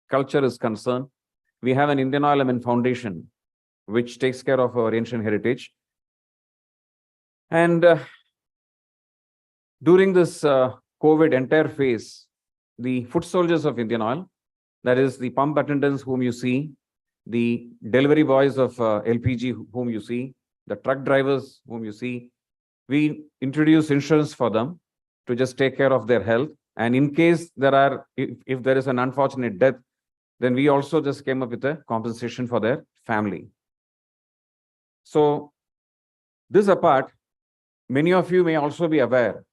E: culture is concerned, we have an Indian Oil Foundation, which takes care of our ancient heritage. And during this COVID entire phase, the foot soldiers of Indian Oil, that is the pump attendants whom you see, the delivery boys of LPG whom you see, the truck drivers whom you see, we introduce insurance for them to just take care of their health. And in case if there is an unfortunate death, then we also just came up with a compensation for their family. So this apart, many of you may also be aware,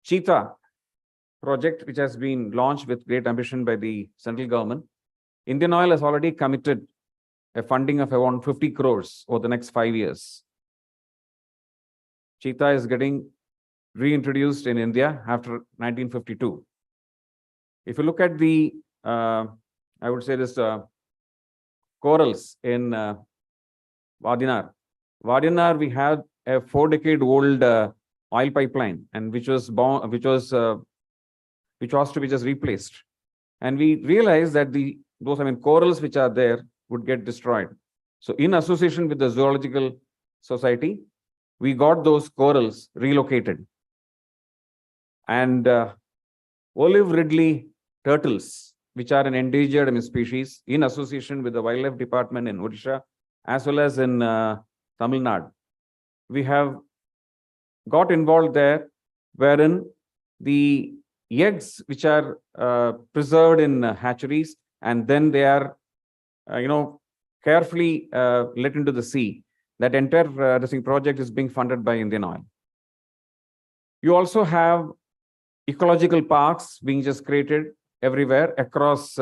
E: Cheetah project, which has been launched with great ambition by the central government, Indian Oil has already committed a funding of around 50 crores over the next 5 years. Cheetah is getting reintroduced in India after 1952. If you look at the, I would say this corals in Vadinar. Vadinar, we have a 4-decade-old oil pipeline, and which was to be just replaced. And we realized that those corals which are there would get destroyed. So in association with the Zoological Society, we got those corals relocated. And olive ridley turtles, which are an endangered species, in association with the Wildlife Department in Odisha, as well as in Tamil Nadu, we have got involved there, wherein the eggs which are preserved in hatcheries, and then they are carefully let into the sea. That entire project is being funded by Indian Oil. You also have ecological parks being just created everywhere across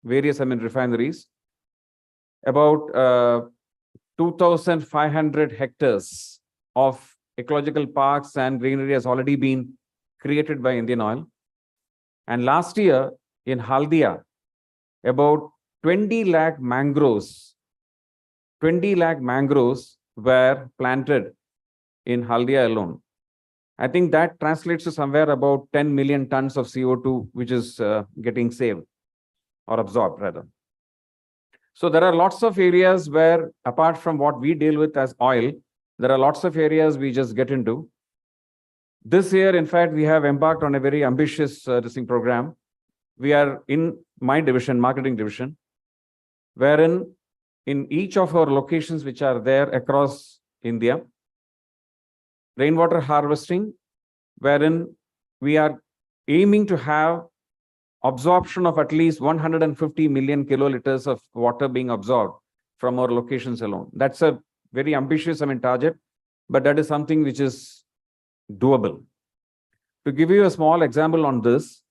E: various refineries. About 2,500 hectares of ecological parks and greenery has already been created by Indian Oil. And last year in Haldia, about 20 lakh mangroves were planted in Haldia alone. I think that translates to somewhere about 10 million tons of CO2, which is getting saved or absorbed rather. So there are lots of areas where, apart from what we deal with as oil, there are lots of areas we just get into. This year, in fact, we have embarked on a very ambitious program. We are in my division, marketing division, wherein in each of our locations which are there across India, rainwater harvesting, wherein we are aiming to have absorption of at least 150 million kiloliters of water being absorbed from our locations alone. That's a very ambitious target, but that is something which is doable. To give you a small example on this,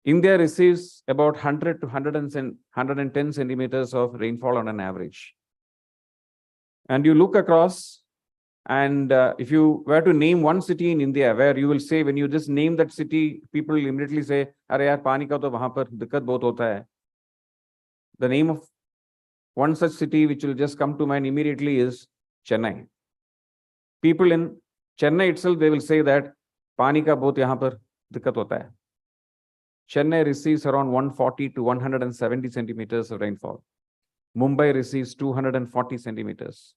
E: India receives about 100 to 110 centimeters of rainfall on an average. And you look across, and if you were to name one city in India where you will say, when you just name that city, people will immediately say, "Arey yaar, pani ka to wahan par dikkat bahut hota hai." The name of one such city which will just come to mind immediately is Chennai. People in Chennai itself, they will say that pani ka bahut yahan par dikkat hota hai. Chennai receives around 140 to 170 centimeters of rainfall. Mumbai receives 240 centimeters.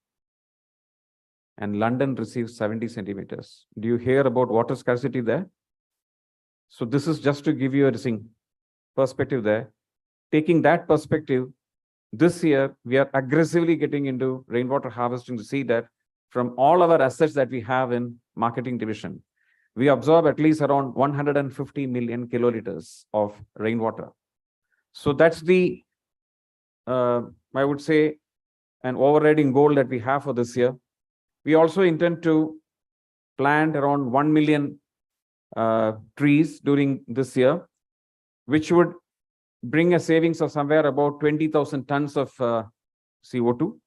E: And London receives 70 centimeters. Do you hear about water scarcity there? So this is just to give you a perspective there. Taking that perspective, this year we are aggressively getting into rainwater harvesting to see that from all our assets that we have in marketing division, we absorb at least around 150 million kiloliters of rainwater. So that's the, I would say, an overriding goal that we have for this year. We also intend to plant around 1 million trees during this year, which would bring a savings of somewhere about 20,000 tons of CO2.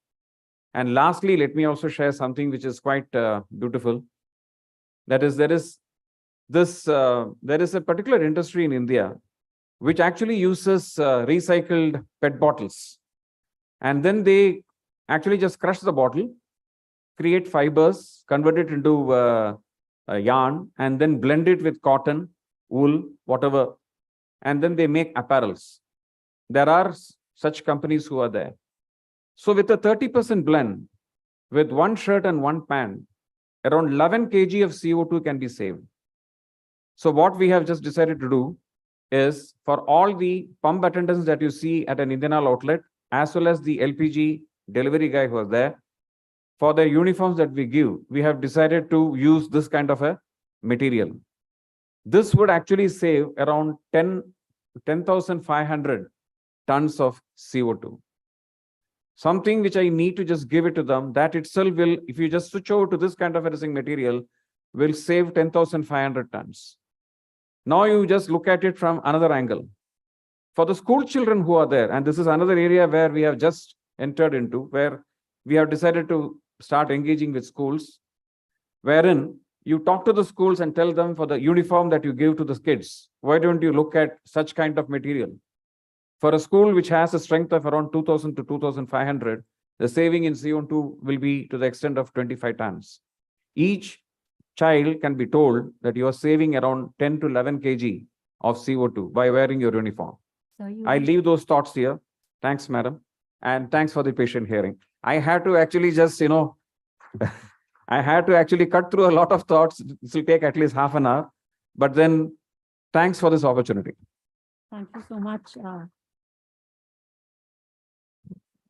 E: And lastly, let me also share something which is quite beautiful. That is, there is a particular industry in India which actually uses recycled PET bottles. And then they actually just crush the bottle, create fibers, convert it into yarn, and then blend it with cotton, wool, whatever. And then they make apparels. There are such companies who are there. So with a 30% blend, with one shirt and one pant, around 11 kg of CO2 can be saved. So what we have just decided to do is, for all the pump attendants that you see at an Indian Oil outlet, as well as the LPG delivery guy who was there, for the uniforms that we give, we have decided to use this kind of a material. This would actually save around 10,500 tons of CO2. Something which I need to just give it to them, that itself will, if you just switch over to this kind of a material, will save 10,500 tons. Now you just look at it from another angle. For the school children who are there, and this is another area where we have just entered into, where we have decided to start engaging with schools, wherein you talk to the schools and tell them, for the uniform that you give to the kids, why don't you look at such kind of material? For a school which has a strength of around 2,000 to 2,500, the saving in CO2 will be to the extent of 25 tons. Each child can be told that you are saving around 10 to 11 kg of CO2 by wearing your uniform. I leave those thoughts here. Thanks, madam. And thanks for the patient hearing. I had to actually just, I had to actually cut through a lot of thoughts. This will take at least half an hour. But then thanks for this opportunity.
B: Thank you so much. Thank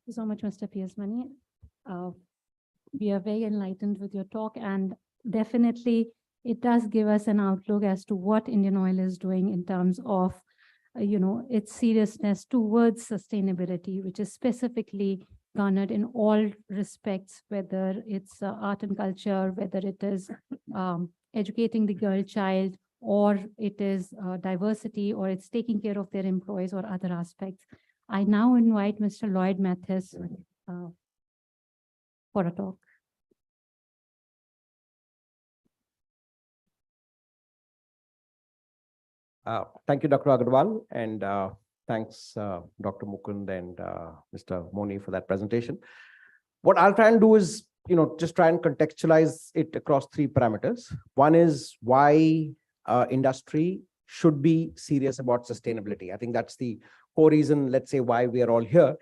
B: you so much, Mr. Piasmani. We are very enlightened with your talk, and definitely it does give us an outlook as to what Indian Oil is doing in terms of its seriousness towards sustainability, which is specifically garnered in all respects, whether it's art and culture, whether it is educating the girl child, or it is diversity, or it's taking care of their employees or other aspects. I now invite Mr. Lloyd Mathis for a talk.
F: Thank you, Dr. Agarwal, and thanks, Dr. Mukund and Mr. Moni for that presentation. What I'll try and do is, just try and contextualize it across three parameters. One is why industry should be serious about sustainability. I think that's the core reason, let's say, why we are all here.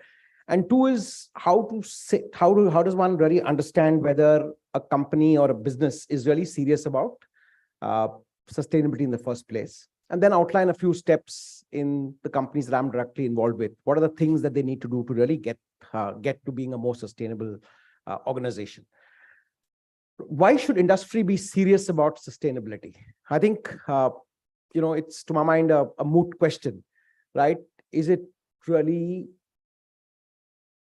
F: And two is how does one really understand whether a company or a business is really serious about sustainability in the first place. And then outline a few steps in the companies that I'm directly involved with. What are the things that they need to do to really get to being a more sustainable organization? Why should industry be serious about sustainability? I think, it's to my mind a moot question, right? Is it really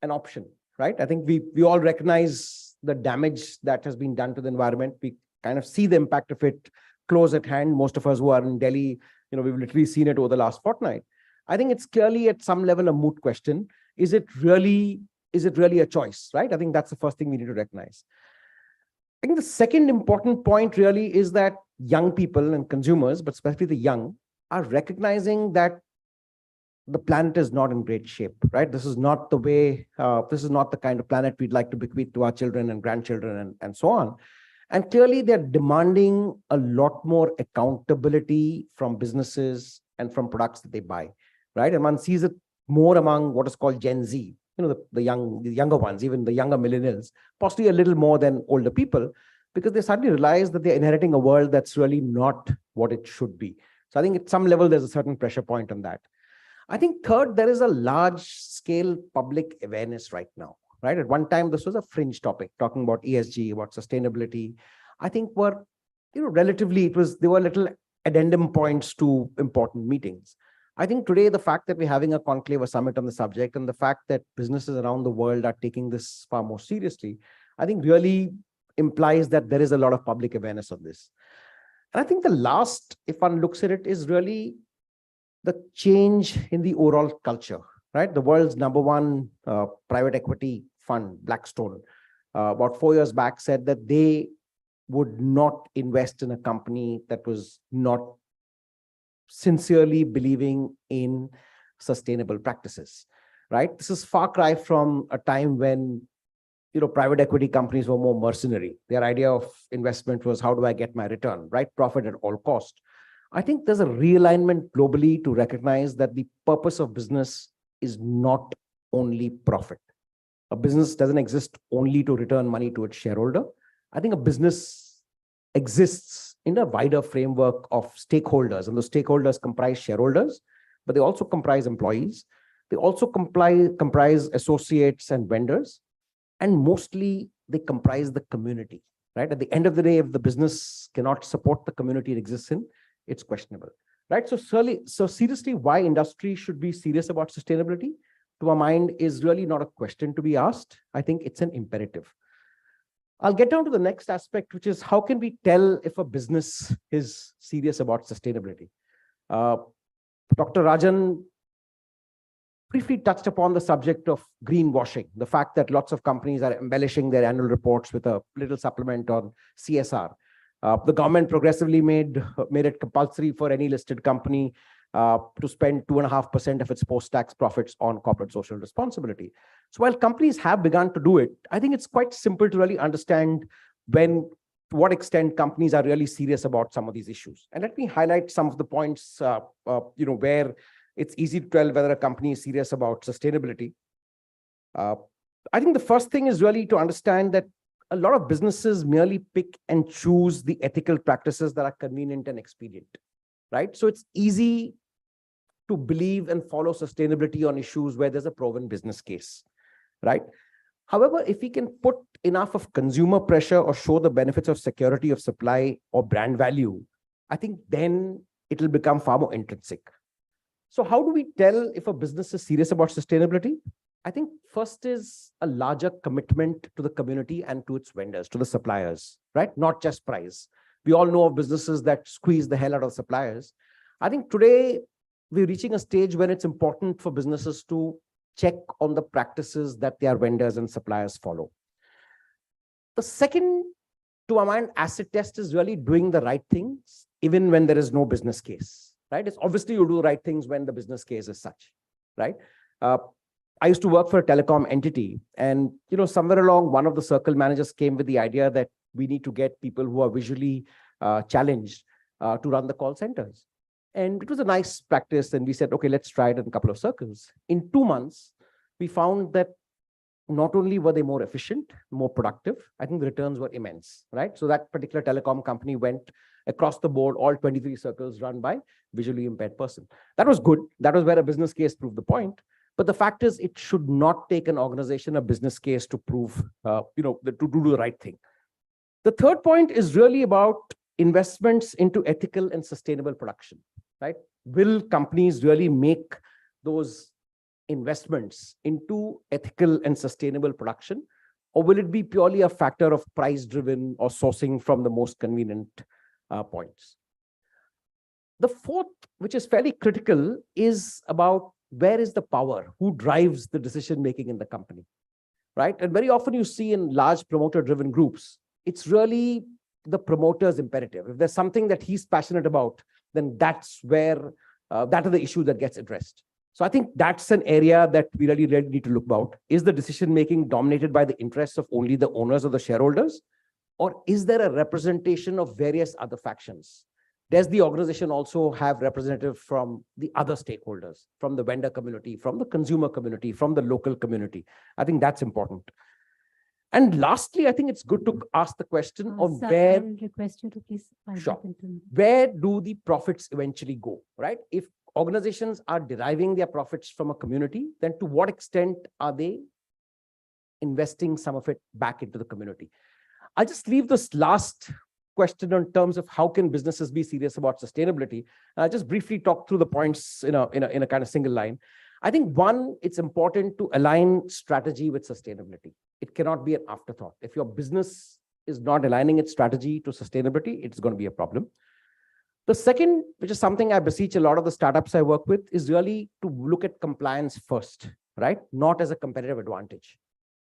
F: an option, right? I think we all recognize the damage that has been done to the environment. We kind of see the impact of it close at hand. Most of us who are in Delhi, we've literally seen it over the last fortnight. I think it's clearly at some level a moot question. Is it really a choice, right? I think that's the first thing we need to recognize. I think the second important point really is that young people and consumers, but especially the young, are recognizing that the planet is not in great shape, right? This is not the way, this is not the kind of planet we'd like to bequeath to our children and grandchildren and so on. And clearly they're demanding a lot more accountability from businesses and from products that they buy, right? And one sees it more among what is called Gen Z, the younger ones, even the younger millennials, possibly a little more than older people, because they suddenly realize that they're inheriting a world that's really not what it should be. So I think at some level, there's a certain pressure point on that. I think third, there is a large scale public awareness right now. Right? At one time, this was a fringe topic, talking about ESG, about sustainability. I think relatively, there were little addendum points to important meetings. I think today, the fact that we're having a conclave, a summit on the subject, and the fact that businesses around the world are taking this far more seriously, I think really implies that there is a lot of public awareness of this. And I think the last, if one looks at it, is really the change in the overall culture. Right, the world's #1 private equity fund, Blackstone, about 4 years back said that they would not invest in a company that was not sincerely believing in sustainable practices. Right, this is far cry from a time when private equity companies were more mercenary. Their idea of investment was, how do I get my return? Right, profit at all cost. I think there's a realignment globally to recognize that the purpose of business is not only profit. A business doesn't exist only to return money to its shareholder. I think a business exists in a wider framework of stakeholders, and those stakeholders comprise shareholders, but they also comprise employees. They also comprise associates and vendors. and mostly they comprise the community, right? At the end of the day, if the business cannot support the community it exists in, it's questionable, right? So seriously, why industry should be serious about sustainability, to our mind, is really not a question to be asked. I think it's an imperative. I'll get down to the next aspect, which is how can we tell if a business is serious about sustainability? Dr. Rajan briefly touched upon the subject of greenwashing, the fact that lots of companies are embellishing their annual reports with a little supplement on CSR. The government progressively made it compulsory for any listed company to spend 2.5% of its post-tax profits on corporate social responsibility. So while companies have begun to do it, I think it's quite simple to really understand to what extent companies are really serious about some of these issues. And let me highlight some of the points, where it's easy to tell whether a company is serious about sustainability. I think the first thing is really to understand that a lot of businesses merely pick and choose the ethical practices that are convenient and expedient, right? So it's easy to believe and follow sustainability on issues where there's a proven business case, right? However, if we can put enough of consumer pressure or show the benefits of security of supply or brand value, I think then it'll become far more intrinsic. So how do we tell if a business is serious about sustainability? I think first is a larger commitment to the community and to its vendors, to the suppliers, right? Not just price. We all know of businesses that squeeze the hell out of suppliers. I think today we're reaching a stage when it's important for businesses to check on the practices that their vendors and suppliers follow. The second, to our mind, asset test is really doing the right things, even when there is no business case, right? It's obviously you do the right things when the business case is such, right? I used to work for a telecom entity, and somewhere along, one of the circle managers came with the idea that we need to get people who are visually challenged to run the call centers. And it was a nice practice, and we said, okay, let's try it in a couple of circles. In 2 months, we found that not only were they more efficient, more productive, I think the returns were immense, right? So that particular telecom company went across the board, all 23 circles run by visually impaired person. That was good. That was where a business case proved the point. But the fact is, it should not take an organization a business case to prove, to do the right thing. The third point is really about investments into ethical and sustainable production, right? Will companies really make those investments into ethical and sustainable production, or will it be purely a factor of price-driven or sourcing from the most convenient points? The fourth, which is fairly critical, is about where is the power? Who drives the decision-making in the company, right? And very often you see in large promoter-driven groups, it's really the promoter's imperative. If there's something that he's passionate about, then that's where, that is the issue that gets addressed. So I think that's an area that we really need to look about. Is the decision-making dominated by the interests of only the owners or the shareholders? Or is there a representation of various other factions? Does the organization also have representatives from the other stakeholders, from the vendor community, from the consumer community, from the local community? I think that's important. And lastly, I think it's good to ask the question of
B: Sir,
F: where—
B: I'll request you to please wind
F: Sure.
B: up into—
F: Where do the profits eventually go, right? If organizations are deriving their profits from a community, then to what extent are they investing some of it back into the community? I'll just leave this last question in terms of how can businesses be serious about sustainability. I'll just briefly talk through the points in a kind of single line. I think one, it's important to align strategy with sustainability. It cannot be an afterthought. If your business is not aligning its strategy to sustainability, it's going to be a problem. The second, which is something I beseech a lot of the startups I work with, is really to look at compliance first, right? Not as a competitive advantage,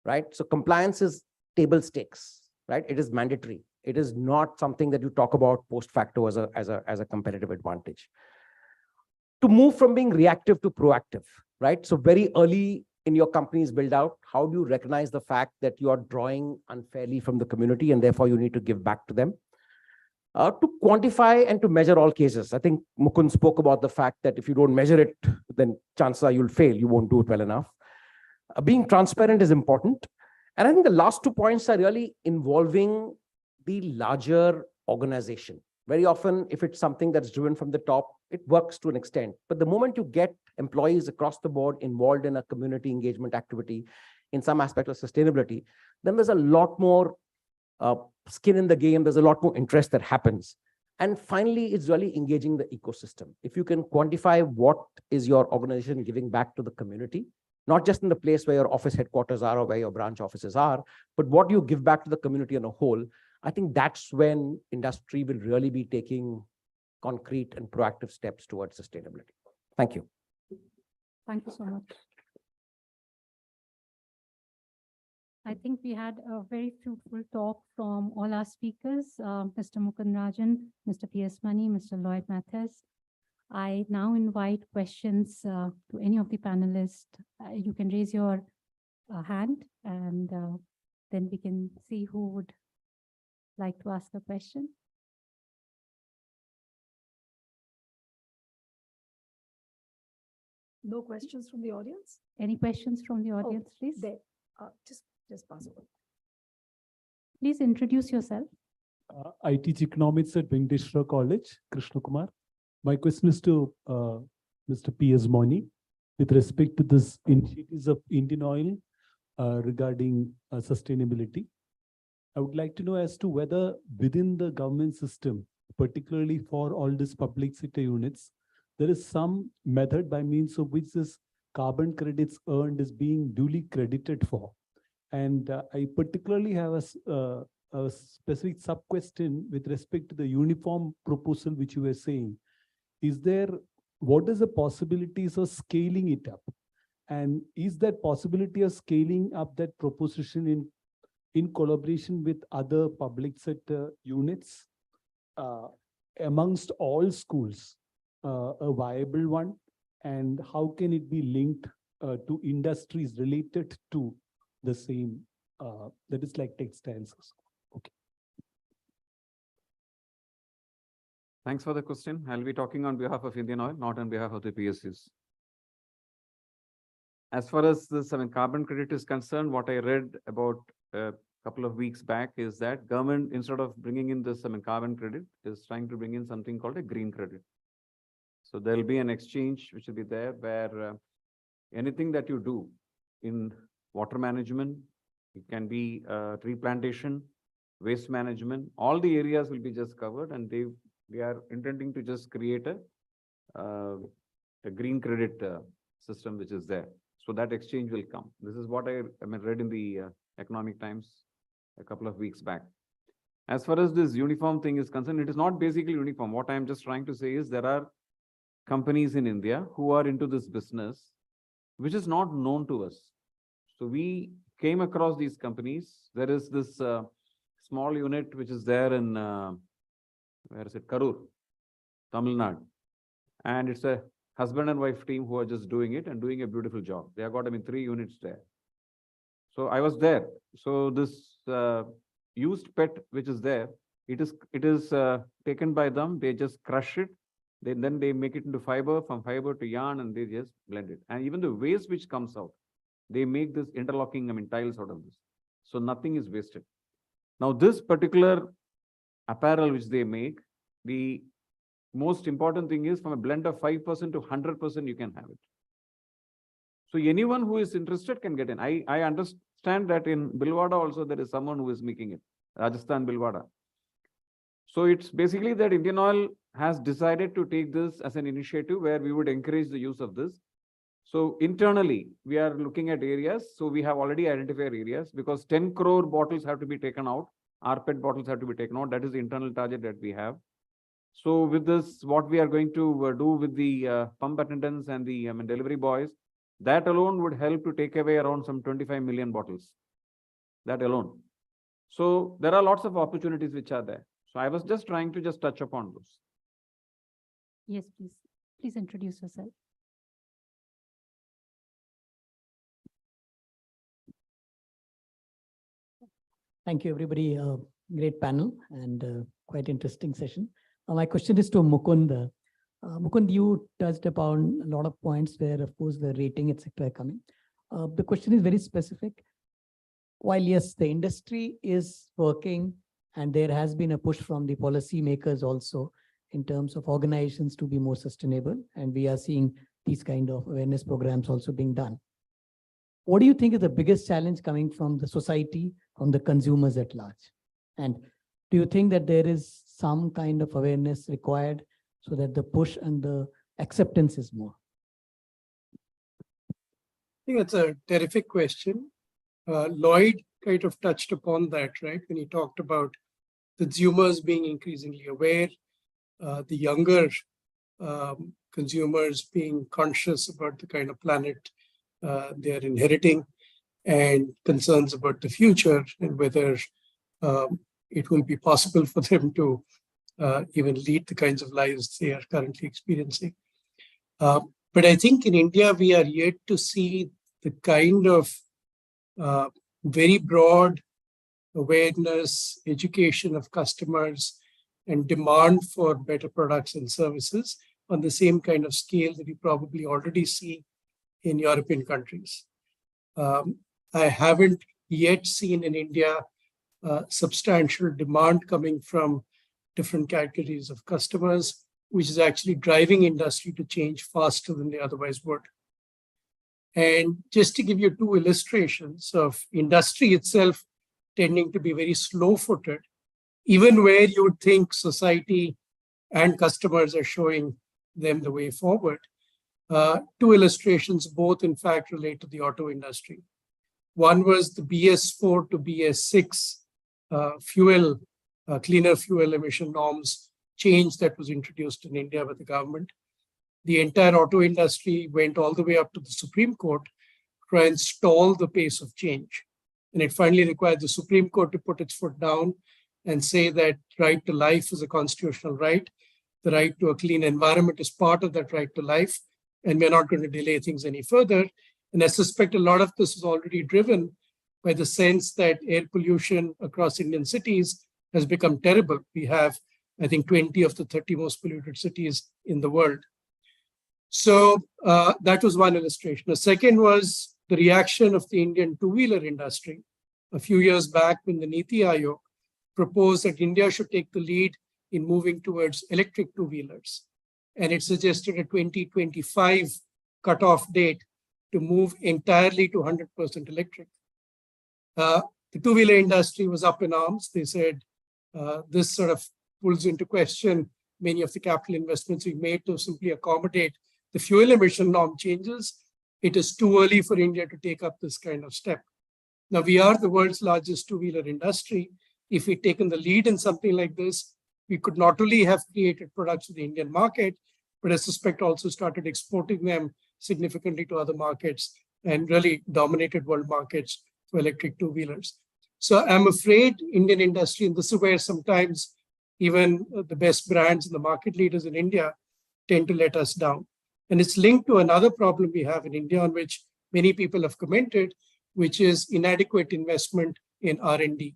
F: right? So compliance is table stakes, right? It is mandatory. It is not something that you talk about post facto as a competitive advantage. To move from being reactive to proactive, right? So very early in your company's build out, how do you recognize the fact that you are drawing unfairly from the community and therefore you need to give back to them? To quantify and to measure all cases. I think Mukund spoke about the fact that if you don't measure it, then chances are you'll fail. You won't do it well enough. Being transparent is important. And I think the last 2 points are really involving the larger organization. Very often, if it's something that's driven from the top, it works to an extent. But the moment you get employees across the board involved in a community engagement activity, in some aspect of sustainability, then there's a lot more skin in the game. There's a lot more interest that happens. And finally, it's really engaging the ecosystem. If you can quantify what is your organization giving back to the community, not just in the place where your office headquarters are or where your branch offices are, but what you give back to the community on a whole, I think that's when industry will really be taking concrete and proactive steps towards sustainability. Thank you.
B: Thank you so much. I think we had a very fruitful talk from all our speakers, Mr. Mukund Rajan, Mr. P.S. Mani, Mr. Lloyd Mathis. I now invite questions to any of the panelists. You can raise your hand and then we can see who would like to ask a question.
A: No questions from the audience?
B: Any questions from the audience, please?
A: There. Just pass over.
B: Please introduce yourself.
D: I teach economics at Venkateshwara College, Krishna Kumar. My question is to Mr. P.S. Mani with respect to this initiatives of Indian Oil regarding sustainability. I would like to know as to whether within the government system, particularly for all these public sector units, there is some method by means of which this carbon credits earned is being duly credited for. And I particularly have a specific sub-question with respect to the uniform proposal which you were saying. What is the possibilities of scaling it up? And is that possibility of scaling up that proposition in collaboration with other public sector units amongst all schools a viable one? And how can it be linked to industries related to the same, that is like textiles? Okay.
E: Thanks for the question. I'll be talking on behalf of Indian Oil, not on behalf of the PSUs. As far as this, carbon credit is concerned, what I read about a couple of weeks back is that government, instead of bringing in this, carbon credit, is trying to bring in something called a green credit. So there'll be an exchange which will be there where anything that you do in water management, it can be tree plantation, waste management, all the areas will be just covered, and they are intending to just create a green credit system which is there. So that exchange will come. This is what I read in the Economic Times a couple of weeks back. As far as this uniform thing is concerned, it is not basically uniform. What I'm just trying to say is there are companies in India who are into this business, which is not known to us. So we came across these companies. There is this small unit which is there in, where is it? Karur, Tamil Nadu. And it's a husband and wife team who are just doing it and doing a beautiful job. They have got, 3 units there. So I was there. So this used PET which is there, it is taken by them. They just crush it. Then they make it into fiber, from fiber to yarn, and they just blend it. And even the waste which comes out, they make this interlocking, tiles out of this. So nothing is wasted. Now this particular apparel which they make, the most important thing is from a blend of 5% to 100% you can have it. So anyone who is interested can get in. I understand that in Bhilwara also there is someone who is making it, Rajasthan Bhilwara. So it's basically that Indian Oil has decided to take this as an initiative where we would encourage the use of this. So internally, we are looking at areas. So we have already identified areas because 10 crore bottles have to be taken out. RPET bottles have to be taken out. That is the internal target that we have. So with this, what we are going to do with the pump attendants and the delivery boys, that alone would help to take away around some 25 million bottles. That alone. So there are lots of opportunities which are there. So I was just trying to just touch upon those.
B: Yes, please. Please introduce yourself.
Q: Thank you, everybody. Great panel and quite interesting session. My question is to Mukund. Mukund, you touched upon a lot of points where, of course, the rating, etc. are coming. The question is very specific. While, yes, the industry is working and there has been a push from the policy makers also in terms of organizations to be more sustainable. And we are seeing these kind of awareness programs also being done. What do you think is the biggest challenge coming from the society, from the consumers at large? And do you think that there is some kind of awareness required so that the push and the acceptance is more?
U: I think that's a terrific question. Lloyd kind of touched upon that, right? When he talked about consumers being increasingly aware, the younger consumers being conscious about the kind of planet they're inheriting, and concerns about the future and whether it will be possible for them to even lead the kinds of lives they are currently experiencing. But I think in India, we are yet to see the kind of very broad awareness, education of customers, and demand for better products and services on the same kind of scale that you probably already see in European countries. I haven't yet seen in India substantial demand coming from different categories of customers, which is actually driving industry to change faster than they otherwise would. And just to give you two illustrations of industry itself tending to be very slow-footed, even where you would think society and customers are showing them the way forward. Two illustrations, both in fact relate to the auto industry. One was the BS4 to BS6 cleaner fuel emission norms change that was introduced in India by the government. The entire auto industry went all the way up to the Supreme Court to try and stall the pace of change. And it finally required the Supreme Court to put its foot down and say that right to life is a constitutional right. The right to a clean environment is part of that right to life. And we're not going to delay things any further. And I suspect a lot of this is already driven by the sense that air pollution across Indian cities has become terrible. We have, I think, 20 of the 30 most polluted cities in the world. So that was one illustration. The second was the reaction of the Indian two-wheeler industry. A few years back, when the Niti Aayog proposed that India should take the lead in moving towards electric two-wheelers. And it suggested a 2025 cutoff date to move entirely to 100% electric. The two-wheeler industry was up in arms. They said this sort of pulls into question many of the capital investments we made to simply accommodate the fuel emission norm changes. It is too early for India to take up this kind of step. Now, we are the world's largest two-wheeler industry. If we'd taken the lead in something like this, we could not only have created products for the Indian market, but I suspect also started exporting them significantly to other markets and really dominated world markets for electric two-wheelers. So I'm afraid Indian industry, and this is where sometimes even the best brands and the market leaders in India tend to let us down. And it's linked to another problem we have in India, on which many people have commented, which is inadequate investment in R&D.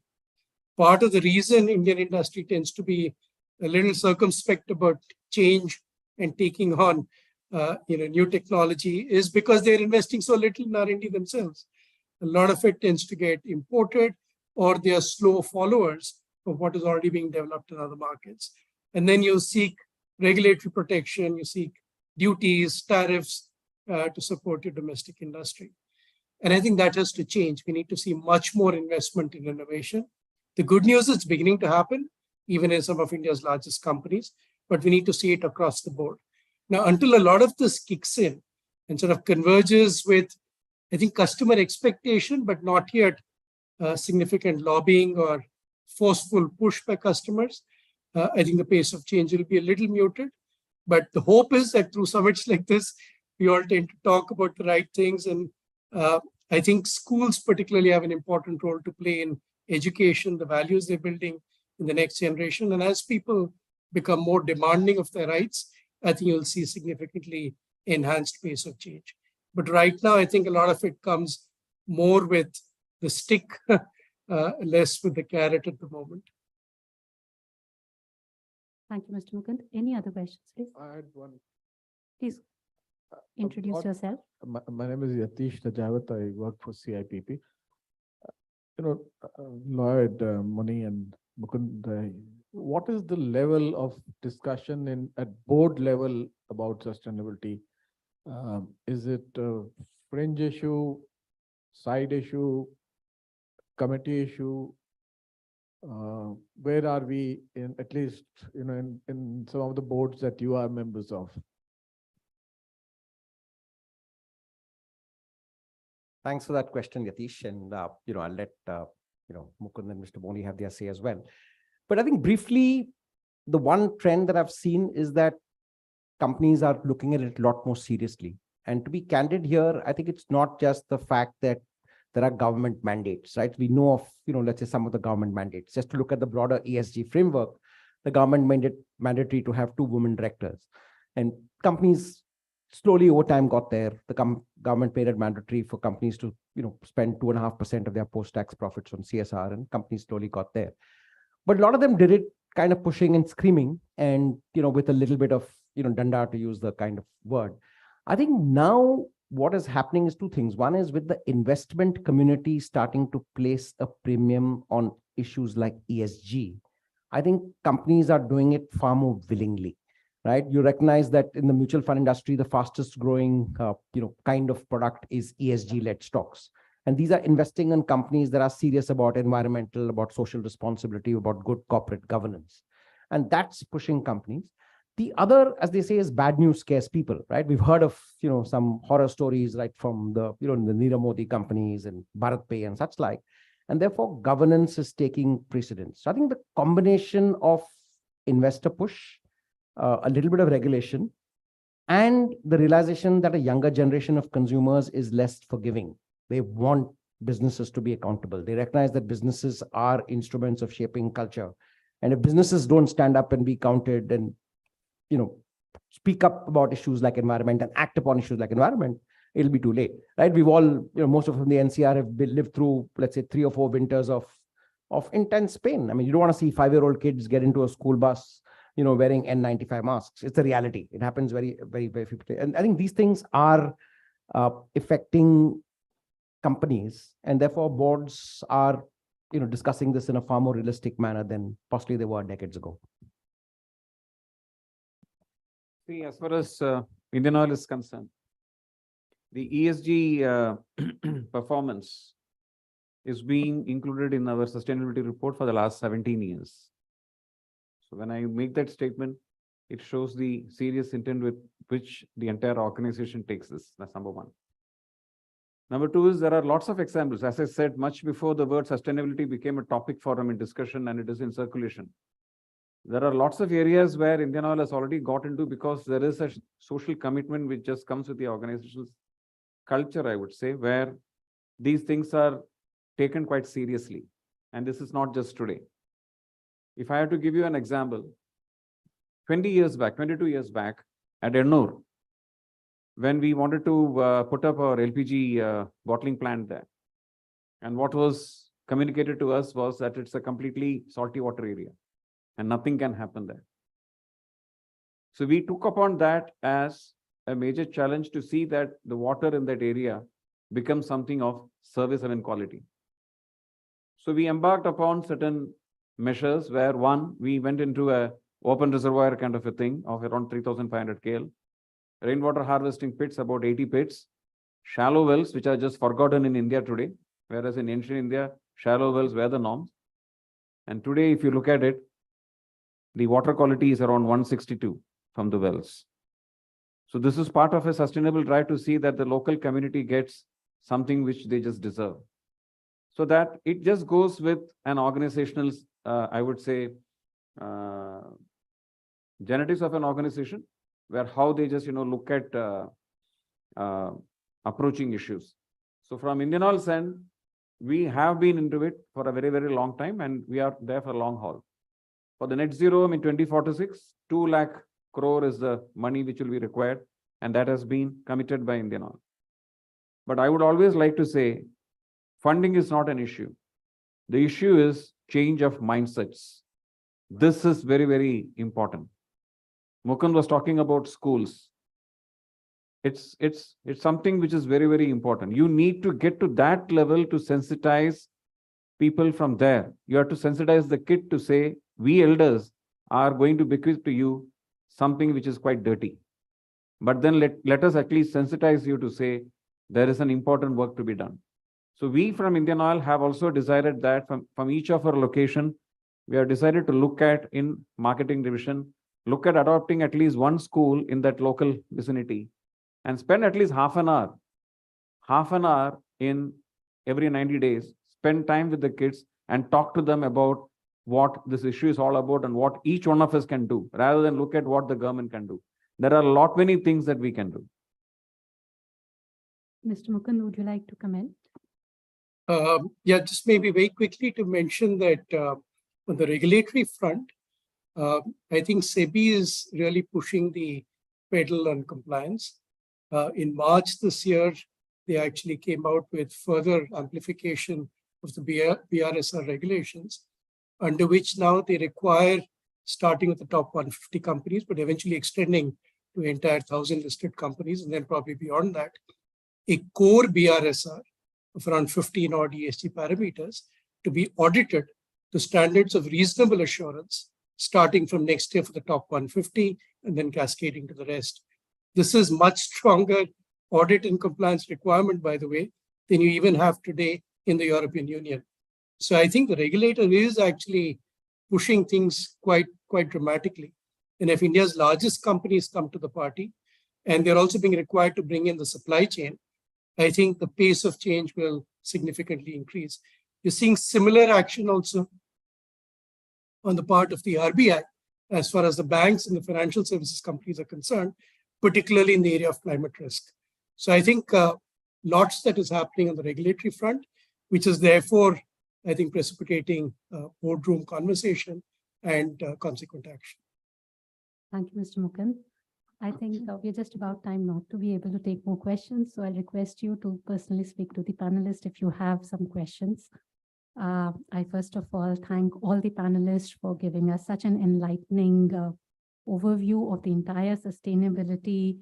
U: Part of the reason Indian industry tends to be a little circumspect about change and taking on new technology is because they're investing so little in R&D themselves. A lot of it tends to get imported, or they are slow followers of what is already being developed in other markets. And then you seek regulatory protection, you seek duties, tariffs to support your domestic industry. And I think that has to change. We need to see much more investment in innovation. The good news is it's beginning to happen, even in some of India's largest companies, but we need to see it across the board. Now, until a lot of this kicks in and sort of converges with, I think, customer expectation, but not yet significant lobbying or forceful push by customers, I think the pace of change will be a little muted. But the hope is that through summits like this, we all tend to talk about the right things. And I think schools particularly have an important role to play in education, the values they're building in the next generation. And as people become more demanding of their rights, I think you'll see significantly enhanced pace of change. But right now, I think a lot of it comes more with the stick, less with the carrot at the moment.
B: Thank you, Mr. Mukund. Any other questions, please?
M: I had one.
B: Please introduce yourself.
M: My name is Yatish Najawat. I work for CIPP. Lloyd, Moni, and Mukund, what is the level of discussion at board level about sustainability? Is it a fringe issue, side issue, committee issue? Where are we in, at least, in some of the boards that you are members of?
F: Thanks for that question, Yatish. And, I'll let, Mukund and Mr. Moni have their say as well. But I think briefly, the one trend that I've seen is that companies are looking at it a lot more seriously. And to be candid here, I think it's not just the fact that there are government mandates, right? We know of, let's say some of the government mandates. Just to look at the broader ESG framework, the government made it mandatory to have 2 women directors. And companies slowly over time got there. The government made it mandatory for companies to, spend 2.5% of their post-tax profits on CSR, and companies slowly got there. But a lot of them did it kind of pushing and screaming and, with a little bit of, danda, to use the kind of word. I think now what is happening is 2 things. One is with the investment community starting to place a premium on issues like ESG. I think companies are doing it far more willingly, right? You recognize that in the mutual fund industry, the fastest growing, kind of product is ESG-led stocks. And these are investing in companies that are serious about environmental, about social responsibility, about good corporate governance. And that's pushing companies. The other, as they say, is bad news scares people, right? We've heard of, some horror stories, right, from the, the Nirav Modi companies and BharatPe and such like. And therefore, governance is taking precedence. So I think the combination of investor push, a little bit of regulation, and the realization that a younger generation of consumers is less forgiving. They want businesses to be accountable. They recognize that businesses are instruments of shaping culture. And if businesses don't stand up and be counted and, speak up about issues like environment and act upon issues like environment, it'll be too late, right? We've all, most of us in the NCR have lived through, let's say, 3 or 4 winters of intense pain. I mean, you don't want to see 5-year-old kids get into a school bus, wearing N95 masks. It's a reality. It happens very, very, very frequently. And I think these things are affecting companies, and therefore boards are, discussing this in a far more realistic manner than possibly they were decades ago.
E: See, as far as Indian Oil is concerned, the ESG performance is being included in our sustainability report for the last 17 years. So when I make that statement, it shows the serious intent with which the entire organization takes this. That's number 1. Number 2 is there are lots of examples. As I said, much before the word sustainability became a topic for in discussion and it is in circulation. There are lots of areas where Indian Oil has already got into because there is a social commitment which just comes with the organization's culture, I would say, where these things are taken quite seriously. And this is not just today. If I have to give you an example, 22 years back at Ennur, when we wanted to put up our LPG bottling plant there, and what was communicated to us was that it's a completely salty water area and nothing can happen there. So we took upon that as a major challenge to see that the water in that area becomes something of service and quality. So we embarked upon certain measures where, one, we went into a open reservoir kind of a thing of around 3,500 KL, rainwater harvesting pits, about 80 pits, shallow wells, which are just forgotten in India today, whereas in ancient India, shallow wells were the norms. And today, if you look at it, the water quality is around 162 from the wells. So this is part of a sustainable drive to see that the local community gets something which they just deserve. So that it just goes with an organizational, I would say, genetics of an organization, where how they just, look at approaching issues. So from Indian Oil's end, we have been into it for a very, very long time, and we are there for a long haul. For the net zero in 2046, 2 lakh crore is the money which will be required, and that has been committed by Indian Oil. But I would always like to say, funding is not an issue. The issue is change of mindsets. This is very, very important. Mukund was talking about schools. It's something which is very, very important. You need to get to that level to sensitize people from there. You have to sensitize the kid to say, we elders are going to bequeath to you something which is quite dirty. But then let us at least sensitize you to say, there is an important work to be done. So we from Indian Oil have also decided that from each of our location, we have decided to look at in marketing division, look at adopting at least one school in that local vicinity and spend at least half an hour in every 90 days, spend time with the kids and talk to them about what this issue is all about and what each one of us can do, rather than look at what the government can do. There are many things that we can do.
B: Mr. Mukund, would you like to comment?
U: Yeah, just maybe very quickly to mention that on the regulatory front, I think SEBI is really pushing the pedal on compliance. In March this year, they actually came out with further amplification of the BRSR regulations, under which now they require, starting with the top 150 companies, but eventually extending to the entire 1,000 listed companies, and then probably beyond that, a core BRSR of around 15 odd ESG parameters to be audited to standards of reasonable assurance, starting from next year for the top 150 and then cascading to the rest. This is much stronger audit and compliance requirement, by the way, than you even have today in the European Union. So I think the regulator is actually pushing things quite dramatically. And if India's largest companies come to the party, and they're also being required to bring in the supply chain, I think the pace of change will significantly increase. You're seeing similar action also on the part of the RBI, as far as the banks and the financial services companies are concerned, particularly in the area of climate risk. So I think lots that is happening on the regulatory front, which is therefore, I think, precipitating boardroom conversation and consequent action.
B: Thank you, Mr. Mukund. I think we're just about time not to be able to take more questions. So I'll request you to personally speak to the panelists if you have some questions. I first of all thank all the panelists for giving us such an enlightening overview of the entire sustainability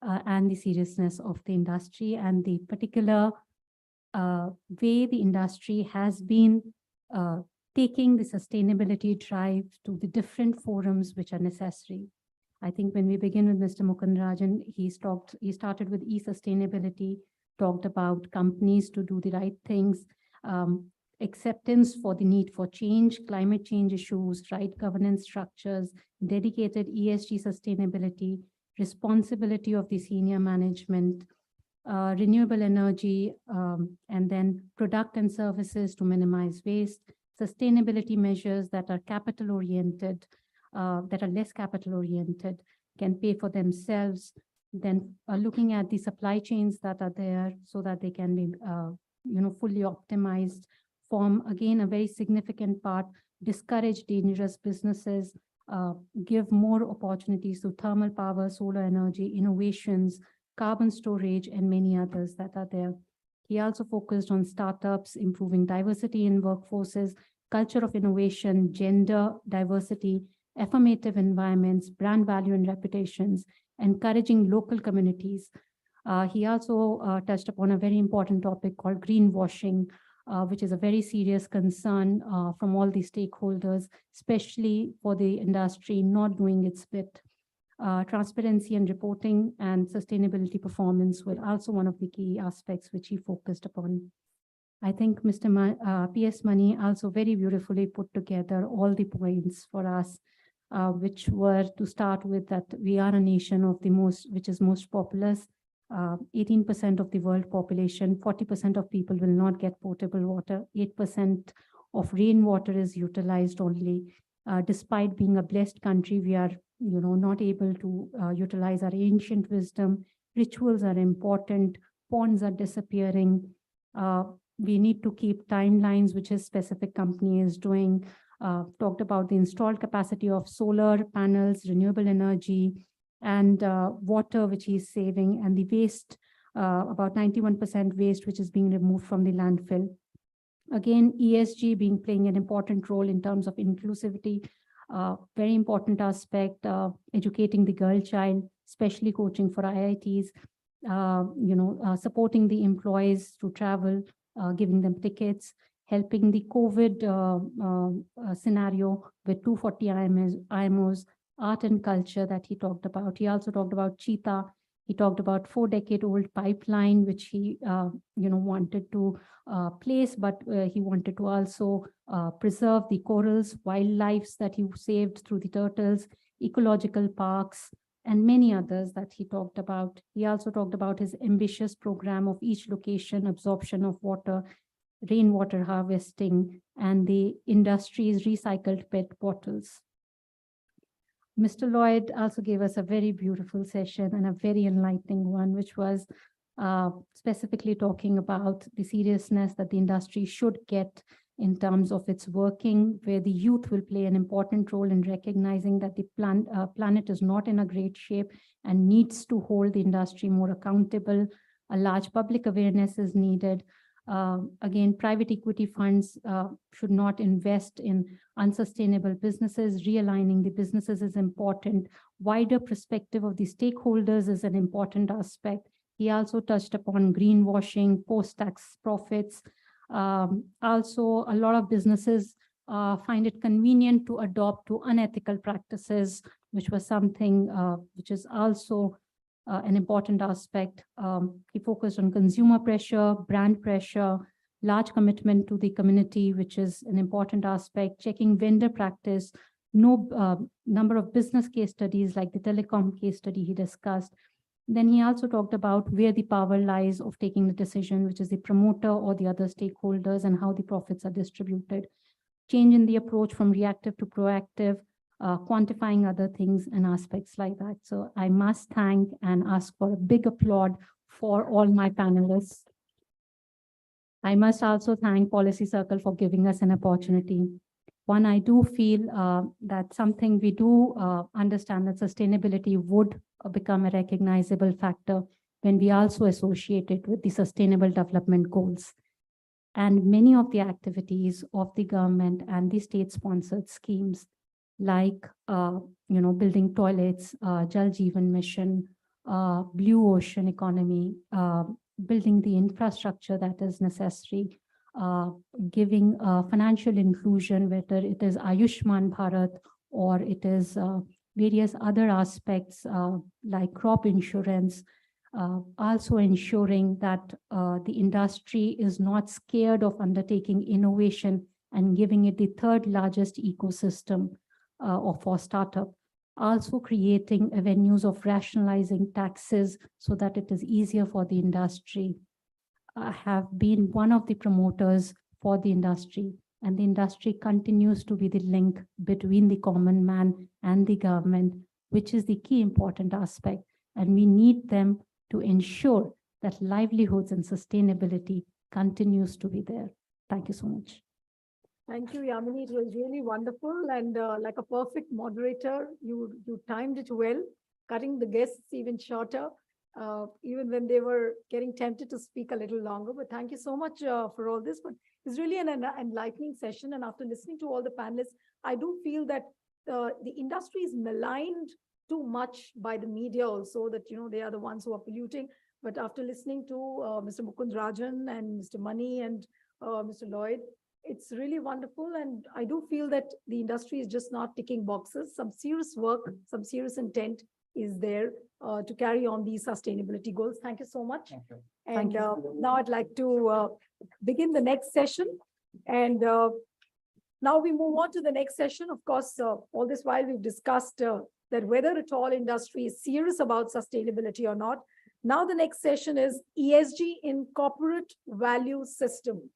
B: and the seriousness of the industry and the particular way the industry has been taking the sustainability drive to the different forums which are necessary. I think when we begin with Mr. Mukund Rajan, he started with e-sustainability, talked about companies to do the right things, acceptance for the need for change, climate change issues, right governance structures, dedicated ESG sustainability, responsibility of the senior management, renewable energy, and then product and services to minimize waste, sustainability measures that are capital oriented, that are less capital oriented, can pay for themselves, then looking at the supply chains that are there so that they can be fully optimized, form again a very significant part, discourage dangerous businesses, give more opportunities to thermal power, solar energy, innovations, carbon storage, and many others that are there. He also focused on startups, improving diversity in workforces, culture of innovation, gender diversity, affirmative environments, brand value and reputations, encouraging local communities. He also touched upon a very important topic called greenwashing, which is a very serious concern from all the stakeholders, especially for the industry not doing its bit. Transparency and reporting and sustainability performance were also one of the key aspects which he focused upon. I think Mr. P.S. Mani also very beautifully put together all the points for us, which were to start with that we are a nation of the which is most populous. 18% of the world population, 40% of people will not get potable water, 8% of rainwater is utilized only. Despite being a blessed country, we are not able to utilize our ancient wisdom. Rituals are important, ponds are disappearing. We need to keep timelines, which a specific company is doing. Talked about the installed capacity of solar panels, renewable energy, and water, which he's saving, and the waste, about 91% waste, which is being removed from the landfill. Again, ESG playing an important role in terms of inclusivity, very important aspect, educating the girl child, especially coaching for IITs, supporting the employees to travel, giving them tickets, helping the COVID scenario with 240 IMOs, art and culture that he talked about. He also talked about cheetah. He talked about 4-decade-old pipeline, which he wanted to place, but he wanted to also preserve the corals, wildlife that he saved through the turtles, ecological parks, and many others that he talked about. He also talked about his ambitious program of each location, absorption of water, rainwater harvesting, and the industry's recycled PET bottles. Mr. Lloyd also gave us a very beautiful session and a very enlightening one, which was specifically talking about the seriousness that the industry should get in terms of its working, where the youth will play an important role in recognizing that the planet is not in a great shape and needs to hold the industry more accountable. A large public awareness is needed. Again, private equity funds should not invest in unsustainable businesses. Realigning the businesses is important. Wider perspective of the stakeholders is an important aspect. He also touched upon greenwashing, post-tax profits. Also, a lot of businesses find it convenient to adopt to unethical practices, which was something which is also an important aspect. He focused on consumer pressure, brand pressure, large commitment to the community, which is an important aspect, checking vendor practice, number of business case studies like the telecom case study he discussed. Then he also talked about where the power lies of taking the decision, which is the promoter or the other stakeholders, and how the profits are distributed. Change in the approach from reactive to proactive, quantifying other things and aspects like that. So I must thank and ask for a big applaud for all my panelists. I must also thank Policy Circle for giving us an opportunity. One, I do feel that something we do understand that sustainability would become a recognizable factor when we also associate it with the Sustainable Development Goals. And many of the activities of the government and the state-sponsored schemes, like building toilets, Jal Jeevan Mission, blue ocean economy, building the infrastructure that is necessary, giving financial inclusion, whether it is Ayushman Bharat or it is various other aspects like crop insurance, also ensuring that the industry is not scared of undertaking innovation and giving it the third largest ecosystem for startup. Also creating avenues of rationalizing taxes so that it is easier for the industry. I have been one of the promoters for the industry, and the industry continues to be the link between the common man and the government, which is the key important aspect. And we need them to ensure that livelihoods and sustainability continues to be there. Thank you so much.
A: Thank you, Yamini. It was really wonderful, and like a perfect moderator, you timed it well, cutting the guests even shorter, even when they were getting tempted to speak a little longer. But thank you so much for all this. But it's really an enlightening session, and after listening to all the panelists, I do feel that the industry is maligned too much by the media also, that they are the ones who are polluting. But after listening to Mr. Mukund Rajan and Mr. Mani and Mr. Lloyd, it's really wonderful. And I do feel that the industry is just not ticking boxes. Some serious work, some serious intent is there to carry on these sustainability goals. Thank you so much.
B: Thank you.
A: And now I'd like to begin the next session. And now we move on to the next session. Of course, all this while we've discussed that whether at all industry is serious about sustainability or not. Now the next session is ESG in corporate value system.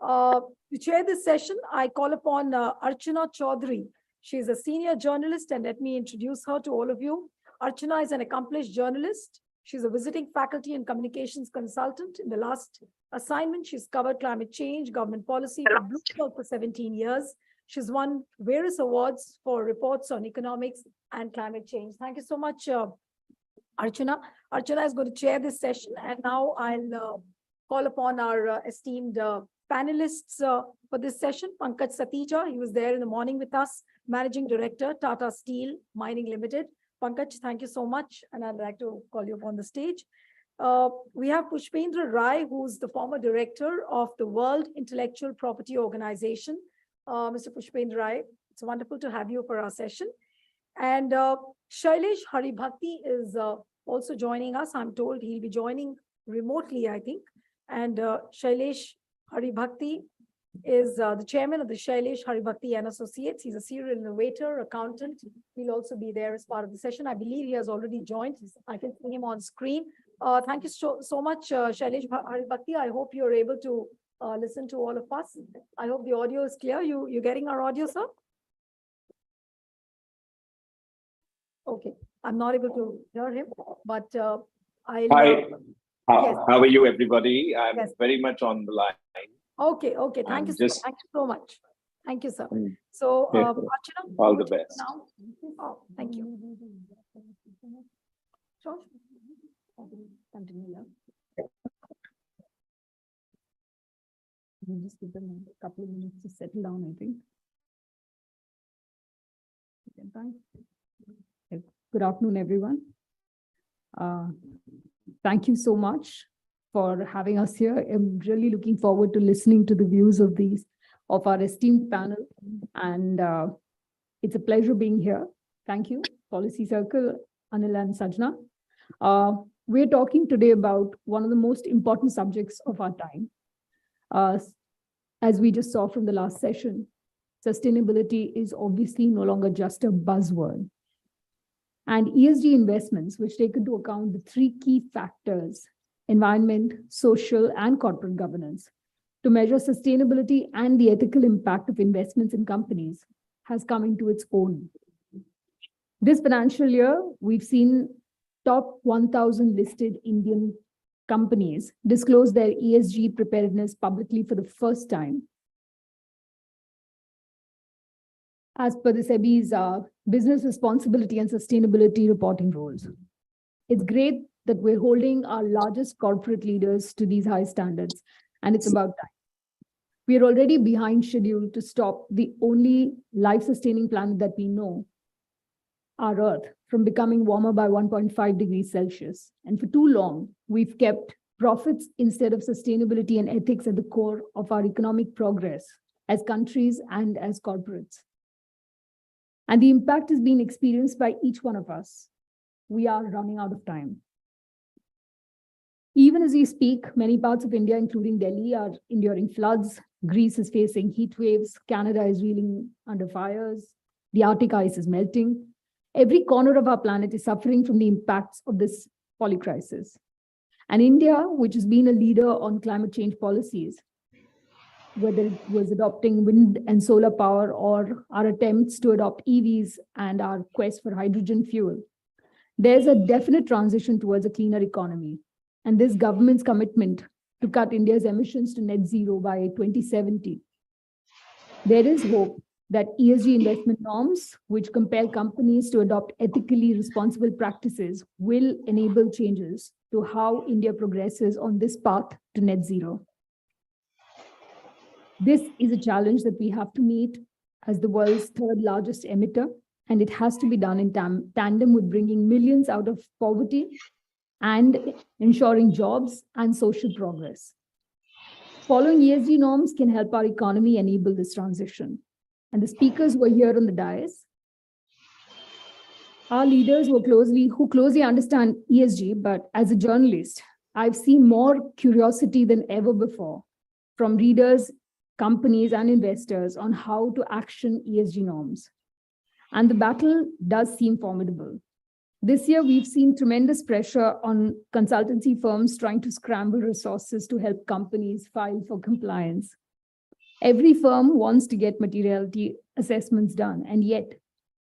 A: To chair this session, I call upon Archana Chaudhary. She is a senior journalist, and let me introduce her to all of you. Archana is an accomplished journalist. She's a visiting faculty and communications consultant. In the last assignment, she's covered climate change, government policy for Bloomberg for 17 years. She's won various awards for reports on economics and climate change. Thank you so much, Archana. Archana is going to chair this session, and now I'll call upon our esteemed panelists for this session. Pankaj Satija, he was there in the morning with us, Managing Director, Tata Steel Mining Limited. Pankaj, thank you so much, and I'd like to call you up on the stage. We have Pushpendra Rai, who's the former director of the World Intellectual Property Organization. Mr. Pushpendra Rai, it's wonderful to have you for our session. And Shailesh Haribhakti is also joining us. I'm told he'll be joining remotely, I think. And Shailesh Haribhakti is the chairman of the Shailesh Haribhakti and Associates. He's a serial innovator, accountant. He'll also be there as part of the session. I believe he has already joined. I can see him on screen. Thank you so much, Shailesh Haribhakti. I hope you're able to listen to all of us. I hope the audio is clear. You're getting our audio, sir? Okay, I'm not able to hear him, but I'll.
C: Hi,
A: yes.
C: how are you, everybody? I'm
A: Yes.
C: very much on the line.
A: Okay, okay. Thank you, sir.
C: Just-
A: Thank you so much. Thank you, sir. So,
C: Yeah.
A: Archana,
C: All
A: over
C: the
A: to you
C: best.
A: now. Oh, thank you. Sure. Continue now.
B: We'll just give them a couple of minutes to settle down, I think. Okay, fine. Good afternoon, everyone. Thank you so much for having us here. I'm really looking forward to listening to the views of our esteemed panel. And it's a pleasure being here. Thank you, Policy Circle, Anil and Sajna. We're talking today about one of the most important subjects of our time. As we just saw from the last session, sustainability is obviously no longer just a buzzword. And ESG investments, which take into account the three key factors, environment, social, and corporate governance, to measure sustainability and the ethical impact of investments in companies, has come into its own. This financial year, we've seen top 1,000 listed Indian companies disclose their ESG preparedness publicly for the first time, as per the SEBI's business responsibility and sustainability reporting rules. It's great that we're holding our largest corporate leaders to these high standards, and it's about time. We are already behind schedule to stop the only life-sustaining planet that we know, our Earth, from becoming warmer by 1.5 degrees Celsius. And for too long, we've kept profits instead of sustainability and ethics at the core of our economic progress as countries and as corporates. And the impact is being experienced by each one of us. We are running out of time. Even as we speak, many parts of India, including Delhi, are enduring floods. Greece is facing heat waves. Canada is reeling under fires. The Arctic ice is melting. Every corner of our planet is suffering from the impacts of this polycrisis. And India, which has been a leader on climate change policies, whether it was adopting wind and solar power or our attempts to adopt EVs and our quest for hydrogen fuel, there's a definite transition towards a cleaner economy. And this government's commitment to cut India's emissions to net zero by 2070. There is hope that ESG investment norms, which compel companies to adopt ethically responsible practices, will enable changes to how India progresses on this path to net zero. This is a challenge that we have to meet as the world's third largest emitter, and it has to be done in tandem with bringing millions out of poverty and ensuring jobs and social progress. Following ESG norms can help our economy enable this transition. And the speakers who are here on the dais are leaders who closely understand ESG, but as a journalist, I've seen more curiosity than ever before from readers, companies, and investors on how to action ESG norms. And the battle does seem formidable. This year, we've seen tremendous pressure on consultancy firms trying to scramble resources to help companies file for compliance. Every firm wants to get materiality assessments done, and yet,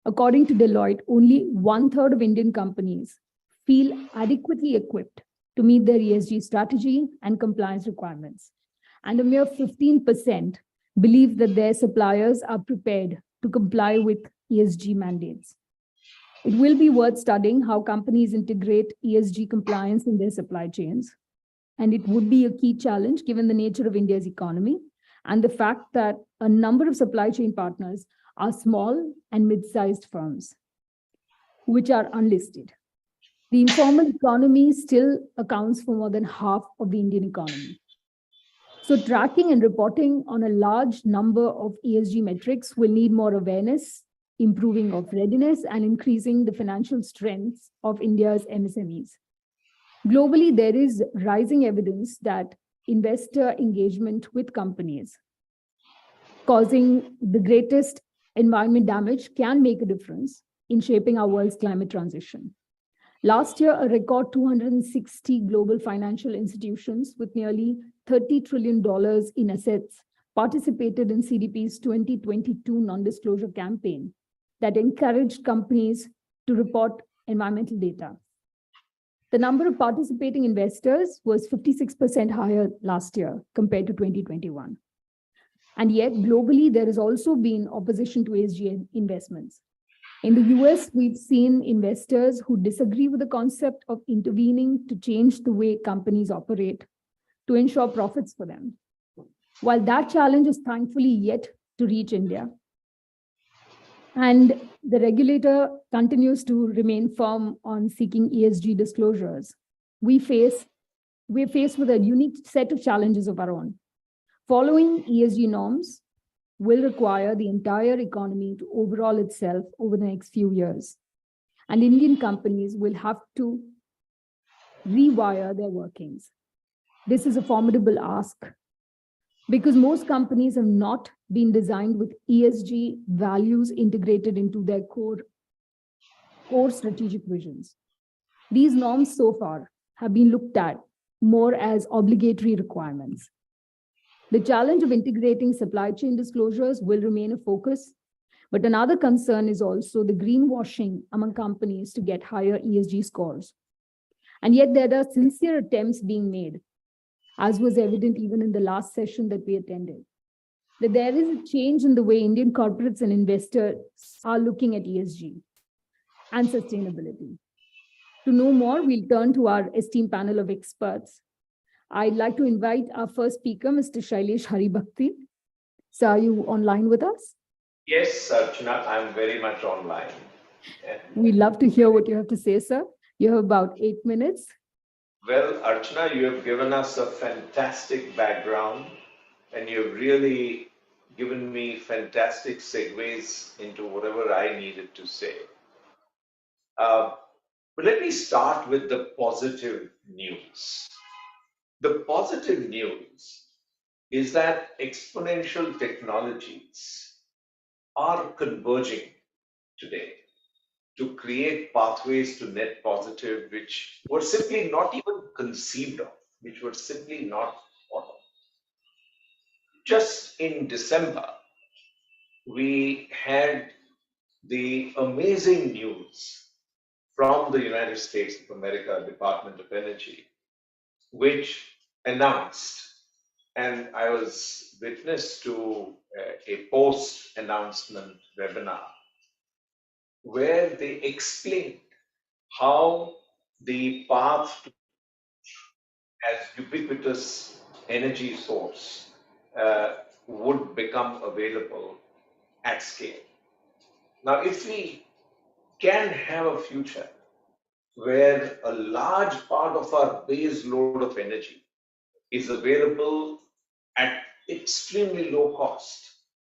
B: according to Deloitte, only 1/3 of Indian companies feel adequately equipped to meet their ESG strategy and compliance requirements. And a mere 15% believe that their suppliers are prepared to comply with ESG mandates. It will be worth studying how companies integrate ESG compliance in their supply chains. And it would be a key challenge given the nature of India's economy and the fact that a number of supply chain partners are small and mid-sized firms, which are unlisted.
A: The informal economy still accounts for more than half of the Indian economy. So tracking and reporting on a large number of ESG metrics will need more awareness, improving of readiness, and increasing the financial strengths of India's MSMEs. Globally, there is rising evidence that investor engagement with companies causing the greatest environment damage can make a difference in shaping our world's climate transition. Last year, a record 260 global financial institutions with nearly $30 trillion in assets participated in CDP's 2022 non-disclosure campaign that encouraged companies to report environmental data. The number of participating investors was 56% higher last year compared to 2021. And yet, globally, there has also been opposition to ESG investments. In the US, we've seen investors who disagree with the concept of intervening to change the way companies operate to ensure profits for them. While that challenge is thankfully yet to reach India, and the regulator continues to remain firm on seeking ESG disclosures, we're faced with a unique set of challenges of our own. Following ESG norms will require the entire economy to overhaul itself over the next few years. And Indian companies will have to rewire their workings. This is a formidable ask because most companies have not been designed with ESG values integrated into their core strategic visions. These norms so far have been looked at more as obligatory requirements. The challenge of integrating supply chain disclosures will remain a focus, but another concern is also the greenwashing among companies to get higher ESG scores. And yet there are sincere attempts being made, as was evident even in the last session that we attended, that there is a change in the way Indian corporates and investors are looking at ESG and sustainability. To know more, we'll turn to our esteemed panel of experts. I'd like to invite our first speaker, Mr. Shailesh Haribhakti. So are you online with us?
C: Yes, Archana, I'm very much online.
A: We'd love to hear what you have to say, sir. You have about 8 minutes.
C: Well, Archana, you have given us a fantastic background and you've really given me fantastic segues into whatever I needed to say. But let me start with the positive news. The positive news is that exponential technologies are converging today to create pathways to net positive, which were simply not even conceived of, which were simply not thought of. Just in December, we had the amazing news from the United States of America Department of Energy, which announced, and I was witness to a post-announcement webinar where they explained how the path to as ubiquitous energy source would become available at scale. Now, if we can have a future where a large part of our base load of energy is available at extremely low cost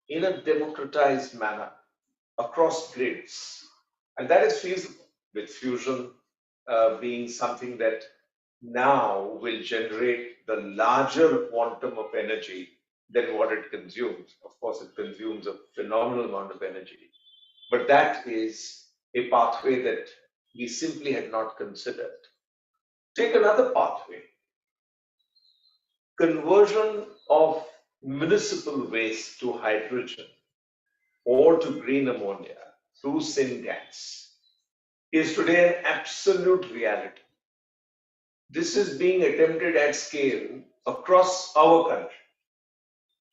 C: in a democratized manner across grids, and that is feasible with fusion being something that now will generate the larger quantum of energy than what it consumes. Of course, it consumes a phenomenal amount of energy, but that is a pathway that we simply had not considered. Take another pathway. Conversion of municipal waste to hydrogen or to green ammonia through syngas is today an absolute reality. This is being attempted at scale across our country.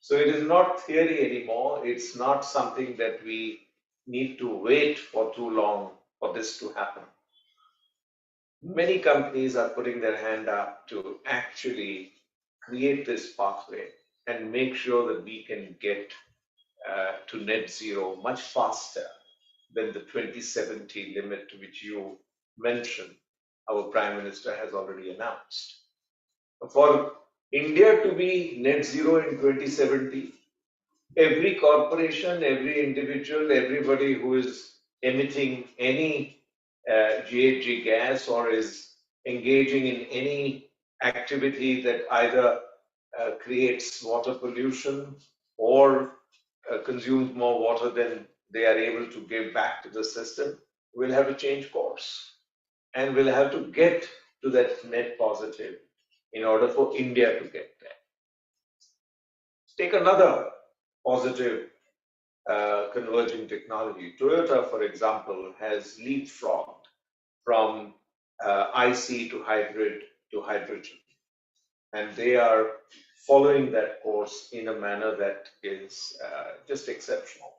C: So it is not theory anymore. It's not something that we need to wait for too long for this to happen. Many companies are putting their hand up to actually create this pathway and make sure that we can get to net zero much faster than the 2070 limit which you mentioned our Prime Minister has already announced. For India to be net zero in 2070, every corporation, every individual, everybody who is emitting any GHG gas or is engaging in any activity that either creates water pollution or consumes more water than they are able to give back to the system will have to change course and will have to get to that net positive in order for India to get there. Take another positive converging technology. Toyota, for example, has leapfrogged from IC to hybrid to hydrogen. And they are following that course in a manner that is just exceptional.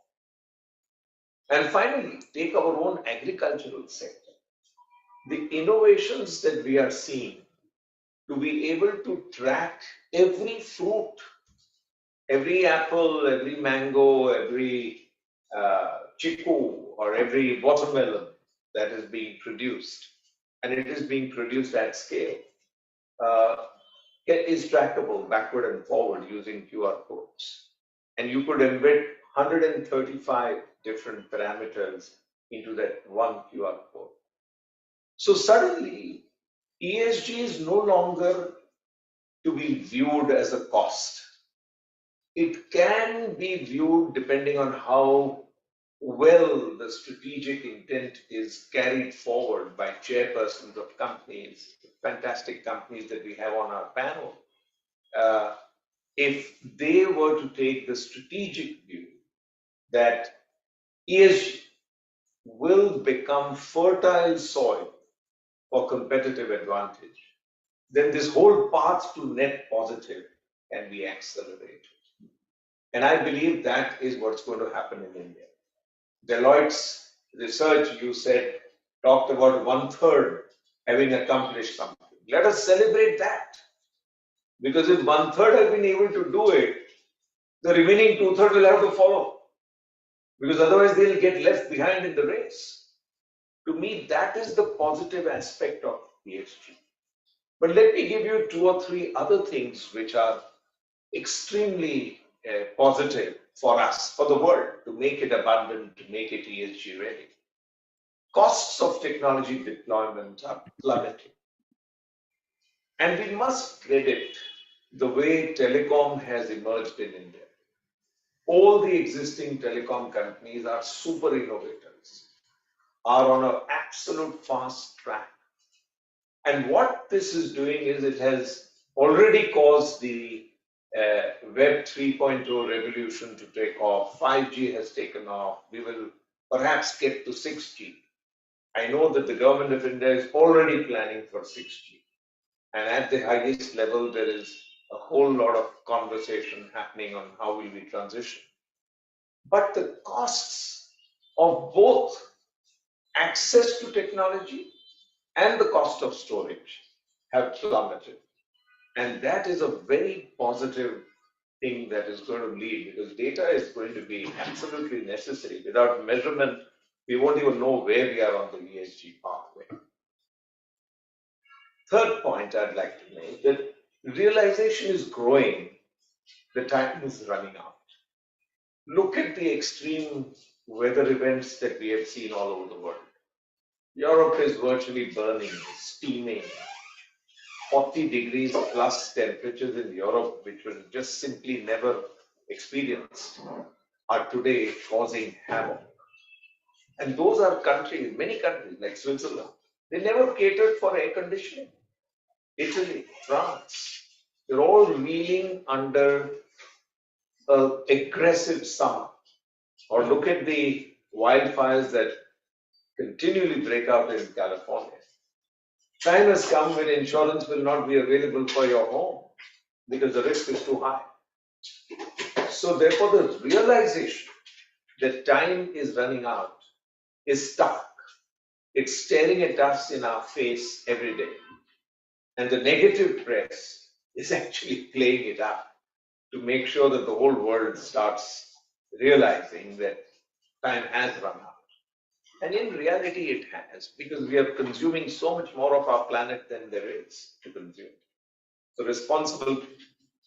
C: And finally, take our own agricultural sector. The innovations that we are seeing to be able to track every fruit, every apple, every mango, every chiku, or every watermelon that is being produced, and it is being produced at scale, it is trackable backward and forward using QR codes. And you could embed 135 different parameters into that one QR code. So suddenly, ESG is no longer to be viewed as a cost. It can be viewed depending on how well the strategic intent is carried forward by chairpersons of companies, fantastic companies that we have on our panel. If they were to take the strategic view that ESG will become fertile soil for competitive advantage, then this whole path to net positive can be accelerated. And I believe that is what's going to happen in India. Deloitte's research, you said, talked about 1/3 having accomplished something. Let us celebrate that. Because if 1/3 have been able to do it, the remaining 2/3 will have to follow. Because otherwise they'll get left behind in the race. To me, that is the positive aspect of ESG. But let me give you 2 or 3 other things which are extremely positive for us, for the world, to make it abundant, to make it ESG ready. Costs of technology deployment are plummeting. And we must credit the way telecom has emerged in India. All the existing telecom companies are super innovators, are on an absolute fast track. And what this is doing is it has already caused the Web 3.0 revolution to take off. 5G has taken off. We will perhaps get to 6G. I know that the government of India is already planning for 6G. And at the highest level, there is a whole lot of conversation happening on how will we transition. But the costs of both access to technology and the cost of storage have plummeted. And that is a very positive thing that is going to lead, because data is going to be absolutely necessary. Without measurement, we won't even know where we are on the ESG pathway. Third point I'd like to make, that realization is growing, the time is running out. Look at the extreme weather events that we have seen all over the world. Europe is virtually burning, steaming. 40 degrees plus temperatures in Europe, which were just simply never experienced, are today causing havoc. And those are countries, many countries like Switzerland, they never catered for air conditioning. Italy, France, they're all reeling under an aggressive summer. Or look at the wildfires that continually break out in California. Time has come when insurance will not be available for your home because the risk is too high. So therefore, the realization that time is running out is stark. It's staring at us in our face every day. And the negative press is actually playing it up to make sure that the whole world starts realizing that time has run out. And in reality, it has, because we are consuming so much more of our planet than there is to consume. So responsible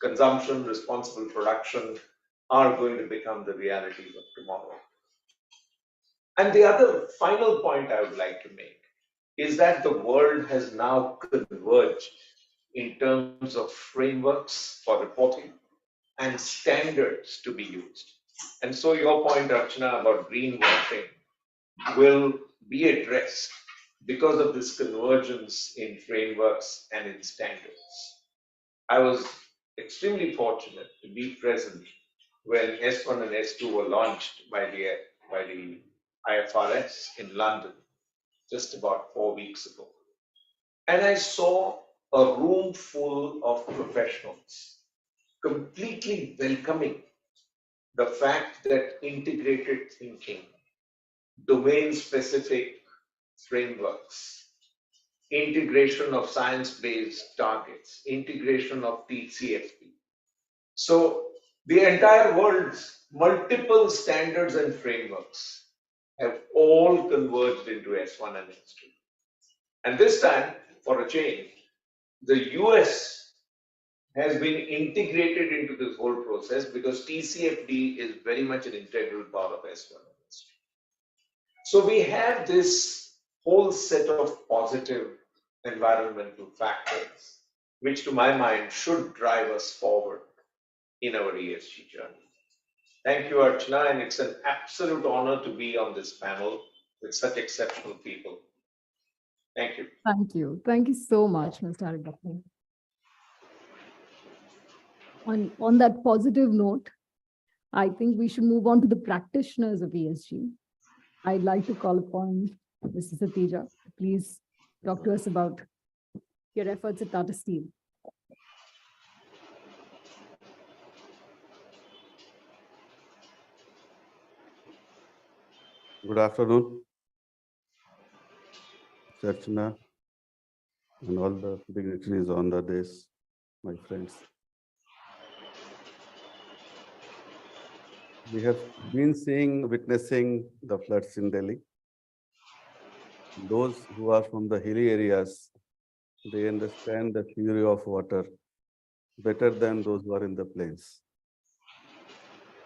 C: consumption, responsible production are going to become the realities of tomorrow. And the other final point I would like to make is that the world has now converged in terms of frameworks for reporting and standards to be used. And so your point, Archana, about greenwashing will be addressed because of this convergence in frameworks and in standards. I was extremely fortunate to be present when S1 and S2 were launched by the IFRS in London just about 4 weeks ago. And I saw a room full of professionals completely welcoming the fact that integrated thinking, domain-specific frameworks, integration of science-based targets, integration of TCFD. So the entire world's multiple standards and frameworks have all converged into S1 and S2. And this time, for a change, the US has been integrated into this whole process because TCFD is very much an integral part of S1 and S2. So we have this whole set of positive environmental factors, which to my mind should drive us forward in our ESG journey. Thank you, Archana, and it's an absolute honor to be on this panel with such exceptional people. Thank you.
A: Thank you. Thank you so much, Mr. Haribakhan. On that positive note, I think we should move on to the practitioners of ESG. I'd like to call upon Mrs. Satija. Please talk to us about your efforts at Tata Steel.
H: Good afternoon, Archana, and all the dignitaries on the days, my friends. We have been witnessing the floods in Delhi. Those who are from the hilly areas, they understand the fury of water better than those who are in the plains.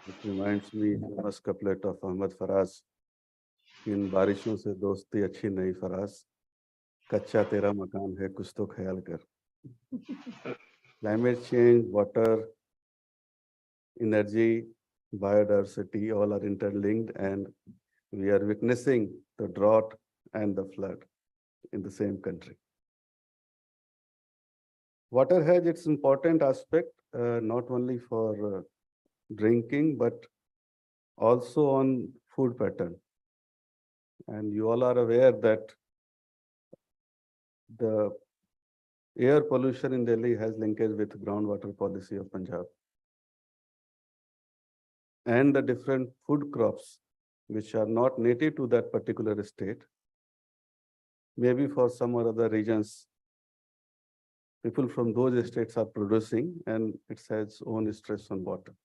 H: It reminds me of the famous couplet of Ahmad Faraz, इन बारिशों से दोस्ती अच्छी नहीं फराज, कच्चा तेरा मकान है कुछ तो ख्याल कर. Climate change, water, energy, biodiversity, all are interlinked, and we are witnessing the drought and the flood in the same country. Water has its important aspect, not only for drinking, but also on food pattern. And you all are aware that the air pollution in Delhi has linkage with groundwater policy of Punjab. And the different food crops, which are not native to that particular state, maybe for some or other regions, people from those states are producing, and it has own stress on water.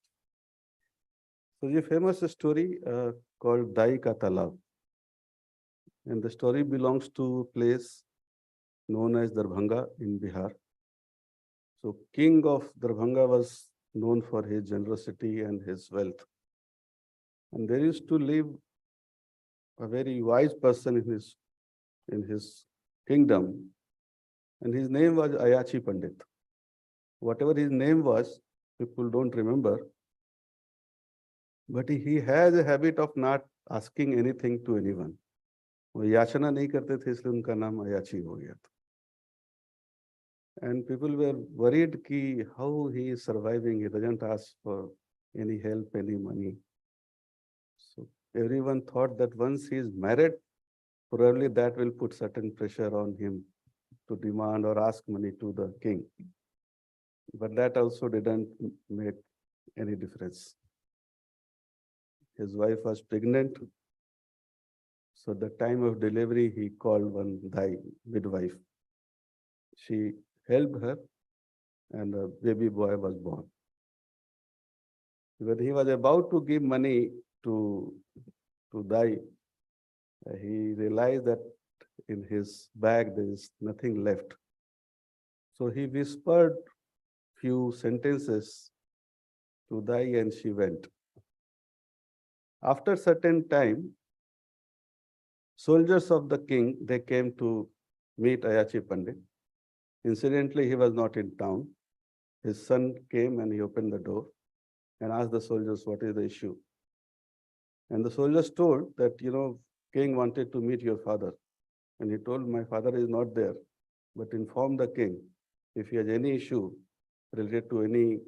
H: So a famous story called Dai Ka Talab. And the story belongs to a place known as Darbhanga in Bihar. So king of Darbhanga was known for his generosity and his wealth. And there used to live a very wise person in his kingdom, and his name was Ayachi Pandit. Whatever his name was, people don't remember, but he has a habit of not asking anything to anyone. वो याचना नहीं करते थे, इसलिए उनका नाम अयाची हो गया था. And people were worried कि how he is surviving. He doesn't ask for any help, any money. So everyone thought that once he is married, probably that will put certain pressure on him to demand or ask money to the king. But that also didn't make any difference. His wife was pregnant. So at the time of delivery, he called one midwife. She helped her, and a baby boy was born. When he was about to give money to Dai, He realized that in his bag there is nothing left. So he whispered few sentences to Dai and she went. After certain time, soldiers of the king, they came to meet Ayachi Pandit. Incidentally, he was not in town. His son came and he opened the door and asked the soldiers, what is the issue? And the soldiers told that, king wanted to meet your father. And he told, my father is not there, but inform the king if he has any issue related to any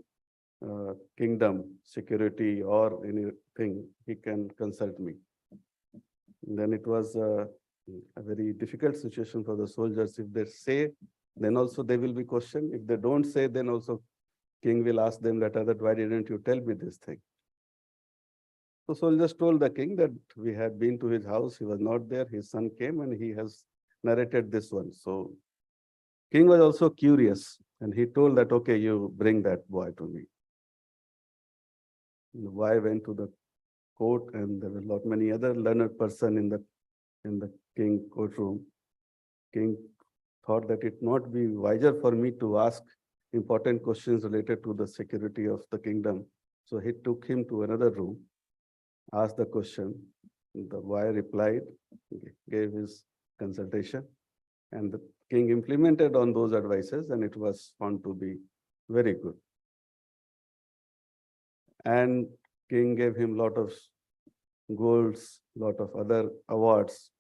H: kingdom, security, or anything, he can consult me. And then it was a very difficult situation for the soldiers. If they say, then also they will be questioned. If they don't say, then also king will ask them later that why didn't you tell me this thing? So soldiers told the king that we had been to his house, he was not there, his son came and he has narrated this one. So king was also curious and he told that, okay, you bring that boy to me. The boy went to the court and there were lot many other learned person in the king courtroom. King thought that it not be wiser for me to ask important questions related to the security of the kingdom. So he took him to another room, asked the question. The boy replied, gave his consultation, and the king implemented on those advices, and it was found to be very good. And king gave him lot of golds, lot of other awards.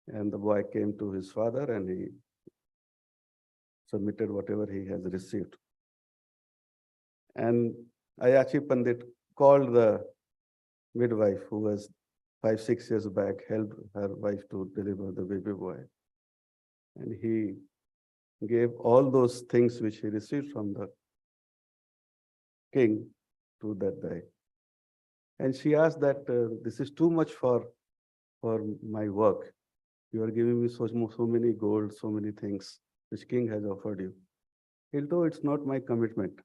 H: And the boy came to his father and he submitted whatever he has received. And Ayachi Pandit called the midwife who was 5-6 years back, helped her wife to deliver the baby boy. And he gave all those things which he received from the king to that guy. And she asked that this is too much for my work. You are giving me so many gold, so many things which king has offered you. He told, it's not my commitment.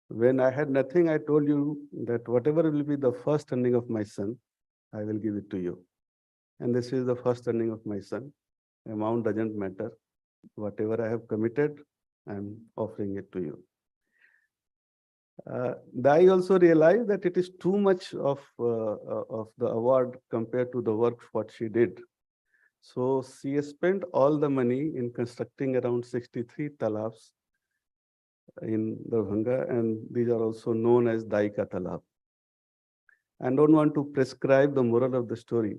H: When I had nothing, I told you that whatever will be the first earning of my son, I will give it to you. And this is the first earning of my son. Amount doesn't matter. Whatever I have committed, I'm offering it to you. I also realized that it is too much of the award compared to the work what she did. So she spent all the money in constructing around 63 talabs in Darbhanga, and these are also known as Dai Ka Talab. I don't want to prescribe the moral of the story,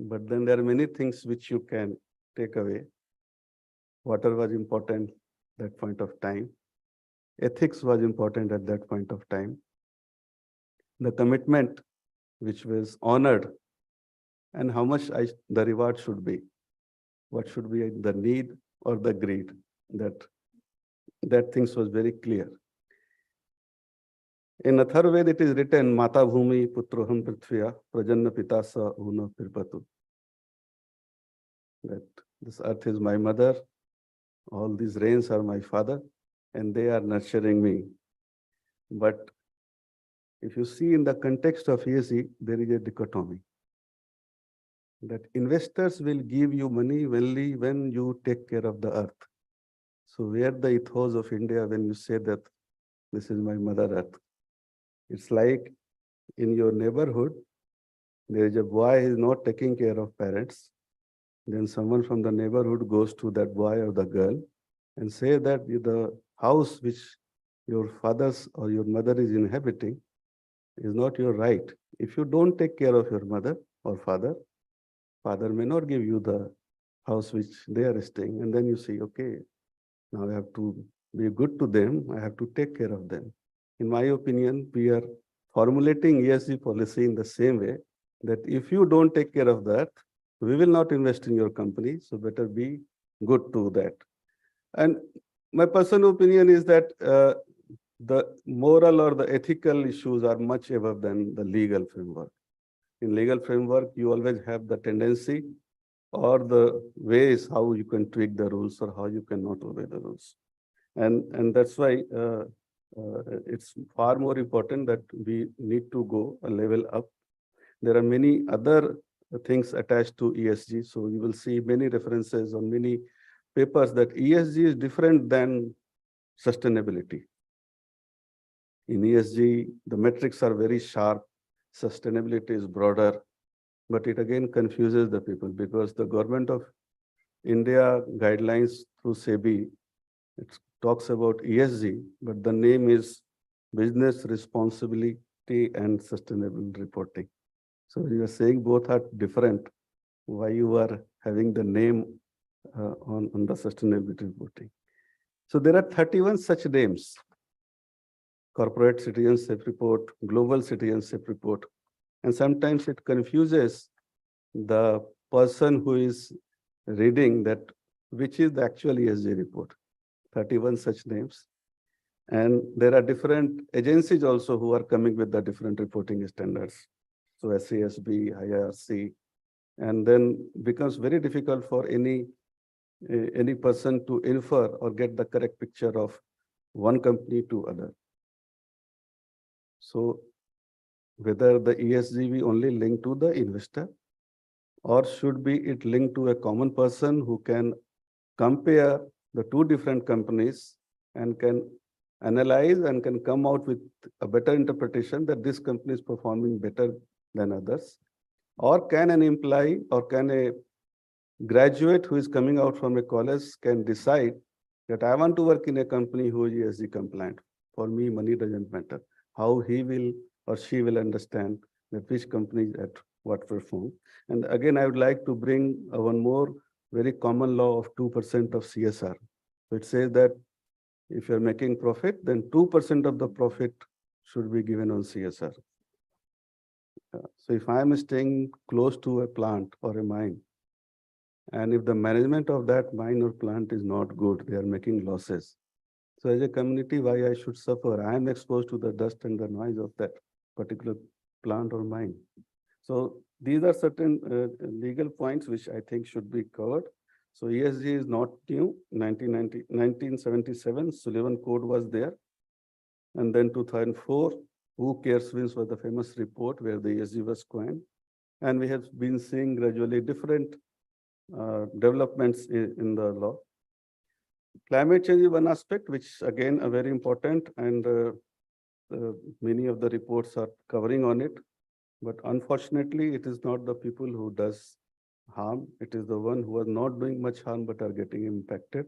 H: but then there are many things which you can take away. Water was important at that point of time. Ethics was important at that point of time. The commitment which was honored, and how much the reward should be. What should be the need or the greed? That things was very clear. In Atharvaved it is written, Mata Bhumi Putroham Prithviya Prajanna Pitasa Una Pirpatu. That this earth is my mother, all these rains are my father, and they are nurturing me. But if you see in the context of ESG, there is a dichotomy. That investors will give you money only when you take care of the earth. So where the ethos of India when you say that this is my mother earth? It's like in your neighborhood, there is a boy who is not taking care of parents. Then someone from the neighborhood goes to that boy or the girl and say that the house which your father's or your mother is inhabiting is not your right. If you don't take care of your mother or father, father may not give you the house which they are staying. And then you say, okay, now I have to be good to them. I have to take care of them. In my opinion, we are formulating ESG policy in the same way that if you don't take care of that, we will not invest in your company. So better be good to that. And my personal opinion is that the moral or the ethical issues are much above than the legal framework. In legal framework, you always have the tendency or the ways how you can tweak the rules or how you cannot obey the rules. And that's why it's far more important that we need to go a level up. There are many other things attached to ESG. So you will see many references on many papers that ESG is different than sustainability. In ESG, the metrics are very sharp, sustainability is broader, but it again confuses the people because the government of India guidelines through SEBI, it talks about ESG, but the name is Business Responsibility and Sustainable Reporting. So you are saying both are different. Why you are having the name on the sustainability reporting? So there are 31 such names. Corporate citizenship report, global citizenship report. And sometimes it confuses the person who is reading that which is the actual ESG report. 31 such names. And there are different agencies also who are coming with the different reporting standards. So SASB, IRC, and then becomes very difficult for any person to infer or get the correct picture of one company to other. So whether the ESG be only linked to the investor, or should be it linked to a common person who can compare the two different companies and can analyze and can come out with a better interpretation that this company is performing better than others? Or can an employee or can a graduate who is coming out from a college can decide that I want to work in a company who is ESG compliant. For me, money doesn't matter. How he will or she will understand that which company is at what perform. And again, I would like to bring one more very common law of 2% of CSR. So it says that if you're making profit, then 2% of the profit should be given on CSR. So if I am staying close to a plant or a mine, and if the management of that mine or plant is not good, they are making losses. So as a community, why I should suffer? I am exposed to the dust and the noise of that particular plant or mine. So these are certain legal points which I think should be covered. So ESG is not new. 1977, Sullivan Code was there. And then 2004, Who Cares Wins was the famous report where the ESG was coined. And we have been seeing gradually different developments in the law. Climate change is one aspect, which again are very important, and many of the reports are covering on it. But unfortunately, it is not the people who does harm. It is the one who are not doing much harm but are getting impacted,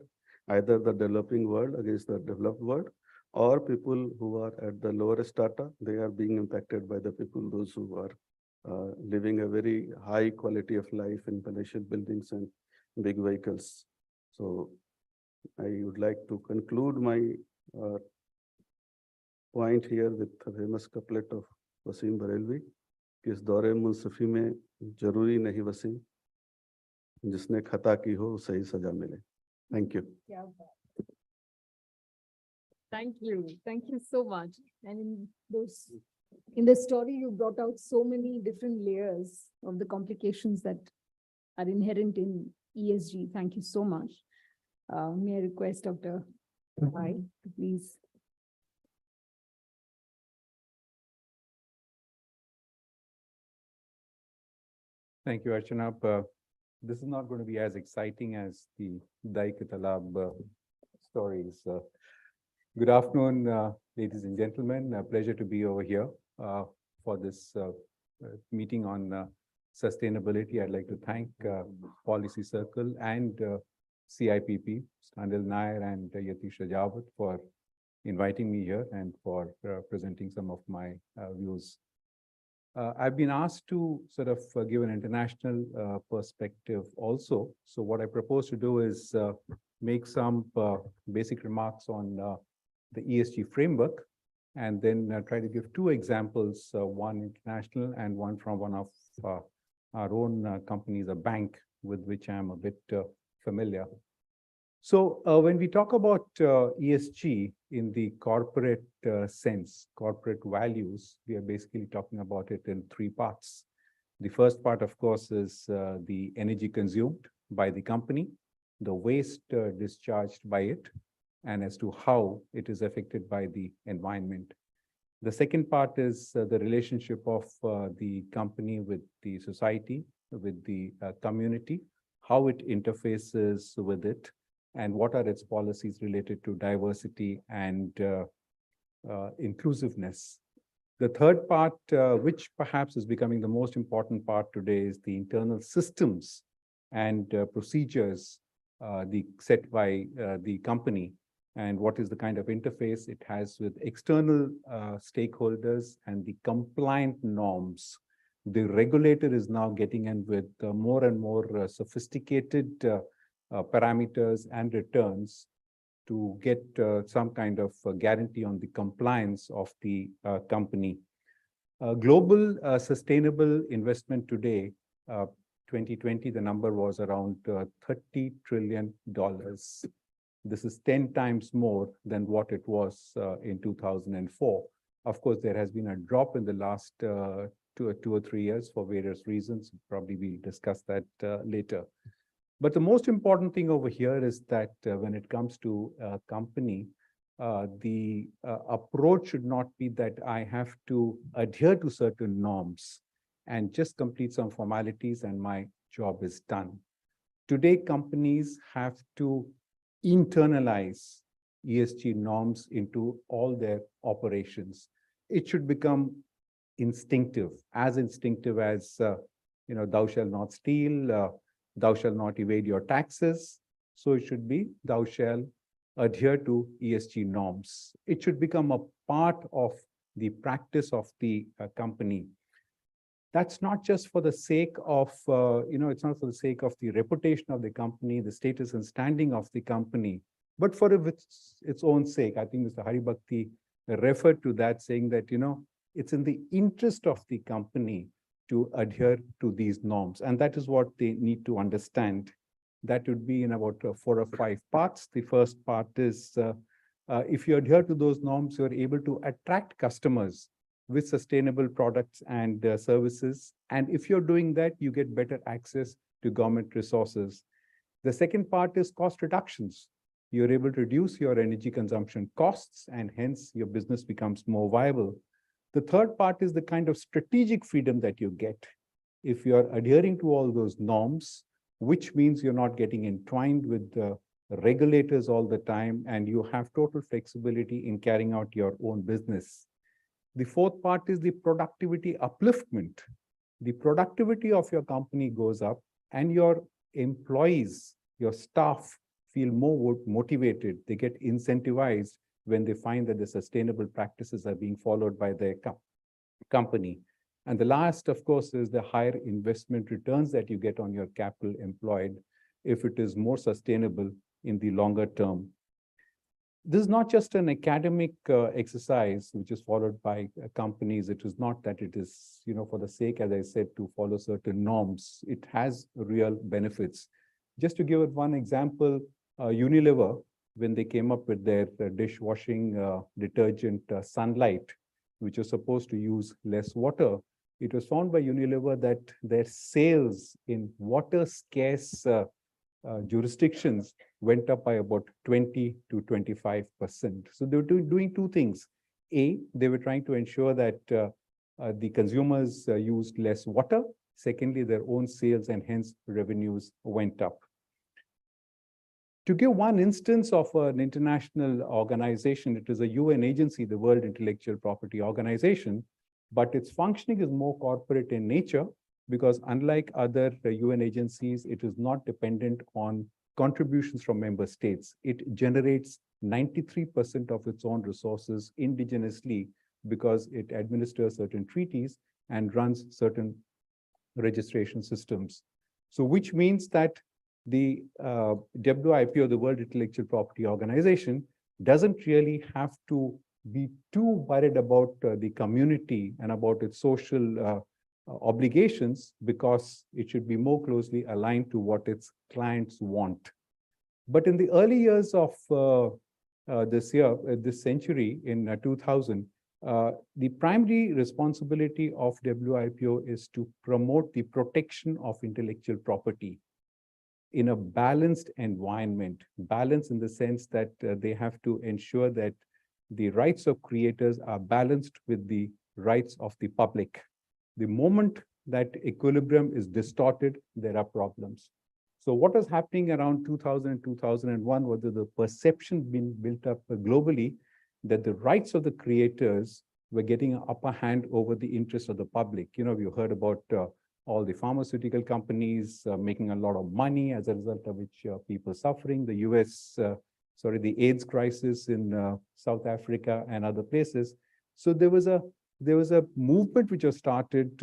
H: either the developing world against the developed world, or people who are at the lower strata, they are being impacted by the people, those who are living a very high quality of life in palatial buildings and big vehicles. So I would like to conclude my point here with a famous couplet of Wasim Barelvi. कि इस दौरे मुंसफी में जरूरी नहीं वसीम, जिसने खता की हो सही सजा मिले. Thank you.
A: Thank you so much. And in the story, you brought out so many different layers of the complications that are inherent in ESG. Thank you so much. May I request Dr. Pai to please.
J: Thank you, Archana. This is not going to be as exciting as the Daik Talab stories. Good afternoon, ladies and gentlemen. A pleasure to be over here for this meeting on sustainability. I'd like to thank Policy Circle and CIPP, Standil Nair and Yatish Rajawat for inviting me here and for presenting some of my views. I've been asked to sort of give an international perspective also. So what I propose to do is make some basic remarks on the ESG framework, and then try to give two examples, one international and one from one of our own companies, a bank with which I'm a bit familiar. So when we talk about ESG in the corporate sense, corporate values, we are basically talking about it in three parts. The first part, of course, is the energy consumed by the company, the waste discharged by it, and as to how it is affected by the environment. The second part is the relationship of the company with the society with the community, how it interfaces with it, and what are its policies related to diversity and inclusiveness. The third part, which perhaps is becoming the most important part today, is the internal systems and procedures set by the company, and what is the kind of interface it has with external stakeholders and the compliant norms. The regulator is now getting in with more and more sophisticated parameters and returns to get some kind of guarantee on the compliance of the company. Global sustainable investment today, 2020, the number was around $30 trillion. This is 10 times more than what it was in 2004. Of course, there has been a drop in the last 2 or 3 years for various reasons. Probably we'll discuss that later. But the most important thing over here is that when it comes to a company, the approach should not be that I have to adhere to certain norms and just complete some formalities and my job is done. Today, companies have to internalize ESG norms into all their operations. It should become instinctive as thou shalt not steal, thou shalt not evade your taxes. So it should be, thou shalt adhere to ESG norms. It should become a part of the practice of the company. That's not just for the sake of, it's not for the sake of the reputation of the company, the status and standing of the company, but for its own sake. I think Mr. Haribhakti referred to that, saying that, it's in the interest of the company to adhere to these norms. And that is what they need to understand. That would be in about 4 or 5 parts. The first part is, if you adhere to those norms, you're able to attract customers with sustainable products and services. And if you're doing that, you get better access to government resources. The second part is cost reductions. You're able to reduce your energy consumption costs, and hence your business becomes more viable. The third part is the kind of strategic freedom that you get if you're adhering to all those norms, which means you're not getting entwined with the regulators all the time, and you have total flexibility in carrying out your own business. The fourth part is the productivity upliftment. The productivity of your company goes up, and your employees, your staff, feel more motivated. They get incentivized when they find that the sustainable practices are being followed by their company. And the last, of course, is the higher investment returns that you get on your capital employed if it is more sustainable in the longer term. This is not just an academic exercise which is followed by companies. It is not that it is, for the sake, as I said, to follow certain norms. It has real benefits. Just to give it one example, Unilever, when they came up with their dishwashing detergent Sunlight, which was supposed to use less water, it was found by Unilever that their sales in water-scarce jurisdictions went up by about 20 to 25%. So they were doing two things. A, they were trying to ensure that the consumers used less water. Secondly, their own sales and hence revenues went up. To give one instance of an international organization, it is a UN agency, the World Intellectual Property Organization, but its functioning is more corporate in nature because unlike other UN agencies, it is not dependent on contributions from member states. It generates 93% of its own resources indigenously because it administers certain treaties and runs certain registration systems. So which means that the WIPO, the World Intellectual Property Organization, doesn't really have to be too worried about the community and about its social obligations because it should be more closely aligned to what its clients want. But in the early years of this century, in 2000, the primary responsibility of WIPO is to promote the protection of intellectual property in a balanced environment. Balance in the sense that they have to ensure that the rights of creators are balanced with the rights of the public. The moment that equilibrium is distorted, there are problems. So what was happening around 2000, 2001 was that the perception being built up globally that the rights of the creators were getting an upper hand over the interests of the public. You know, you heard about all the pharmaceutical companies making a lot of money, as a result of which people suffering. The the AIDS crisis in South Africa and other places. So there was a movement which was started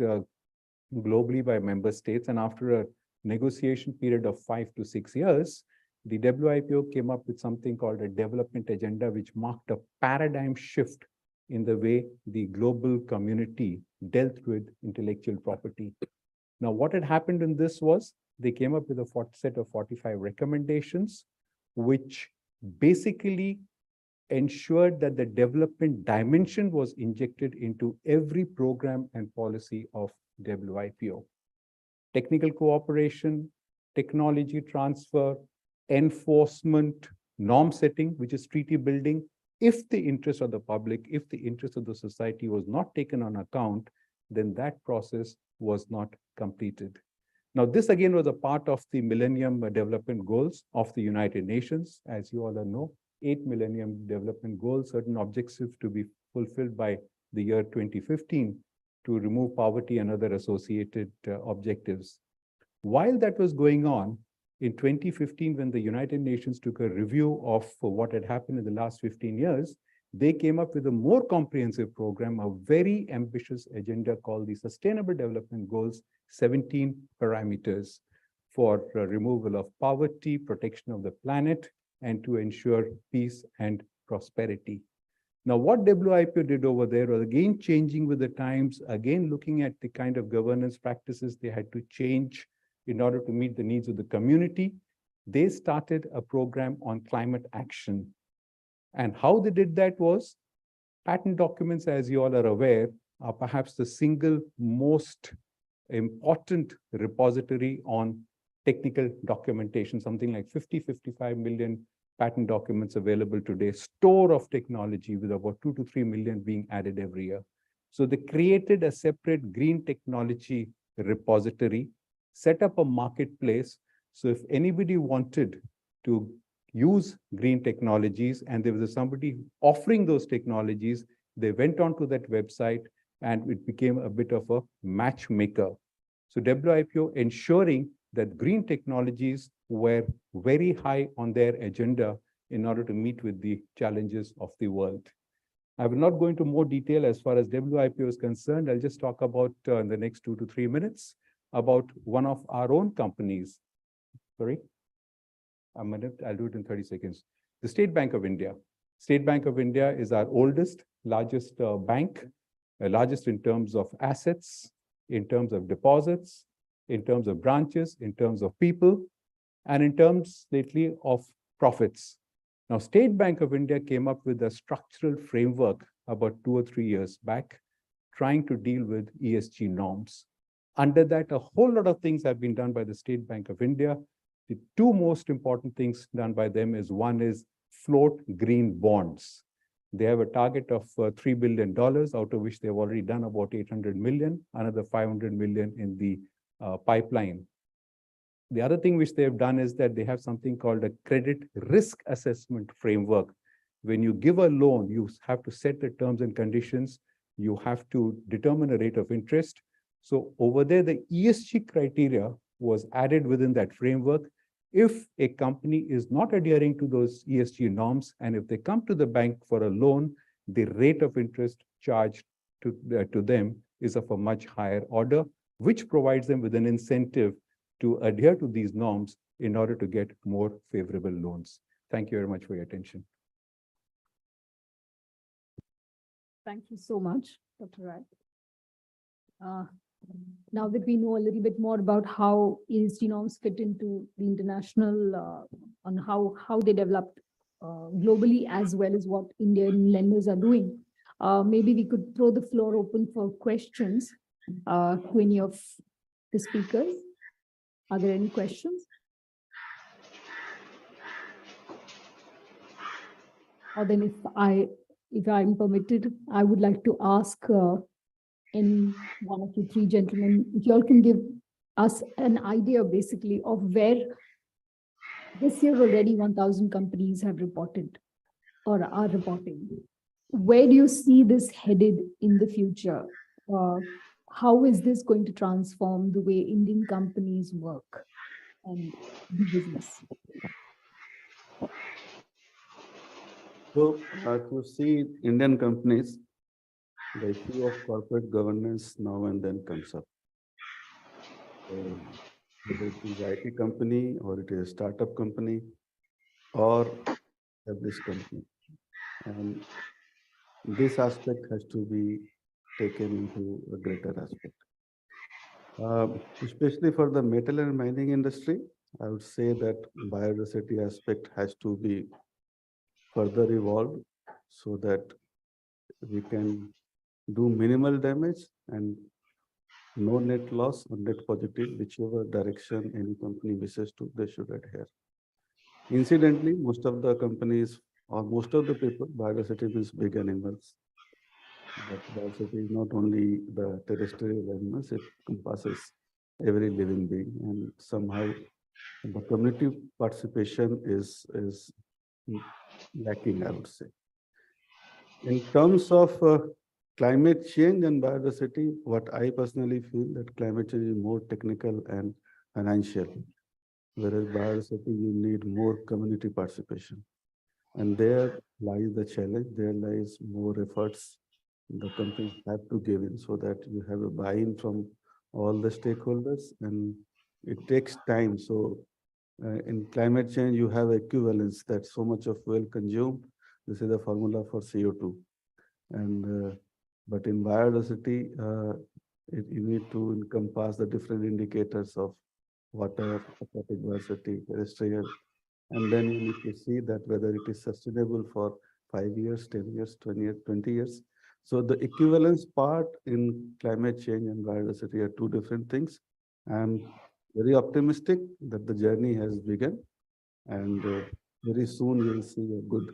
J: globally by member states, and after a negotiation period of 5 to 6 years, the WIPO came up with something called a development agenda, which marked a paradigm shift in the way the global community dealt with intellectual property. Now, what had happened in this was they came up with a set of 45 recommendations, which basically ensured that the development dimension was injected into every program and policy of WIPO. Technical cooperation, technology transfer, enforcement, norm setting, which is treaty building. If the interest of the public, if the interest of the society was not taken on account, then that process was not completed. Now, this again was a part of the Millennium Development Goals of the United Nations. As you all know, 8 Millennium Development Goals, certain objectives to be fulfilled by the year 2015 to remove poverty and other associated objectives. While that was going on, in 2015, when the United Nations took a review of what had happened in the last 15 years, they came up with a more comprehensive program, a very ambitious agenda called the Sustainable Development Goals, 17 parameters for removal of poverty, protection of the planet, and to ensure peace and prosperity. Now, what WIPO did over there was again changing with the times, again looking at the kind of governance practices they had to change in order to meet the needs of the community. They started a program on climate action. And how they did that was patent documents, as you all are aware, are perhaps the single most important repository on technical documentation, something like 55 million patent documents available today, store of technology with about 2 to 3 million being added every year. So they created a separate green technology repository, set up a marketplace. So if anybody wanted to use green technologies and there was somebody offering those technologies, they went onto that website and it became a bit of a matchmaker. So WIPO ensuring that green technologies were very high on their agenda in order to meet with the challenges of the world. I will not go into more detail as far as WIPO is concerned. I'll just talk about in the next 2 to 3 minutes about one of our own companies. Sorry, a minute, I'll do it in 30 seconds. The State Bank of India. State Bank of India is our oldest, largest bank, largest in terms of assets, in terms of deposits, in terms of branches, in terms of people, and in terms lately of profits. Now, State Bank of India came up with a structural framework about 2 or 3 years back, trying to deal with ESG norms. Under that, a whole lot of things have been done by the State Bank of India. The 2 most important things done by them is one is float green bonds. They have a target of $3 billion, out of which they've already done about 800 million, another 500 million in the pipeline. The other thing which they have done is that they have something called a credit risk assessment framework. When you give a loan, you have to set the terms and conditions. You have to determine a rate of interest. So over there, the ESG criteria was added within that framework. If a company is not adhering to those ESG norms, and if they come to the bank for a loan, the rate of interest charged to them is of a much higher order, which provides them with an incentive to adhere to these norms in order to get more favorable loans. Thank you very much for your attention.
A: Thank you so much, Dr. Rai. Now that we know a little bit more about how ESG norms fit into the international, on how they developed globally, as well as what Indian lenders are doing, maybe we could throw the floor open for questions to any of the speakers. Are there any questions? Or then if I'm permitted, I would like to ask any one of you three gentlemen, if you all can give us an idea basically of where this year already 1,000 companies have reported or are reporting. Where do you see this headed in the future? How is this going to transform the way Indian companies work and do business?
H: So, as you see, Indian companies, the issue of corporate governance now and then comes up. So, whether it is IT company or it is a startup company or established company. And this aspect has to be taken into a greater aspect. Especially for the metal and mining industry, I would say that biodiversity aspect has to be further evolved so that we can do minimal damage and no net loss or net positive, whichever direction any company wishes to, they should adhere. Incidentally, most of the companies or most of the people, biodiversity means big animals. But biodiversity is not only the terrestrial animals, it encompasses every living being, and somehow the community participation is lacking, I would say. In terms of climate change and biodiversity, what I personally feel that climate change is more technical and financial, whereas biodiversity, you need more community participation. And there lies the challenge, there lies more efforts the companies have to give in so that you have a buy-in from all the stakeholders, and it takes time. So in climate change, you have equivalence that so much of fuel consumed. This is the formula for CO2. And but in biodiversity, you need to encompass the different indicators of water, aquatic diversity, terrestrial, and then you need to see that whether it is sustainable for 5 years, 10 years, 20 years, 20 years. So the equivalence part in climate change and biodiversity are two different things. I'm very optimistic that the journey has begun, and very soon you will see a good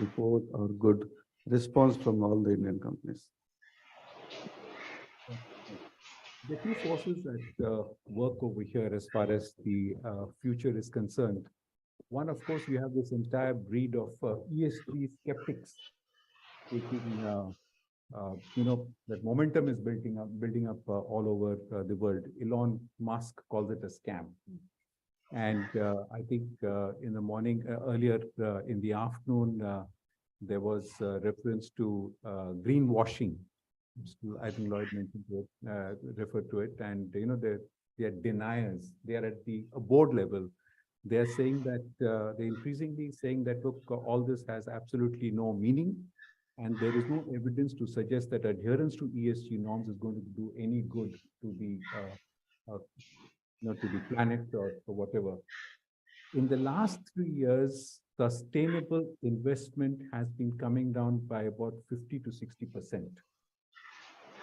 H: report or good response from all the Indian companies.
J: The two forces that work over here as far as the future is concerned. One, of course, we have this entire breed of ESG skeptics taking, that momentum is building up all over the world. Elon Musk calls it a scam. And I think in the morning, earlier in the afternoon, there was reference to greenwashing. I think Lloyd mentioned it, referred to it, and they are deniers. They are at the board level. They are saying that they're increasingly saying that look, all this has absolutely no meaning, and there is no evidence to suggest that adherence to ESG norms is going to do any good to the to the planet or whatever. In the last 3 years, sustainable investment has been coming down by about 50 to 60%.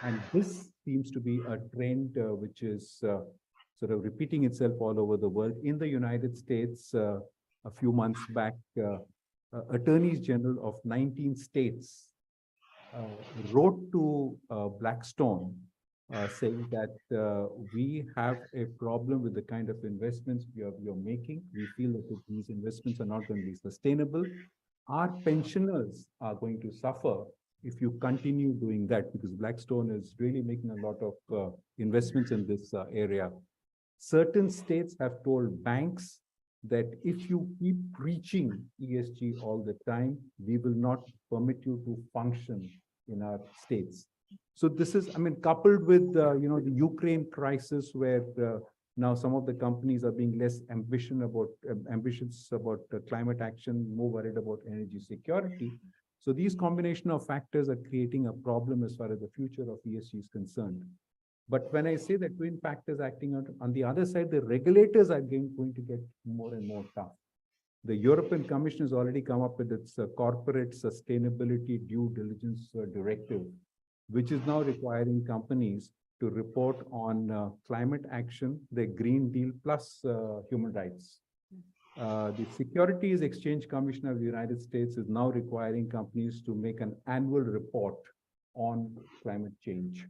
J: And this seems to be a trend which is sort of repeating itself all over the world. In the United States, a few months back, attorneys general of 19 states wrote to Blackstone saying that we have a problem with the kind of investments you're making. We feel that these investments are not going to be sustainable. Our pensioners are going to suffer if you continue doing that, because Blackstone is really making a lot of investments in this area. Certain states have told banks that if you keep preaching ESG all the time, we will not permit you to function in our states. So this is, I mean, coupled with, the Ukraine crisis, where now some of the companies are being less ambitious about climate action, more worried about energy security. So these combination of factors are creating a problem as far as the future of ESG is concerned. But when I say that twin factors acting on the other side, the regulators are going to get more and more tough. The European Commission has already come up with its corporate sustainability due diligence directive, which is now requiring companies to report on climate action, the Green Deal plus human rights. The Securities Exchange Commission of the United States is now requiring companies to make an annual report on climate change.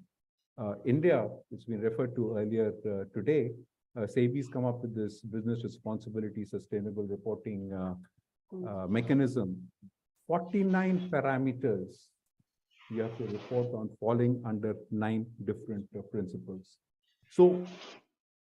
J: India, it's been referred to earlier today, SEBI's come up with this business responsibility sustainable reporting mechanism. 49 parameters you have to report on falling under 9 different principles. So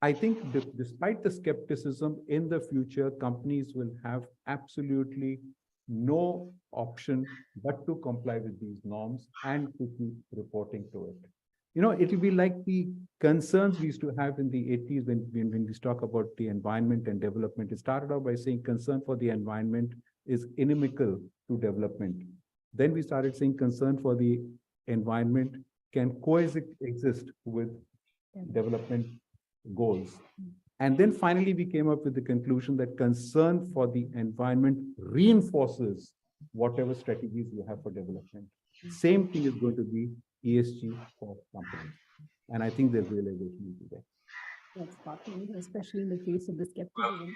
J: I think despite the skepticism, in the future, companies will have absolutely no option but to comply with these norms and to keep reporting to it. You know, it will be like the concerns we used to have in the 80s when we talk about the environment and development. It started out by saying concern for the environment is inimical to development. Then we started saying concern for the environment can coexist with development goals. And then finally, we came up with the conclusion that concern for the environment reinforces whatever strategies you have for development. Same thing is going to be ESG for companies. And I think there's realization today.
A: That's partly, especially in the face of the skepticism.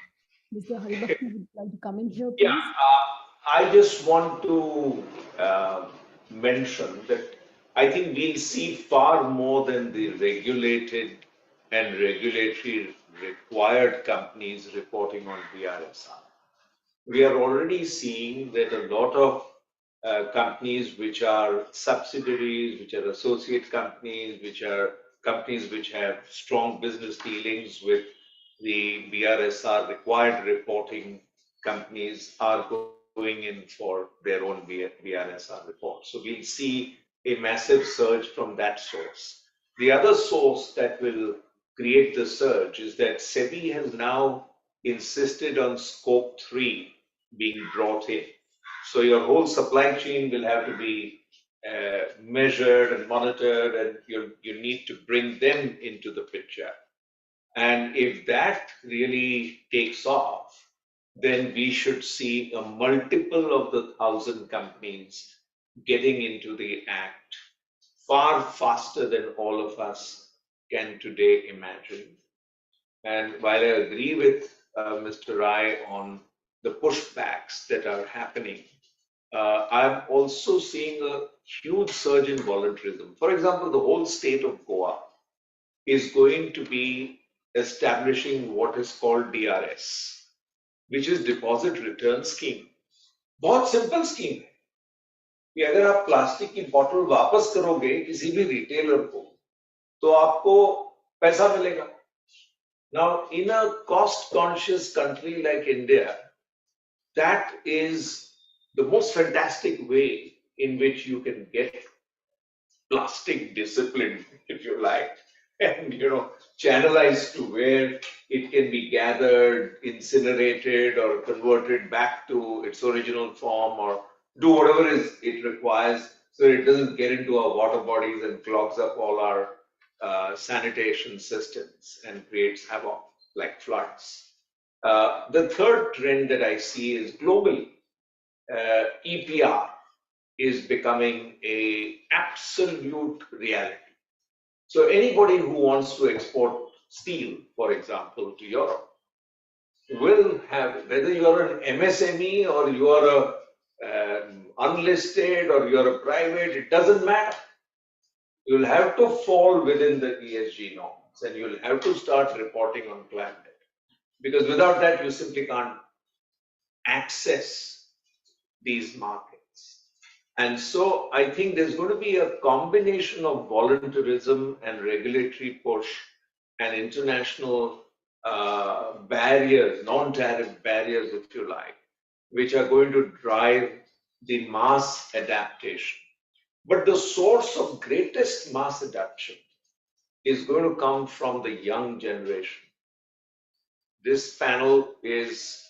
A: Mr. Haribakti, would you like to come in here, please?
C: Yeah, I just want to mention that I think we'll see far more than the regulated and regulatory required companies reporting on BRSR. We are already seeing that a lot of companies which are subsidiaries, which are associate companies, which are companies which have strong business dealings with the BRSR required reporting companies are going in for their own BRSR report. So we'll see a massive surge from that source. The other source that will create the surge is that SEBI has now insisted on scope 3 being brought in. So your whole supply chain will have to be measured and monitored, and you need to bring them into the picture. And if that really takes off, then we should see a multiple of the 1,000 companies getting into the act far faster than all of us can today imagine. And while I agree with Mr. Rai on the pushbacks that are happening, I'm also seeing a huge surge in voluntarism. For example, the whole state of Goa is going to be establishing what is called DRS, which is Deposit Return Scheme. बहुत simple scheme है कि अगर आप plastic की बोतल वापस करोगे किसी भी रिटेलर को तो आपको पैसा मिलेगा. Now, in a cost-conscious country like India, that is the most fantastic way in which you can get plastic discipline, if you like, and channelized to where it can be gathered, incinerated, or converted back to its original form, or do whatever it requires so it doesn't get into our water bodies and clogs up all our sanitation systems and creates havoc like floods. The third trend that I see is globally, EPR is becoming an absolute reality. So anybody who wants to export steel, for example, to Europe will have, whether you're an MSME or you are a unlisted or you're a private, it doesn't matter. You'll have to fall within the ESG norms and you'll have to start reporting on climate. Because without that, you simply can't access these markets. And so I think there's going to be a combination of voluntarism and regulatory push and international barriers, non-tariff barriers, if you like, which are going to drive the mass adaptation. But the source of greatest mass adoption is going to come from the young generation. This panel is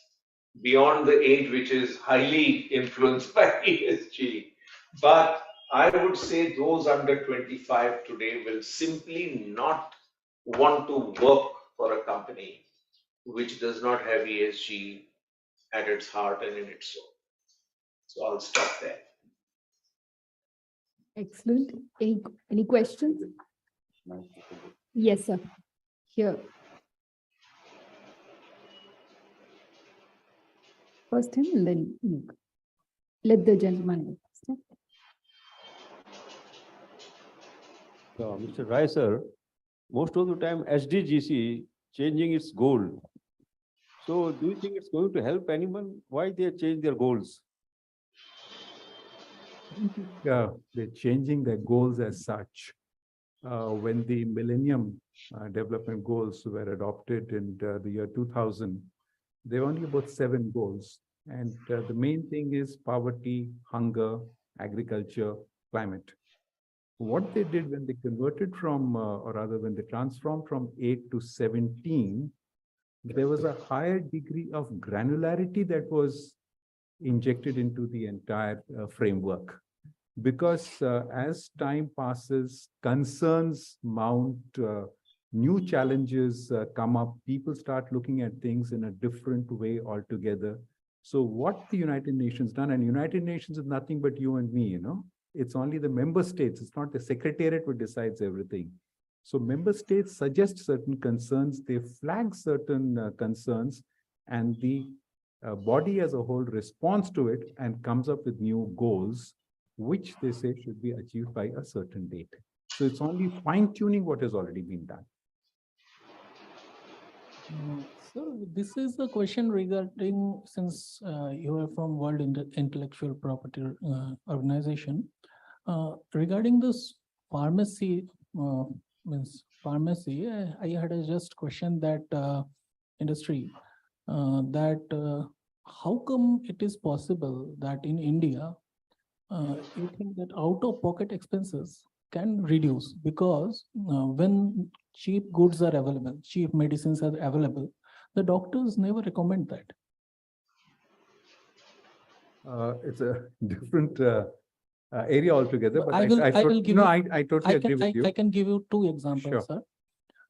C: beyond the age which is highly influenced by ESG. But I would say those under 25 today will simply not want to work for a company which does not have ESG at its heart and in its soul. So I'll stop there.
A: Excellent. Any questions? Yes, sir. Here. First him and then Luke. Let the gentleman go first.
P: Mr. Rai, sir, most of the time SDGC changing its goal. So do you think it's going to help anyone? Why they change their goals?
J: They're changing their goals as such. When the Millennium Development Goals were adopted in the year 2000, there were only about 7 goals. And the main thing is poverty, hunger, agriculture, climate. What they did when they converted from, or rather when they transformed from 8 to 17, there was a higher degree of granularity that was injected into the entire framework. Because as time passes, concerns mount, new challenges come up, people start looking at things in a different way altogether. So what the United Nations done, and United Nations is nothing but you and me, it's only the member states, it's not the secretariat who decides everything. So member states suggest certain concerns, they flag certain concerns, and the body as a whole responds to it and comes up with new goals, which they say should be achieved by a certain date. So it's only fine-tuning what has already been done.
Q: So this is a question regarding, since you are from World Intellectual Property Organization, regarding this pharmacy, I had a just question that industry, that how come it is possible that in India, you think that out-of-pocket expenses can reduce, because when cheap goods are available, cheap medicines are available, the doctors never recommend that.
J: It's a different area altogether, but
Q: I will give you,
J: I totally agree with you.
Q: I can give you 2 examples, sir.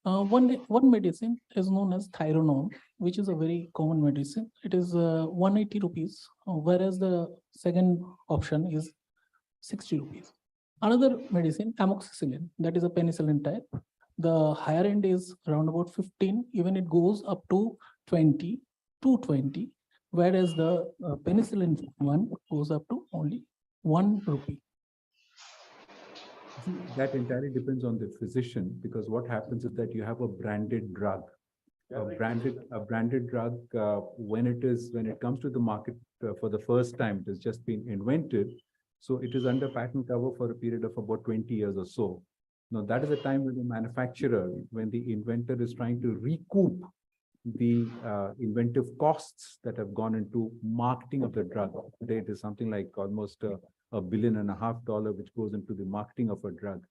Q: One medicine is known as Thyronol, which is a very common medicine. It is 180 rupees, whereas the second option is 60 rupees. Another medicine, amoxicillin, that is a penicillin type. The higher end is around about 15, even it goes up to 20, 220, whereas the penicillin one goes up to only 1 rupee.
J: That entirely depends on the physician, because what happens is that you have a branded drug. A branded drug, when it comes to the market for the first time, it has just been invented. So it is under patent cover for a period of about 20 years or so. Now that is the time when the manufacturer, when the inventor is trying to recoup the inventive costs that have gone into marketing of the drug. Today it is something like almost $1.5 billion, which goes into the marketing of a drug.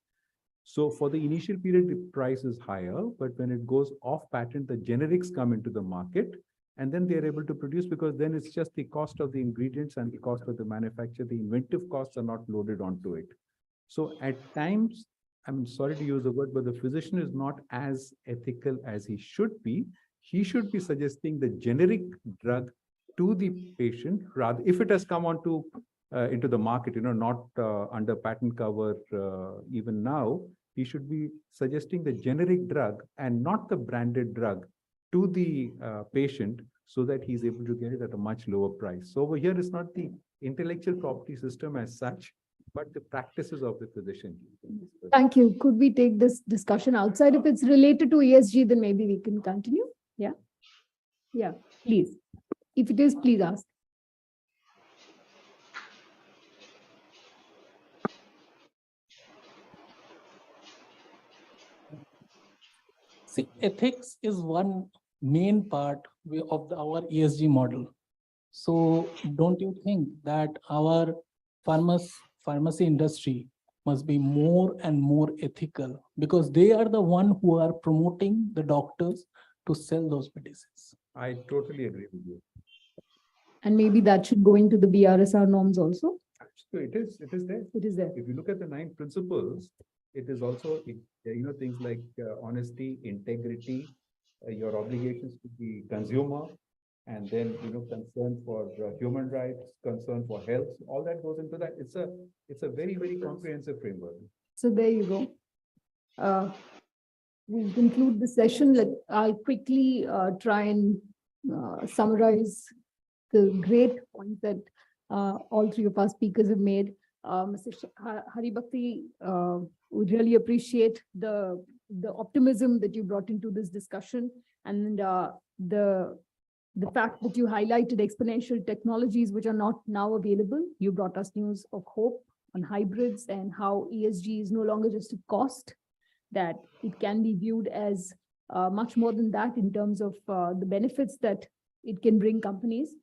J: So for the initial period, the price is higher, but when it goes off patent, the generics come into the market, and then they're able to produce, because then it's just the cost of the ingredients and the cost of the manufacture. The inventive costs are not loaded onto it. So at times, I'm sorry to use the word, but the physician is not as ethical as he should be. He should be suggesting the generic drug to the patient, rather, if it has come onto into the market, not under patent cover even now, he should be suggesting the generic drug and not the branded drug to the patient, so that he's able to get it at a much lower price. So over here, it's not the intellectual property system as such, but the practices of the physician.
A: Thank you. Could we take this discussion outside? If it's related to ESG, then maybe we can continue. Yeah. Yeah, please. If it is, please ask.
Q: See, ethics is one main part of our ESG model. So don't you think that our pharmacy industry must be more and more ethical, because they are the one who are promoting the doctors to sell those medicines?
J: I totally agree with you.
A: And maybe that should go into the BRSR norms also.
J: So it is there.
A: It is there.
J: If you look at the 9 principles, it is also, things like honesty, integrity, your obligations to the consumer, and then, concern for human rights, concern for health, all that goes into that. It's a very, very comprehensive framework.
A: So there you go. We'll conclude the session. I'll quickly try and summarize the great points that all 3 of our speakers have made. Mr. Hari Bhakti, would really appreciate the optimism that you brought into this discussion, and the fact that you highlighted exponential technologies which are not now available. You brought us news of hope on hybrids and how ESG is no longer just a cost, that it can be viewed as much more than that in terms of the benefits that it can bring companies.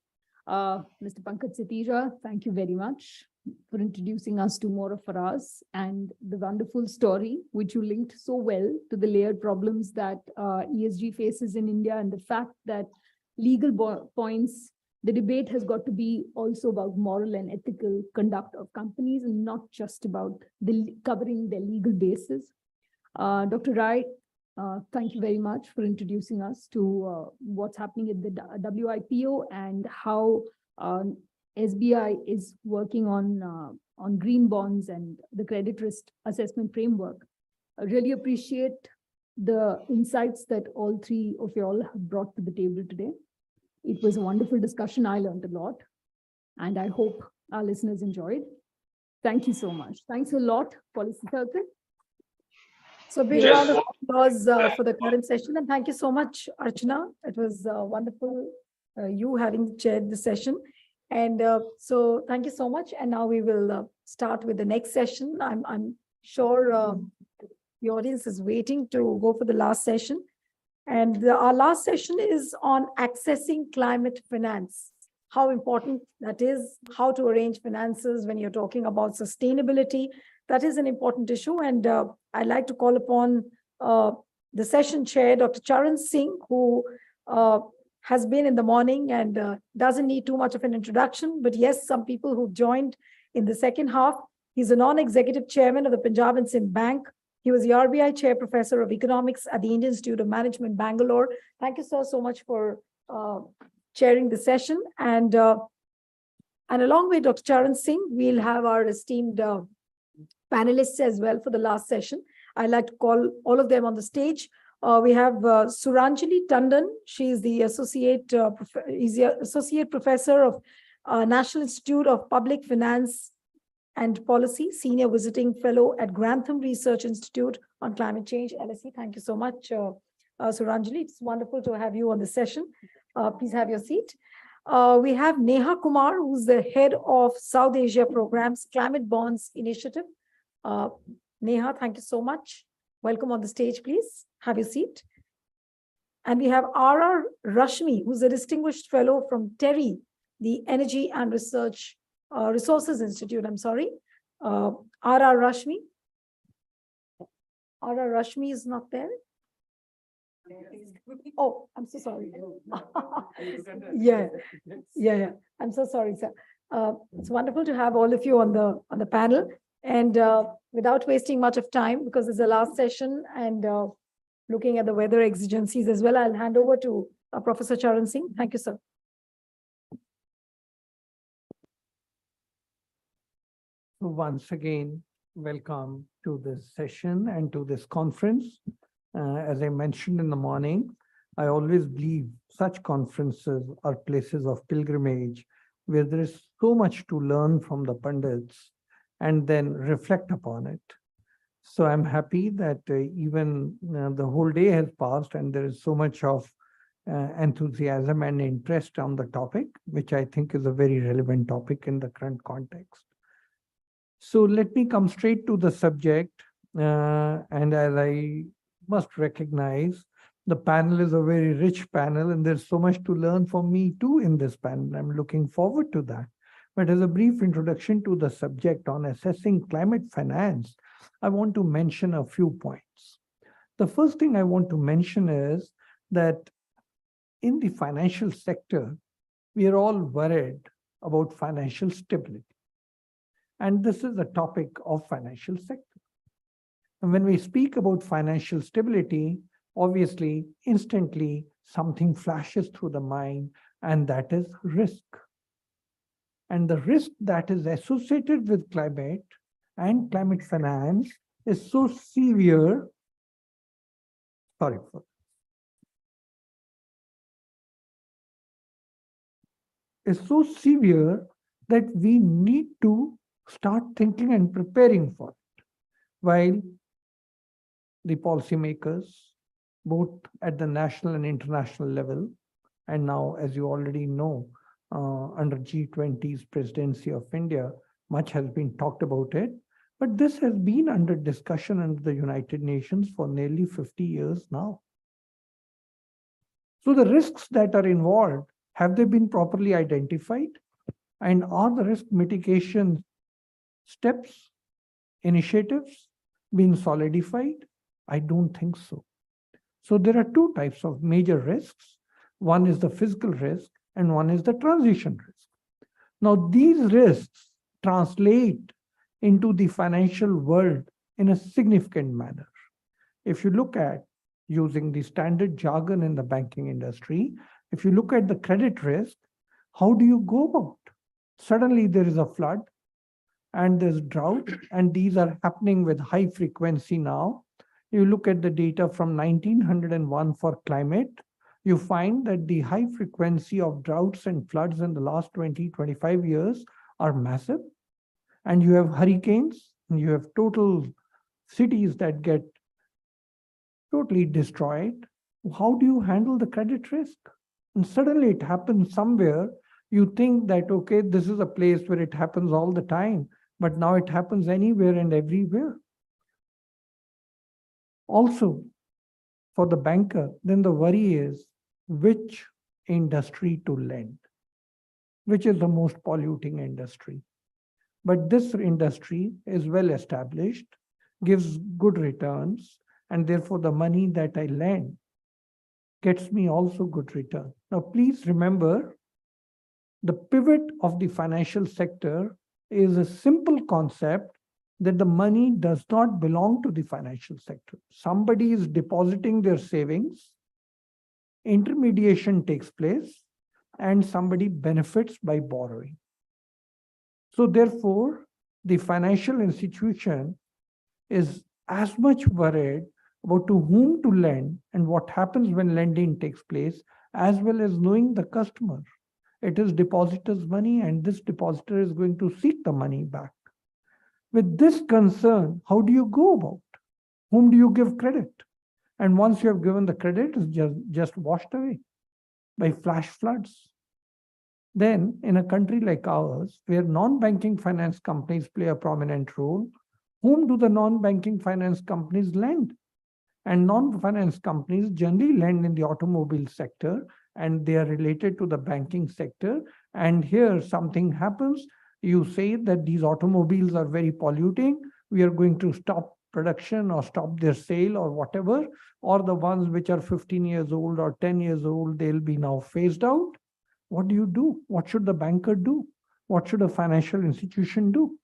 A: Mr. Pankaj Setija, thank you very much for introducing us to more of Faraz and the wonderful story which you linked so well to the layered problems that ESG faces in India, and the fact that legal points, the debate has got to be also about moral and ethical conduct of companies and not just about covering their legal basis. Dr. Rai, thank you very much for introducing us to what's happening at the WIPO and how SBI is working on green bonds and the credit risk assessment framework. I really appreciate the insights that all three of you all have brought to the table today. It was a wonderful discussion. I learned a lot, and I hope our listeners enjoyed. Thank you so much. Thanks a lot, Policy Circle. So big round of applause for the current session, and thank you so much, Archana. It was wonderful you having chaired the session. And so thank you so much. And now we will start with the next session. I'm sure the audience is waiting to go for the last session. And our last session is on accessing climate finance, how important that is, how to arrange finances when you're talking about sustainability. That is an important issue. And I'd like to call upon the session chair, Dr. Charan Singh, who has been in the morning and doesn't need too much of an introduction. But yes, some people who joined in the second half. He's a non-executive chairman of the Punjab and Sindh Bank. He was the RBI Chair Professor of Economics at the Indian Institute of Management, Bangalore. Thank you so much for chairing the session. And along with Dr. Charan Singh, we'll have our esteemed panelists as well for the last session. I'd like to call all of them on the stage. We have Suranjali Tandon. She's the Associate Professor of National Institute of Public Finance and Policy, Senior Visiting Fellow at Grantham Research Institute on Climate Change, LSE. Thank you so much, Suranjali. It's wonderful to have you on the session. Please have your seat. We have Neha Kumar, who's the head of South Asia Programs Climate Bonds Initiative. Neha, thank you so much. Welcome on the stage, please. Have your seat. And we have R.R. Rashmi, who's a distinguished fellow from TERI, the Energy and Resources Institute. I'm sorry. R.R. Rashmi. R.R. Rashmi is not there. Oh, I'm so sorry. Yeah. I'm so sorry, sir. It's wonderful to have all of you on the panel. And without wasting much of time, because it's the last session and looking at the weather exigencies as well, I'll hand over to Professor Charan Singh. Thank you, sir.
L: Once again, welcome to this session and to this conference. As I mentioned in the morning, I always believe such conferences are places of pilgrimage where there is so much to learn from the pundits and then reflect upon it. So I'm happy that even the whole day has passed and there is so much of enthusiasm and interest on the topic, which I think is a very relevant topic in the current context. So let me come straight to the subject. And as I must recognize, the panel is a very rich panel and there's so much to learn from me too in this panel. I'm looking forward to that. But as a brief introduction to the subject on assessing climate finance, I want to mention a few points. The first thing I want to mention is that in the financial sector, we are all worried about financial stability. And this is a topic of financial sector. And when we speak about financial stability, obviously, instantly something flashes through the mind, and that is risk. And the risk that is associated with climate and climate finance is so severe. Is so severe that we need to start thinking and preparing for it, while the policymakers, both at the national and international level, and now, as you already know, under G20's presidency of India, much has been talked about it. But this has been under discussion under the United Nations for nearly 50 years now. So the risks that are involved, have they been properly identified? And are the risk mitigation steps, initiatives being solidified? I don't think so. So there are two types of major risks. One is the physical risk and one is the transition risk. Now, these risks translate into the financial world in a significant manner. If you look at, using the standard jargon in the banking industry, if you look at the credit risk, how do you go about? Suddenly there is a flood and there's drought, and these are happening with high frequency now. You look at the data from 1901 for climate, you find that the high frequency of droughts and floods in the last 20-25 years are massive. And you have hurricanes, and you have total cities that get totally destroyed. How do you handle the credit risk? And suddenly it happens somewhere. You think that, okay, this is a place where it happens all the time, but now it happens anywhere and everywhere. Also, for the banker, then the worry is which industry to lend, which is the most polluting industry. But this industry is well established, gives good returns, and therefore the money that I lend gets me also good return. Now, please remember, the pivot of the financial sector is a simple concept that the money does not belong to the financial sector. Somebody is depositing their savings, intermediation takes place, and somebody benefits by borrowing. So therefore, the financial institution is as much worried about to whom to lend and what happens when lending takes place, as well as knowing the customer. It is depositor's money, and this depositor is going to seek the money back. With this concern, how do you go about? Whom do you give credit? And once you have given the credit, it's just washed away by flash floods. Then, in a country like ours, where non-banking finance companies play a prominent role, whom do the non-banking finance companies lend? And non-finance companies generally lend in the automobile sector, and they are related to the banking sector. And here something happens, you say that these automobiles are very polluting, we are going to stop production or stop their sale or whatever, or the ones which are 15 years old or 10 years old, they'll be now phased out. What do you do? What should the banker do? What should a financial institution do?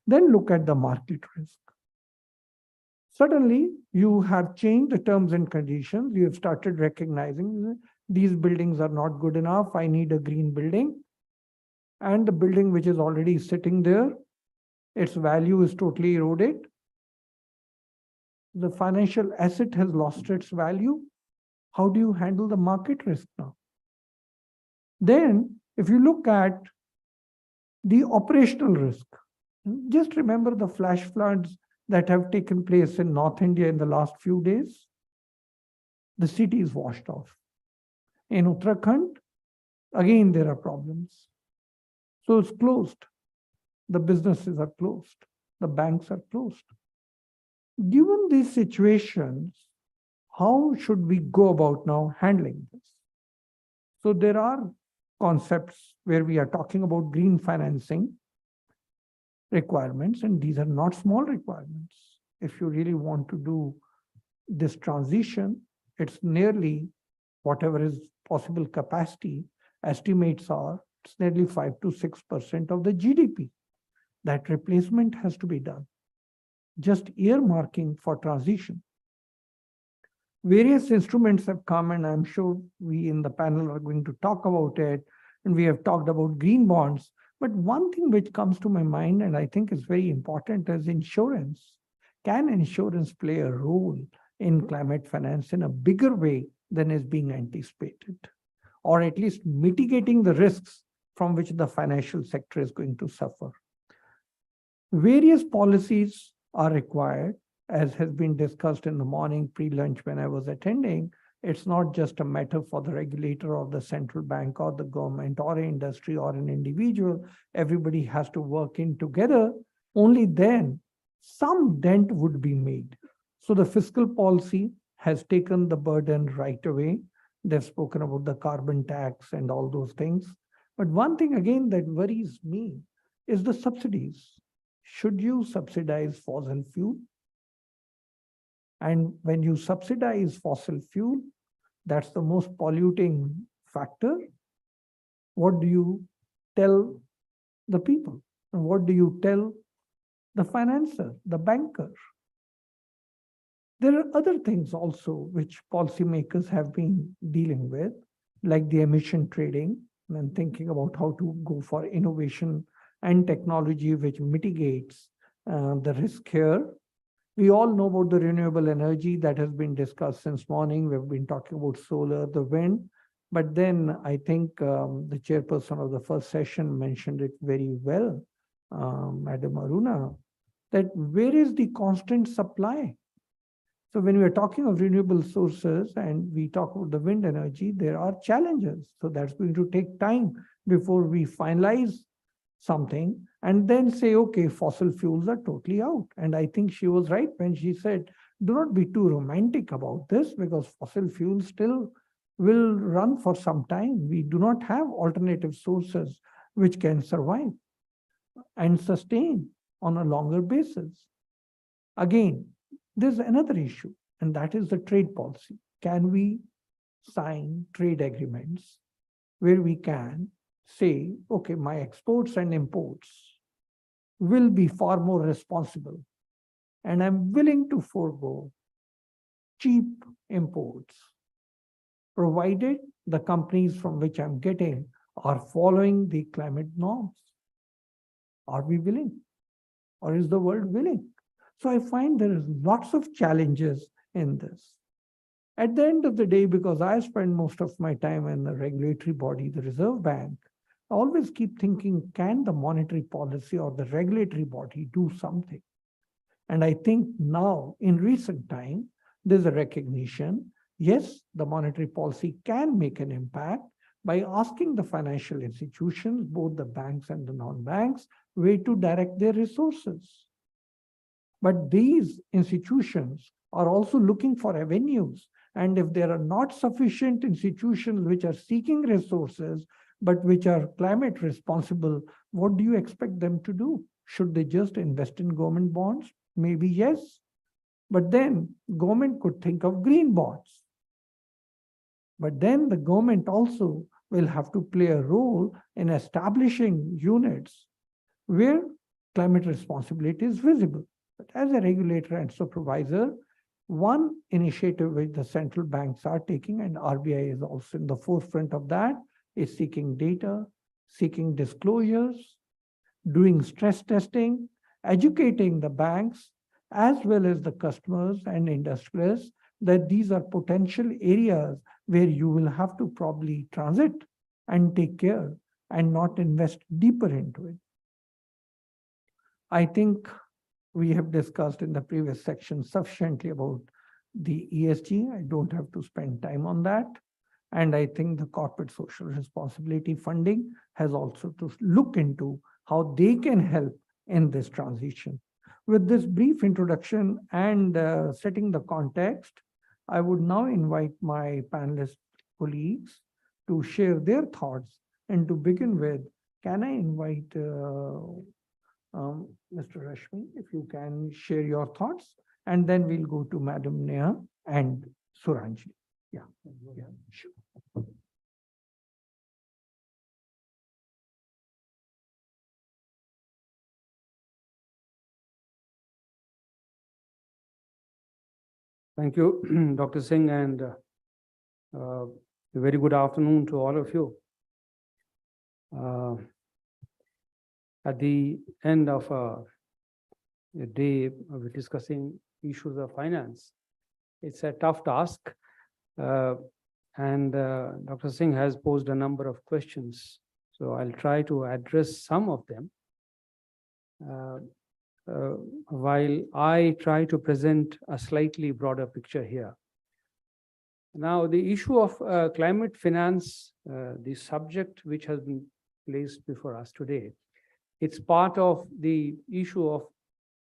L: Then look at the market risk. Suddenly, you have changed the terms and conditions. You have started recognizing these buildings are not good enough. I need a green building. And the building which is already sitting there, its value is totally eroded. The financial asset has lost its value. How do you handle the market risk now? Then, if you look at the operational risk, just remember the flash floods that have taken place in North India in the last few days. The city is washed off. In Uttarakhand, again, there are problems. So it's closed. The businesses are closed. The banks are closed. Given these situations, how should we go about now handling this? So there are concepts where we are talking about green financing requirements, and these are not small requirements. If you really want to do this transition, it's nearly whatever is possible capacity, estimates are, it's nearly 5 to 6% of the GDP. That replacement has to be done. Just earmarking for transition. Various instruments have come, and I'm sure we in the panel are going to talk about it, and we have talked about green bonds. But one thing which comes to my mind, and I think is very important, is insurance. Can insurance play a role in climate finance in a bigger way than is being anticipated? Or at least mitigating the risks from which the financial sector is going to suffer? Various policies are required, as has been discussed in the morning pre-lunch when I was attending. It's not just a matter for the regulator or the central bank or the government or industry or an individual. Everybody has to work in together. Only then some dent would be made. So the fiscal policy has taken the burden right away. They've spoken about the carbon tax and all those things. But one thing again that worries me is the subsidies. Should you subsidize fossil fuel? And when you subsidize fossil fuel, that's the most polluting factor. What do you tell the people? And what do you tell the financier, the banker? There are other things also which policymakers have been dealing with, like the emission trading, and thinking about how to go for innovation and technology which mitigates the risk here. We all know about the renewable energy that has been discussed since morning. We've been talking about solar, the wind, but then I think the chairperson of the first session mentioned it very well, Madam Aruna, that where is the constant supply? So when we are talking of renewable sources and we talk about the wind energy, there are challenges. So that's going to take time before we finalize something and then say, okay, fossil fuels are totally out. And I think she was right when she said, do not be too romantic about this because fossil fuels still will run for some time. We do not have alternative sources which can survive and sustain on a longer basis. Again, there's another issue, and that is the trade policy. Can we sign trade agreements where we can say, okay, my exports and imports will be far more responsible, and I'm willing to forego cheap imports, provided the companies from which I'm getting are following the climate norms. Are we willing? Or is the world willing? So I find there is lots of challenges in this. At the end of the day, because I spend most of my time in the regulatory body, the Reserve Bank, I always keep thinking, can the monetary policy or the regulatory body do something? And I think now, in recent time, there's a recognition, yes, the monetary policy can make an impact by asking the financial institutions, both the banks and the non-banks, where to direct their resources. But these institutions are also looking for avenues. And if there are not sufficient institutions which are seeking resources, but which are climate responsible, what do you expect them to do? Should they just invest in government bonds? Maybe yes. But then government could think of green bonds. But then the government also will have to play a role in establishing units where climate responsibility is visible. But as a regulator and supervisor, one initiative which the central banks are taking, and RBI is also in the forefront of that, is seeking data, seeking disclosures, doing stress testing, educating the banks, as well as the customers and industrialists, that these are potential areas where you will have to probably transit and take care and not invest deeper into it. I think we have discussed in the previous section sufficiently about the ESG. I don't have to spend time on that. And I think the corporate social responsibility funding has also to look into how they can help in this transition. With this brief introduction and setting the context, I would now invite my panelist colleagues to share their thoughts. And to begin with, can I invite Mr. Rashmi, if you can share your thoughts, and then we'll go to Madam Neha and Suranjini. Yeah, sure.
G: Thank you, Dr. Singh, and a very good afternoon to all of you. At the end of a day, we're discussing issues of finance. It's a tough task, and Dr. Singh has posed a number of questions. So I'll try to address some of them. while I try to present a slightly broader picture here. Now, the issue of climate finance, the subject which has been placed before us today, it's part of the issue of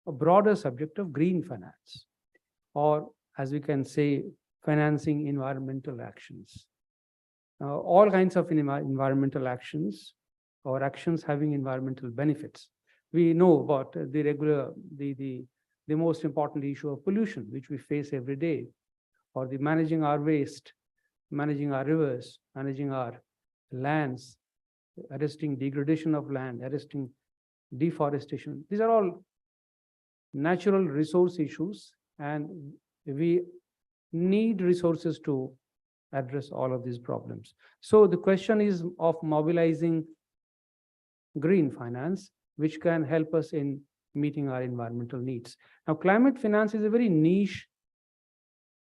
G: a broader subject of green finance, or as we can say, financing environmental actions. All kinds of environmental actions or actions having environmental benefits. We know about the most important issue of pollution, which we face every day, or the managing our waste, managing our rivers, managing our lands, arresting degradation of land, arresting deforestation. These are all natural resource issues, and we need resources to address all of these problems. So the question is of mobilizing green finance, which can help us in meeting our environmental needs. Now, climate finance is a very niche,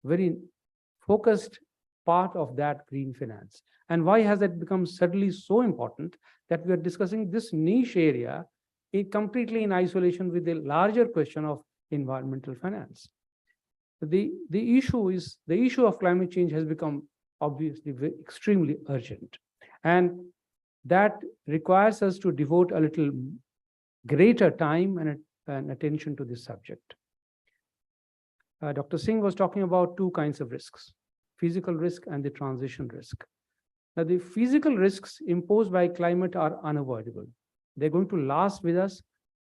G: very focused part of that green finance. And why has that become suddenly so important that we are discussing this niche area completely in isolation with the larger question of environmental finance? The issue of climate change has become obviously extremely urgent, and that requires us to devote a little greater time and attention to this subject. Dr. Singh was talking about two kinds of risks: physical risk and the transition risk. Now, the physical risks imposed by climate are unavoidable. They're going to last with us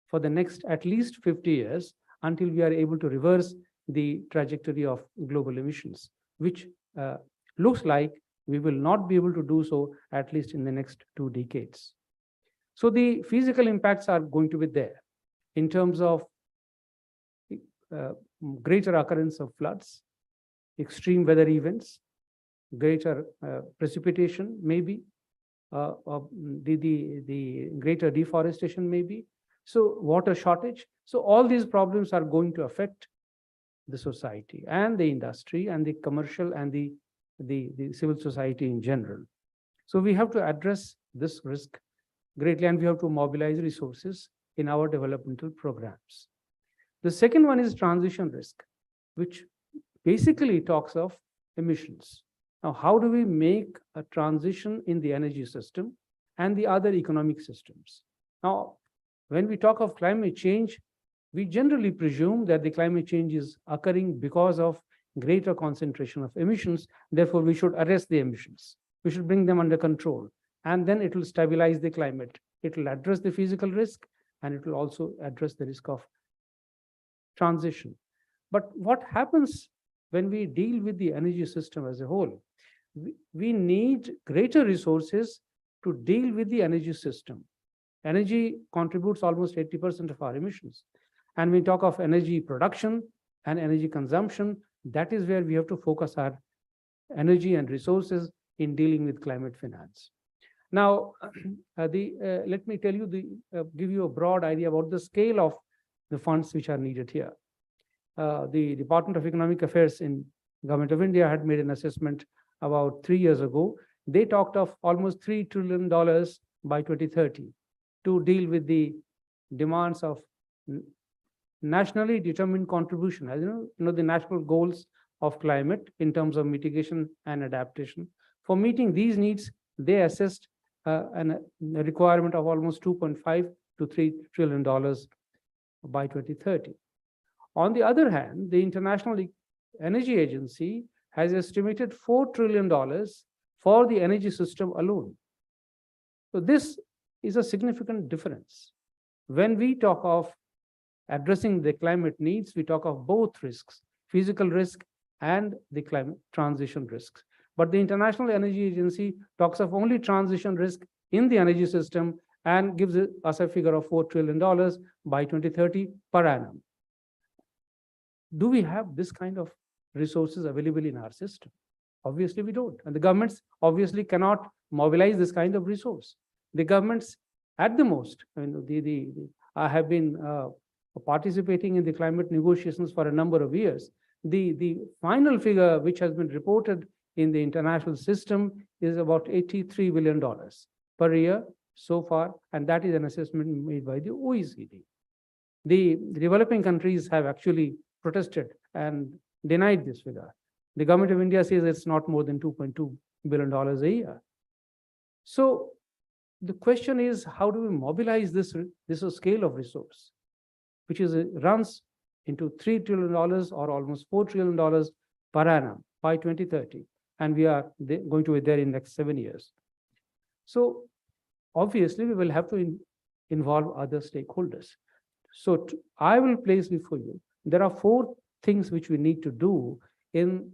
G: for the next at least 50 years until we are able to reverse the trajectory of global emissions, which looks like we will not be able to do so at least in the next 2 decades. So the physical impacts are going to be there in terms of greater occurrence of floods, extreme weather events, greater precipitation, maybe, the greater deforestation, maybe. So water shortage. So all these problems are going to affect the society and the industry and the commercial and the civil society in general. So we have to address this risk greatly, and we have to mobilize resources in our developmental programs. The second one is transition risk, which basically talks of emissions. Now, how do we make a transition in the energy system and the other economic systems? Now, when we talk of climate change, we generally presume that the climate change is occurring because of greater concentration of emissions. Therefore, we should arrest the emissions. We should bring them under control. And then it will stabilize the climate. It will address the physical risk, and it will also address the risk of transition. But what happens when we deal with the energy system as a whole? We need greater resources to deal with the energy system. Energy contributes almost 80% of our emissions. And we talk of energy production and energy consumption. That is where we have to focus our energy and resources in dealing with climate finance. Now, let me tell you, give you a broad idea about the scale of the funds which are needed here. The Department of Economic Affairs in Government of India had made an assessment about 3 years ago. They talked of almost $3 trillion by 2030 to deal with the demands of nationally determined contribution, as you know, the national goals of climate in terms of mitigation and adaptation. For meeting these needs, they assessed a requirement of almost $2.5 to $3 trillion by 2030. On the other hand, the International Energy Agency has estimated $4 trillion for the energy system alone. So this is a significant difference. When we talk of addressing the climate needs, we talk of both risks, physical risk and the climate transition risks. But the International Energy Agency talks of only transition risk in the energy system and gives us a figure of $4 trillion by 2030 per annum. Do we have this kind of resources available in our system? Obviously, we don't. And the governments obviously cannot mobilize this kind of resource. The governments, at the most, I have been participating in the climate negotiations for a number of years. The final figure which has been reported in the international system is about $83 billion per year so far, and that is an assessment made by the OECD. The developing countries have actually protested and denied this figure. The government of India says it's not more than $2.2 billion a year. So the question is, how do we mobilize this scale of resource, which runs into $3 trillion or almost $4 trillion per annum by 2030, and we are going to be there in the next 7 years. So obviously, we will have to involve other stakeholders. So I will place before you, there are 4 things which we need to do in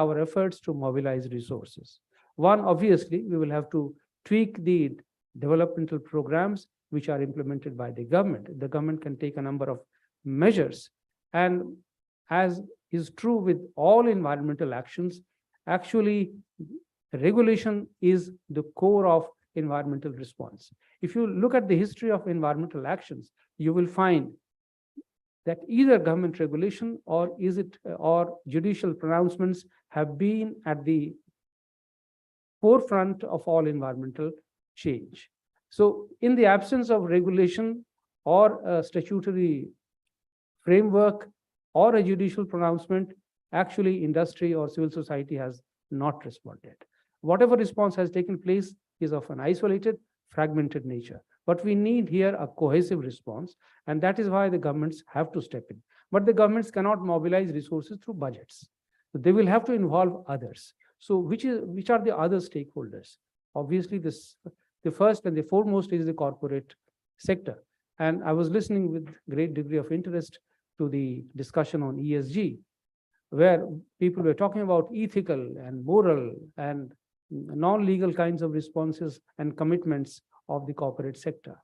G: our efforts to mobilize resources. One, obviously, we will have to tweak the developmental programs which are implemented by the government. The government can take a number of measures. And as is true with all environmental actions, actually, regulation is the core of environmental response. If you look at the history of environmental actions, you will find that either government regulation or judicial pronouncements have been at the forefront of all environmental change. So in the absence of regulation or a statutory framework or a judicial pronouncement, actually industry or civil society has not responded. Whatever response has taken place is of an isolated, fragmented nature. But we need here a cohesive response, and that is why the governments have to step in. But the governments cannot mobilize resources through budgets. They will have to involve others. So which are the other stakeholders? Obviously, the first and the foremost is the corporate sector. And I was listening with great degree of interest to the discussion on ESG, where people were talking about ethical and moral and non-legal kinds of responses and commitments of the corporate sector.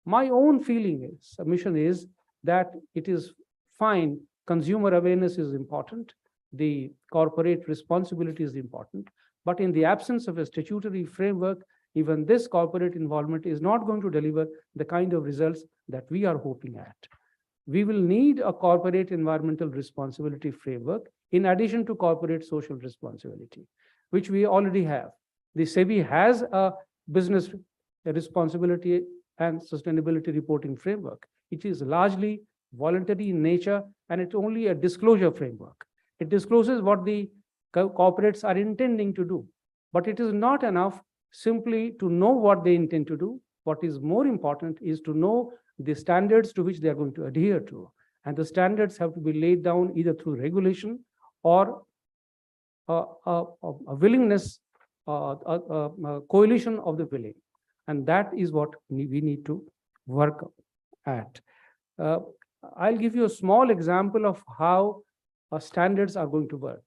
G: My own submission is that it is fine, consumer awareness is important, the corporate responsibility is important, but in the absence of a statutory framework, even this corporate involvement is not going to deliver the kind of results that we are hoping at. We will need a corporate environmental responsibility framework in addition to corporate social responsibility, which we already have. The SEBI has a business responsibility and sustainability reporting framework. It is largely voluntary in nature, and it's only a disclosure framework. It discloses what the corporates are intending to do, but it is not enough simply to know what they intend to do. What is more important is to know the standards to which they are going to adhere to. And the standards have to be laid down either through regulation or a willingness, a coalition of the willing. And that is what we need to work at. I'll give you a small example of how standards are going to work.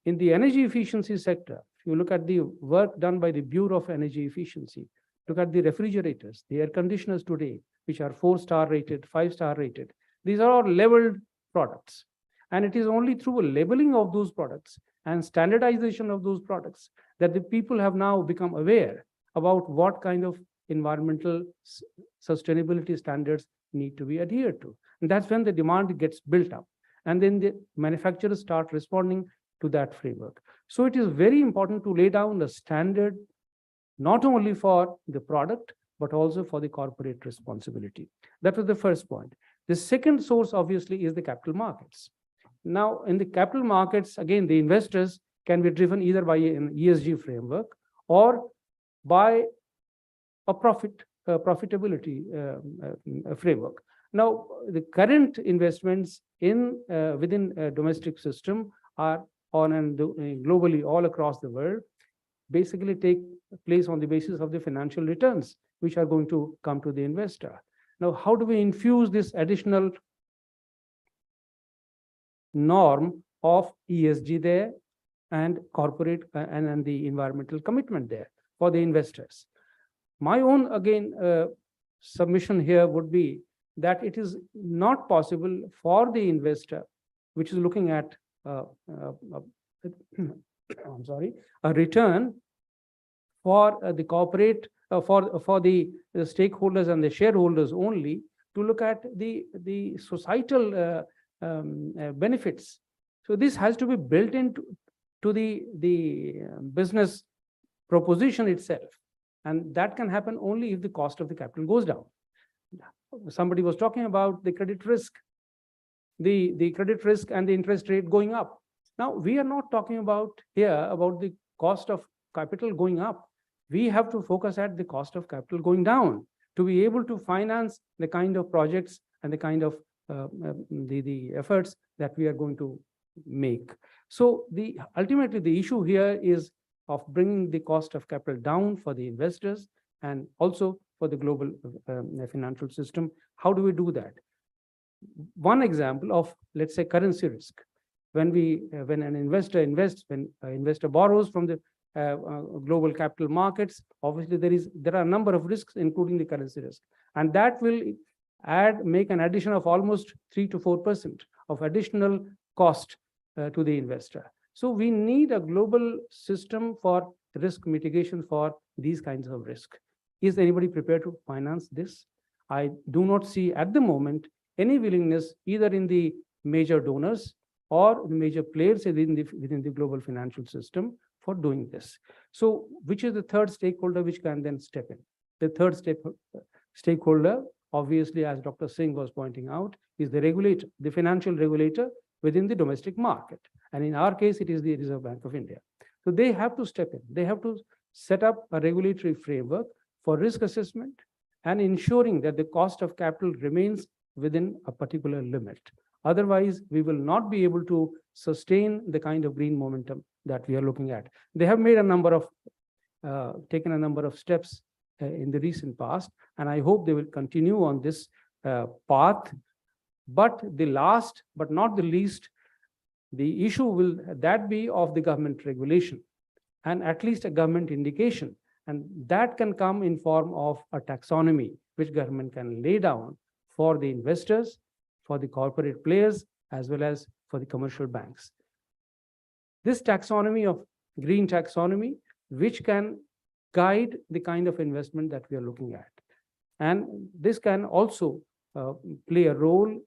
G: In the energy efficiency sector, if you look at the work done by the Bureau of Energy Efficiency, look at the refrigerators, the air conditioners today, which are 4-star rated, 5-star rated. These are all labeled products. And it is only through a labeling of those products and standardization of those products that the people have now become aware about what kind of environmental sustainability standards need to be adhered to. And that's when the demand gets built up. And then the manufacturers start responding to that framework. So it is very important to lay down the standard, not only for the product, but also for the corporate responsibility. That was the first point. The second source, obviously, is the capital markets. Now, in the capital markets, again, the investors can be driven either by an ESG framework or by a profitability framework. Now, the current investments within a domestic system are on and globally all across the world basically take place on the basis of the financial returns which are going to come to the investor. Now, how do we infuse this additional norm of ESG there and corporate and the environmental commitment there for the investors? My own, again, submission here would be that it is not possible for the investor, which is looking at a return for the corporate, for the stakeholders and the shareholders only, to look at the societal benefits. So this has to be built into the business proposition itself. And that can happen only if the cost of the capital goes down. somebody was talking about the credit risk, the credit risk and the interest rate going up. Now, we are not talking about here about the cost of capital going up. We have to focus at the cost of capital going down to be able to finance the kind of projects and the kind of the efforts that we are going to make. So ultimately the issue here is of bringing the cost of capital down for the investors and also for the global financial system. How do we do that? One example of, let's say, currency risk. When an investor invests, when an investor borrows from the global capital markets, obviously there are a number of risks, including the currency risk, and that will make an addition of almost 3 to 4% of additional cost to the investor. So we need a global system for risk mitigation for these kinds of risk. Is anybody prepared to finance this? I do not see at the moment any willingness either in the major donors or the major players within the global financial system for doing this. So which is the third stakeholder which can then step in? The third stakeholder, obviously, as Dr. Singh was pointing out, is the regulator, the financial regulator within the domestic market. And in our case, it is the Reserve Bank of India. So they have to step in. They have to set up a regulatory framework for risk assessment and ensuring that the cost of capital remains within a particular limit. Otherwise, we will not be able to sustain the kind of green momentum that we are looking at. They have made taken a number of steps in the recent past, and I hope they will continue on this path. But the last, but not the least, the issue will that be of the government regulation and at least a government indication. And that can come in form of a taxonomy, which government can lay down for the investors, for the corporate players, as well as for the commercial banks. This taxonomy of green taxonomy, which can guide the kind of investment that we are looking at. And this can also play a role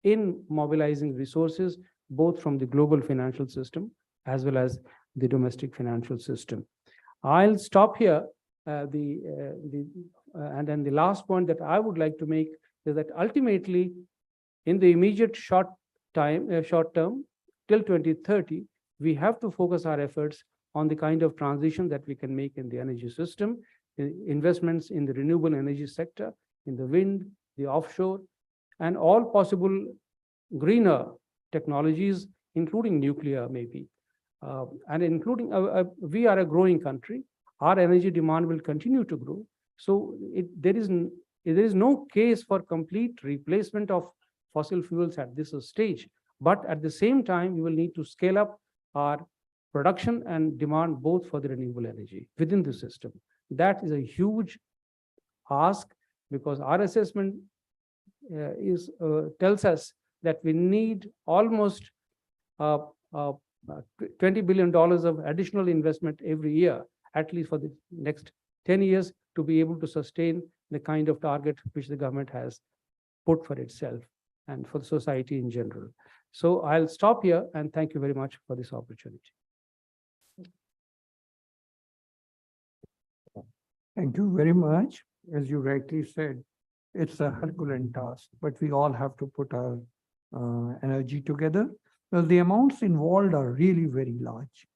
G: in mobilizing resources, both from the global financial system as well as the domestic financial system. I'll stop here. And then the last point that I would like to make is that ultimately, in the immediate short term, till 2030, we have to focus our efforts on the kind of transition that we can make in the energy system, investments in the renewable energy sector, in the wind, the offshore, and all possible greener technologies, including nuclear maybe. And including, we are a growing country. Our energy demand will continue to grow. So there is no case for complete replacement of fossil fuels at this stage. But at the same time, we will need to scale up our production and demand both for the renewable energy within the system. That is a huge ask, because our assessment tells us that we need almost $20 billion of additional investment every year, at least for the next 10 years, to be able to sustain the kind of target which the government has put for itself and for the society in general. So I'll stop here and thank you very much for this opportunity.
L: Thank you very much. As you rightly said, it's a Herculean task, but we all have to put our energy together. Well, the amounts involved are really very large.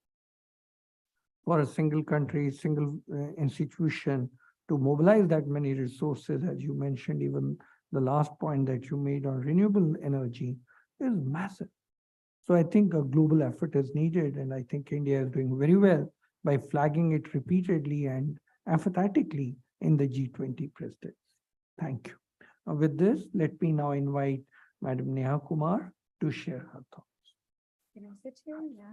L: For a single country, single institution to mobilize that many resources, as you mentioned, even the last point that you made on renewable energy is massive. So I think a global effort is needed, and I think India is doing very well by flagging it repeatedly and emphatically in the G20 presidency. Thank you. With this, let me now invite Madam Neha Kumar to share her thoughts.
O: Can I sit here? Yeah.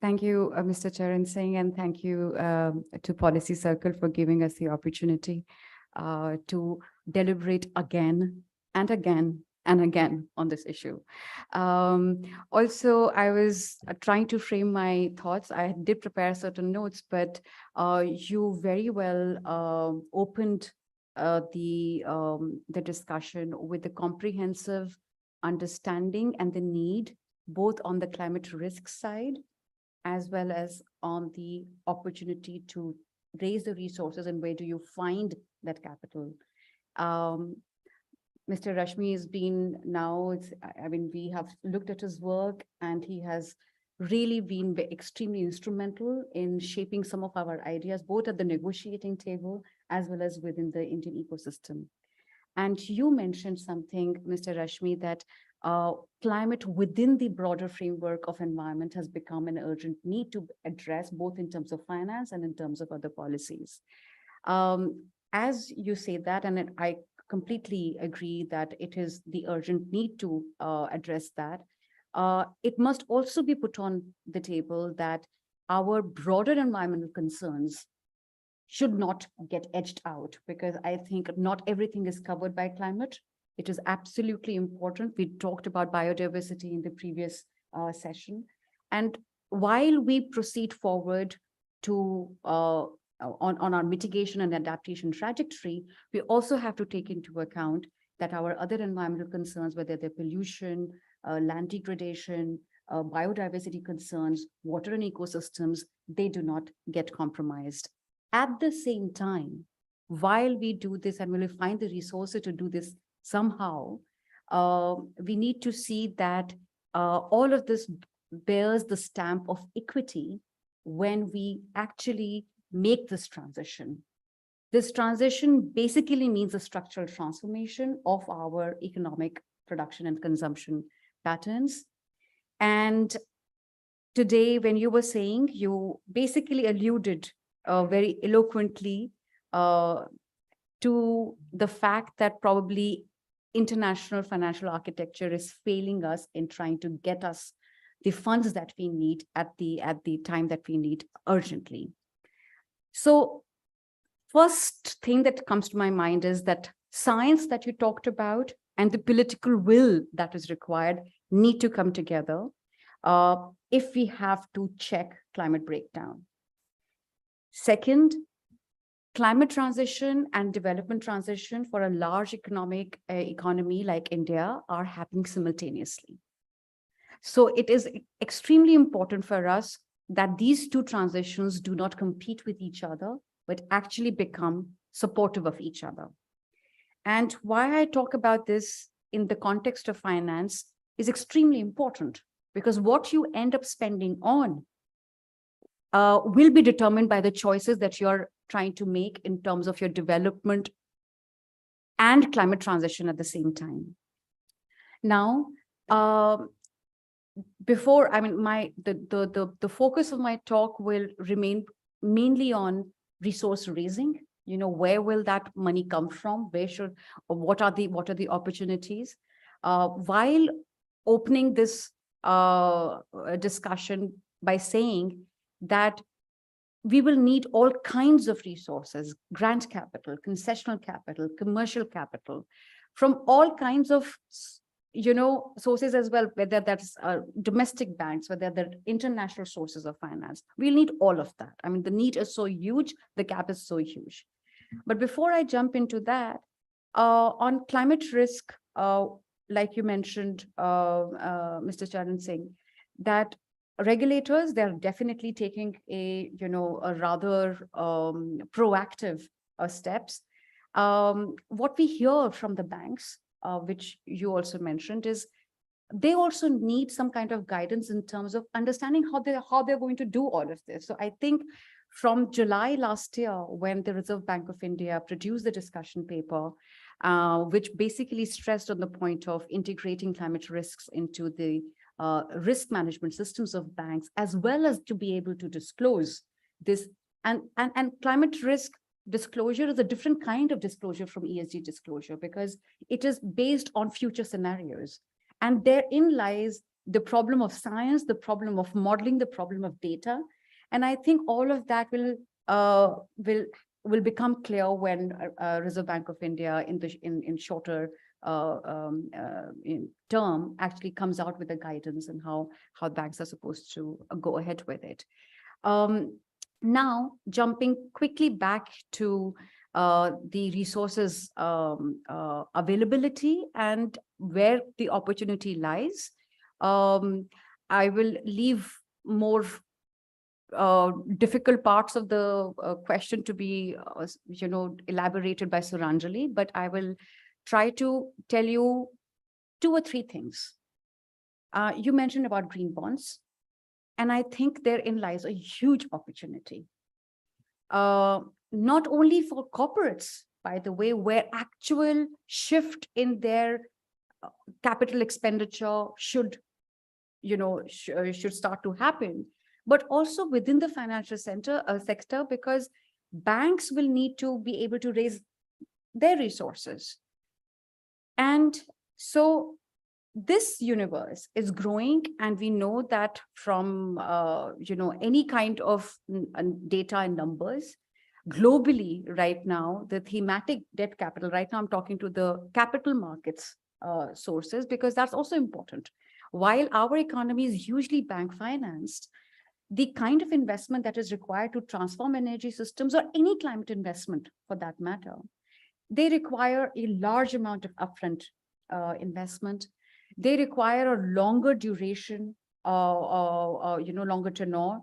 O: Thank you, Mr. Charan Singh, and thank you to Policy Circle for giving us the opportunity to deliberate again and again and again on this issue. Also, I was trying to frame my thoughts. I did prepare certain notes, but you very well opened the discussion with the comprehensive understanding and the need, both on the climate risk side as well as on the opportunity to raise the resources and where do you find that capital. Mr. Rashmi has been now, I mean, we have looked at his work and he has really been extremely instrumental in shaping some of our ideas, both at the negotiating table as well as within the Indian ecosystem. And you mentioned something, Mr. Rashmi, that climate within the broader framework of environment has become an urgent need to address, both in terms of finance and in terms of other policies. As you say that, and I completely agree that it is the urgent need to address that, it must also be put on the table that our broader environmental concerns should not get edged out, because I think not everything is covered by climate. It is absolutely important. We talked about biodiversity in the previous session. And while we proceed forward to on our mitigation and adaptation trajectory, we also have to take into account that our other environmental concerns, whether they're pollution, land degradation, biodiversity concerns, water and ecosystems, they do not get compromised. At the same time, while we do this and we'll find the resources to do this somehow, we need to see that all of this bears the stamp of equity when we actually make this transition. This transition basically means a structural transformation of our economic production and consumption patterns. And today, when you were saying, you basically alluded very eloquently to the fact that probably international financial architecture is failing us in trying to get us the funds that we need at the time that we need urgently. So first thing that comes to my mind is that science that you talked about and the political will that is required need to come together if we have to check climate breakdown. Second, climate transition and development transition for a large economy like India are happening simultaneously. So it is extremely important for us that these two transitions do not compete with each other, but actually become supportive of each other. And why I talk about this in the context of finance is extremely important, because what you end up spending on will be determined by the choices that you're trying to make in terms of your development and climate transition at the same time. Now, before, I mean, the focus of my talk will remain mainly on resource raising. You know, where will that money come from? What are the opportunities? While opening this discussion by saying that we will need all kinds of resources, grant capital, concessional capital, commercial capital, from all kinds of sources as well, whether that's domestic banks, whether they're international sources of finance. We'll need all of that. I mean, the need is so huge, the gap is so huge. But before I jump into that, on climate risk, like you mentioned, Mr. Charan Singh, that regulators, they're definitely taking a rather proactive steps. What we hear from the banks, which you also mentioned, is they also need some kind of guidance in terms of understanding how they're going to do all of this. So I think from July last year, when the Reserve Bank of India produced the discussion paper, which basically stressed on the point of integrating climate risks into the risk management systems of banks, as well as to be able to disclose this. And climate risk disclosure is a different kind of disclosure from ESG disclosure, because it is based on future scenarios. And therein lies the problem of science, the problem of modeling, the problem of data. And I think all of that will become clear when Reserve Bank of India in shorter in term actually comes out with the guidance and how banks are supposed to go ahead with it. Now, jumping quickly back to the resources availability and where the opportunity lies, I will leave more difficult parts of the question to be, elaborated by Suranjali, but I will try to tell you 2 or 3 things. You mentioned about green bonds, and I think therein lies a huge opportunity. Not only for corporates, by the way, where actual shift in their capital expenditure should start to happen, but also within the financial sector, because banks will need to be able to raise their resources. And so this universe is growing, and we know that from any kind of data and numbers globally right now, the thematic debt capital, right now I'm talking to the capital markets sources, because that's also important. While our economy is hugely bank financed, the kind of investment that is required to transform energy systems, or any climate investment for that matter, they require a large amount of upfront investment. They require a longer duration, longer tenure.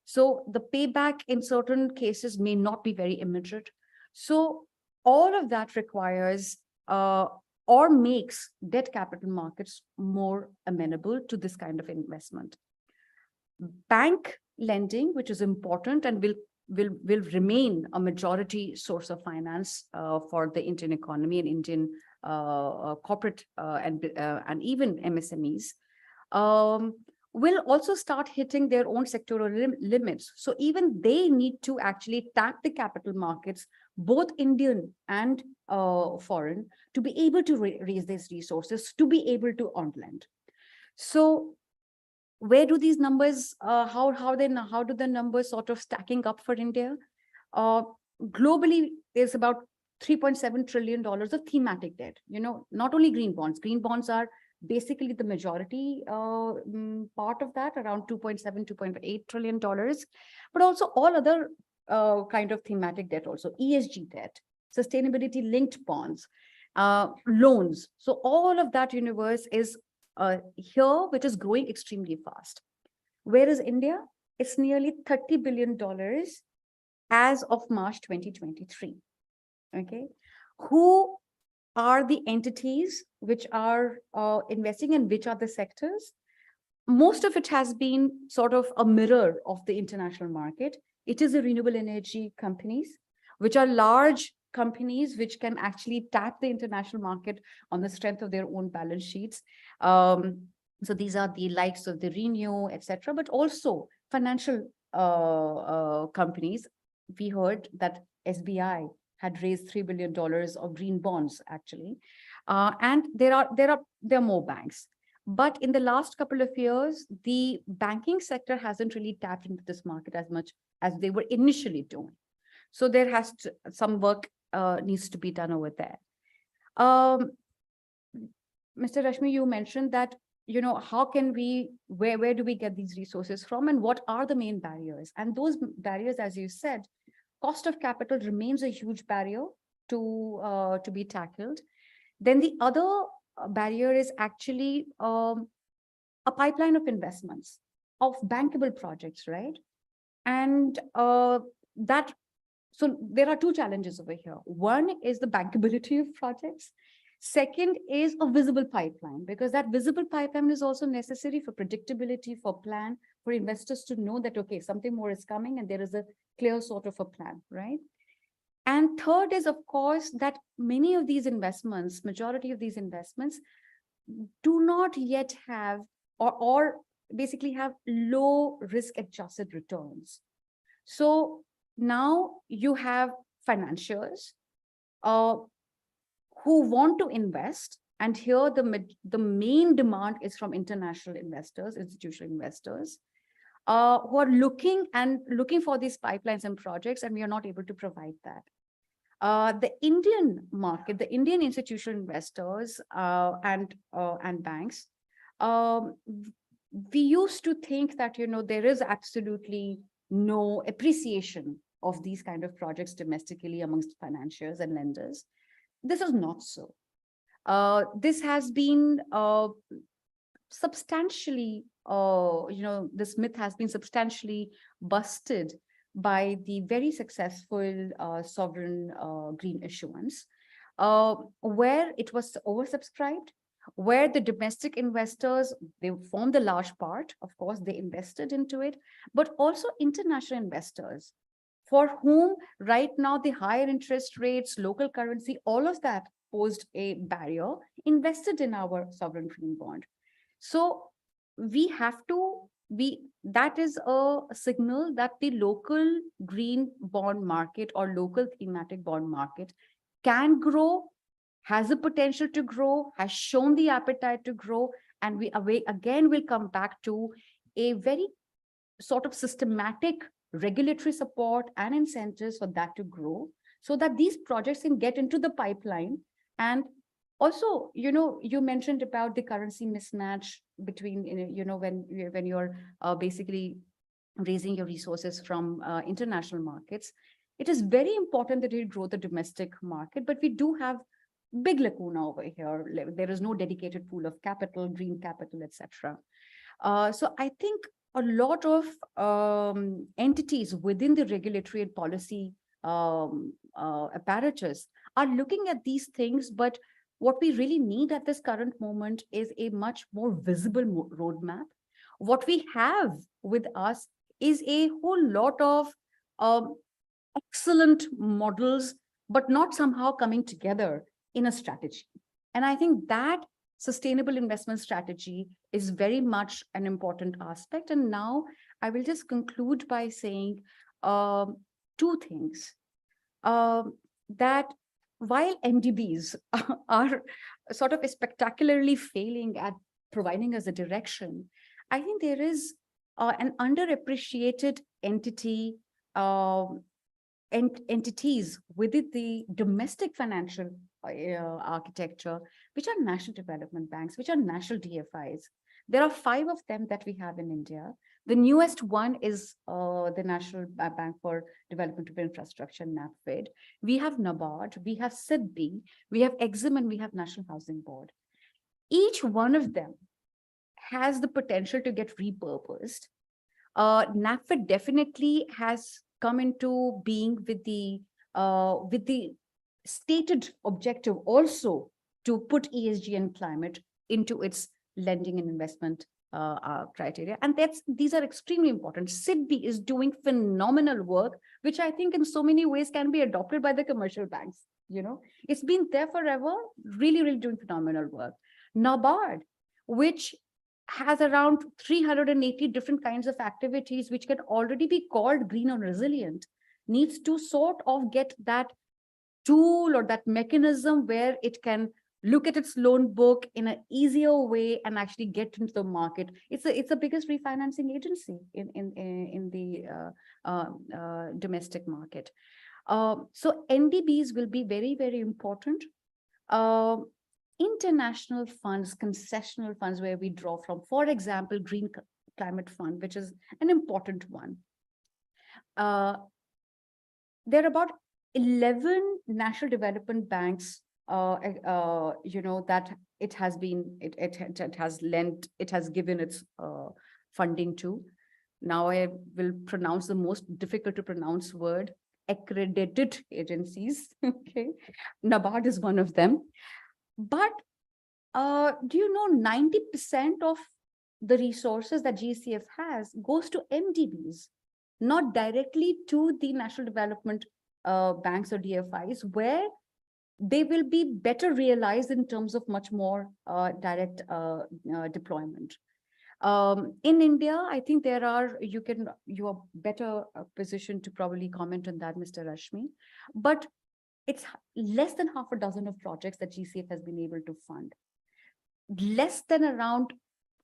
O: So the payback in certain cases may not be very immediate. So all of that requires or makes debt capital markets more amenable to this kind of investment. Bank lending, which is important and will remain a majority source of finance for the Indian economy and Indian corporate and even MSMEs, will also start hitting their own sectoral limits. So even they need to actually tap the capital markets, both Indian and foreign, to be able to raise these resources, to be able to on lend. So where do these numbers, how do the numbers sort of stacking up for India? Globally, there's about $3.7 trillion of thematic debt. Not only green bonds. Green bonds are basically the majority part of that, around $2.7, $2.8 trillion, but also all other kind of thematic debt, also ESG debt, sustainability linked bonds, loans. So all of that universe is here, which is growing extremely fast. Whereas India, it's nearly $30 billion as of March 2023. Okay, who are the entities which are investing, and which are the sectors? Most of it has been sort of a mirror of the international market. It is the renewable energy companies, which are large companies which can actually tap the international market on the strength of their own balance sheets. So these are the likes of the Renew, etc., but also financial companies. We heard that SBI had raised $3 billion of green bonds, actually. And there are more banks. But in the last couple of years, the banking sector hasn't really tapped into this market as much as they were initially doing. So there has to, some work needs to be done over there. Mr. Rashmi, you mentioned that, how can we, where do we get these resources from, and what are the main barriers? And those barriers, as you said, cost of capital remains a huge barrier to be tackled. Then the other barrier is actually a pipeline of investments, of bankable projects, right? And so there are 2 challenges over here. One is the bankability of projects. Second is a visible pipeline, because that visible pipeline is also necessary for predictability, for plan, for investors to know that, okay, something more is coming and there is a clear sort of a plan, right? And third is, of course, that many of these investments, majority of these investments, do not yet have or basically have low risk adjusted returns. So now you have financiers who want to invest, and here the main demand is from international investors, institutional investors, who are looking for these pipelines and projects, and we are not able to provide that. The Indian market, the Indian institutional investors and banks, we used to think that there is absolutely no appreciation of these kind of projects domestically amongst financiers and lenders. This is not so. This has been substantially this myth has been substantially busted by the very successful sovereign green issuance, where it was oversubscribed, where the domestic investors, they formed a large part, of course, they invested into it, but also international investors, for whom right now the higher interest rates, local currency, all of that posed a barrier, invested in our sovereign green bond. So we have to that is a signal that the local green bond market or local thematic bond market can grow, has the potential to grow, has shown the appetite to grow, and we again will come back to a very sort of systematic regulatory support and incentives for that to grow, so that these projects can get into the pipeline. And also, you mentioned about the currency mismatch between, when you're basically raising your resources from international markets. It is very important that we grow the domestic market, but we do have big lacuna over here. There is no dedicated pool of capital, green capital, etc. So I think a lot of entities within the regulatory and policy apparatus are looking at these things, but what we really need at this current moment is a much more visible roadmap. What we have with us is a whole lot of excellent models, but not somehow coming together in a strategy. And I think that sustainable investment strategy is very much an important aspect. And now I will just conclude by saying two things. That while MDBs are sort of spectacularly failing at providing us a direction, I think there is an underappreciated entity entities within the domestic financial architecture, which are national development banks, which are national DFIs. There are 5 of them that we have in India. The newest one is the National Bank for Development of Infrastructure, NABFID. We have NABARD, we have SIDBI, we have EXIM, and we have National Housing Board. Each one of them has the potential to get repurposed. NABFID definitely has come into being with the stated objective also to put ESG and climate into its lending and investment criteria. And these are extremely important. SIDBI is doing phenomenal work, which I think in so many ways can be adopted by the commercial banks. It's been there forever, really, really doing phenomenal work. NABARD, which has around 380 different kinds of activities, which can already be called green or resilient, needs to sort of get that tool or that mechanism where it can look at its loan book in an easier way and actually get into the market. It's the biggest refinancing agency in the domestic market. So NDBs will be very, very important. International funds, concessional funds where we draw from, for example, Green Climate Fund, which is an important one. There are about 11 national development banks that it has given its funding to. Now I will pronounce the most difficult to pronounce word, accredited agencies. Okay, NABARD is one of them. But do you know 90% of the resources that GCF has goes to MDBs, not directly to the national development banks or DFIs, where they will be better realized in terms of much more direct deployment. In India, I think there are, you are better positioned to probably comment on that, Mr. Rashmi, but it's less than half a dozen of projects that GCF has been able to fund. Less than around,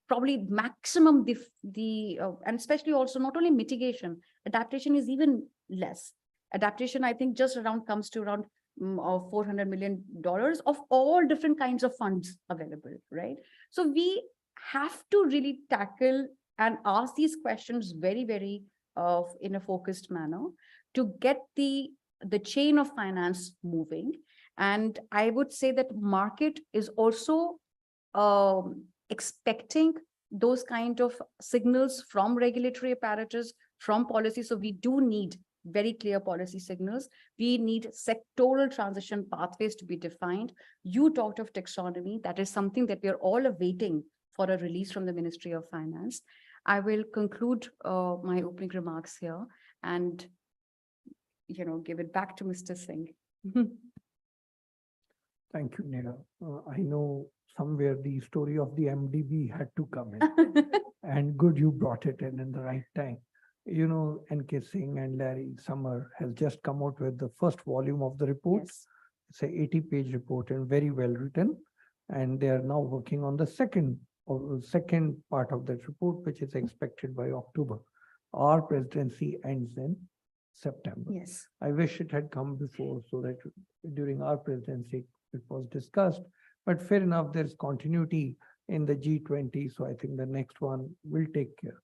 O: probably maximum, and especially also not only mitigation, adaptation is even less. Adaptation, I think, just around comes to around $400 million of all different kinds of funds available, right? So we have to really tackle and ask these questions very, very in a focused manner to get the chain of finance moving. And I would say that market is also expecting those kind of signals from regulatory apparatus, from policy. So we do need very clear policy signals. We need sectoral transition pathways to be defined. You talked of taxonomy. That is something that we are all awaiting for a release from the Ministry of Finance. I will conclude my opening remarks here and, give it back to Mr. Singh.
L: Thank you, Neha. I know somewhere the story of the MDB had to come in. And good you brought it in the right time. N.K. Singh and Larry Summer has just come out with the first volume of the report.
O: Yes.
L: It's a 80-page report and very well written. And they are now working on the second part of that report, which is expected by October. Our presidency ends in September.
O: Yes.
L: I wish it had come before so that during our presidency it was discussed, but fair enough, there's continuity in the G20. So I think the next one will take care.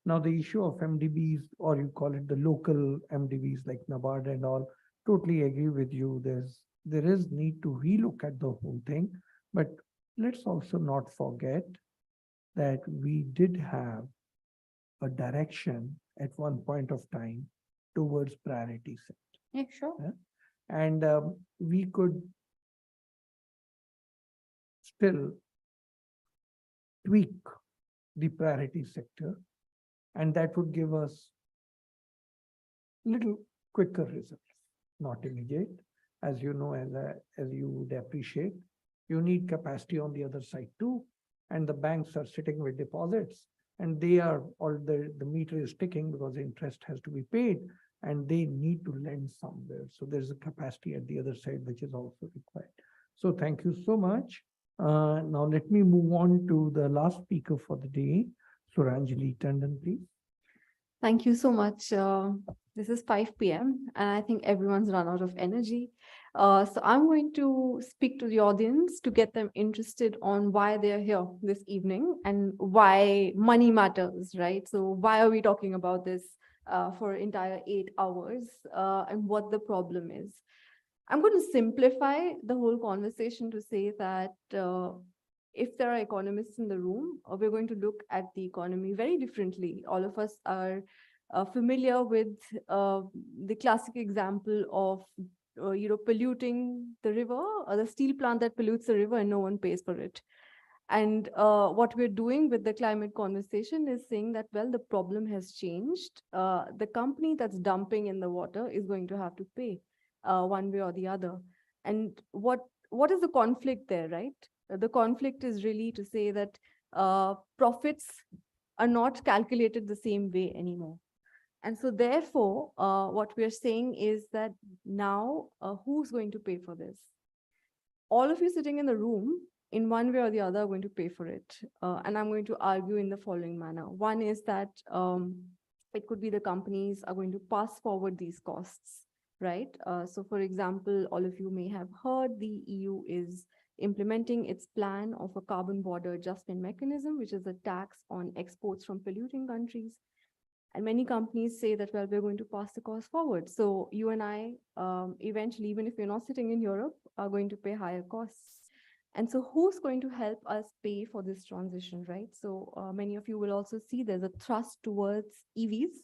L: Now the issue of MDBs, or you call it the local MDBs like NABARD and all, totally agree with you. There is need to relook at the whole thing, but let's also not forget that we did have a direction at one point of time towards priority set.
O: Yeah, sure.
L: Yeah? And we could still tweak the priority sector, and that would give us little quicker results, not immediate. As you know, as you would appreciate, you need capacity on the other side too. And the banks are sitting with deposits, and they are all the meter is ticking because interest has to be paid, and they need to lend somewhere. So there's a capacity at the other side, which is also required. So thank you so much. Now let me move on to the last speaker for the day, Suranjali Tandon, please.
N: Thank you so much. This is 5 p.m. and I think everyone's run out of energy. So I'm going to speak to the audience to get them interested on why they're here this evening and why money matters, right? So why are we talking about this for entire 8 hours and what the problem is? I'm going to simplify the whole conversation to say that if there are economists in the room, we're going to look at the economy very differently. All of us are familiar with the classic example of polluting the river, or the steel plant that pollutes the river and no one pays for it. And what we're doing with the climate conversation is saying that, well, the problem has changed. The company that's dumping in the water is going to have to pay one way or the other. And what is the conflict there, right? The conflict is really to say that profits are not calculated the same way anymore. And so therefore, what we're saying is that now who's going to pay for this? All of you sitting in the room, in one way or the other, are going to pay for it. And I'm going to argue in the following manner. One is that it could be the companies are going to pass forward these costs, right? So for example, all of you may have heard the EU is implementing its plan of a carbon border adjustment mechanism, which is a tax on exports from polluting countries. And many companies say that, well, we're going to pass the cost forward. So you and I, eventually, even if you're not sitting in Europe, are going to pay higher costs. And so who's going to help us pay for this transition, right? So many of you will also see there's a thrust towards EVs.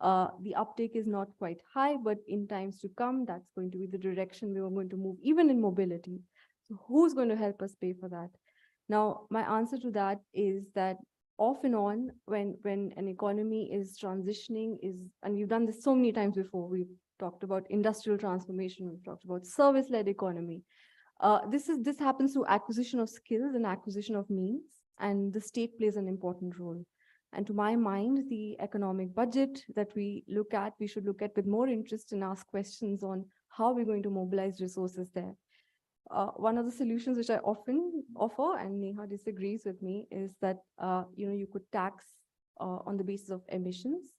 N: The uptake is not quite high, but in times to come, that's going to be the direction we are going to move, even in mobility. So who's going to help us pay for that? Now, my answer to that is that off and on, when an economy is transitioning, and we've done this so many times before, we've talked about industrial transformation, we've talked about service-led economy. This happens through acquisition of skills and acquisition of means, and the state plays an important role. And to my mind, the economic budget that we should look at with more interest and ask questions on how we're going to mobilize resources there. One of the solutions which I often offer, and Neha disagrees with me, is that you could tax on the basis of emissions.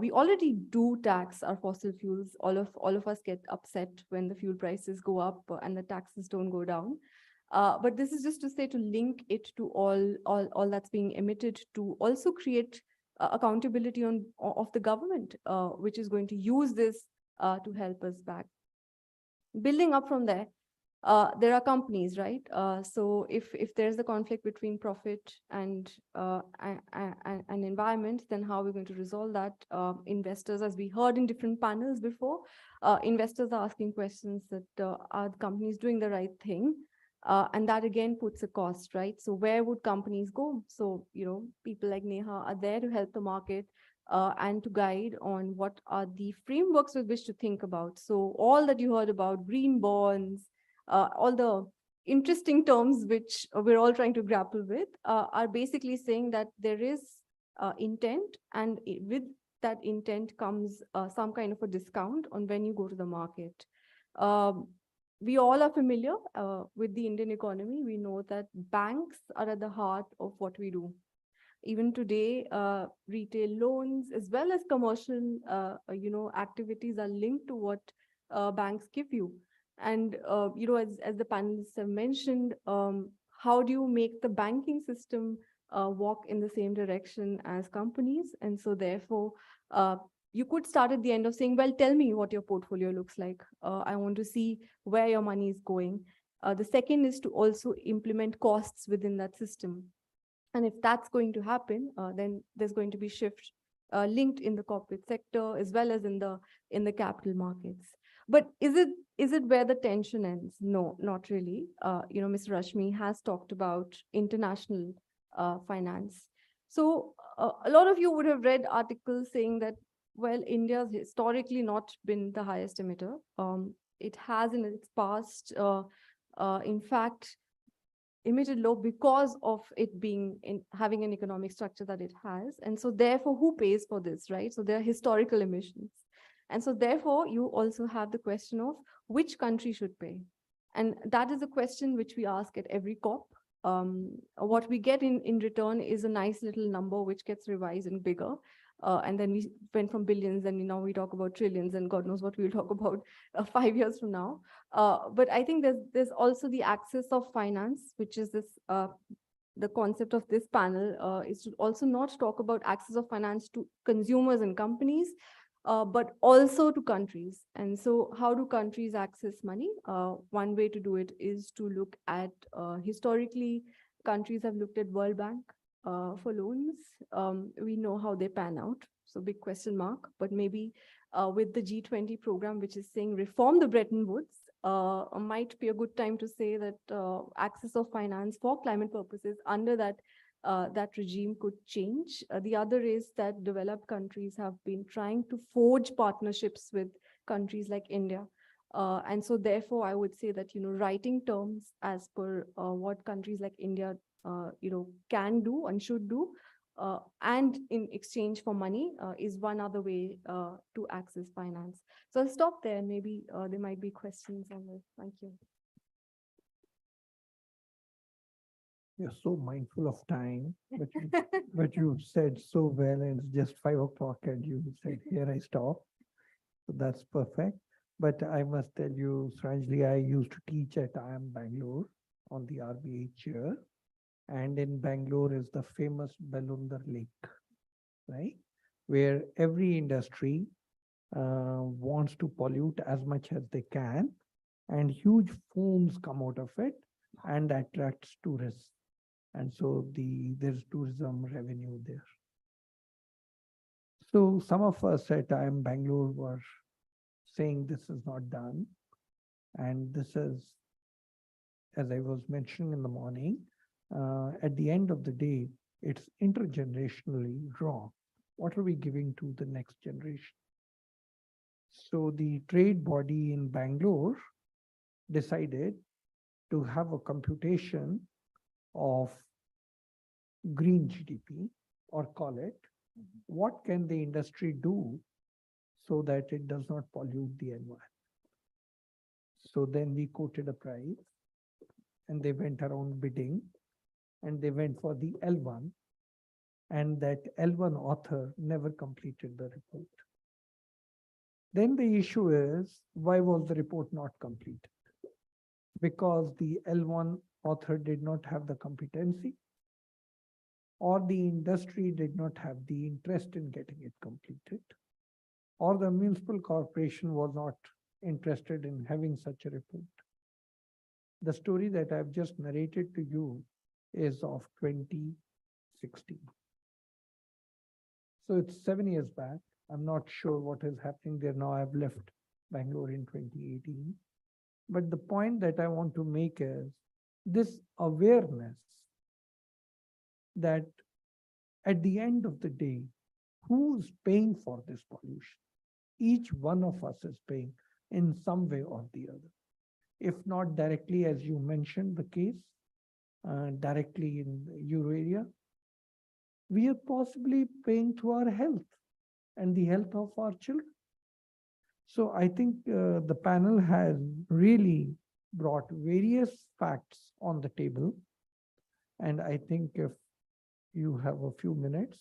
N: We already do tax our fossil fuels. All of us get upset when the fuel prices go up and the taxes don't go down. But this is just to say, to link it to all that's being emitted, to also create accountability of the government, which is going to use this to help us back. Building up from there, there are companies, right? So if there's a conflict between profit and environment, then how are we going to resolve that? Investors, as we heard in different panels before, investors are asking questions that are the companies doing the right thing? And that again puts a cost, right? So where would companies go? So, people like Neha are there to help the market and to guide on what are the frameworks with which to think about. So all that you heard about green bonds, all the interesting terms which we're all trying to grapple with are basically saying that there is intent, and with that intent comes some kind of a discount on when you go to the market. We all are familiar with the Indian economy. We know that banks are at the heart of what we do. Even today, retail loans as well as commercial, activities are linked to what banks give you. And, as the panelists have mentioned, how do you make the banking system walk in the same direction as companies? And so therefore, you could start at the end of saying, well, tell me what your portfolio looks like. I want to see where your money is going. The second is to also implement costs within that system. And if that's going to happen, then there's going to be shift linked in the corporate sector as well as in the capital markets. But is it where the tension ends? No, not really. Ms. Rashmi has talked about international finance. So a lot of you would have read articles saying that, well, India has historically not been the highest emitter. It has in its past, in fact, emitted low because of it having an economic structure that it has. And so therefore, who pays for this, right? So there are historical emissions. And so therefore, you also have the question of which country should pay. And that is a question which we ask at every COP. What we get in return is a nice little number which gets revised and bigger. And then we went from billions, and now we talk about trillions, and God knows what we'll talk about 5 years from now. But I think there's also the axis of finance, which is this the concept of this panel is to also not talk about access of finance to consumers and companies, but also to countries. And so how do countries access money? One way to do it is to look at, historically, countries have looked at World Bank for loans. We know how they pan out. So big question mark, but maybe with the G20 program, which is saying reform the Bretton Woods, might be a good time to say that access of finance for climate purposes under that regime could change. The other is that developed countries have been trying to forge partnerships with countries like India. And so therefore, I would say that, writing terms as per what countries like India, can do and should do, and in exchange for money is one other way to access finance. So I'll stop there. Maybe there might be questions on this. Thank you.
L: You're so mindful of time, but you said so well, and it's just 5 o'clock, and you said, here I stop. So that's perfect. But I must tell you, strangely, I used to teach at IIM Bangalore on the RBI chair. And in Bangalore is the famous Belundar Lake, right? Where every industry wants to pollute as much as they can, and huge fumes come out of it and attracts tourists. And so there's tourism revenue there. So some of us at IIM Bangalore were saying this is not done. And this is, as I was mentioning in the morning, at the end of the day, it's intergenerationally wrong. What are we giving to the next generation? So the trade body in Bangalore decided to have a computation of green GDP, or call it, what can the industry do so that it does not pollute the environment? So then we quoted a price, and they went around bidding, and they went for the L1, and that L1 author never completed the report. Then the issue is, why was the report not completed? Because the L1 author did not have the competency, or the industry did not have the interest in getting it completed, or the municipal corporation was not interested in having such a report. The story that I've just narrated to you is of 2016. So it's 7 years back. I'm not sure what is happening there now. I've left Bangalore in 2018. But the point that I want to make is this awareness that at the end of the day, who's paying for this pollution? Each one of us is paying in some way or the other. If not directly, as you mentioned the case, directly in the euro area, we are possibly paying to our health and the health of our children. So I think the panel has really brought various facts on the table. And I think if you have a few minutes,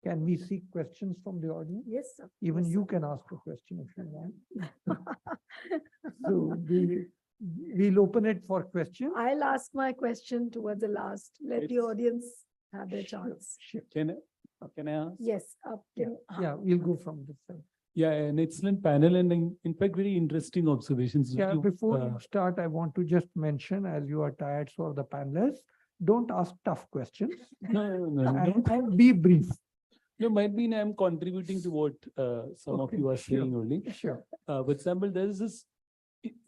L: can we seek questions from the audience?
A: Yes, sir.
L: Even
A: Yes,
L: you
A: sir.
L: can ask a question if you want. So we'll open it for questions.
A: I'll ask my question towards the last. Let the
D: It's-
A: audience have their chance.
D: Can I ask?
A: Yes.
L: Yeah, we'll go from this side.
D: Yeah, an excellent panel and in fact, very interesting observations.
L: Yeah,
D: You,
L: before you start, I want to just mention, as you are tired, so are the panelists, don't ask tough questions.
D: no,
L: And be brief.
D: No, might be I'm contributing to what some of
L: Okay,
D: you are
L: sure,
D: saying only.
L: Sure.
D: For example, there is this,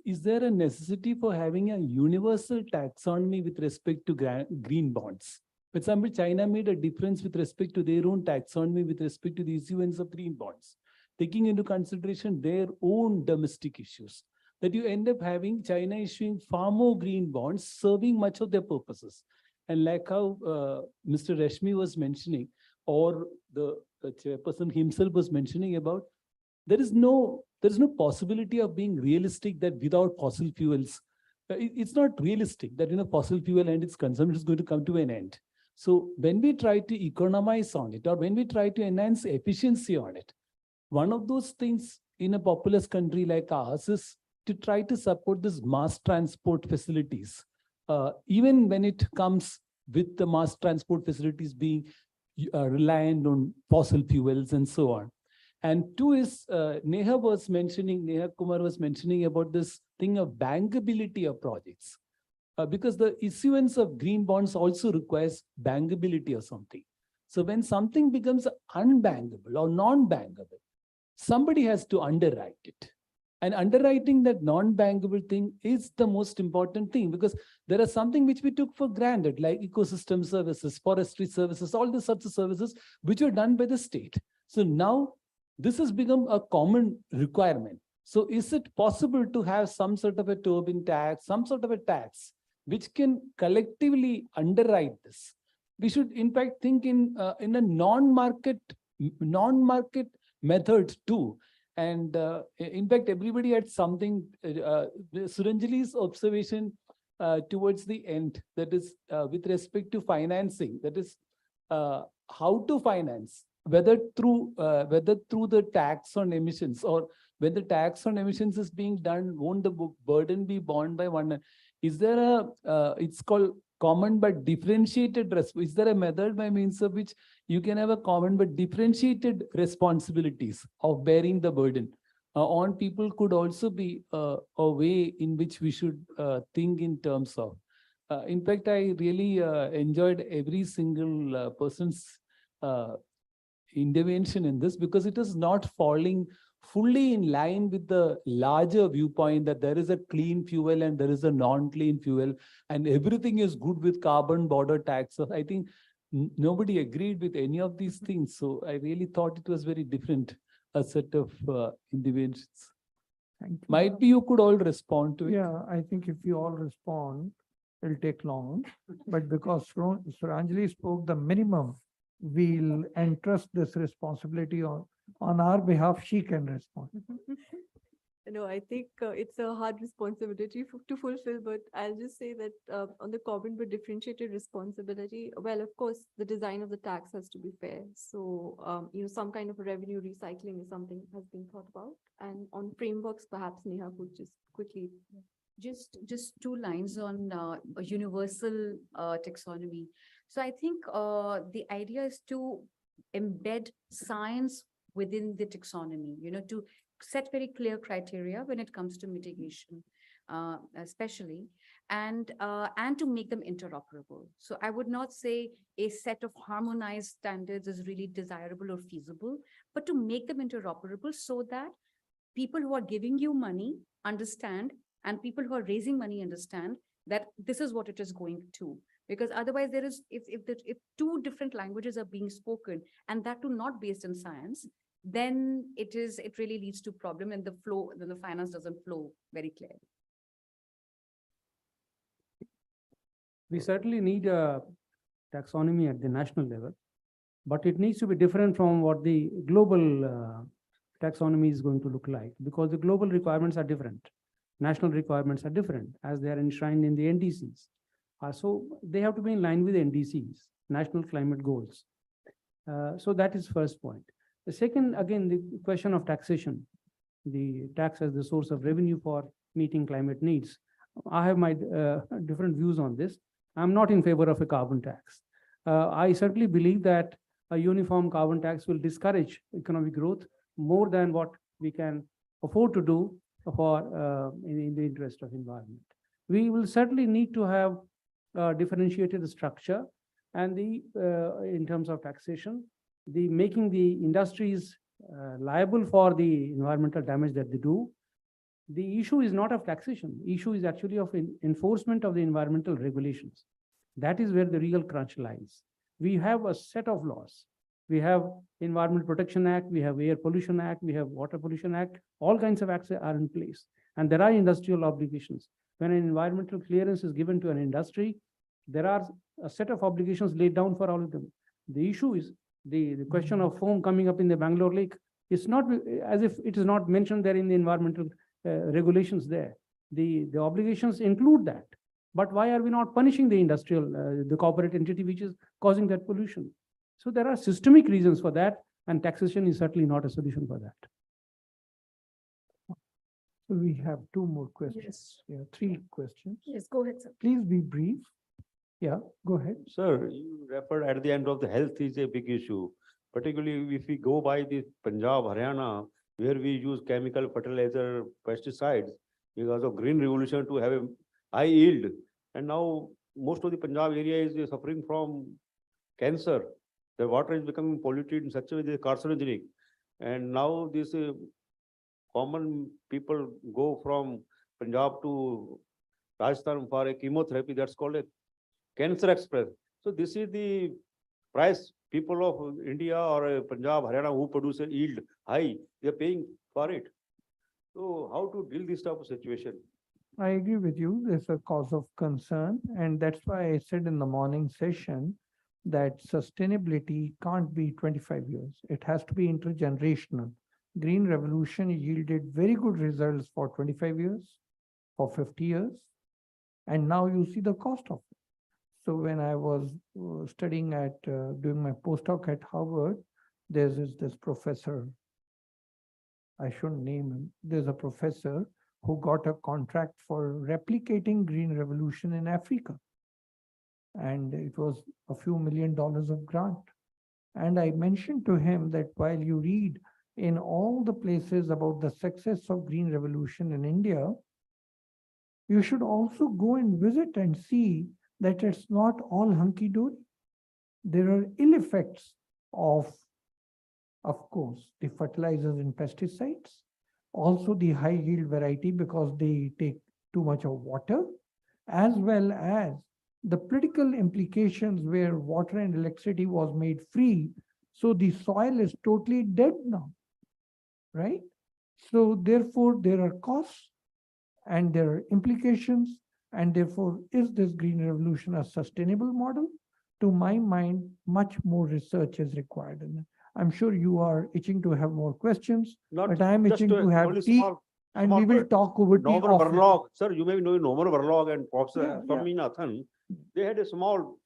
D: is there a necessity for having a universal taxonomy with respect to green bonds? For example, China made a difference with respect to their own taxonomy with respect to the issuance of green bonds, taking into consideration their own domestic issues, that you end up having China issuing far more green bonds, serving much of their purposes. And like how Mr. Rashmi was mentioning, or the chairperson himself was mentioning about, there is no possibility of being realistic that without fossil fuels, it's not realistic that fossil fuel and its consumption is going to come to an end. So when we try to economize on it, or when we try to enhance efficiency on it, one of those things in a populous country like ours is to try to support this mass transport facilities, even when it comes with the mass transport facilities being reliant on fossil fuels and so on. And two is, Neha Kumar was mentioning about this thing of bankability of projects. Because the issuance of green bonds also requires bankability or something. So when something becomes unbankable or non-bankable, somebody has to underwrite it. And underwriting that non-bankable thing is the most important thing, because there are something which we took for granted, like ecosystem services, forestry services, all the sorts of services which were done by the state. So now this has become a common requirement. So is it possible to have some sort of a Tobin tax, some sort of a tax, which can collectively underwrite this? We should in fact think in a non-market method too. And in fact, everybody had something, Suranjali's observation towards the end, that is with respect to financing, that is how to finance, whether through the tax on emissions, or when the tax on emissions is being done, won't the burden be borne by one? Is there a, it's called common but differentiated, is there a method by means of which you can have a common but differentiated responsibilities of bearing the burden on people? Could also be a way in which we should think in terms of. In fact, I really enjoyed every single person's intervention in this, because it is not falling fully in line with the larger viewpoint that there is a clean fuel and there is a non-clean fuel and everything is good with carbon border tax. So I think nobody agreed with any of these things. So I really thought it was very different, a set of interventions.
L: Thank you.
D: Might be you could all respond to it.
L: Yeah, I think if you all respond, it'll take long. But because Suranjali spoke the minimum, we'll entrust this responsibility on our behalf. She can respond.
N: No, I think it's a hard responsibility to fulfill, but I'll just say that on the carbon but differentiated responsibility, well, of course, the design of the tax has to be fair. So, some kind of a revenue recycling is something has been thought about. And on frameworks, perhaps Neha could just quickly.
O: Just two lines on a universal taxonomy. So I think the idea is to embed science within the taxonomy, to set very clear criteria when it comes to mitigation, especially. and to make them interoperable. So I would not say a set of harmonized standards is really desirable or feasible, but to make them interoperable so that people who are giving you money understand, and people who are raising money understand that this is what it is going to. Because otherwise there is, if two different languages are being spoken and that too not based in science, then it really leads to problem, and then the finance doesn't flow very clearly.
G: We certainly need a taxonomy at the national level, but it needs to be different from what the global taxonomy is going to look like, because the global requirements are different. National requirements are different as they are enshrined in the NDCs. So they have to be in line with the NDCs, national climate goals. So that is first point. The second, again, the question of taxation, the tax as the source of revenue for meeting climate needs. I have my different views on this. I'm not in favor of a carbon tax. I certainly believe that a uniform carbon tax will discourage economic growth more than what we can afford to do for in the interest of environment. We will certainly need to have differentiated structure, and in terms of taxation, making the industries liable for the environmental damage that they do. The issue is not of taxation. The issue is actually of enforcement of the environmental regulations. That is where the real crunch lies. We have a set of laws. We have Environment Protection Act, we have Air Pollution Act, we have Water Pollution Act. All kinds of acts are in place, and there are industrial obligations. When an environmental clearance is given to an industry, there are a set of obligations laid down for all of them. The issue is the question of foam coming up in the Bangalore Lake. It's not as if it is not mentioned there in the environmental regulations there. The obligations include that. But why are we not punishing the industrial, the corporate entity which is causing that pollution? So there are systemic reasons for that, and taxation is certainly not a solution for that.
L: So we have two more questions.
A: Yes.
L: Yeah, three questions.
A: Yes, go ahead, sir.
L: Please be brief. Yeah, go ahead.
P: Sir, you referred at the end of the health is a big issue, particularly if we go by the Punjab, Haryana, where we use chemical fertilizer, pesticides, because of green revolution to have a high yield. And now most of the Punjab area is suffering from cancer. The water is becoming polluted in such a way that it's carcinogenic. And now this common people go from Punjab to Rajasthan for a chemotherapy that's called a Cancer Express. So this is the price people of India or Punjab, Haryana who produce a yield high, they're paying for it. So how to deal this type of situation?
L: I agree with you. There's a cause of concern. And that's why I said in the morning session that sustainability can't be 25 years. It has to be intergenerational. Green revolution yielded very good results for 25 years, for 50 years. And now you see the cost of it. So when I was studying doing my postdoc at Harvard, there's this professor, I shouldn't name him. There's a professor who got a contract for replicating green revolution in Africa. And it was a few $1 million of grant. And I mentioned to him that while you read in all the places about the success of green revolution in India, you should also go and visit and see that it's not all hunky-dory. There are ill effects of course, the fertilizers and pesticides, also the high yield variety because they take too much of water, as well as the political implications where water and electricity was made free. So the soil is totally dead now, right? So therefore there are costs and there are implications, and therefore is this green revolution a sustainable model? To my mind, much more research is required. And I'm sure you are itching to have more questions, but I'm itching to have tea, and we will talk over tea.
P: Norman Borlaug, sir, you may know Norman Borlaug and Professor Swaminathan. They had a small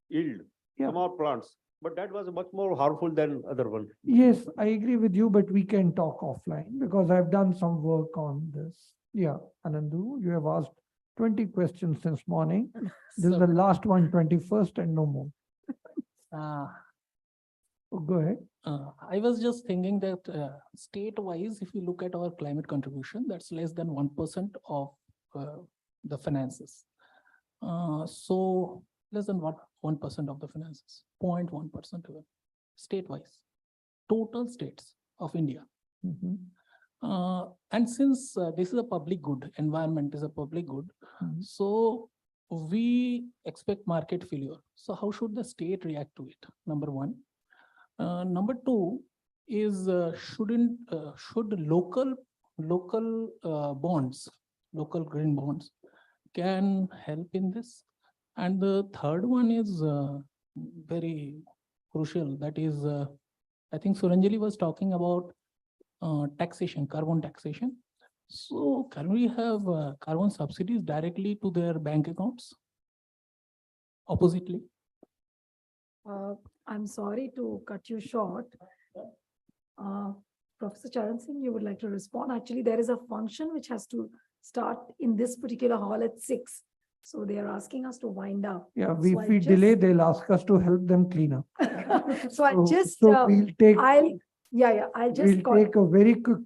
P: yield, small plants, but that was much more harmful than other one.
L: Yes, I agree with you, but we can talk offline because I've done some work on this. Yeah, Anandu, you have asked 20 questions since morning. This is the last one, 21st, and no more. Go ahead.
Q: I was just thinking that state-wise, if you look at our climate contribution, that's less than 1% of the finances. So less than what 1% of the finances, 0.1% even, state-wise, total states of India. And since this is a public good, environment is a public good, so we expect market failure. So how should the state react to it? Number one. Number two is should local bonds, local green bonds can help in this? And the third one is very crucial. That is, I think Suranjali was talking about taxation, carbon taxation. So can we have carbon subsidies directly to their bank accounts? Oppositely.
A: I'm sorry to cut you short. Professor Charan Singh, you would like to respond? Actually, there is a function which has to start in this particular hall at 6. So they are asking us to wind up.
L: Yeah,
A: So
L: if we delay, they'll ask us to help them clean up.
A: So I just,
L: we'll take,
A: I'll just
L: we'll take a very quick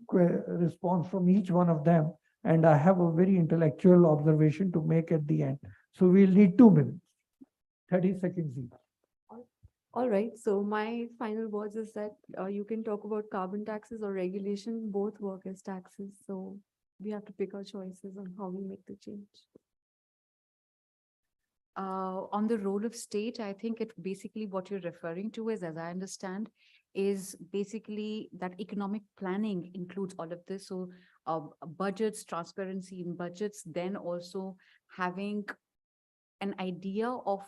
L: response from each one of them. And I have a very intellectual observation to make at the end. So we'll need 2 minutes, 30 seconds each.
N: All right, so my final words is that you can talk about carbon taxes or regulation, both work as taxes. So we have to pick our choices on how we make the change. On the role of state, I think it basically what you're referring to is, as I understand, is basically that economic planning includes all of this. So budgets, transparency in budgets, then also having an idea of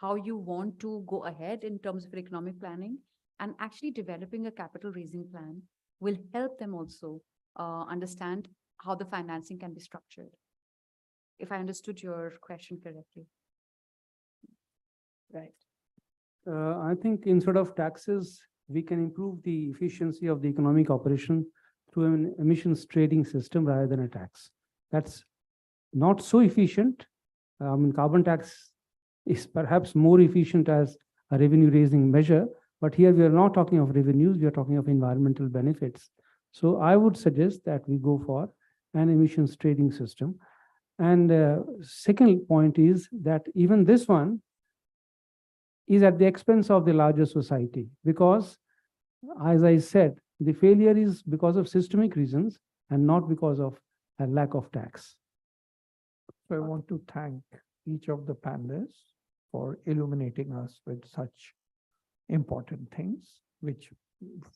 N: how you want to go ahead in terms of economic planning, and actually developing a capital raising plan will help them also understand how the financing can be structured. If I understood your question correctly.
A: Right.
G: I think instead of taxes, we can improve the efficiency of the economic operation through an emissions trading system rather than a tax. That's not so efficient. Carbon tax is perhaps more efficient as a revenue raising measure, but here we are not talking of revenues, we are talking of environmental benefits. So I would suggest that we go for an emissions trading system. And second point is that even this one is at the expense of the larger society, because as I said, the failure is because of systemic reasons and not because of a lack of tax.
L: So I want to thank each of the panelists for illuminating us with such important things, which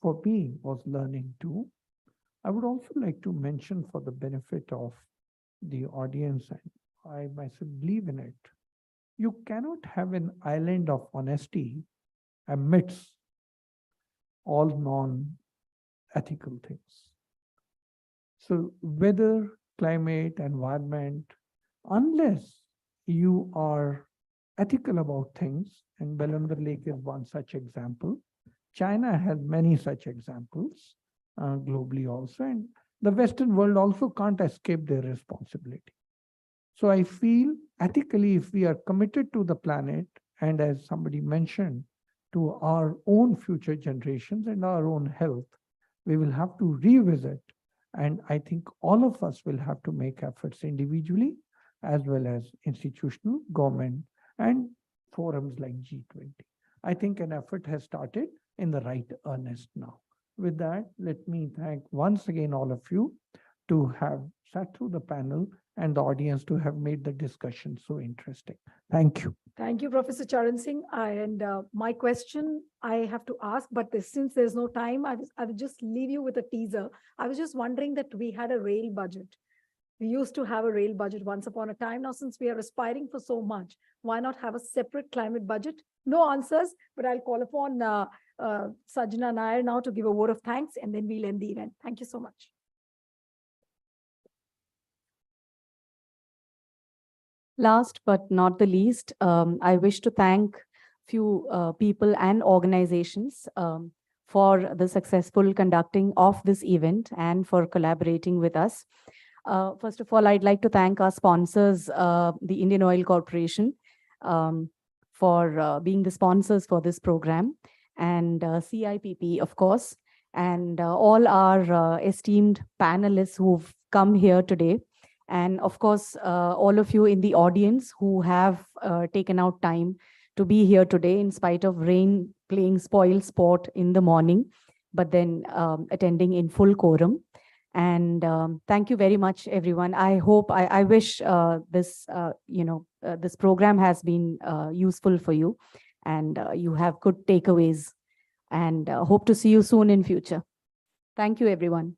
L: for me was learning too. I would also like to mention, for the benefit of the audience, and I myself believe in it, you cannot have an island of honesty amidst all non-ethical things. So weather, climate, environment, unless you are ethical about things, and Bellamber Lake is one such example. China has many such examples globally also, and the Western world also can't escape their responsibility. So I feel ethically, if we are committed to the planet, and as somebody mentioned, to our own future generations and our own health, we will have to revisit. And I think all of us will have to make efforts individually, as well as institutional, government, and forums like G20. I think an effort has started in the right earnest now. With that, let me thank once again all of you to have sat through the panel and the audience to have made the discussion so interesting. Thank you.
A: Thank you, Professor Charan Singh. And my question I have to ask, but since there's no time, I will just leave you with a teaser. I was just wondering that we had a rail budget. We used to have a rail budget once upon a time. Now, since we are aspiring for so much, why not have a separate climate budget? No answers, but I'll call upon Sajna Nair now to give a word of thanks, and then we'll end the event. Thank you so much.
I: Last but not the least, I wish to thank few people and organizations for the successful conducting of this event and for collaborating with us. First of all, I'd like to thank our sponsors, the Indian Oil Corporation, for being the sponsors for this program, and CIPP, of course, and all our esteemed panelists who've come here today. And of course, all of you in the audience who have taken out time to be here today in spite of rain playing spoil sport in the morning, but then attending in full quorum. And thank you very much, everyone. I hope, I wish this, this program has been useful for you, and you have good takeaways, and hope to see you soon in future. Thank you, everyone.